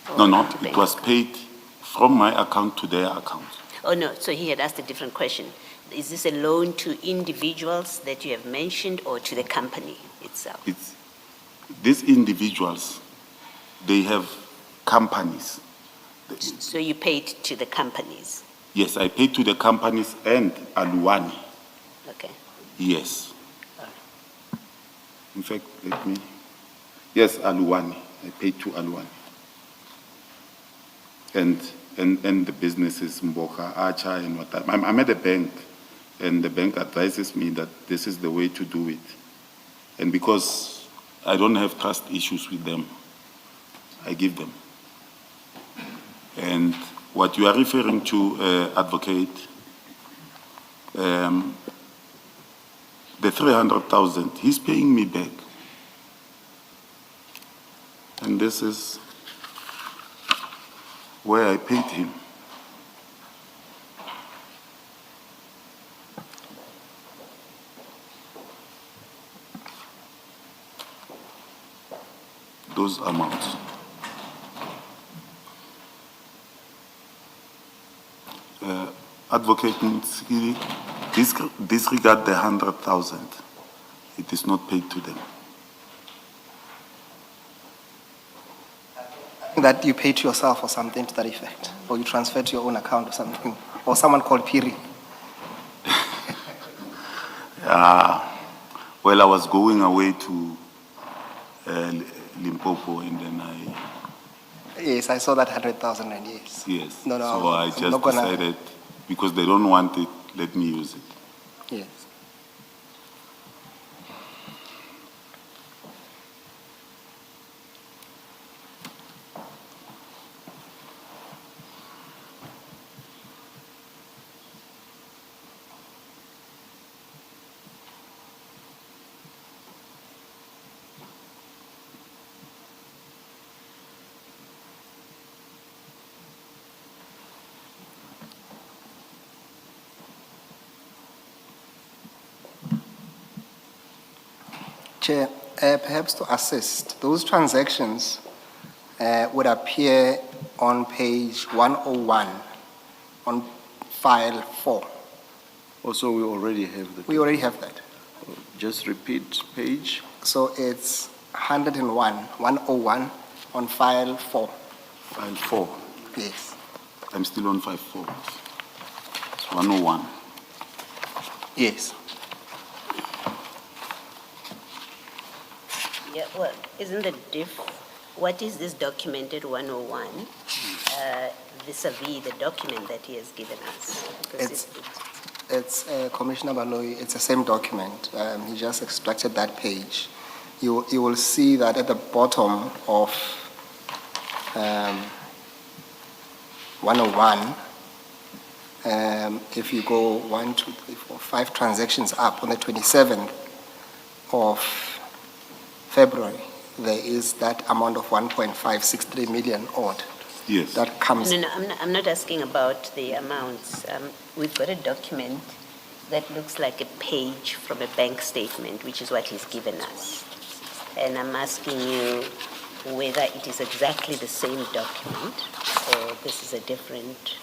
or No, no, to it bank was account. paid from my account to their account. Oh, no, so he had asked a different question. Is this a loan to individuals that you have mentioned or to the company itself? It's, these individuals, they have companies. So you paid to the companies, Yes, I paid to the companies and Aluwani. okay? Yes. In fact, yes, Aluwani. I paid to Aluwani. And the businesses, Mboka, Archer, and what I'm at a bank, and the bank advises me that this is the way to do it. And because I don't have trust issues with them, I give them. And what you are referring to, Advocate, the 300,000, he's paying me back. And this is where I paid him. Those amounts. Advocate Ntsiki, disregard the 100,000. It is not paid to them. That you paid to yourself or something to that effect, or you transferred to your own account or something, or someone called Piri. Well, I was going away to Limpopo, and then Yes, I saw that 100,000 and yes. yes. No, no, So I I'm just not gonna- decided, because they don't want it, let me use it. Yes. Chair, perhaps to assist, those transactions would appear on page 101 on file 4. Also, we already have the. We already have that. Just repeat page. So it's 101 on file 4. File 4. Yes. I'm still on 5.4. It's 101. Yes. Yeah, well, isn't the what is this documented 101 vis-à-vis the document that he has given us? Because It's Commissioner Baloyi, it's the same document. He just extracted that page. You will see that at the bottom of 101, If you go 1, 2, 3, 4, 5 transactions up on the 27th of February, there is that amount of 1.563 million odd. Yes. That comes. No, I'm not asking about the amounts. We've got a document that looks like a page from a bank statement, which is what he's given us. And I'm asking you whether it is exactly the same document or this is a different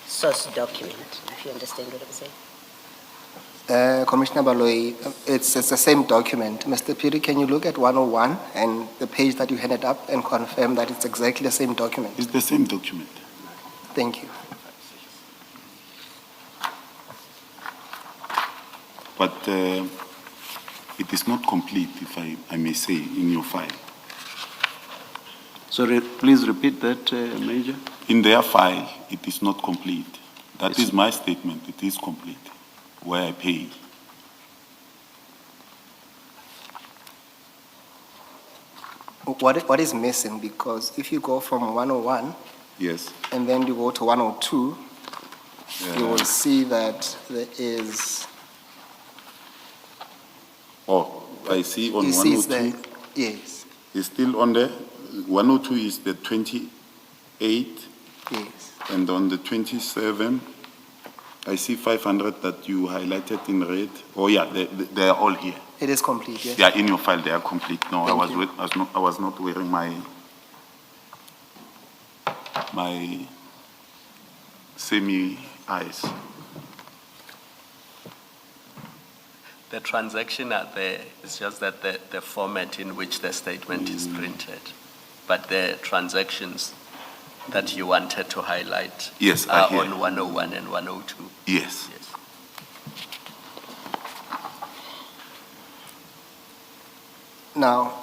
source document, if you understand what I'm saying. Commissioner Baloyi, it's the same document. Mr. Piri, can you look at 101 and the page that you handed up and confirm that it's exactly the same document? It's the same document. Thank you. But it is not complete, if I may say, in your file. Sorry, please repeat that, Major. In their file, it is not complete. That is my statement. It is complete, where I paid. What is missing? Because if you go from 101 Yes. and then you go to 102, you will see that there is. Oh, I see on You see it's 102. there. Yes, It's still on there. 102 is the 28, yes. and on the 27, I see 500 that you highlighted in red. Oh yeah, they are all here. It is complete, yes. Yeah, in your file they are complete. No, Thank I you. was not wearing my semi eyes. The transaction are there, it's just that the format in which the statement is printed. But the transactions that you wanted to highlight Yes, I are hear. on 101 and 102. Yes. Yes. Now,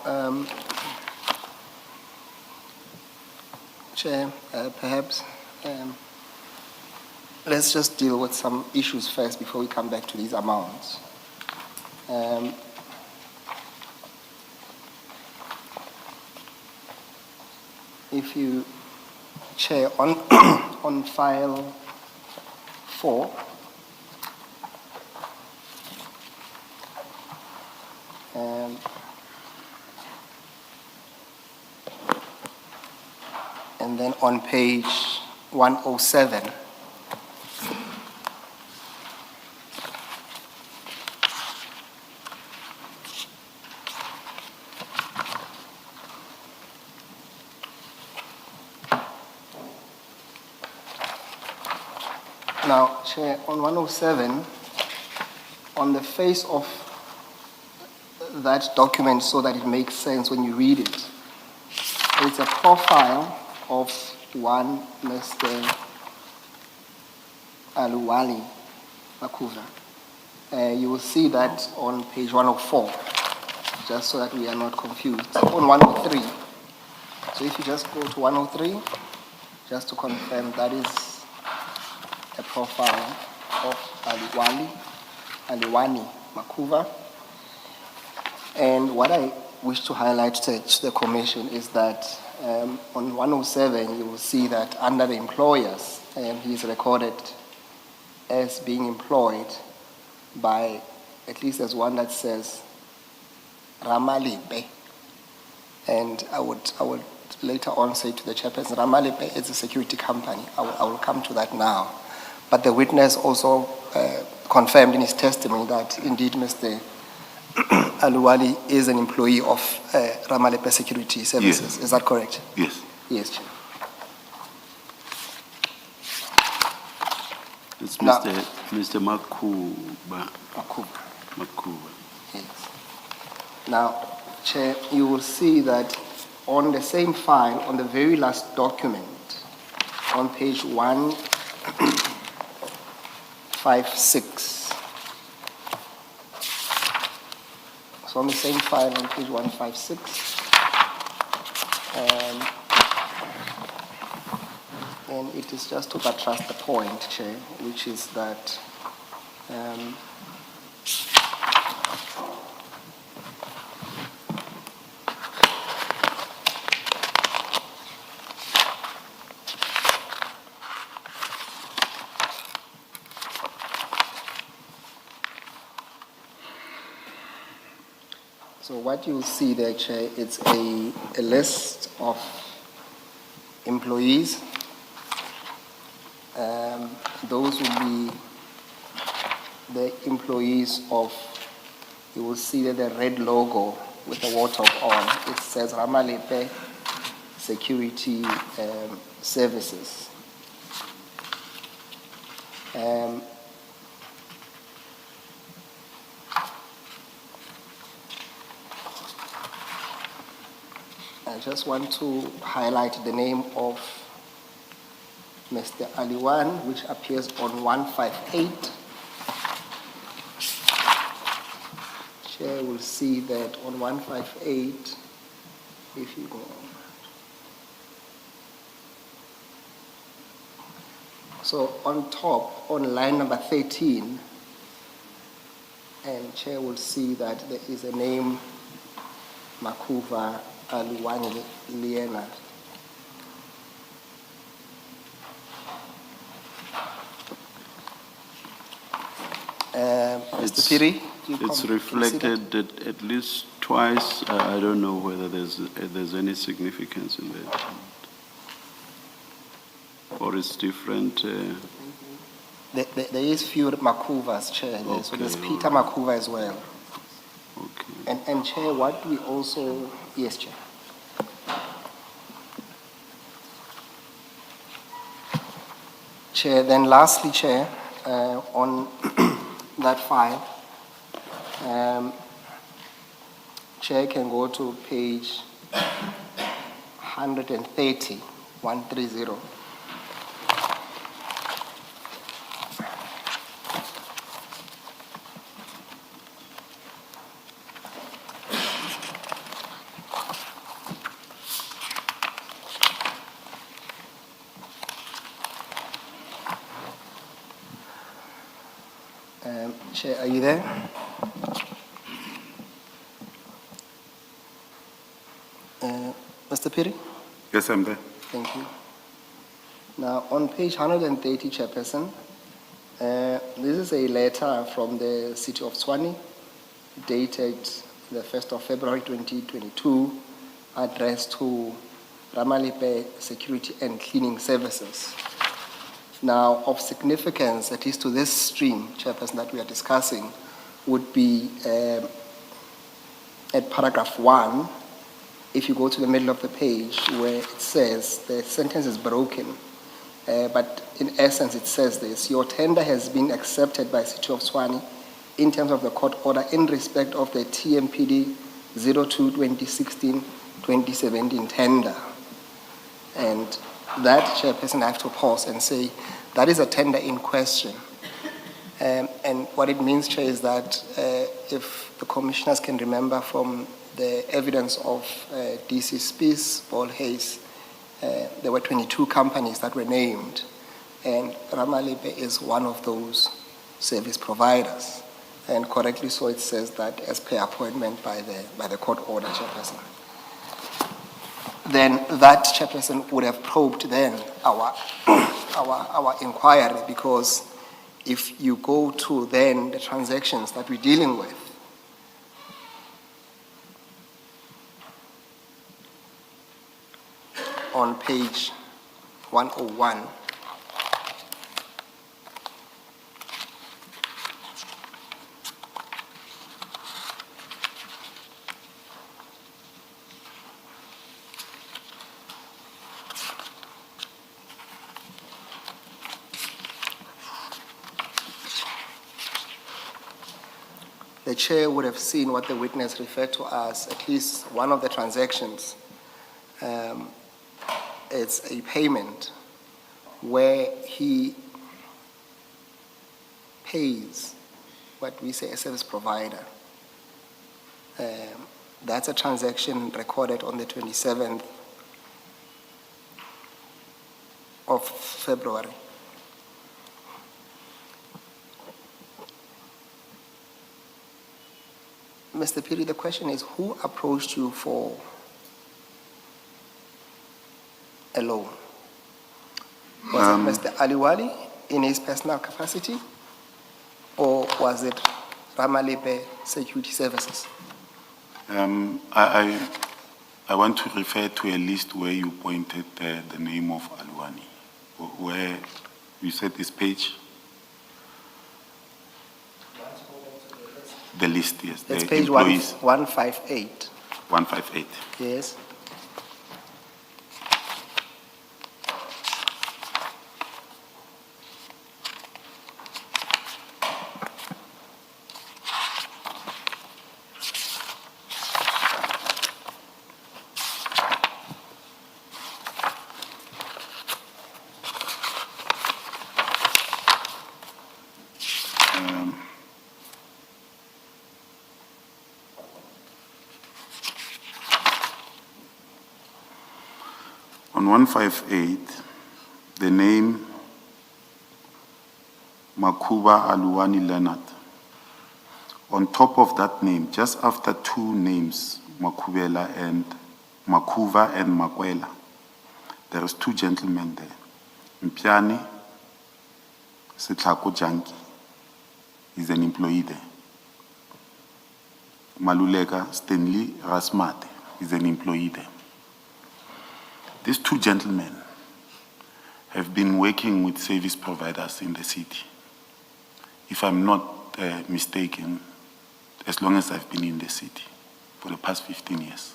Chair, perhaps let's just deal with some issues first before we come back to these amounts. If you, Chair, on on file 4, and then on page 107, now, Chair, on 107, on the face of that document so that it makes sense when you read it, it's a profile of one Mr. Aluwali Makuva. You will see that on page 104, just so that we are not confused. On 103. So if you just go to 103, just to confirm, that is a profile of Aliwani Makuva. And what I wish to highlight to the Commission is that on 107, you will see that under the employers, he is recorded as being employed by, at least there's one that says Ramalibe. And I would later on say to the chairperson, Ramalibe is a security company. I will come to that now. But the witness also confirmed in his testimony that indeed Mr. Aluwali is an employee of Ramalibe Security Services. Yes. Is that correct? Yes. Yes, Chair. It's Now- Mr. Makuba. Makuba. Yes. Now, Chair, you will see that on the same file, on the very last document, on page 156. So on the same file on page 156, and it is just to buttress the point, Chair, which is that So what you'll see there, Chair, it's a list of employees. Those will be the employees of, you will see that the red logo with the wardrobe on, it says Ramalepe Security Services. I just want to highlight the name of Mr. Aliwan, which appears on 158. Chair will see that on 158, if you go on. So on top, on line number 13, and Chair will see that there is a name, Makuva Aliwan Liena. Mr. Piri? It's reflected at least twice. I don't know whether there's any significance in that. Or it's different. There is few Makuvas, Chair. Okay, so there's Peter Makuva as well. Okay. And Chair, what we also, yes, Chair. Chair, then lastly, Chair, on that file, Chair can go to page 130, 130. Chair, are you there? Mr. Piri? Yes, I'm there. Thank you. Now, on page 130, Chairperson, this is a letter from the City of Tshwane, dated the 1st of February 2022, addressed to Ramalepe Security and Cleaning Services. Now, of significance, at least to this stream, Chairperson, that we are discussing, would be at paragraph 1, if you go to the middle of the page, where it says, the sentence is broken, but in essence it says this: your tender has been accepted by City of Tshwane in terms of the court order in respect of the TMPD 02-2016-2017 tender. And that, Chairperson, I have to pause and say that is a tender in question. And what it means, Chair, is that if the commissioners can remember from the evidence of DC Spies, Paul Hayes, there were 22 companies that were named, and Ramalepe is one of those service providers. And correctly so, it says that as per appointment by the court order, Chairperson. Then that, Chairperson, would have probed then our inquiry, because if you go to then the transactions that we're dealing with, on page 101, the Chair would have seen what the witness referred to as at least one of the transactions. It's a payment where he pays what we say a service provider. That's a transaction recorded on the 27th of February. Mr. Piri, the question is, who approached you for a loan? Was it Mr. Aliwali in his personal capacity, or was it Ramalepe Security Services? I want to refer to a list where you pointed the name of Alwani, where you said this page. The list, yes. That's the page employees. 158. 158. Yes. On 158, the name Makuba Aluwani Leonard. On top of that name, just after two names, Makuba and Makwela, there is two gentlemen there. Mpiani Setlako Janki is an employee there. Maluleka Stanley Rasmate is an employee there. These two gentlemen have been working with service providers in the city. If I'm not mistaken, as long as I've been in the city, for the past 15 years.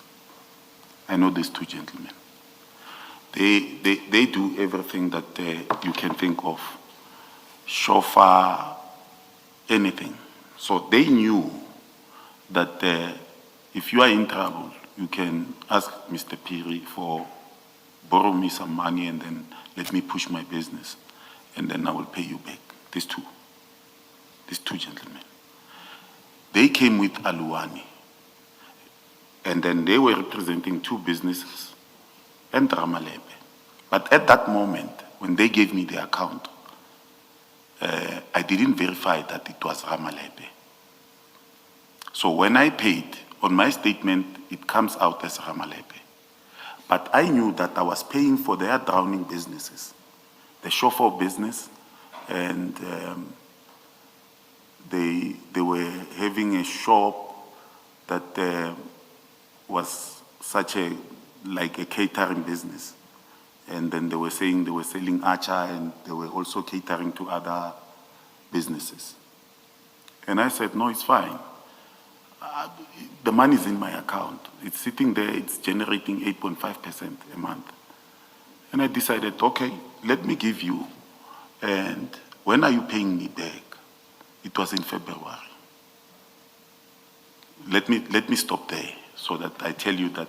I know these two gentlemen. They do everything that you can think of. Chauffeur, anything. So they knew that if you are in trouble, you can ask Mr. Piri for borrow me some money and then let me push my business and then I will pay you back. These two gentlemen. They came with Aluwani and then they were representing two businesses and Ramalebe. But at that moment, when they gave me the account, I didn't verify that it was Ramalebe. So when I paid, on my statement, it comes out as Ramalebe. But I knew that I was paying for their drowning businesses, the chauffeur business, and they were having a shop that was like a catering business. And then they were saying they were selling acha and they were also catering to other businesses. And I said, no, it's fine. The money is in my account. It's sitting there, it's generating 8.5% a month. And I decided, okay, let me give you. And when are you paying me back? It was in February. Let me stop there so that I tell you that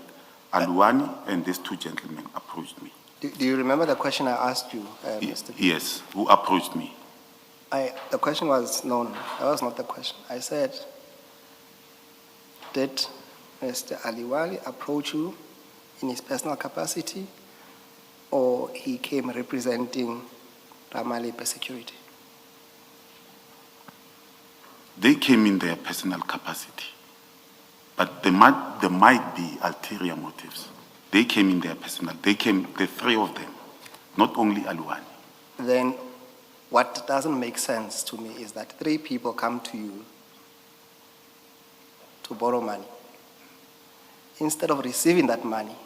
Aluwani and these two gentlemen approached me. Do you remember the question I asked you, Mr. P? Yes, who approached me? The question was, no, that was not the question. I said, did Mr. Aliwali approach you in his personal capacity or he came representing Ramalebe Security? They came in their personal capacity, but there might be ulterior motives. They came in their personal, the three of them, not only Aluwani. Then what doesn't make sense to me is that three people come to you to borrow money. Instead of receiving that money,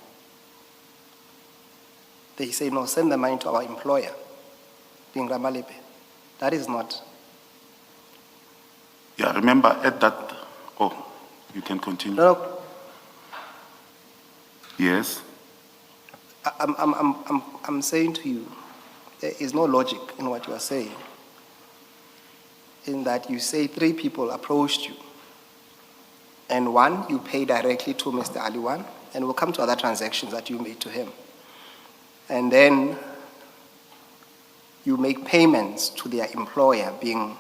they say, no, send the money to our employer, being Ramalebe. That is not. Yeah, remember at that, you can continue. No. Yes. I'm saying to you, there is no logic in what you are saying. In that you say three people approached you, and one you pay directly to Mr. Aliwan, and we'll come to other transactions that you made to him. And then you make payments to their employer, being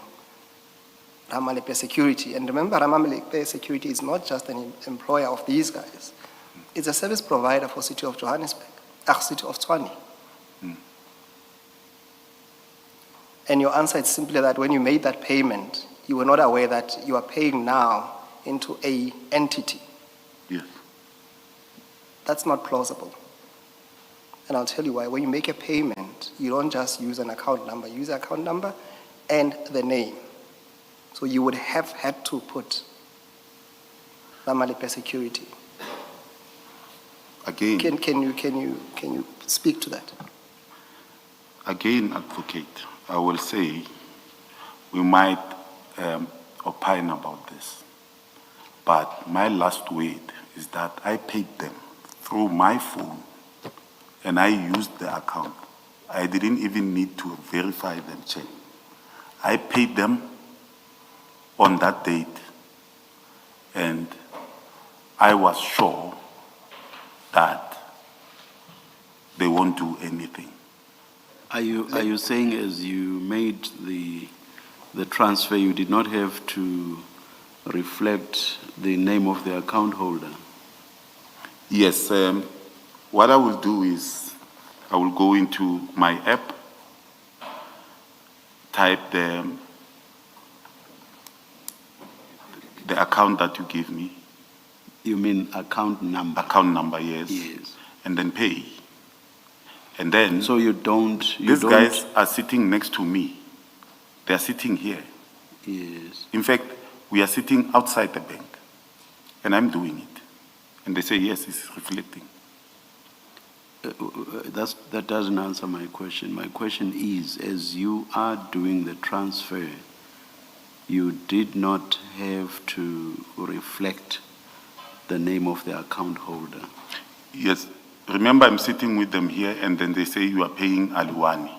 Ramalebe Security. And remember, Ramalebe Security is not just an employer of these guys. It's a service provider for City of Johannesburg, City of Tshwane. And your answer is simply that when you made that payment, you were not aware that you are paying now into an entity. Yes. That's not plausible. And I'll tell you why. When you make a payment, you don't just use an account number. You use an account number and the name. So you would have had to put Ramalipe Security. Again, Can you speak to that? again, advocate, I will say we might opine about this, but my last word is that I paid them through my phone and I used the account. I didn't even need to verify them check. I paid them on that date and I was sure that they won't do anything. Are you saying as you made the transfer, you did not have to reflect the name of the account holder? Yes, what I will do is I will go into my app, type the account that you give me, You mean account number? account number, yes, Yes. and then pay. And then So you don't. these guys are sitting next to me. They are sitting here. Yes. In fact, we are sitting outside the bank, and I'm doing it. And they say, yes, it's reflecting. That doesn't answer my question. My question is, as you are doing the transfer, you did not have to reflect the name of the account holder. Yes, remember I'm sitting with them here, and then they say you are paying Aluwani.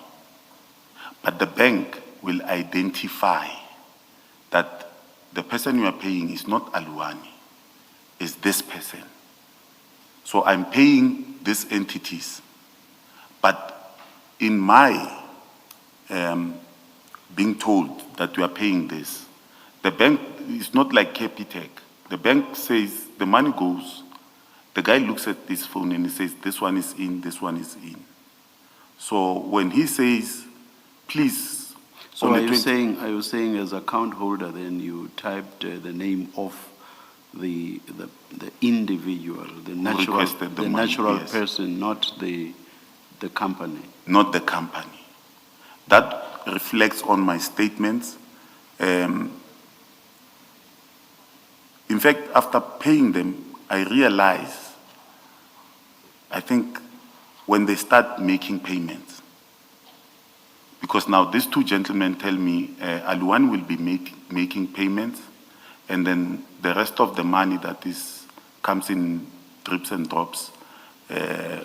But the bank will identify that the person you are paying is not Aluwani, it's this person. So I'm paying these entities, but in my being told that you are paying this, the bank is not like Capitec. The bank says the money goes, the guy looks at this phone and he says, this one is in, this one is in. So when he says, please, So on are the you 20 saying as account holder, then you typed the name of the individual, the natural, requested the the money, natural yes. person, not the company? not the company. That reflects on my statements. In fact, after paying them, I realize, I think, when they start making payments, because now these two gentlemen tell me Aluwan will be making payments, and then the rest of the money that comes in drips and drops,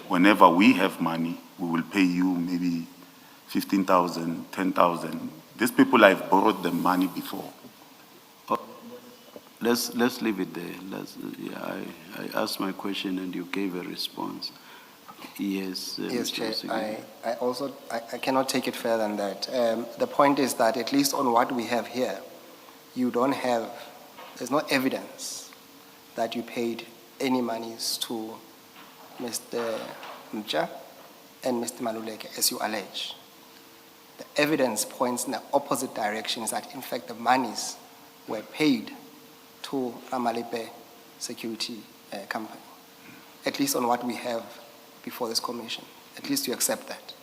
whenever we have money, we will pay you maybe 15,000, 10,000. These people, I've borrowed them money before. Let's leave it there. I asked my question and you gave a response. Yes. Yes, Mr. Chair. Musigidi. I cannot take it further than that. The point is that at least on what we have here, there's no evidence that you paid any monies to Mr. Mcha and Mr. Maluleke, as you allege. The evidence points in the opposite direction, is that in fact the monies were paid to Ramalipe Security Company, at least on what we have before this commission. At least you accept that.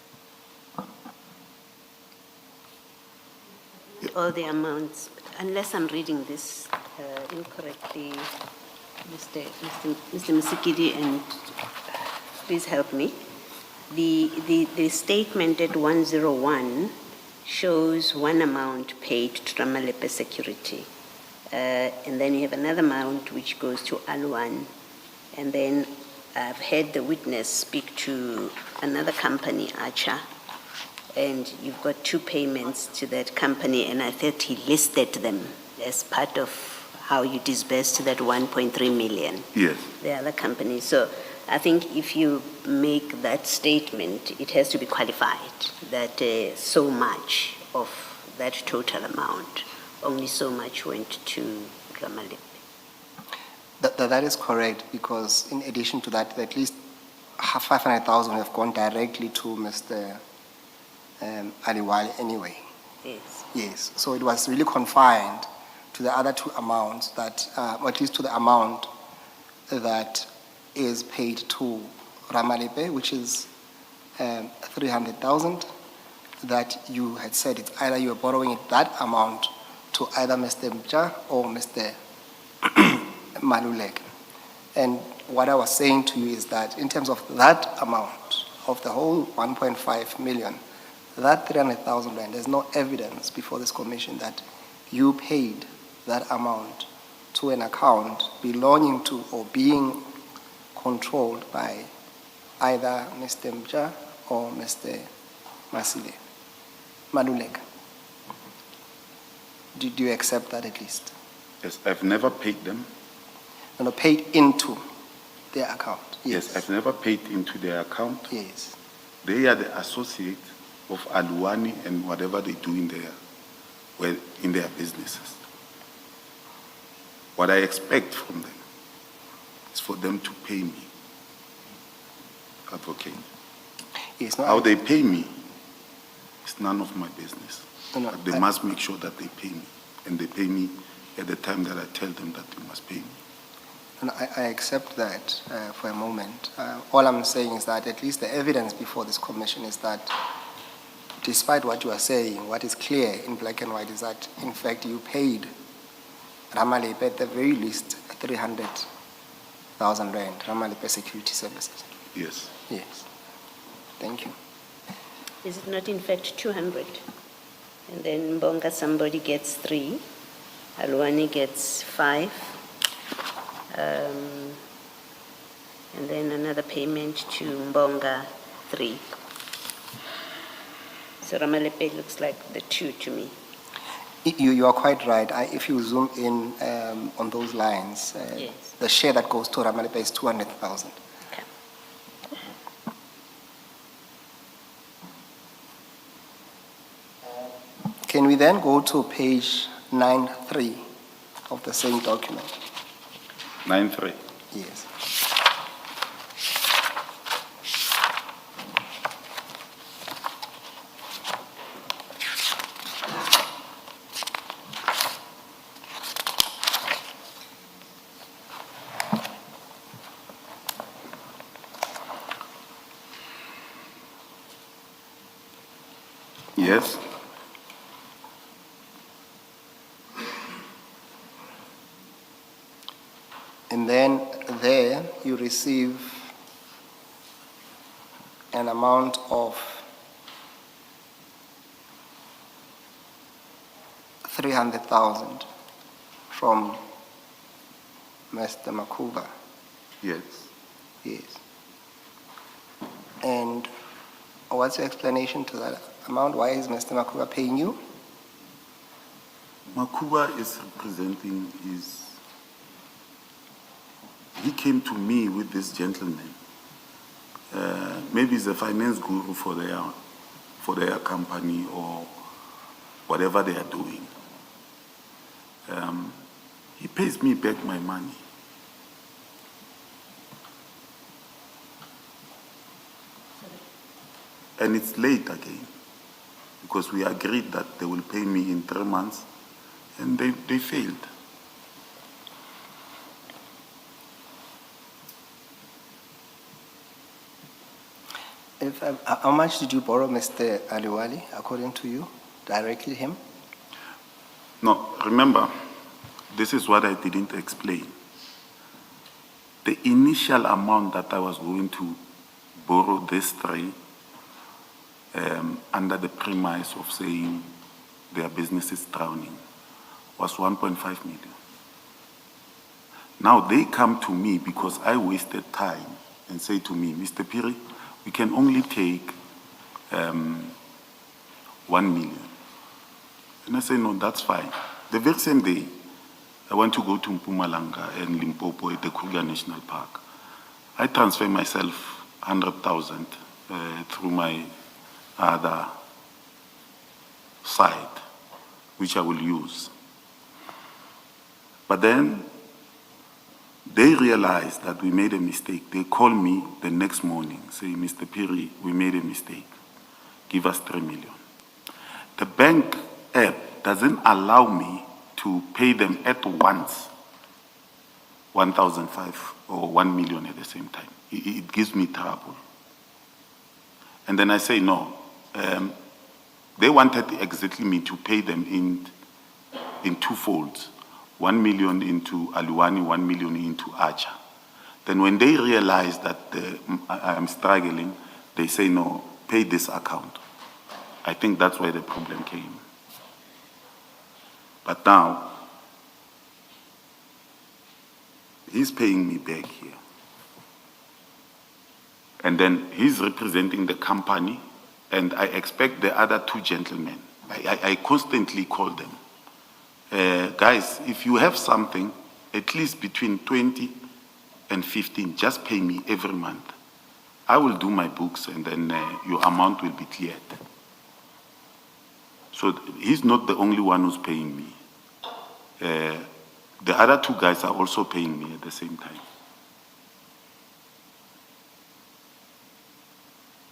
All the amounts, unless I'm reading this incorrectly, Mr. Musigidi, and please help me. The statement at 101 shows one amount paid to Ramalipe Security. And then you have another amount which goes to Aluwan. And then I've heard the witness speak to another company, Archer, and you've got two payments to that company, and I thought he listed them as part of how you disbursed that 1.3 million. Yes. The other company. So I think if you make that statement, it has to be qualified that so much of that total amount, only so much went to Ramalipe. That is correct, because in addition to that, at least 500,000 have gone directly to Mr. Aliwali anyway. Yes. Yes, so it was really confined to the other two amounts that, or at least to the amount that is paid to Ramalipe, which is 300,000, that you had said it's either you are borrowing that amount to either Mr. Mcha or Mr. Maluleke. And what I was saying to you is that in terms of that amount, of the whole 1.5 million, that 300,000 rand, there's no evidence before this commission that you paid that amount to an account belonging to or being controlled by either Mr. Mja or Mr. Masile Maluleke. Do you accept that at least? Yes, I've never paid them. No, paid into their account. Yes, I've never paid into their account. Yes. They are the associate of Aluwani and whatever they do in their businesses. What I expect from them is for them to pay me, advocate. Yes, no, How they pay me is none of my business. No, But they must make sure that they pay me, and they pay me at the time that I tell them that they must pay me. And I accept that for a moment. All I'm saying is that at least the evidence before this commission is that despite what you are saying, what is clear in black and white is that in fact you paid Ramalepe at the very least 300,000 rand, Ramalepe Security Services. Yes. Yes. Thank you. Is it not in fact 200? And then Mbonga, somebody gets 3, Alwani gets 5, and then another payment to Mbonga, 3. So Ramalepe looks like the 2 to me. You are quite right. If you zoom in on those lines, Yes. the share that goes to Ramalepe is 200,000. Okay. Can we then go to page 9.3 of the same document? 9-3. Yes. Yes. And then there you receive an amount of 300,000 from Mr. Makuba. Yes. Yes. And what's your explanation to that amount? Why is Mr. Makuba paying you? Makuba is representing he came to me with this gentleman. Maybe he's a finance guru for their company or whatever they are doing. He pays me back my money. And it's late again, because we agreed that they will pay me in 3 months, and they failed. How much did you borrow Mr. Aliwali, according to you, directly him? No, remember, this is what I didn't explain. The initial amount that I was going to borrow this 3, under the premise of saying their business is drowning, was 1.5 million. Now they come to me because I wasted time and say to me, Mr. Piri, we can only take 1 million. And I say, no, that's fine. The very same day, I want to go to Mpumalanga and Limpopo at the Kruger National Park. I transfer myself 100,000 through my other site, which I will use. But then they realized that we made a mistake. They call me the next morning, say, Mr. Piri, we made a mistake. Give us 3 million. The bank app doesn't allow me to pay them at once 1,500 or 1 million at the same time. It gives me trouble. And then I say, no. They wanted exactly me to pay them in 2 folds. 1 million into Aluwani, 1 million into Archer. Then when they realize that I'm struggling, they say, no, pay this account. I think that's where the problem came. But now, he's paying me back here. And then he's representing the company, and I expect the other two gentlemen, I constantly call them. Guys, if you have something, at least between 20 and 15, just pay me every month. I will do my books, and then your amount will be cleared. So he's not the only one who's paying me. The other two guys are also paying me at the same time.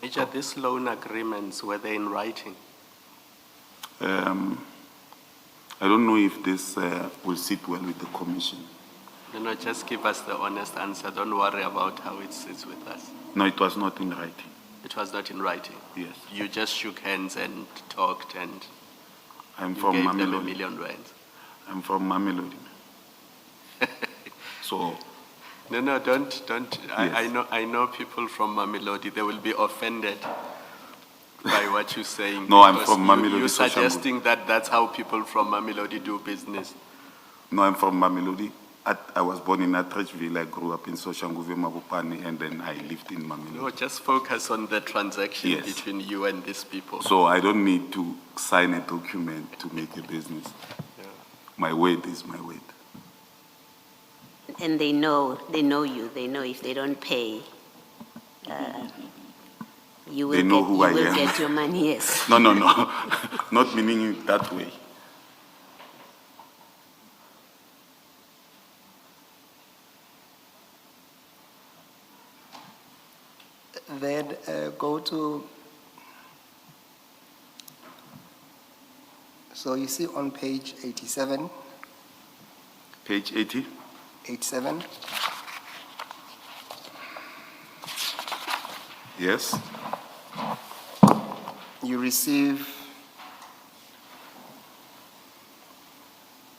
Major, these loan agreements, were they in writing? I don't know if this will sit well with the commission. No, just give us the honest answer. Don't worry about how it sits with us. No, it was not in writing. It was not in writing? Yes. You just shook hands and talked and I'm you from gave them Mamelodi. R1 million. I'm from Mamelodi. So, No, don't. Yes. I know people from Mamelodi, they will be offended by what you're saying. No, I'm because from Mamelodi, You're Soshanguve. suggesting that that's how people from Mamelodi do business. no, I'm from Mamelodi. I was born in Atteridgeville. I grew up in Soshanguve, Mabopane, and then I lived in Mamelodi. No, just focus on the transaction Yes. between you and these people. So I don't need to sign a document to make a business. Yeah. My word is my word. And they know you, they know if they don't pay, you will They know get, who you I will am. get your money, yes. No, not meaning it that way. Then go to, so you see on page 87, Page 80. 87, Yes. you receive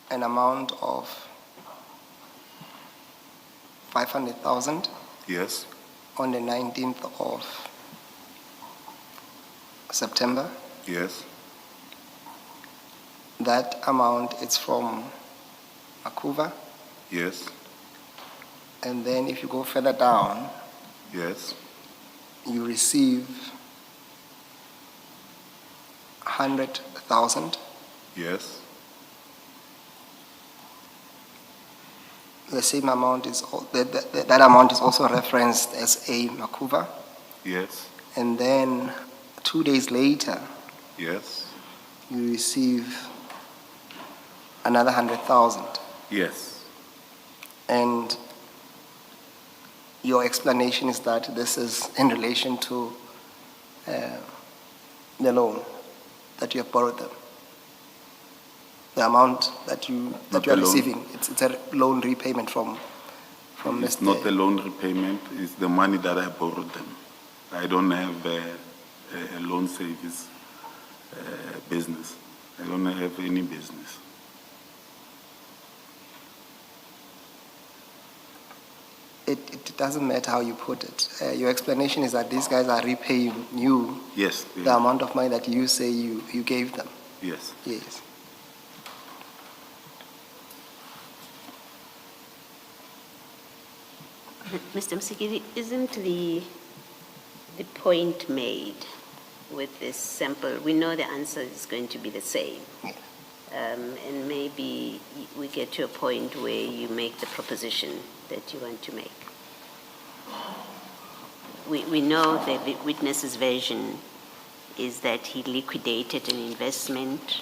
an amount of 500,000 Yes. on the 19th of September. Yes. That amount is from Makuva. Yes. And then if you go further down, Yes. you receive 100,000. Yes. The same amount is, that amount is also referenced as a Makuva. Yes. And then 2 days later, Yes. you receive another 100,000. Yes. And your explanation is that this is in relation to the loan that you have borrowed them. The amount that you Not are the loan. receiving, it's a loan repayment from It's Mr. not a loan repayment, it's the money that I borrowed them. I don't have a loan service business. I don't have any business. It doesn't matter how you put it. Your explanation is that these guys are repaying you Yes. the amount of money that you say you gave them. Yes. Yes. Mr. Msikiri, isn't the point made with this sample? We know the answer is going to be the same. And maybe we get to a point where you make the proposition that you want to make. We know the witness's version is that he liquidated an investment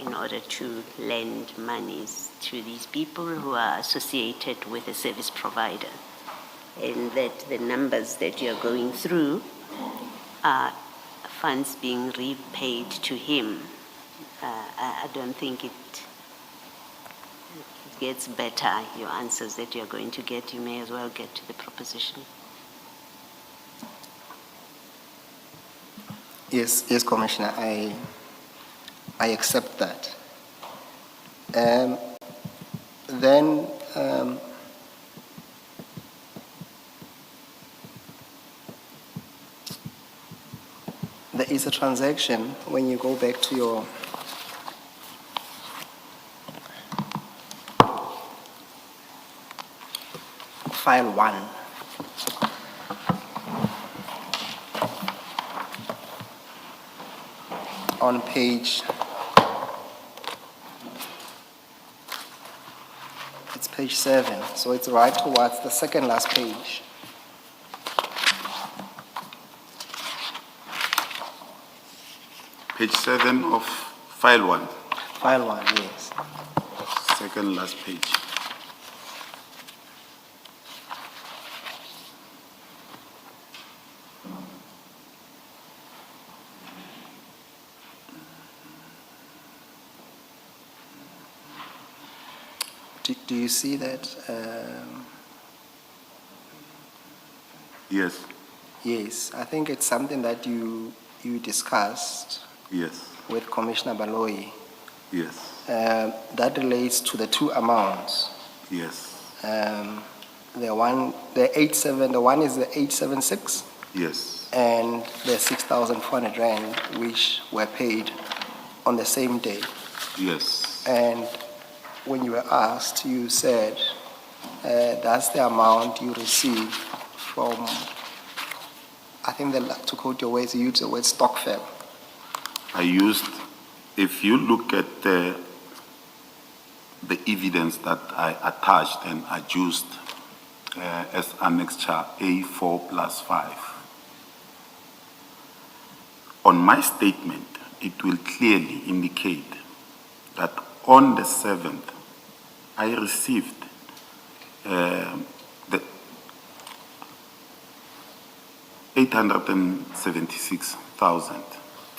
in order to lend monies to these people who are associated with a service provider, and that the numbers that you're going through are funds being repaid to him. I don't think it gets better, your answers that you're going to get. You may as well get to the proposition. Yes, Commissioner, I accept that. Then, there is a transaction when you go back to your file 1. On page, it's page 7, so it's right towards the second last page. Page 7 of file 1, File 1, yes. second last page. Do you see that? Yes, Yes, I think it's something that you discussed yes, with Commissioner Baloyi. yes, That relates to the two amounts. yes, The one is the 876 yes, and the 6,400 rand, which were paid on the same day. yes, And when you were asked, you said that's the amount you received from, I think to quote your words, you used the word stock firm. I used, if you look at the evidence that I attached and adjusted as annexure A4+5, on my statement, it will clearly indicate that on the 7th, I received the 876,000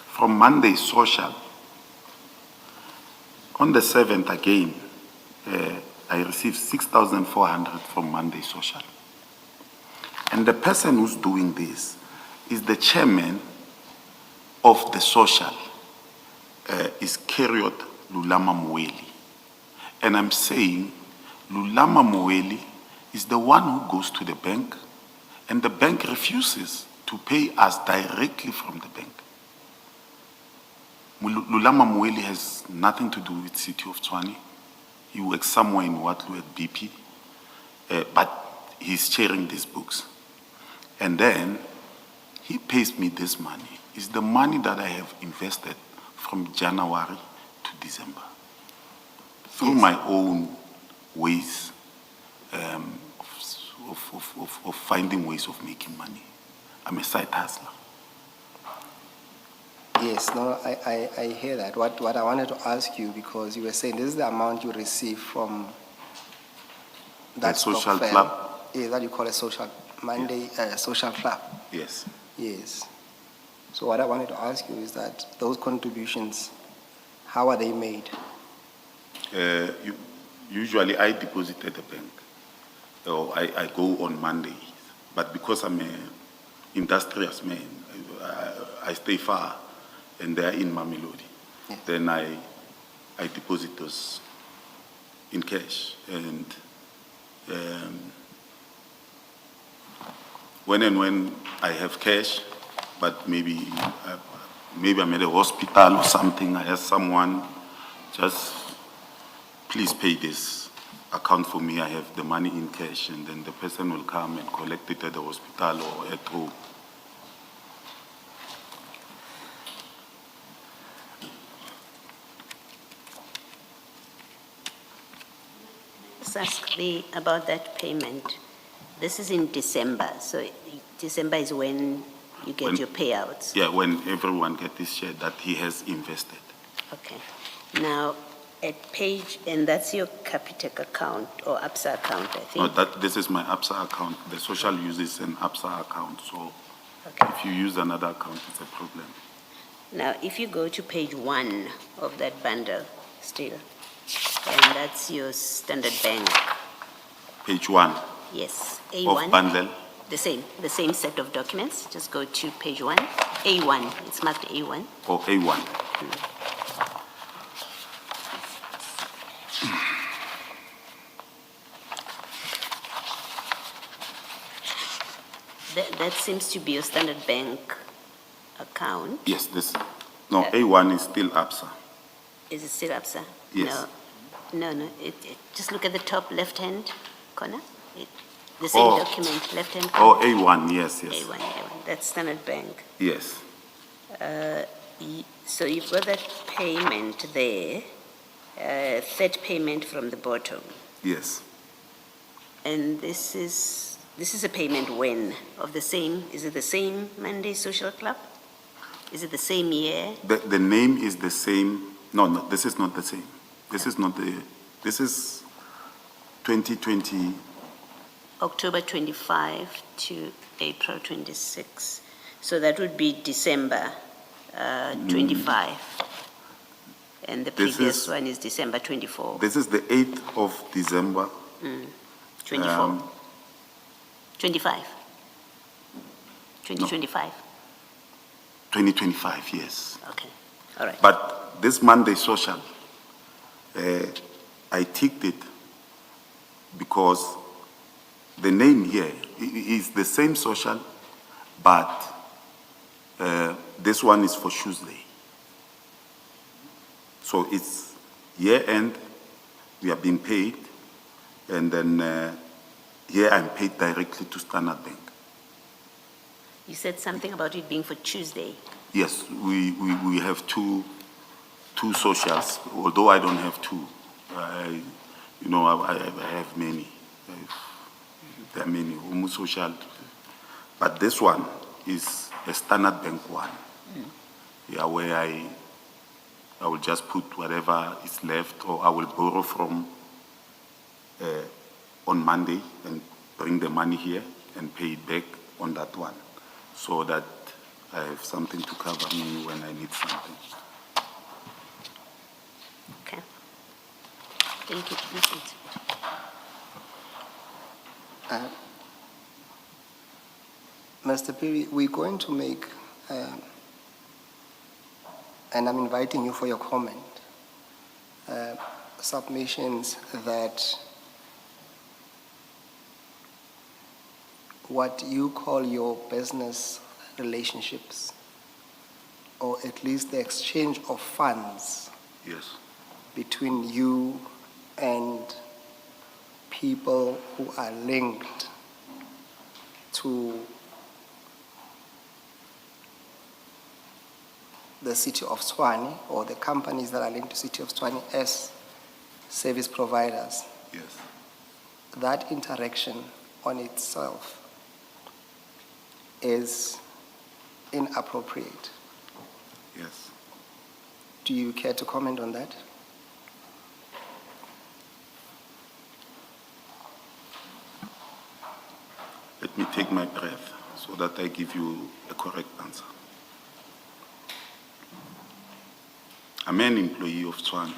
from Monday Social. On the 7th again, I received 6,400 from Monday Social. And the person who's doing this is the chairman of the Social, is Keriot Lulama Mweli. And I'm saying Lulama Mweli is the one who goes to the bank, and the bank refuses to pay us directly from the bank. Lulama Mweli has nothing to do with City of Tshwane. He works somewhere in Watlu at BP, but he's chairing these books. And then he pays me this money. It's the money that I have invested from January to December through my own ways of finding ways of making money. I'm a side hustler. Yes, no, I hear that. What I wanted to ask you, because you were saying this is the amount you receive from that social stock firm. club? Yeah, that you call a social Monday social club. Yes. Yes. So what I wanted to ask you is that those contributions, how are they made? Usually I deposit at the bank, or I go on Monday. But because I'm an industrious man, I stay far, and they're in Mamelodi. Yes. Then I deposit those in cash. And when I have cash, but maybe I'm at a hospital or something, I ask someone, just please pay this account for me, I have the money in cash, and then the person will come and collect it at the hospital or at home. Let's ask about that payment. This is in December, so December is when you get your payouts. Yeah, when everyone gets this share that he has invested. Okay. Now, at page, and that's your Capitec account or ABSA account, I think. No, this is my ABSA account. The social uses an ABSA account, so Okay. if you use another account, it's a problem. Now, if you go to page 1 of that bundle still, and that's your Standard Bank, Page 1 yes, of A1. bundle. The same set of documents, just go to page 1, A1, it's marked A1. Or A1. That seems to be your Standard Bank account. Yes, no, A1 is still ABSA. Is it still up, sir? Yes. No, just look at the top left-hand corner. The same document, left-hand corner. Oh, A1, yes. A1, that's Standard Bank. Yes, So you've got that payment there, third payment from the bottom. yes. And this is a payment when? Of the same, is it the same Monday Social Club? Is it the same year? The name is the same. No, this is not the same. This is 2020. October 25 to April 26. So that would be December 25. And the This previous is- one is December 24. This is the 8th of December. 24. 25. 2025. 2025, yes. Okay. All right. But this Monday social, I ticked it because the name here is the same social, but this one is for Tuesday. So it's year end, we are being paid, and then here I'm paid directly to Standard Bank. You said something about it being for Tuesday. Yes, we have two socials, although I don't have two. I have many. There are many, Umu social. But this one is a Standard Bank one. Yeah, where I will just put whatever is left, or I will borrow from on Monday and bring the money here and pay it back on that one, so that I have something to cover me when I need something. Okay. Thank you. Vincent. Mr. Perry, we're going to make, and I'm inviting you for your comment, submissions that what you call your business relationships, or at least the exchange of funds Yes. between you and people who are linked to the city of Tshwane, or the companies that are linked to city of Tshwane as service providers. Yes. That interaction on itself is inappropriate. Yes. Do you care to comment on that? Let me take my breath so that I give you a correct answer. I'm an employee of Tshwane,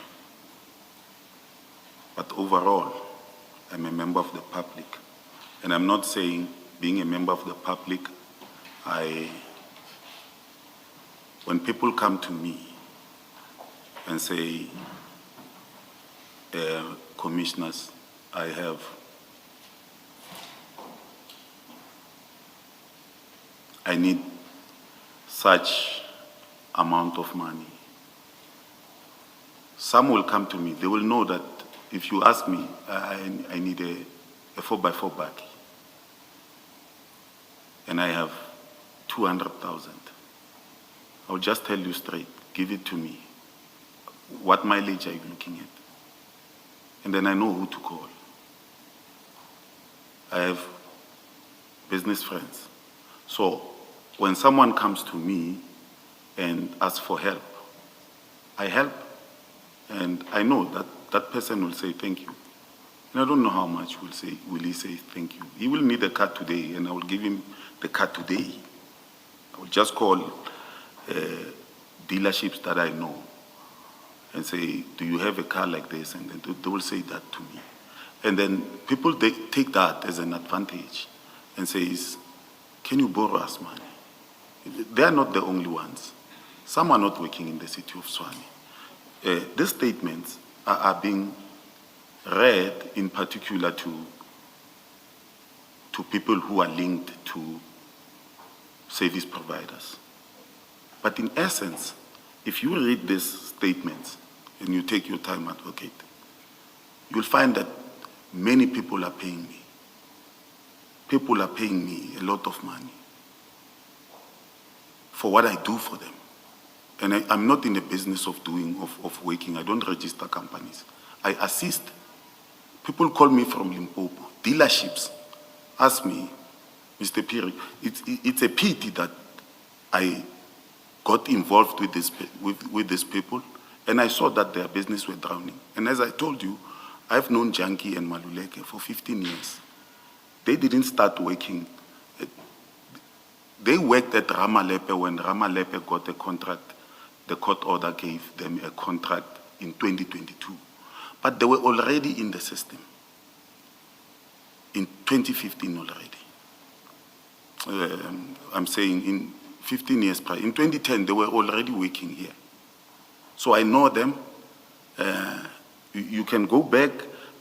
but overall, I'm a member of the public. And I'm not saying being a member of the public, when people come to me and say, commissioners, I need such amount of money. Some will come to me, they will know that if you ask me, I need a 4x4 baggie, and I have 200,000. I'll just tell you straight, give it to me. What mileage are you looking at? And then I know who to call. I have business friends. So when someone comes to me and asks for help, I help. And I know that that person will say thank you. And I don't know how much will he say thank you. He will need a car today, and I will give him the car today. I will just call dealerships that I know and say, do you have a car like this? And then they will say that to me. And then people, they take that as an advantage and says, can you borrow us money? They are not the only ones. Some are not working in the city of Tshwane. These statements are being read in particular to people who are linked to service providers. But in essence, if you read these statements and you take your time, advocate, you'll find that many people are paying me. People are paying me a lot of money for what I do for them. And I'm not in the business of working. I don't register companies. I assist. People call me from Limpopo. Dealerships ask me, Mr. Piri, it's a pity that I got involved with these people, and I saw that their business were drowning. And as I told you, I've known Janki and Maluleke for 15 years. They didn't start working. They worked at Ramalepe when Ramalepe got a contract. The court order gave them a contract in 2022. But they were already in the system in 2015 already. I'm saying in 15 years prior. In 2010, they were already working here. So I know them. You can go back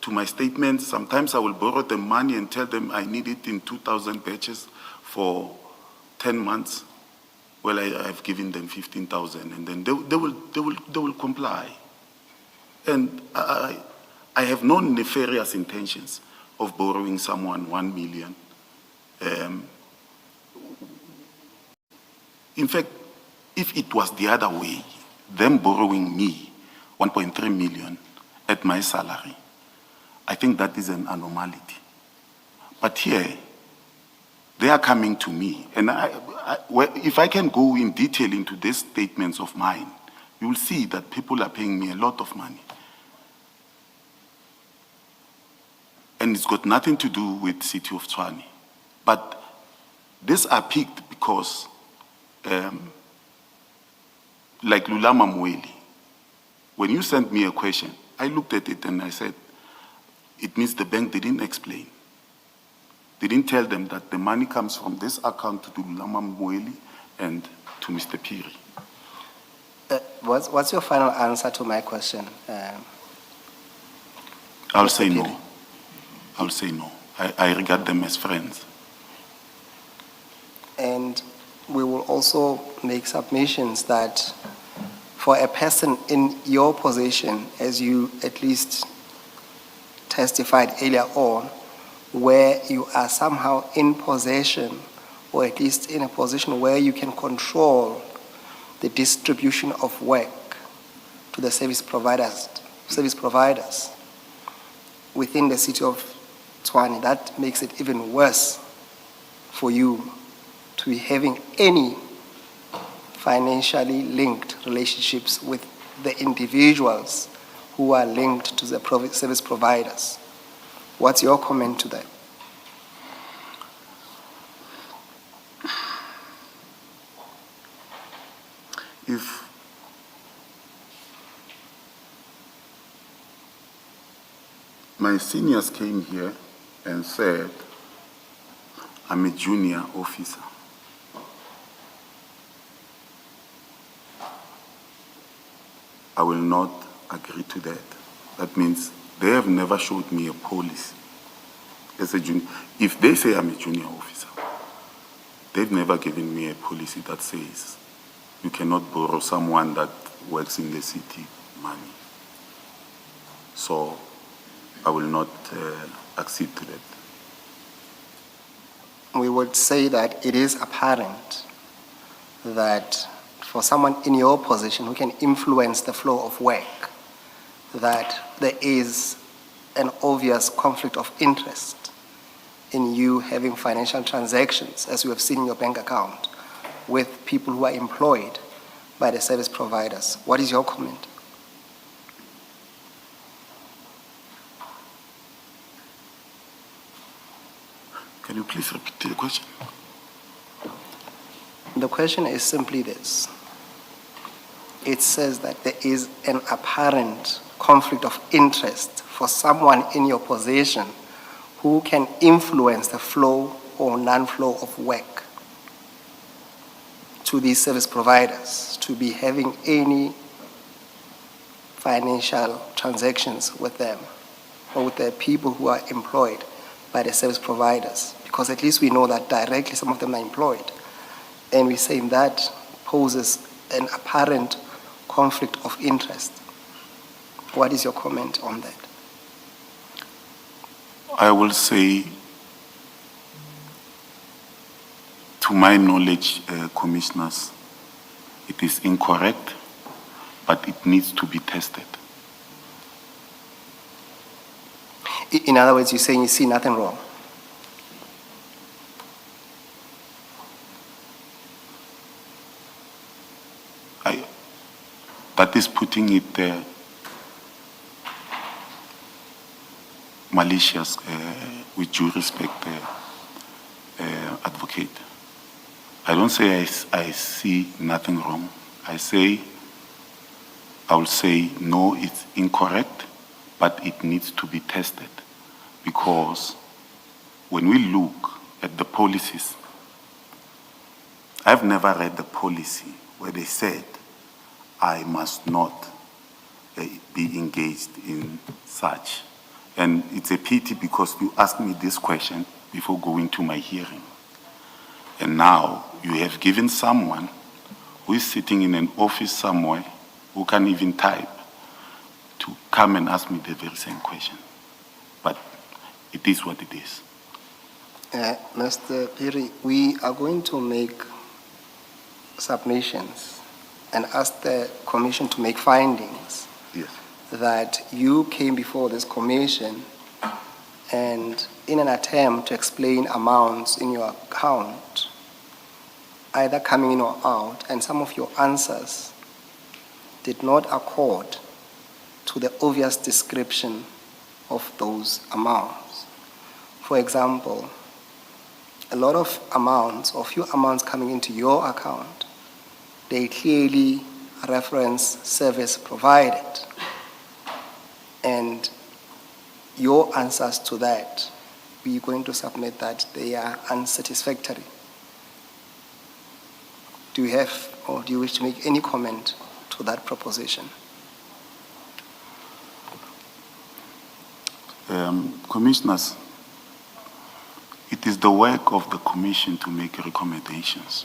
to my statements. Sometimes I will borrow them money and tell them I need it in 2,000 batches for 10 months. Well, I've given them 15,000, and then they will comply. And I have no nefarious intentions of borrowing someone 1 million. In fact, if it was the other way, them borrowing me 1.3 million at my salary, I think that is an anomaly. But here, they are coming to me, and if I can go in detail into these statements of mine, you will see that people are paying me a lot of money. And it's got nothing to do with City of Tshwane. But these are picked because, like Lulama Mweli, when you sent me a question, I looked at it and I said, it means the bank didn't explain. They didn't tell them that the money comes from this account to Lulama Mweli and to Mr. Piri. What's your final answer to my question? I'll Mr. say Piri? no. I'll say no. I regard them as friends. And we will also make submissions that for a person in your position, as you at least testified earlier on, where you are somehow in possession, or at least in a position where you can control the distribution of work to the service providers within the City of Tshwane, that makes it even worse for you to be having any financially linked relationships with the individuals who are linked to the service providers. What's your comment to that? If my seniors came here and said, I'm a junior officer, I will not agree to that. That means they have never showed me a policy as a junior. If they say I'm a junior officer, they've never given me a policy that says you cannot borrow someone that works in the city money. So I will not accede to that. We would say that it is apparent that for someone in your position who can influence the flow of work, that there is an obvious conflict of interest in you having financial transactions, as you have seen in your bank account, with people who are employed by the service providers. What is your comment? Can you please repeat the question? The question is simply this. It says that there is an apparent conflict of interest for someone in your position who can influence the flow or non-flow of work to these service providers, to be having any financial transactions with them or with the people who are employed by the service providers, because at least we know that directly some of them are employed. and we're saying that poses an apparent conflict of interest. What is your comment on that? I will say, to my knowledge, commissioners, it is incorrect, but it needs to be tested. In other words, you're saying you see nothing wrong? That is putting it malicious, with due respect, advocate. I don't say I see nothing wrong. I will say no, it's incorrect, but it needs to be tested, because when we look at the policies, I've never read the policy where they said I must not be engaged in such. And it's a pity, because you asked me this question before going to my hearing. And now you have given someone who is sitting in an office somewhere, who can't even type, to come and ask me the very same question. But it is what it is. Mr. Piri, we are going to make submissions and ask the commission to make findings. Yes. That you came before this commission and in an attempt to explain amounts in your account, either coming in or out, and some of your answers did not accord to the obvious description of those amounts. For example, a lot of amounts, or few amounts coming into your account, they clearly reference service provided. And your answers to that, we're going to submit that they are unsatisfactory. Do you have, or do you wish to make any comment to that proposition? Commissioners, it is the work of the commission to make recommendations.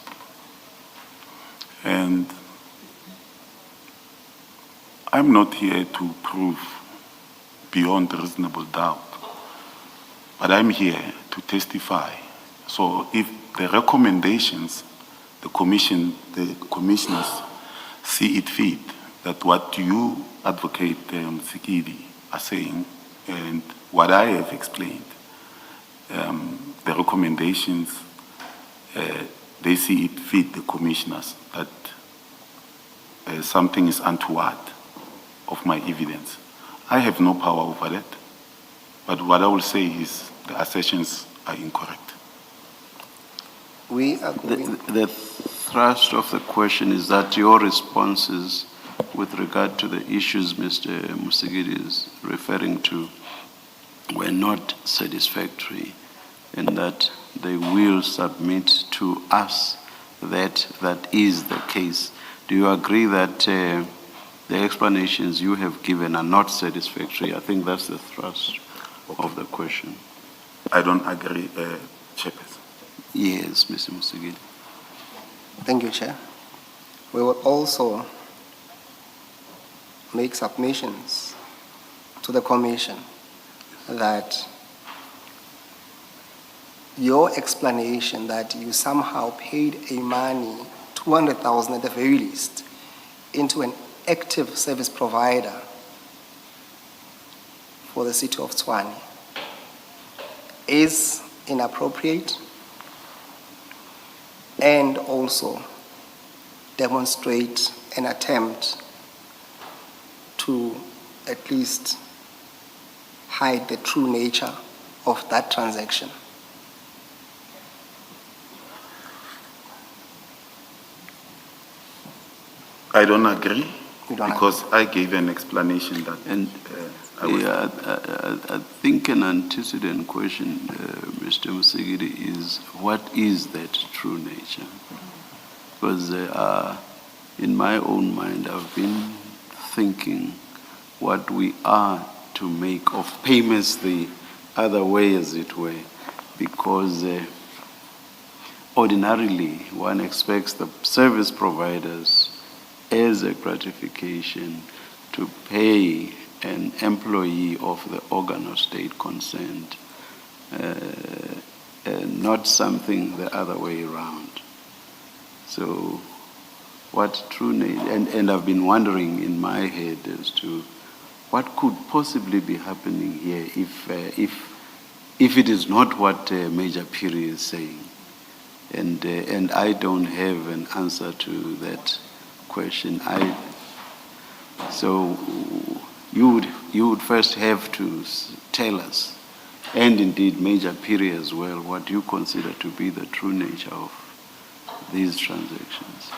And I'm not here to prove beyond reasonable doubt, but I'm here to testify. So if the recommendations, the commissioners see it fit that what you advocate, Sikidi, are saying, and what I have explained, the recommendations, they see it fit, the commissioners, that something is untoward of my evidence. I have no power over that, but what I will say is the assertions are incorrect. We are going... The thrust of the question is that your responses with regard to the issues Mr. Musigiri is referring to were not satisfactory, and that they will submit to us that that is the case. Do you agree that the explanations you have given are not satisfactory? I think that's the thrust of the question. I don't agree, Chairperson. Yes, Mr. Musigiri. Thank you, Chair. We will also make submissions to the Commission that your explanation that you somehow paid a money, 200,000 at the very least, into an active service provider for the city of Tshwane is inappropriate and also demonstrate an attempt to at least hide the true nature of that transaction. I don't agree, because agree. I gave an explanation that, And I think an antecedent question, Mr. Musigiri, is what is that true nature? Because in my own mind, I've been thinking what we are to make of payments the other way, as it were, because ordinarily, one expects the service providers as a gratification to pay an employee of the organ of state consent, not something the other way around. So what true and I've been wondering in my head as to what could possibly be happening here if it is not what Major Piri is saying. And I don't have an answer to that question. So you would first have to tell us, and indeed Major Piri as well, what you consider to be the true nature of these transactions.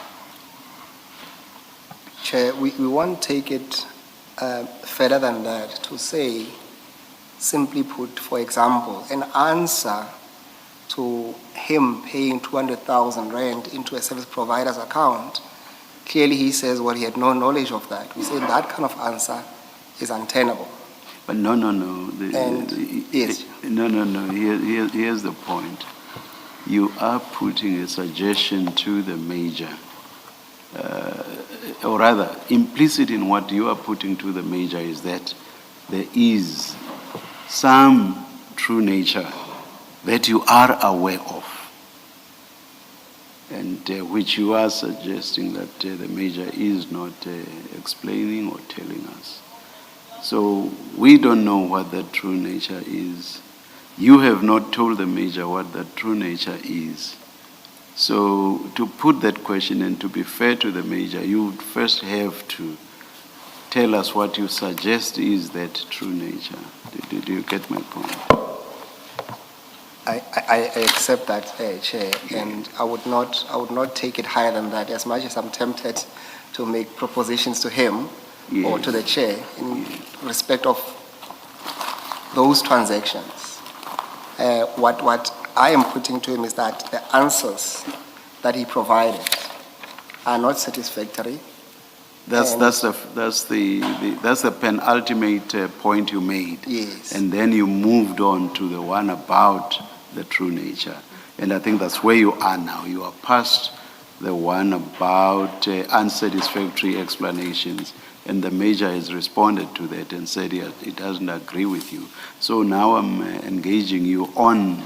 Chair, we won't take it further than that to say, simply put, for example, an answer to him paying 200,000 rand into a service provider's account. Clearly he says, well, he had no knowledge of that. We say that kind of answer is untenable. But no. Yes. Here's the point. You are putting a suggestion to the major, or rather, implicit in what you are putting to the major is that there is some true nature that you are aware of, and which you are suggesting that the major is not explaining or telling us. So we don't know what that true nature is. You have not told the major what that true nature is. So to put that question and to be fair to the major, you would first have to tell us what you suggest is that true nature. Do you get my point? I accept that, Chair, and I would not take it higher than that, as much as I'm tempted to make propositions to him or to the Chair in respect of those transactions. What I am putting to him is that the answers that he provided are not satisfactory. That's the penultimate point you made. Yes. And then you moved on to the one about the true nature. And I think that's where you are now. You are past the one about unsatisfactory explanations. And the major has responded to that and said it doesn't agree with you. So now I'm engaging you on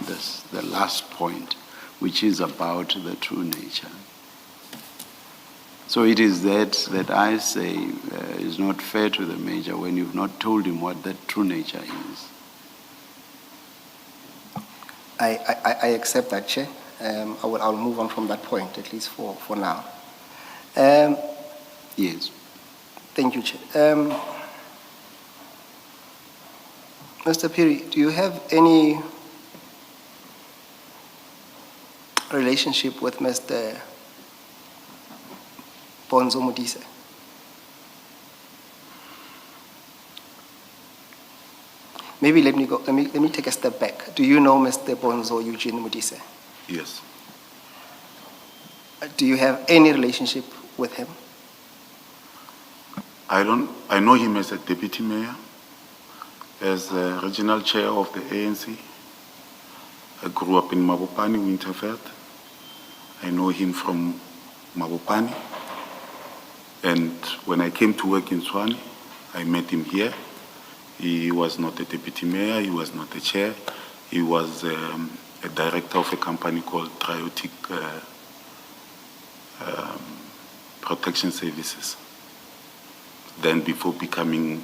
the last point, which is about the true nature. So it is that I say is not fair to the major when you've not told him what that true nature is. I accept that, Chair. I'll move on from that point, at least for now. Yes. Thank you, Chair. Mr. Piri, do you have any relationship with Mr. Bonzo Modise? Maybe let me take a step back. Do you know Mr. Bonzo Eugene Modise? Yes. Do you have any relationship with him? I know him as a deputy mayor, as a regional chair of the ANC. I grew up in Mabopane, Winterveld. I know him from Mabopane. And when I came to work in Tshwane, I met him here. He was not a deputy mayor, he was not a chair. He was a director of a company called Triotic Protection Services. Then before becoming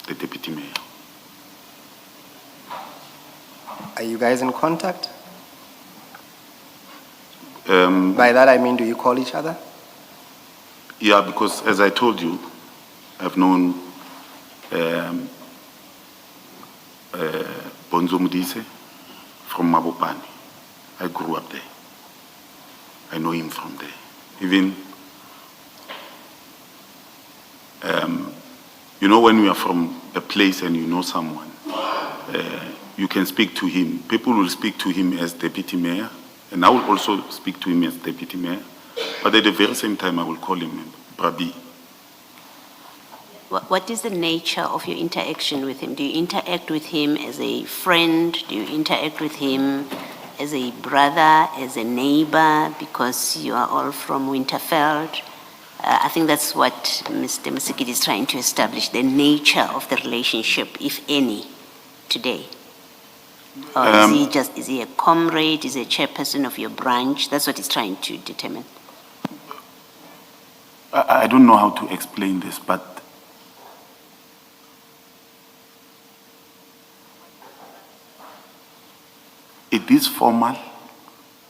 the deputy mayor. Are you guys in contact? By that I mean, do you call each other? Yeah, because as I told you, I've known Bonzo Modise from Mabopane. I grew up there. I know him from there. Even, you know, when you are from a place and you know someone, you can speak to him. People will speak to him as deputy mayor, and I will also speak to him as deputy mayor. But at the very same time, I will call him Brabi. What is the nature of your interaction with him? Do you interact with him as a friend? Do you interact with him as a brother, as a neighbor, because you are all from Winterfeld? I think that's what Mr. Musikidi is trying to establish, the nature of the relationship, if any, today. Or is he a comrade, is he a chairperson of your branch? That's what he's trying to determine. I don't know how to explain this, but it is formal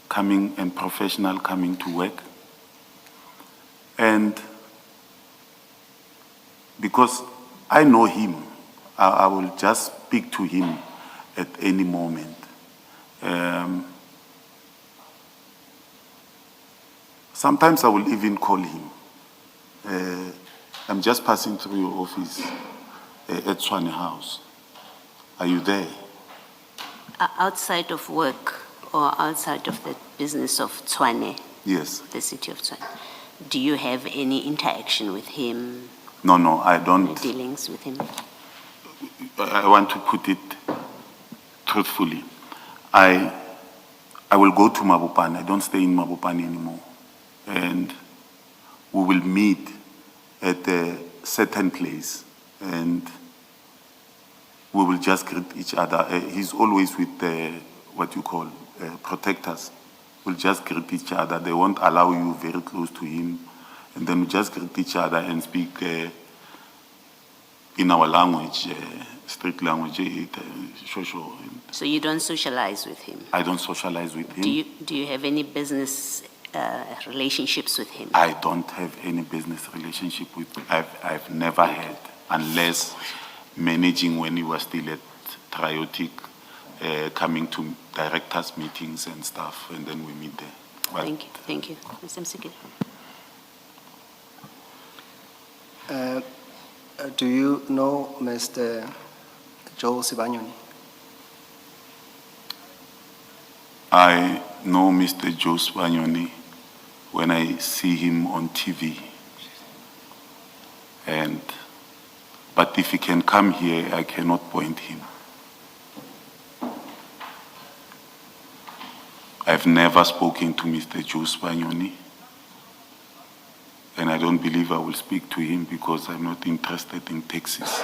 coming and professional coming to work. And because I know him, I will just speak to him at any moment. Sometimes I will even call him. I'm just passing through your office at Swane House. Are you there? Outside of work or outside of the business of Tshwane? Yes. The city of Tshwane. Do you have any interaction with him? No, I don't. Any dealings with him? I want to put it truthfully. I will go to Mabopane. I don't stay in Mabopane anymore. And we will meet at a certain place and we will just greet each other. He's always with what you call protectors. We'll just greet each other. They won't allow you very close to him. And then we just greet each other and speak in our language, strict language. So you don't socialize with him? I don't socialize with him. Do you have any business relationships with him? I don't have any business relationship with him. I've never had, unless managing when he was still at Triotic, coming to directors' meetings and stuff, and then we meet there. Well, Thank you. Mr. Msikili. Do you know Mr. Joe Sibanyoni? I know Mr. Joe Spanioni when I see him on TV. But if he can come here, I cannot point him. I've never spoken to Mr. Joe Spanioni, and I don't believe I will speak to him because I'm not interested in taxes.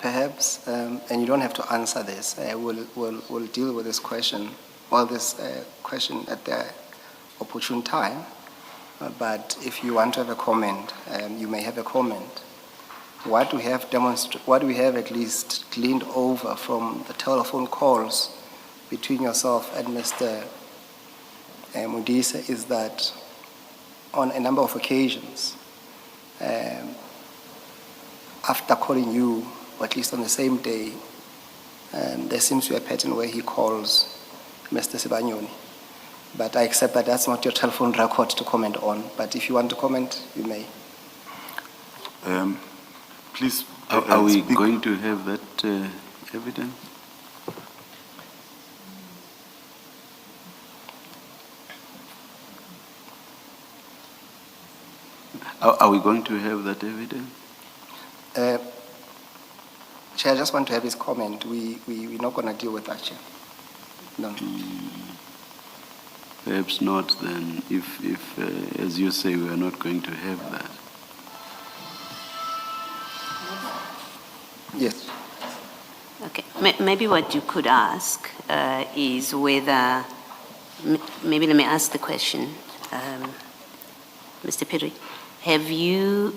Perhaps, and you don't have to answer this, we'll deal with this question, question at the opportune time. But if you want to have a comment, you may have a comment. What we have at least gleaned over from the telephone calls between yourself and Mr. Modise is that on a number of occasions, after calling you, or at least on the same day, there seems to be a pattern where he calls Mr. Sibanyoni. But I accept that that's not your telephone record to comment on. But if you want to comment, you may. Please. Are we going to have that evidence? Are we going to have that evidence? Chair, I just want to have his comment. We're not going to deal with that, Chair. No. Perhaps not then, if as you say, we are not going to have that. Yes. Okay. Maybe what you could ask is whether, maybe let me ask the question, Mr. Piri, have you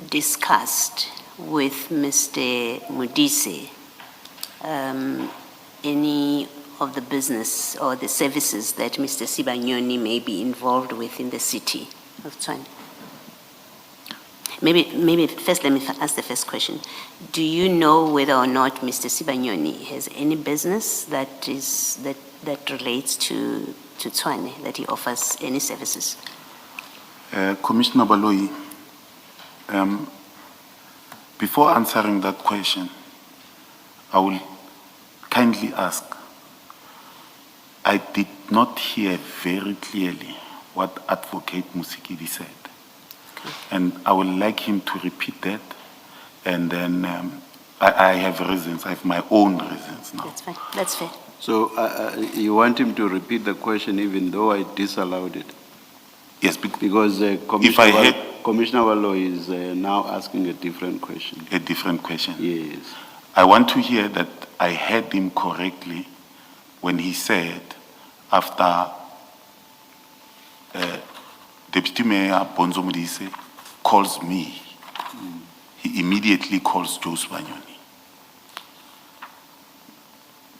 discussed with Mr. Modise any of the business or the services that Mr. Sibanyoni may be involved with in the city of Tshwane? Maybe first let me ask the first question. Do you know whether or not Mr. Sibanyoni has any business that relates to Tshwane, that he offers any services? Commissioner Baloyi, before answering that question, I will kindly ask, I did not hear very clearly what Advocate Musikidi said. Okay. And I would like him to repeat that And then I have reasons, I have my own reasons now. That's fine, that's fair. So you want him to repeat the question even though I disallowed it? Yes, Because Commissioner Wallo is now asking a different question. a different question. Yes. I want to hear that I heard him correctly when he said after Deputy Mayor Bonzo Modise calls me, he immediately calls Joe Spanioni.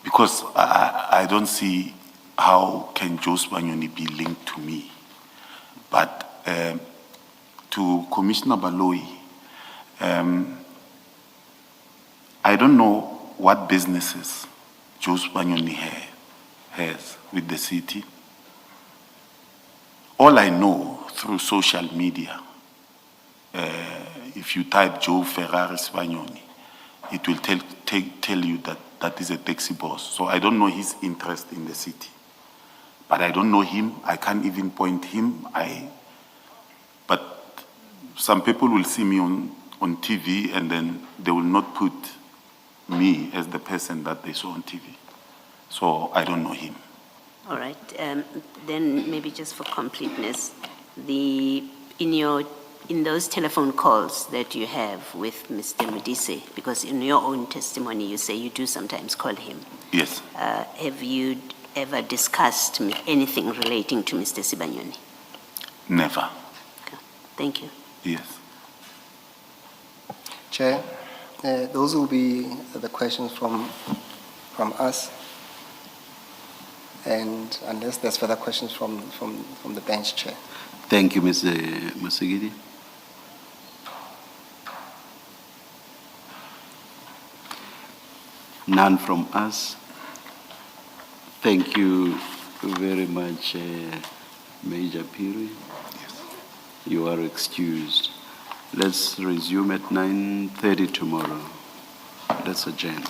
Because I don't see how can Joe Spanioni be linked to me. But to Commissioner Baloyi, I don't know what businesses Joe Spanioni has with the city. All I know through social media, if you type Joe Ferrari Spagnoni, it will tell you that that is a taxi boss. So I don't know his interest in the city. But I don't know him. I can't even point him. But some people will see me on TV and then they will not put me as the person that they saw on TV. So I don't know him. All right, then maybe just for completeness, in those telephone calls that you have with Mr. Modise, because in your own testimony you say you do sometimes call him. Yes. Have you ever discussed anything relating to Mr. Sibanyoni? Never. Okay. Thank you. Yes. Chair, those will be the questions from us. And unless there's further questions from the bench, Chair. Thank you, Mr. Masigidi. None from us. Thank you very much, Major Piri. Yes. You are excused. Let's resume at 9:30 tomorrow. Let's adjourn.